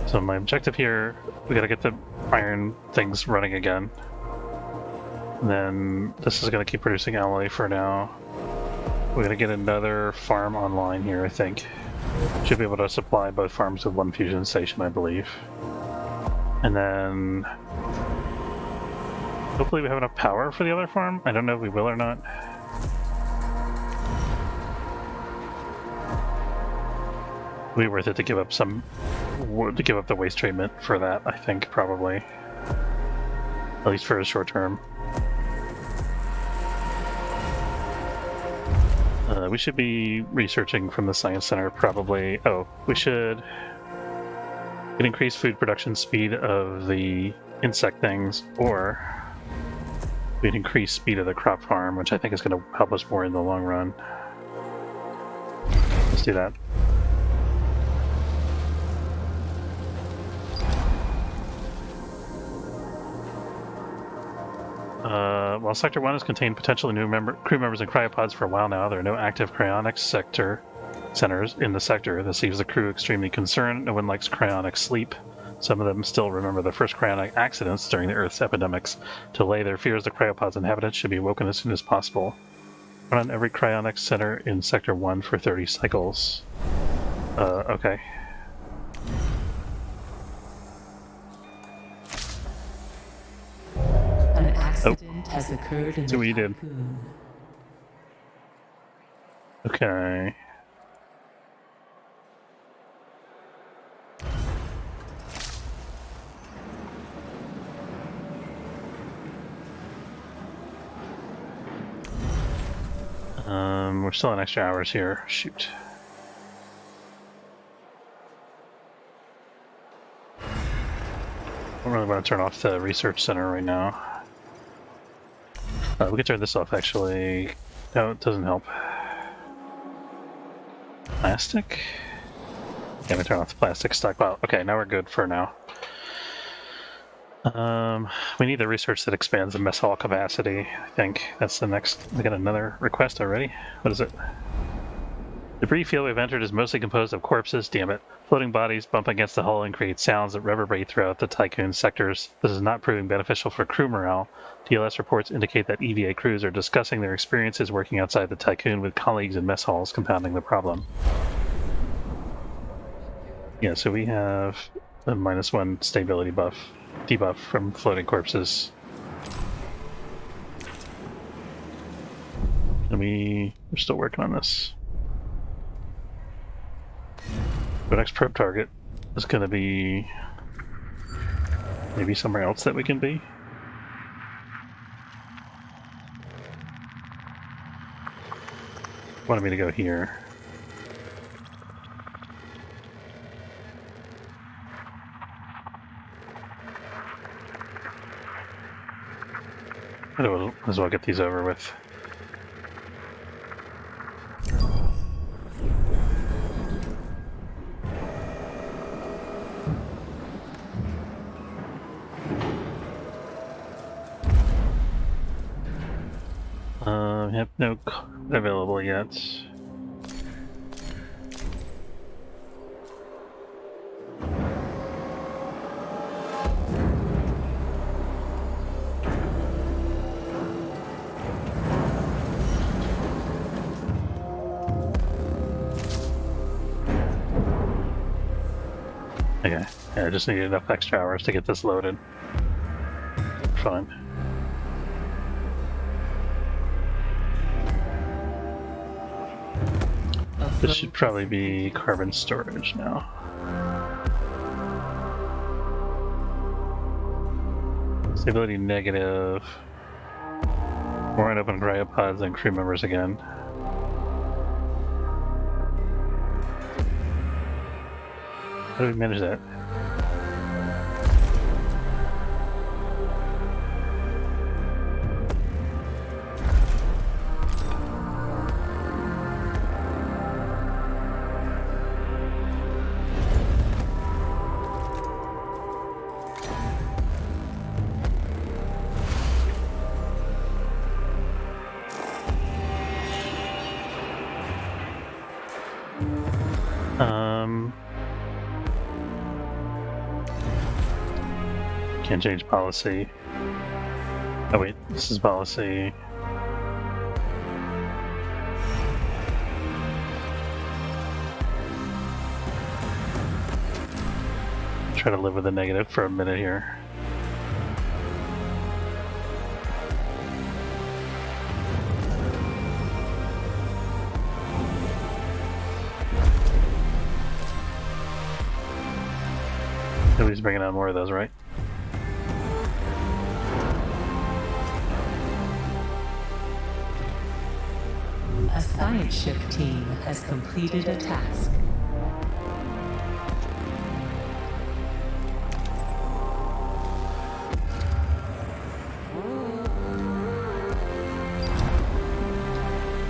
So my objective here, we gotta get the iron things running again. And then this is gonna keep producing alloy for now. We're gonna get another farm online here, I think. Should be able to supply both farms with one fusion station, I believe. And then hopefully we have enough power for the other farm. I don't know if we will or not. It'll be worth it to give up some would give up the waste treatment for that, I think, probably. At least for a short term. We should be researching from the Science Center, probably. Oh, we should get increased food production speed of the insect things, or we'd increase speed of the crop farm, which I think is going to help us more in the long run. Let's do that. While Sector 1 has contained potentially new crew members and cryopods for a while now, there are no active cryonics centers in the sector. This leaves the crew extremely concerned. No one likes cryonic sleep. Some of them still remember the first cryonic accidents during the Earth's epidemics. To allay their fears, the cryopod's inhabitants should be woken as soon as possible. Run on every cryonic center in Sector 1 for 30 cycles. Okay. An accident has occurred in the what you did. tycoon. Okay. We're still in extra hours here. Shoot. I don't really want to turn off the research center right now. We can turn this off, actually. No, it doesn't help. Plastic? Yeah, we turn off the plastic stockpile. Okay, now we're good for now. We need the research that expands the mess hall capacity, I think. That's the next... We got another request already? What is it? The debris field we've entered is mostly composed of corpses, damn it. Floating bodies bump against the hull and create sounds that reverberate throughout the Tycoon sectors. This is not proving beneficial for crew morale. DLS reports indicate that EVA crews are discussing their experiences working outside the Tycoon with colleagues in mess halls, compounding the problem. Yeah, so we have a -1 stability debuff from floating corpses. And we're still working on this. The next probe target is going to be maybe somewhere else that we can be. Wanted me to go here. Might as well get these over with. We have no code available yet. Okay, yeah, I just needed enough extra hours to get this loaded. Fine. This should probably be carbon storage now. Stability negative. More unopened cryopods and crew members again. How do we manage that? Can't change policy. Oh wait, this is policy. Try to live with a negative for a minute here. Nobody's bringing out more of those, right? A science ship team has completed a task.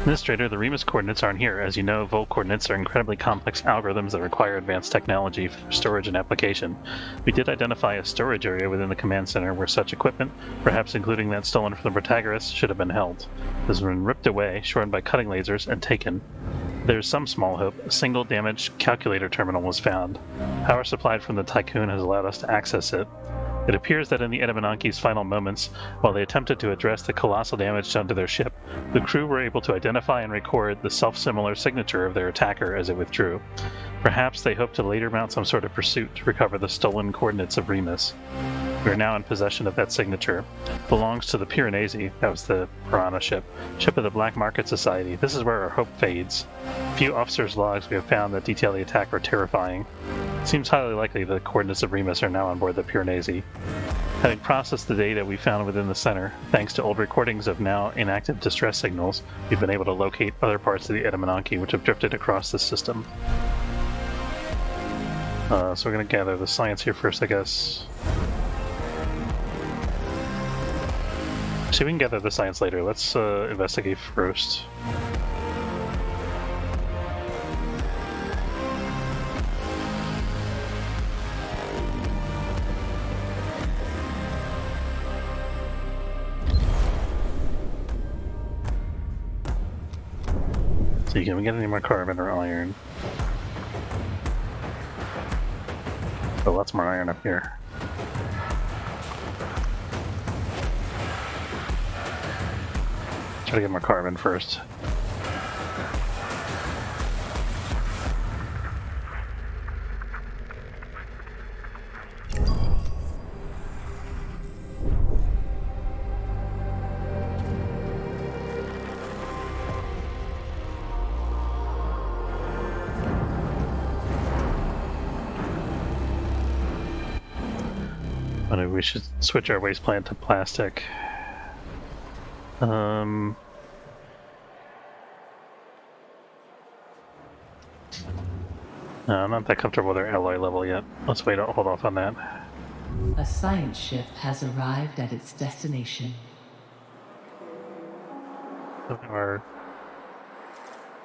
Administrator, the Remus coordinates aren't here. As you know, Volt coordinates are incredibly complex algorithms that require advanced technology for storage and application. We did identify a storage area within the command center where such equipment, perhaps including that stolen from the Protagoras, should have been held. This has been ripped away, shortened by cutting lasers, and taken. There is some small hope. A single damaged calculator terminal was found. Power supplied from the Tycoon has allowed us to access it. It appears that in the Edamananki's final moments, while they attempted to address the colossal damage done to their ship, the crew were able to identify and record the self-similar signature of their attacker as it withdrew. Perhaps they hope to later mount some sort of pursuit to recover the stolen coordinates of Remus. We are now in possession of that signature. It belongs to the Piranesi, that was the Piranha ship of the Black Market Society. This is where our hope fades. A few officers' logs we have found that detail the attack are terrifying. It seems highly likely the coordinates of Remus are now on board the Piranesi. Having processed the data we found within the center, thanks to old recordings of now inactive distress signals, we've been able to locate other parts of the Edamananki which have drifted across the system. So we're going to gather the science here first, I guess. So we can gather the science later. Let's investigate first. So can we get any more carbon or iron? Oh, lots more iron up here. Try to get more carbon first. Maybe we should switch our waste plant to plastic. No, I'm not that comfortable with our alloy level yet. Let's hold off on that. A science ship has arrived at its destination. Our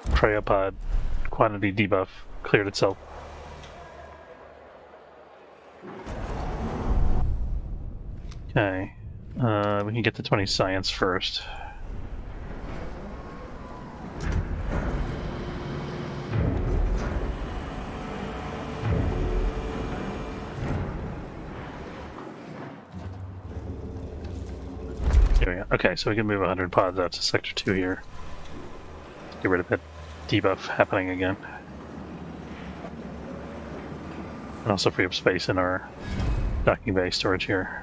cryopod quantity debuff cleared itself. Okay, we can get to 20 science first. There we go. Okay, so we can move 100 pods out to Sector 2 here. Get rid of that debuff happening again. And also free up space in our docking bay storage here.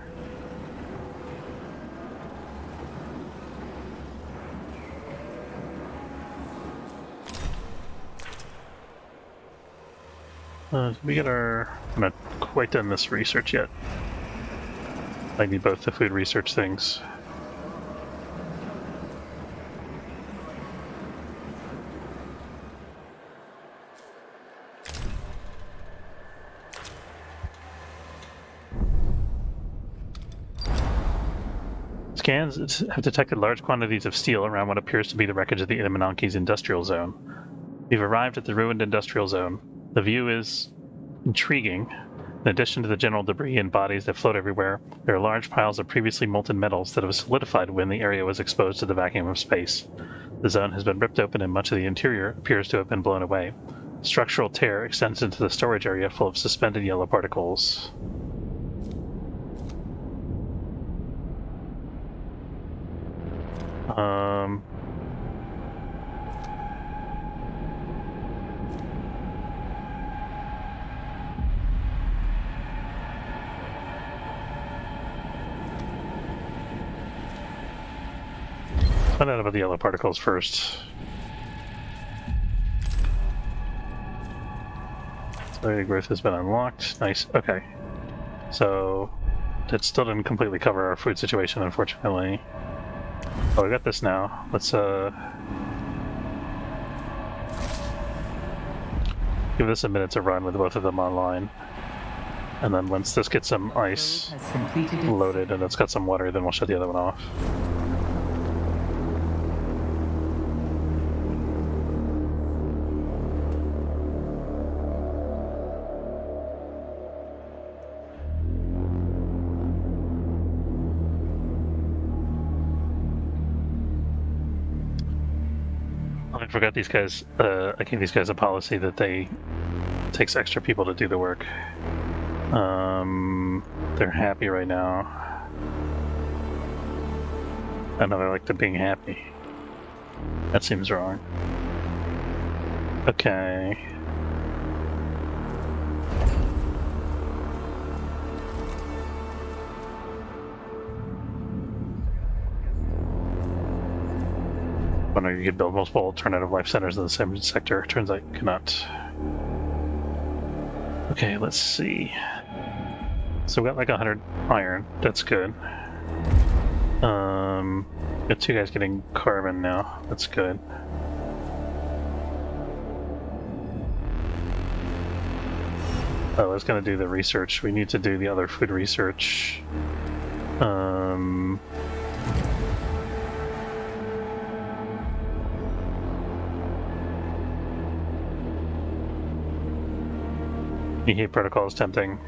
We get our... I'm not quite done this research yet. I need both the food research things. Scans have detected large quantities of steel around what appears to be the wreckage of the Edamananki's industrial zone. We've arrived at the ruined industrial zone. The view is intriguing. In addition to the general debris and bodies that float everywhere, there are large piles of previously molten metals that have solidified when the area was exposed to the vacuum of space. The zone has been ripped open and much of the interior appears to have been blown away. Structural tear extends into the storage area full of suspended yellow particles. Find out about the yellow particles first. Cellular growth has been unlocked. Nice. Okay. So it still didn't completely cover our food situation, unfortunately. Oh, we got this now. Let's give this a minute to run with both of them online. And then once this gets some ice loaded and it's got some water, then we'll shut the other one off. I forgot these guys, I gave these guys a policy that they takes extra people to do the work. They're happy right now. I know they like them being happy. That seems wrong. Okay. Wonder you could build multiple alternative life centers in the same sector. Turns out you cannot. Okay, let's see. So we got like 100 iron. That's good. Got 2 guys getting carbon now. That's good. Oh, I was gonna do the research. We need to do the other food research. The heat protocol is tempting,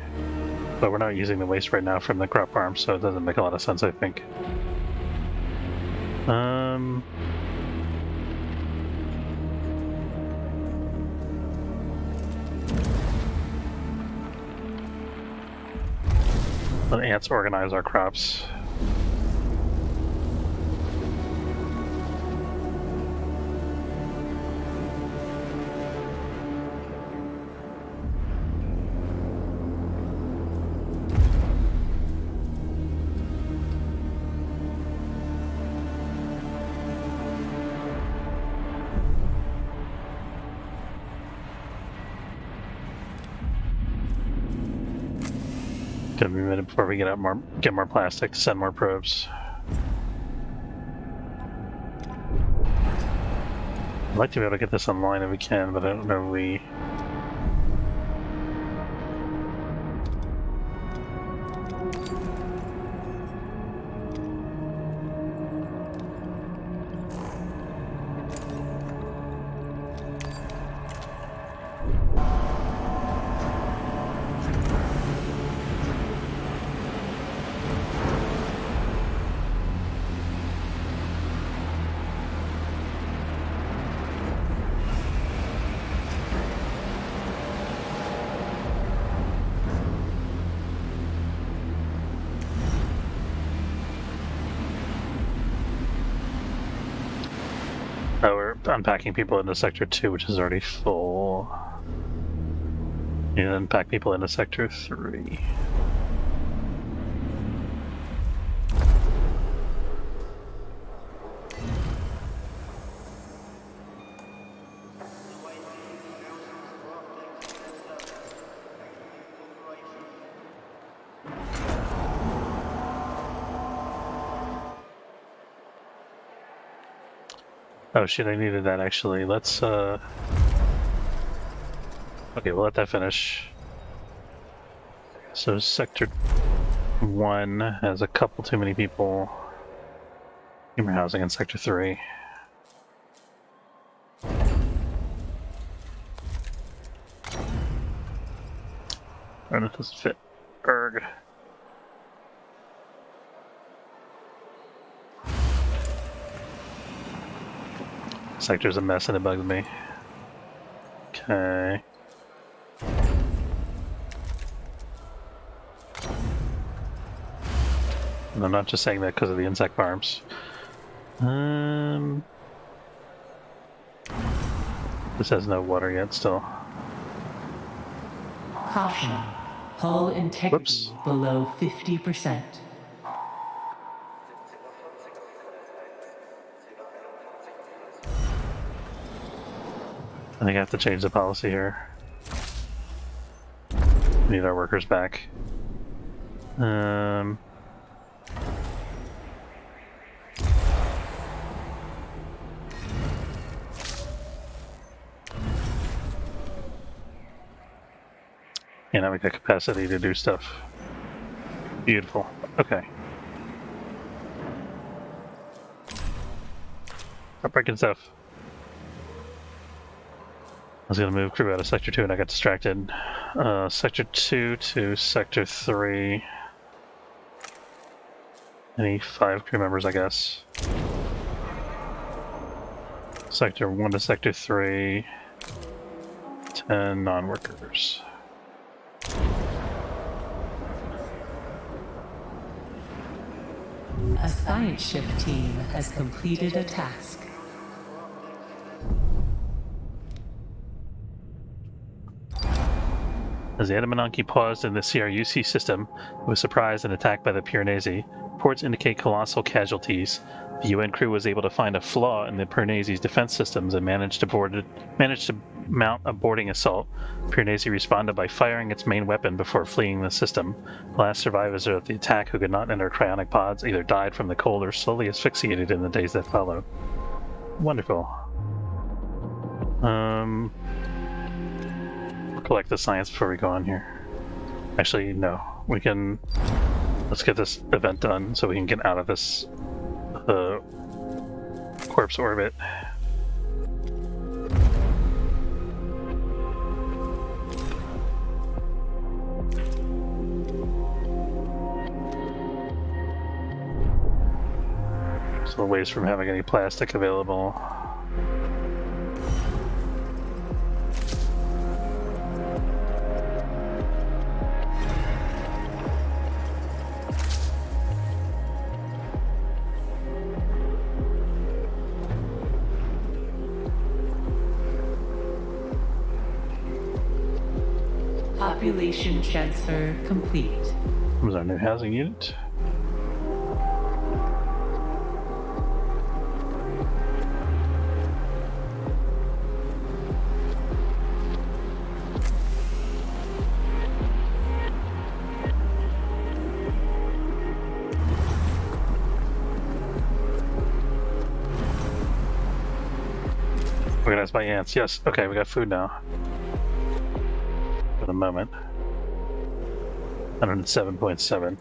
but we're not using the waste right now from the crop farm, so it doesn't make a lot of sense, I think. Let ants organize our crops. Gonna be a minute before we get more plastic to send more probes. I'd like to be able to get this online if we can, but I don't know if we... Oh, we're unpacking people into Sector 2, which is already full. And unpack people into Sector 3. Oh shit, I needed that actually. Let's, okay, we'll let that finish. So Sector 1 has a couple too many people. Humor housing in Sector 3. And it doesn't fit. Erg. Sector's a mess and it bugs me. Okay. And I'm not just saying that because of the insect farms. This has no water yet still. Caution. Hull integrity below 50%. I think I have to change the policy here. We need our workers back. Um, yeah, now we got capacity to do stuff. Beautiful. Okay. Stop breaking stuff. I was gonna move crew out of Sector 2 and I got distracted. Sector 2 to Sector 3. Any 5 crew members, I guess. Sector 1 to Sector 3. 10 non-workers. A science ship team has completed a task. As the Adamananki paused in the CRUC system, it was surprised and attacked by the Piranesi. Reports indicate colossal casualties. The UN crew was able to find a flaw in the Piranesi's defense systems and managed to mount a boarding assault. Piranesi responded by firing its main weapon before fleeing the system. The last survivors of the attack who could not enter cryonic pods either died from the cold or slowly asphyxiated in the days that followed. Wonderful. Collect the science before we go on here. Actually, no. We can... Let's get this event done so we can get out of this corpse orbit. So ways from having any plastic available. Population transfer complete. Was our new housing unit? Organized by ants. Yes. Okay, we got food now. For the moment. 107.7.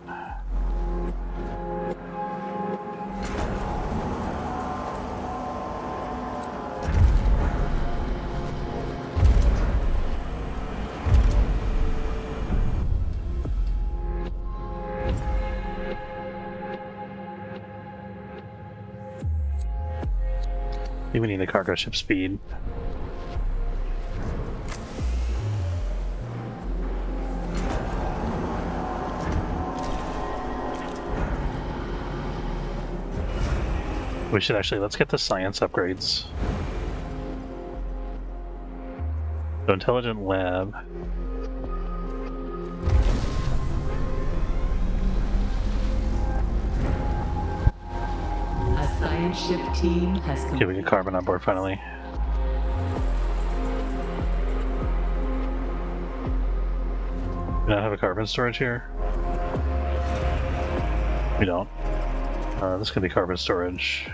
I think we need a cargo ship speed. We should actually, let's get the science upgrades. So intelligent lab. A science ship team has Okay, we completed. get carbon on board finally. We don't have a carbon storage here. We don't. This could be carbon storage.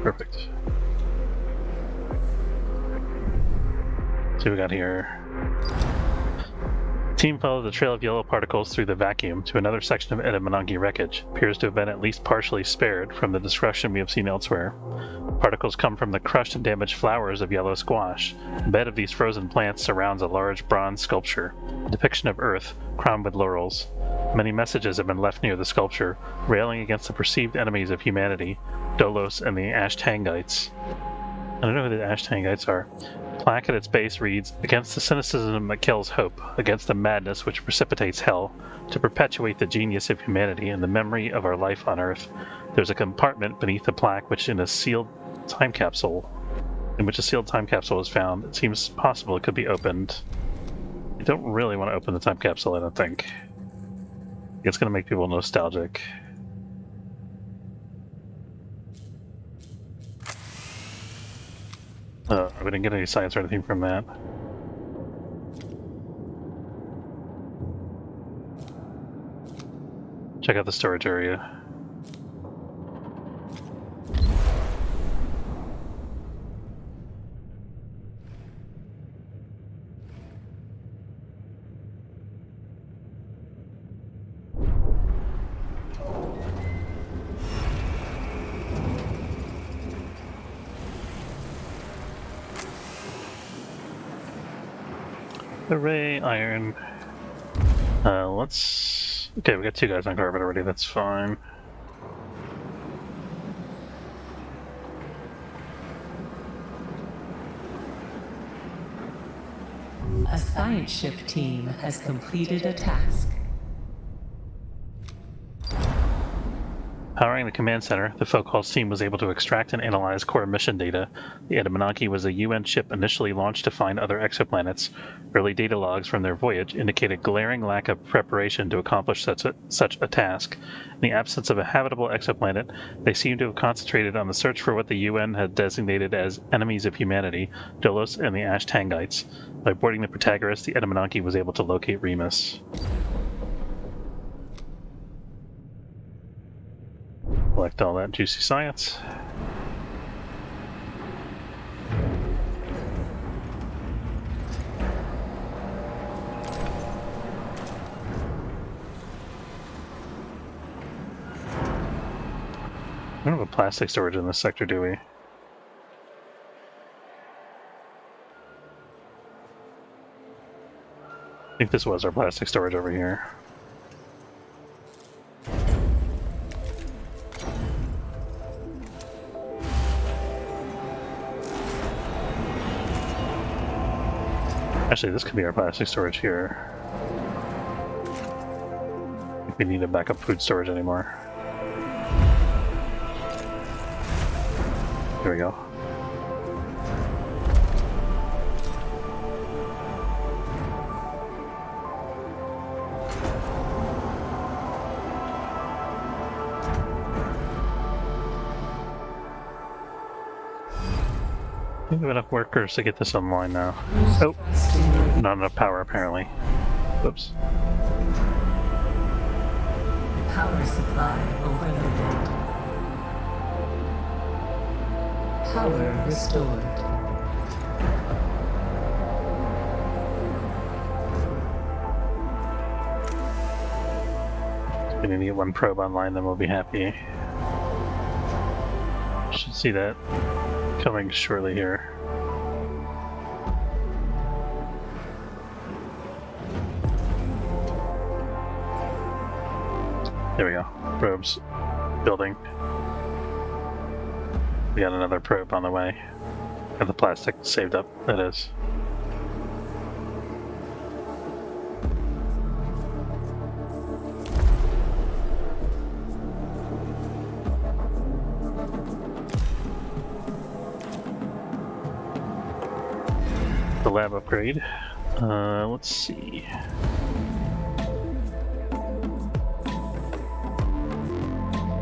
Perfect. See what we got here. Team followed the trail of yellow particles through the vacuum to another section of Adamananki wreckage. Appears to have been at least partially spared from the destruction we have seen elsewhere. Particles come from the crushed and damaged flowers of yellow squash. The bed of these frozen plants surrounds a large bronze sculpture, a depiction of Earth, crowned with laurels. Many messages have been left near the sculpture, railing against the perceived enemies of humanity, Dolos and the Ashtangites. I don't know who the Ashtangites are. Plaque at its base reads, "Against the cynicism that kills hope, against the madness which precipitates hell, to perpetuate the genius of humanity and the memory of our life on Earth." There's a compartment beneath the plaque in which a sealed time capsule is found. It seems possible it could be opened. I don't really want to open the time capsule, I don't think. It's going to make people nostalgic. We didn't get any science or anything from that. Check out the storage area. Hooray, iron. Let's... Okay, we got 2 guys on carpet already, that's fine. A science ship team has completed a task. Powering the command center, the Focal's team was able to extract and analyze core mission data. The Edamanaki was a UN ship initially launched to find other exoplanets. Early data logs from their voyage indicate a glaring lack of preparation to accomplish such a task. In the absence of a habitable exoplanet, they seem to have concentrated on the search for what the UN had designated as enemies of humanity, Dolos and the Ashtangites. By boarding the Protagoras, the Edamanaki was able to locate Remus. Collect all that juicy science. We don't have a plastic storage in this sector, do we? I think this was our plastic storage over here. Actually, this could be our plastic storage here. I think we need a backup food storage anymore. Here we go. I think we have enough workers to get this online now. Oh, not enough power apparently. Whoops. Power supply overloaded. Power restored. We need to get 1 probe online, then we'll be happy. Should see that coming shortly here. There we go. Probes building. We got another probe on the way. Got the plastic saved up, that is. The lab upgrade. Let's see.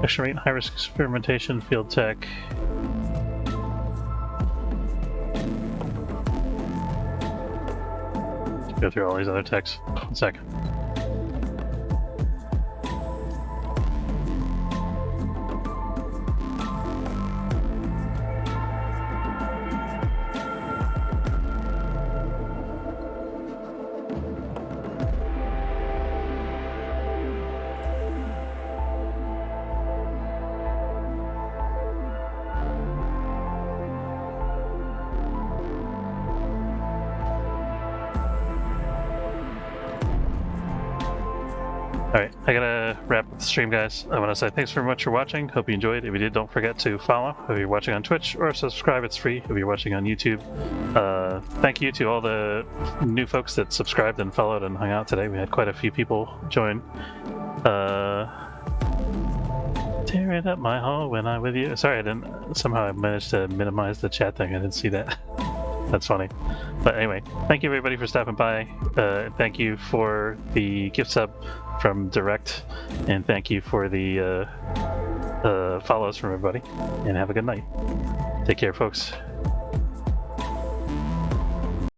Action rate, high-risk experimentation, field tech. Go through all these other techs. 1 second. Alright, I gotta wrap up the stream, guys. I want to say thanks very much for watching. Hope you enjoyed. If you did, don't forget to follow if you're watching on Twitch, or subscribe. It's free if you're watching on YouTube. Thank you to all the new folks that subscribed and followed and hung out today. We had quite a few people join. Tearing up my hall when I'm with you. Sorry, I didn't. Somehow I managed to minimize the chat thing. I didn't see that. That's funny. But anyway, thank you everybody for stopping by. Thank you for the gift sub from Direct, and thank you for the follows from everybody. And have a good night. Take care, folks.